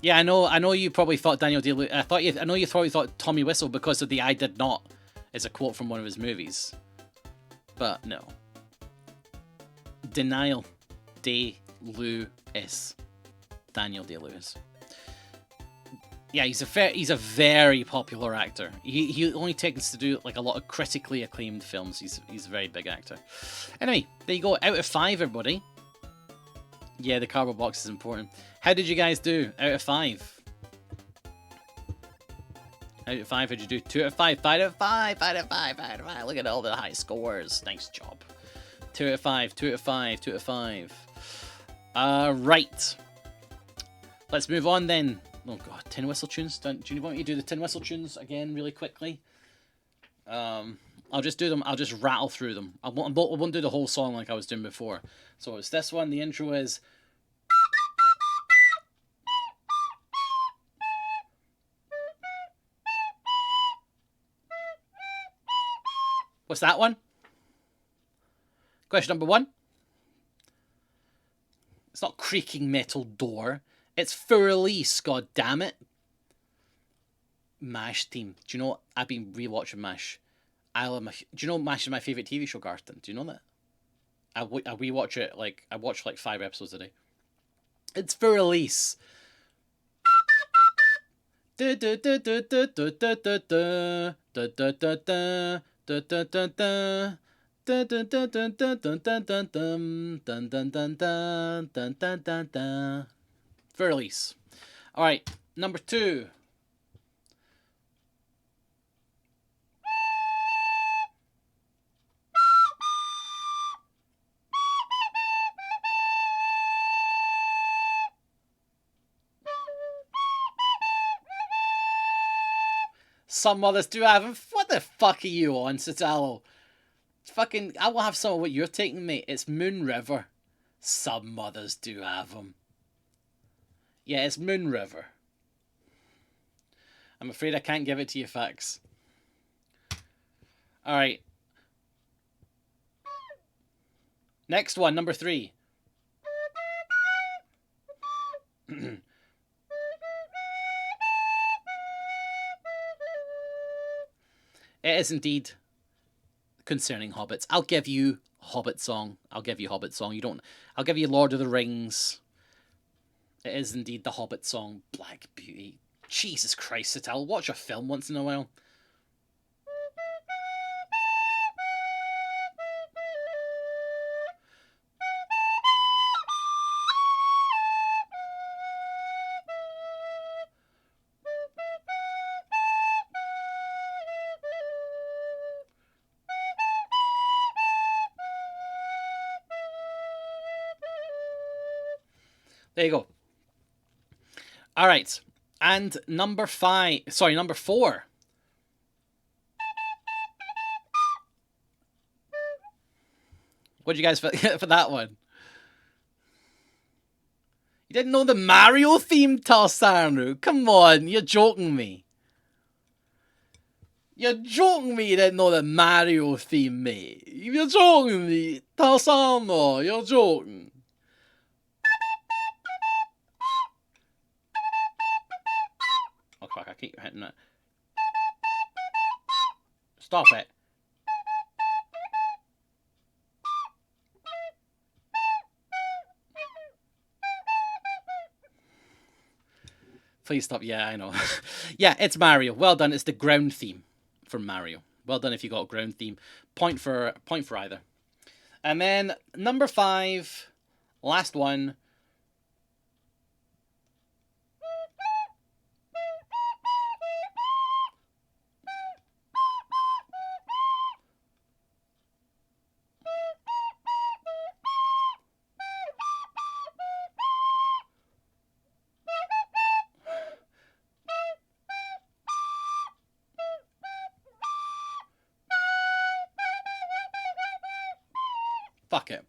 Yeah, I know you probably thought Daniel Day-Lewis... I know you probably thought Tommy Wiseau because of the I did not is a quote from one of his movies. But no. Daniel Day-Lewis. Daniel Day-Lewis. Yeah, he's a very popular actor. He only tends to do like a lot of critically acclaimed films. He's a very big actor. Anyway, there you go. Out of 5, everybody. Yeah, the cardboard box is important. How did you guys do? Out of 5. Out of 5, how'd you do? 2 out of 5, 5 out of 5, 5 out of 5, 5 out of 5. Look at all the high scores. Nice job. 2 out of 5, 2 out of 5, 2 out of 5. Right. Let's move on then. Oh god, tin whistle tunes. Do you want me to do the tin whistle tunes again really quickly? I'll just do them. I'll just rattle through them. I won't do the whole song like I was doing before. So it's this one. The intro is. What's that one? Question number 1. It's not creaking metal door. It's for release, god damn it. MASH theme. Do you know what? I've been rewatching MASH. Do you know MASH is my favourite TV show, Garton? Do you know that? I rewatch it, like, I watch like 5 episodes a day. It's for release. For release. Alright, number 2. Some mothers do have them. What the fuck are you on, Satalo? Fucking, I will have some of what you're taking, mate. It's Moon River. Some mothers do have them. Yeah, it's Moon River. I'm afraid I can't give it to you, Fax. Alright. Next one, number 3. It is indeed concerning hobbits. I'll give you Hobbit song. I'll give you Hobbit song. I'll give you Lord of the Rings. It is indeed the Hobbit song, Black Beauty. Jesus Christ, I'll watch a film once in a while. There you go. All right. And number 4. What did you guys for that one? You didn't know the Mario theme, Tarsanu? Come on, you're joking me. You're joking me you didn't know the Mario theme, mate. You're joking me. Tarsanu, you're joking. Oh fuck, I keep hitting it. Stop it. Please stop. Yeah, I know. Yeah, it's Mario. Well done. It's the ground theme for Mario. Well done if you got a ground theme. Point for either. And then number 5, last one. Fuck it.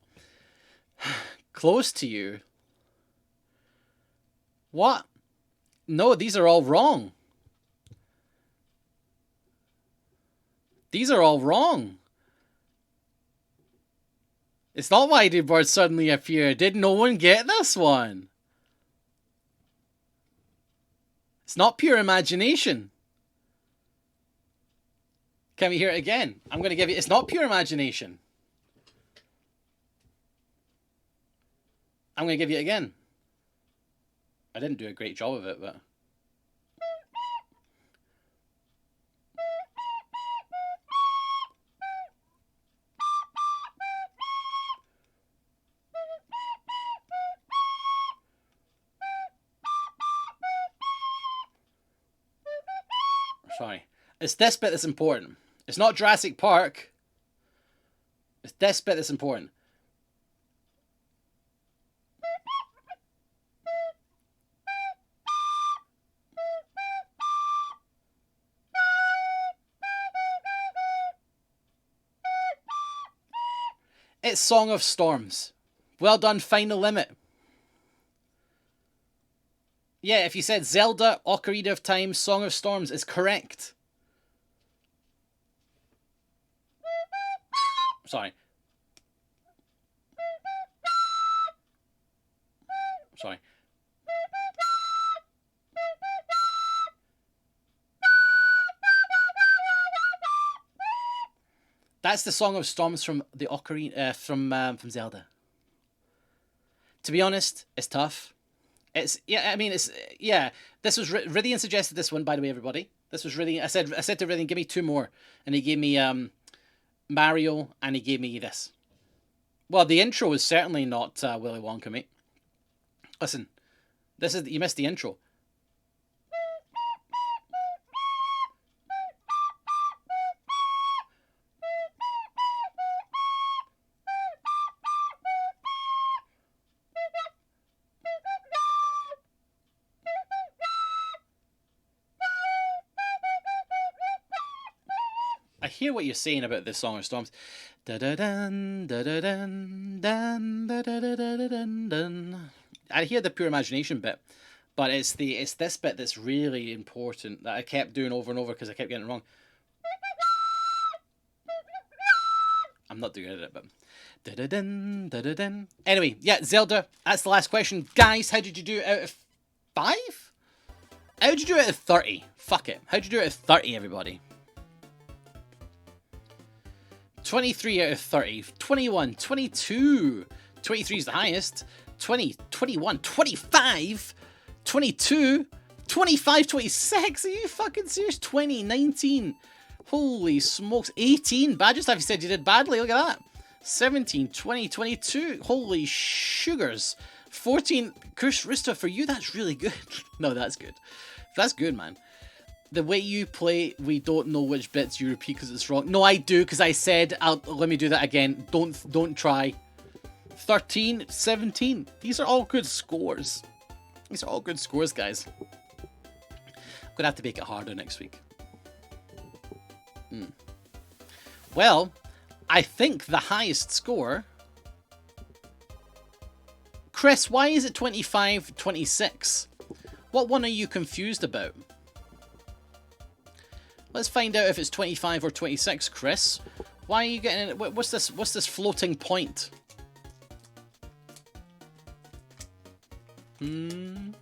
Close to you. What? No, these are all wrong. These are all wrong. It's not Why Did Birds Suddenly Appear. Did no one get this one? It's not Pure Imagination. Can we hear it again? I'm going to give you... It's not Pure Imagination. I'm going to give you it again. I didn't do a great job of it, but... Sorry. It's this bit that's important. It's not Jurassic Park. It's this bit that's important. It's Song of Storms. Well done, Final Limit. Yeah, if you said Zelda, Ocarina of Time, Song of Storms is correct. Sorry. Sorry. That's the Song of Storms from the Ocarina, from Zelda. To be honest, it's tough. It's yeah. This was Ridian suggested this one, by the way, everybody. This was Ridian. I said to Ridian, give me 2 more, and he gave me Mario, and he gave me this. Well, the intro is certainly not Willy Wonka, mate. Listen, you missed the intro. I hear what you're saying about this Song of Storms. Da da dun da da dun dun da da da da dun dun. I hear the pure imagination bit, but it's this bit that's really important that I kept doing over and over because I kept getting it wrong. I'm not doing it, but da da dun da da dun. Anyway, yeah, Zelda. That's the last question, guys. How did you do out of 5? How did you do out of 30? Fuck it. How did you do out of 30, everybody? 23 out of 30, 21, 22, 23 is the highest, 20, 21, 25, 22, 25, 26, are you fucking serious? 20, 19, holy smokes, 18, Badger Stuff, you said you did badly, look at that, 17, 20, 22, holy sugars, 14, Chris Rista, for you that's really good, no that's good, that's good man. The way you play, we don't know which bits you repeat because it's wrong. No, I do, because I said, let me do that again. Don't try. 13, 17. These are all good scores. These are all good scores, guys. I'm going to have to make it harder next week. Well, I think the highest score... Chris, why is it 25, 26? What one are you confused about? Let's find out if it's 25 or 26, Chris. Why are you getting it? What's this floating point? I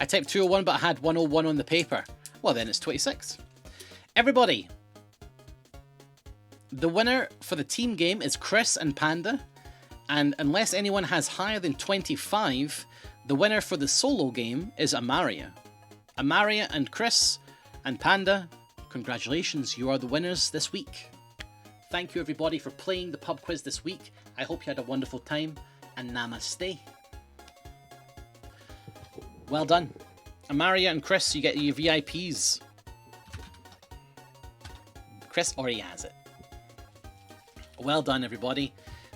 typed 201, but I had 101 on the paper. Well, then it's 26. Everybody, the winner for the team game is Chris and Panda. And unless anyone has higher than 25, the winner for the solo game is Amaria. Amaria and Chris and Panda, congratulations, you are the winners this week. Thank you everybody for playing the pub quiz this week. I hope you had a wonderful time, and namaste. Well done. Amaria and Chris, you get your VIPs. Chris already has it. Well done everybody.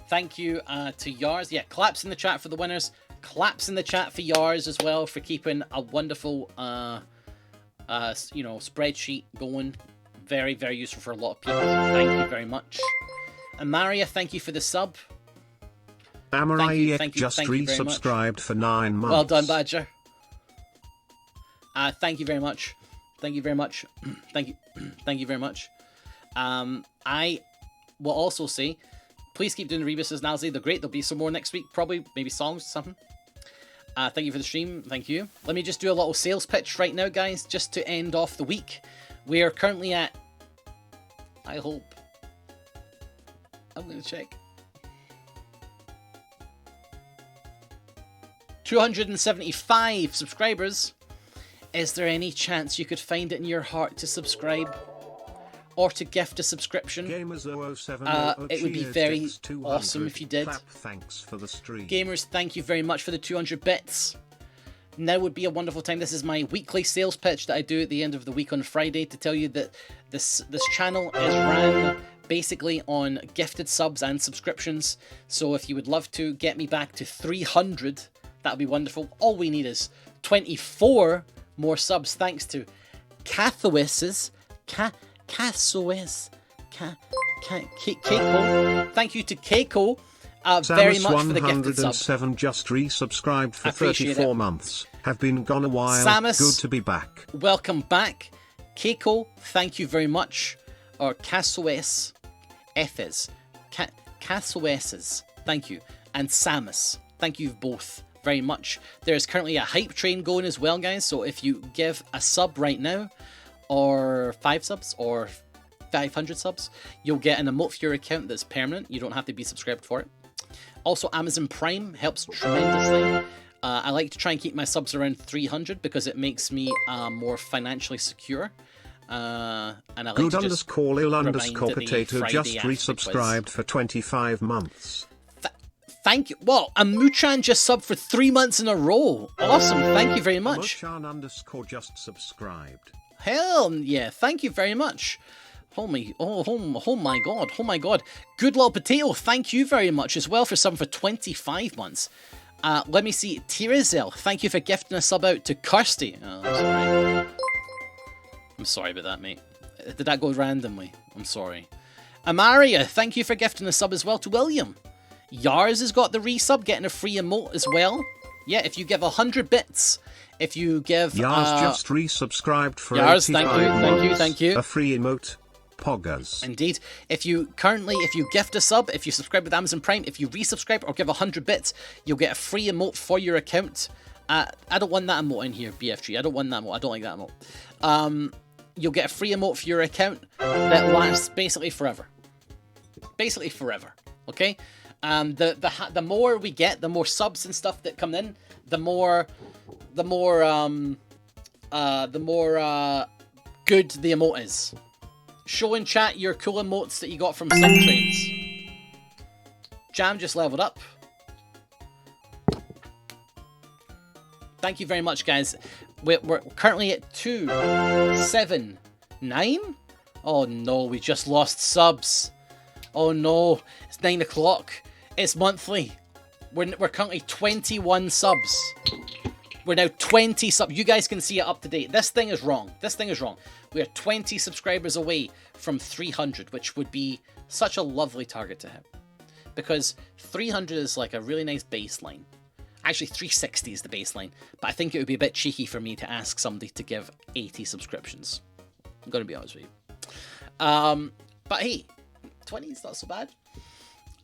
Thank you to Yars. Yeah, claps in the chat for the winners. Claps in the chat for Yars as well for keeping a wonderful, spreadsheet going. Very, very useful for a lot of people. Thank you very much. And Maria, thank you for the sub. Amaria just resubscribed for 9 months. Well done, Badger. Thank you very much. Thank you very much. Thank you very much. I will also say, please keep doing the rebuses now. They're great. There'll be some more next week, probably, maybe songs, something. Thank you for the stream. Thank you. Let me just do a little sales pitch right now, guys, just to end off the week. We are currently at, I hope, I'm going to check, 275 subscribers. Is there any chance you could find it in your heart to subscribe? Or to gift a subscription? It would be very awesome if you did. Thanks for the stream. Gamers, thank you very much for the 200 bits. Now would be a wonderful time. This is my weekly sales pitch that I do at the end of the week on Friday to tell you that this channel is ran basically on gifted subs and subscriptions. So if you would love to get me back to 300, that would be wonderful. All we need is 24 more subs thanks to Cathois's Keiko. Thank you to Keiko very much for the gifted sub. Samus107 just resubscribed for Appreciate 34 it. months. Have been gone a while. Samus, good to be back. Welcome back. Keiko, thank you very much. Or Casoes Efes. Casoeses, thank you. And Samus, thank you both very much. There's currently a hype train going as well, guys. So if you give a sub right now, or 5 subs, or 500 subs, you'll get an emote for your account that's permanent. You don't have to be subscribed for it. Also, Amazon Prime helps tremendously. I like to try and keep my subs around 300 because it makes me more financially secure. And I like Good to underscore Lil underscore the potato Friday just after the resubscribed for 25 months. Thank you. Well, Amuchan just subbed for 3 months in a row. Awesome. Thank you very much. Mochan underscore just subscribed. Hell yeah. Thank you very much. Oh my god. Oh my god. Good Little Potato, thank you very much as well for subbing for 25 months. Let me see. Tirazel, thank you for gifting a sub out to Kirsty. Oh, I'm sorry. I'm sorry about that, mate. Did that go randomly? I'm sorry. Amaria, thank you for gifting a sub as well to William. Yars has got the resub, getting a free emote as well. Yeah, if you give 100 bits, if you give... Yars just resubscribed for Yars, 85 months. thank you. A free emote. Poggers. Indeed. If you gift a sub, if you subscribe with Amazon Prime, if you resubscribe or give 100 bits, you'll get a free emote for your account. I don't want that emote in here, BFG. I don't want that emote. I don't like that emote. You'll get a free emote for your account that lasts basically forever. Basically forever. Okay? The more we get, the more subs and stuff that come in, the more good the emote is. Show in chat your cool emotes that you got from Subtrains. Jam just leveled up. Thank you very much, guys. We're currently at 279. Oh no, we just lost subs. Oh no, it's 9 o'clock. It's monthly. We're currently 21 subs. We're now 20 subs. You guys can see it up to date. This thing is wrong. This thing is wrong. We are 20 subscribers away from 300, which would be such a lovely target to hit. Because 300 is like a really nice baseline. Actually, 360 is the baseline. But I think it would be a bit cheeky for me to ask somebody to give 80 subscriptions. I'm going to be honest with you. But hey, 20 is not so bad.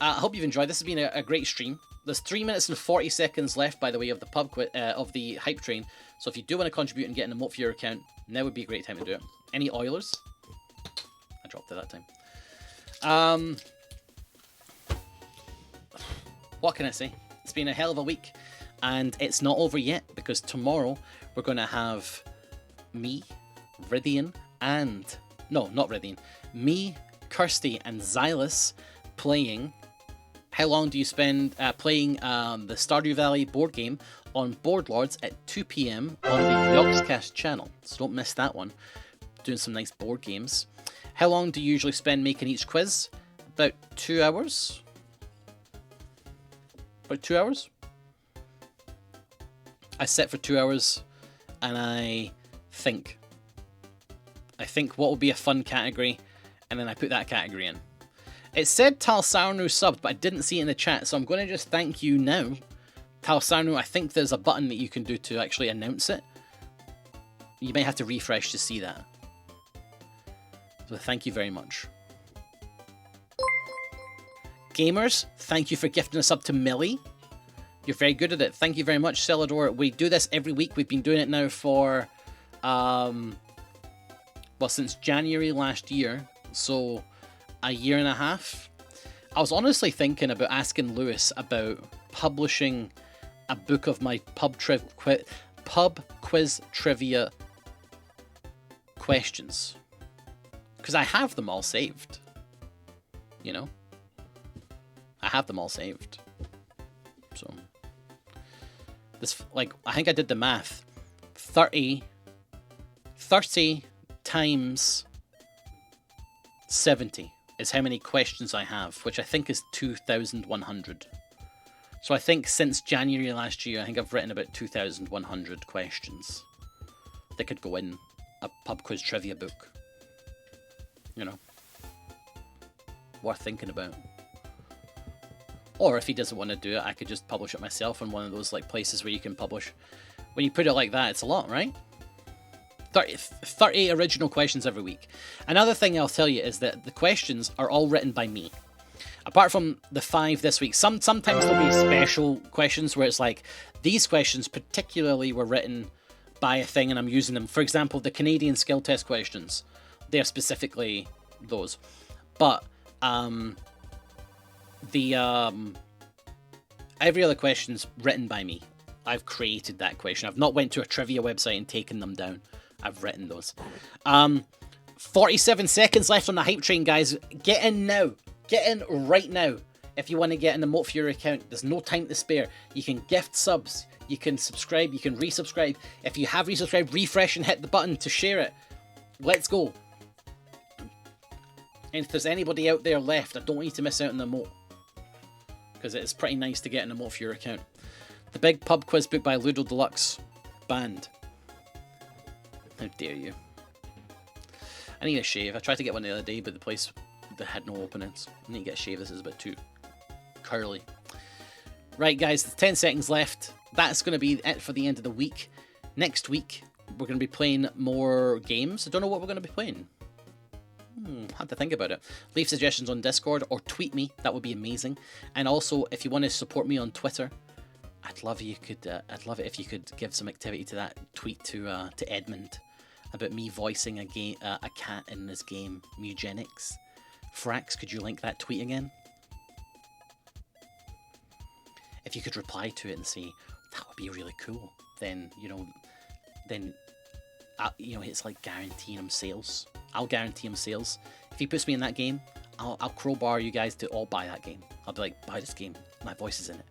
I hope you've enjoyed. This has been a great stream. There's 3 minutes and 40 seconds left, by the way, of the hype train. So if you do want to contribute and get an emote for your account, now would be a great time to do it. Any Oilers? I dropped it that time. What can I say? It's been a hell of a week, and it's not over yet because tomorrow we're going to have me, Rydian, and not Rydian. Me, Kirsty, and Xylus playing. How long do you spend playing the Stardew Valley board game on Board Lords at 2 PM on the Yogscast channel? So don't miss that one. Doing some nice board games. How long do you usually spend making each quiz? About 2 hours. About 2 hours. I sit for 2 hours and I think what would be a fun category, and then I put that category in. It said Talsarnu subbed, but I didn't see it in the chat, so I'm going to just thank you now. Talsarnu, I think there's a button that you can do to actually announce it. You may have to refresh to see that. So thank you very much. Gamers, thank you for gifting us up to Millie. You're very good at it. Thank you very much, Celador. We do this every week. We've been doing it now for, since January last year. So a year and a half. I was honestly thinking about asking Lewis about publishing a book of my pub quiz trivia questions, because I have them all saved. You know, I have them all saved. So this, like, I think I did the math. 30 times 70 is how many questions I have, which I think is 2,100. So I think since January last year, I think I've written about 2,100 questions that could go in a pub quiz trivia book. You know. worth thinking about. Or if he doesn't want to do it, I could just publish it myself on one of those like places where you can publish. When you put it like that, it's a lot, right? 30 original questions every week. Another thing I'll tell you is that the questions are all written by me. Apart from the 5 this week, sometimes there'll be special questions where it's like, these questions particularly were written by a thing and I'm using them. For example, the Canadian skill test questions, they're specifically those. But every other question's written by me. I've created that question. I've not went to a trivia website and taken them down. I've written those. 47 seconds left on the hype train, guys. Get in now. Get in right now. If you want to get an Emote for your account, there's no time to spare. You can gift subs. You can subscribe. You can resubscribe. If you have resubscribed, refresh and hit the button to share it. Let's go. And if there's anybody out there left, I don't want you to miss out on the emote. Because it's pretty nice to get an emote for your account. The Big Pub Quiz book by Ludo Deluxe. Banned. How dare you. I need a shave. I tried to get one the other day, but the place that had no openings. I need to get a shave. This is a bit too curly. Right, guys, 10 seconds left. That's going to be it for the end of the week. Next week, we're going to be playing more games. I don't know what we're going to be playing. Had to think about it. Leave suggestions on Discord or tweet me. That would be amazing. And also, if you want to support me on Twitter, I'd love it if you could give some activity to that tweet to Edmund about me voicing a cat in this game, Mugenics. Frax, could you link that tweet again? If you could reply to it and say that would be really cool, then it's like guaranteeing him sales. I'll guarantee him sales. If he puts me in that game, I'll crowbar you guys to all buy that game. I'll be like, buy this game. My voice is in it.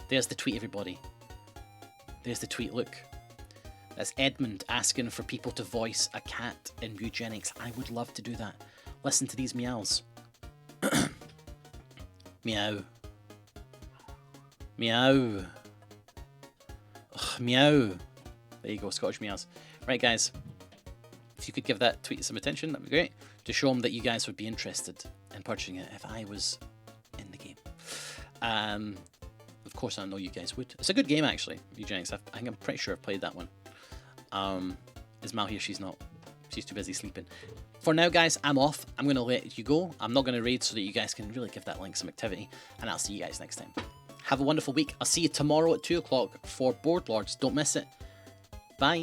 There's the tweet, everybody. There's the tweet, look. That's Edmund asking for people to voice a cat in Eugenics. I would love to do that. Listen to these meows. Meow. Meow. Ugh, meow. There you go, Scottish meows. Right, guys. If you could give that tweet some attention, that'd be great. To show them that you guys would be interested in purchasing it if I was in the game. Of course, I know you guys would. It's a good game, actually, Eugenics. I'm pretty sure I've played that one. Is Mal here? She's not. She's too busy sleeping. For now, guys, I'm off. I'm going to let you go. I'm not going to raid so that you guys can really give that link some activity. And I'll see you guys next time. Have a wonderful week. I'll see you tomorrow at 2 o'clock for Board Lords. Don't miss it. Bye.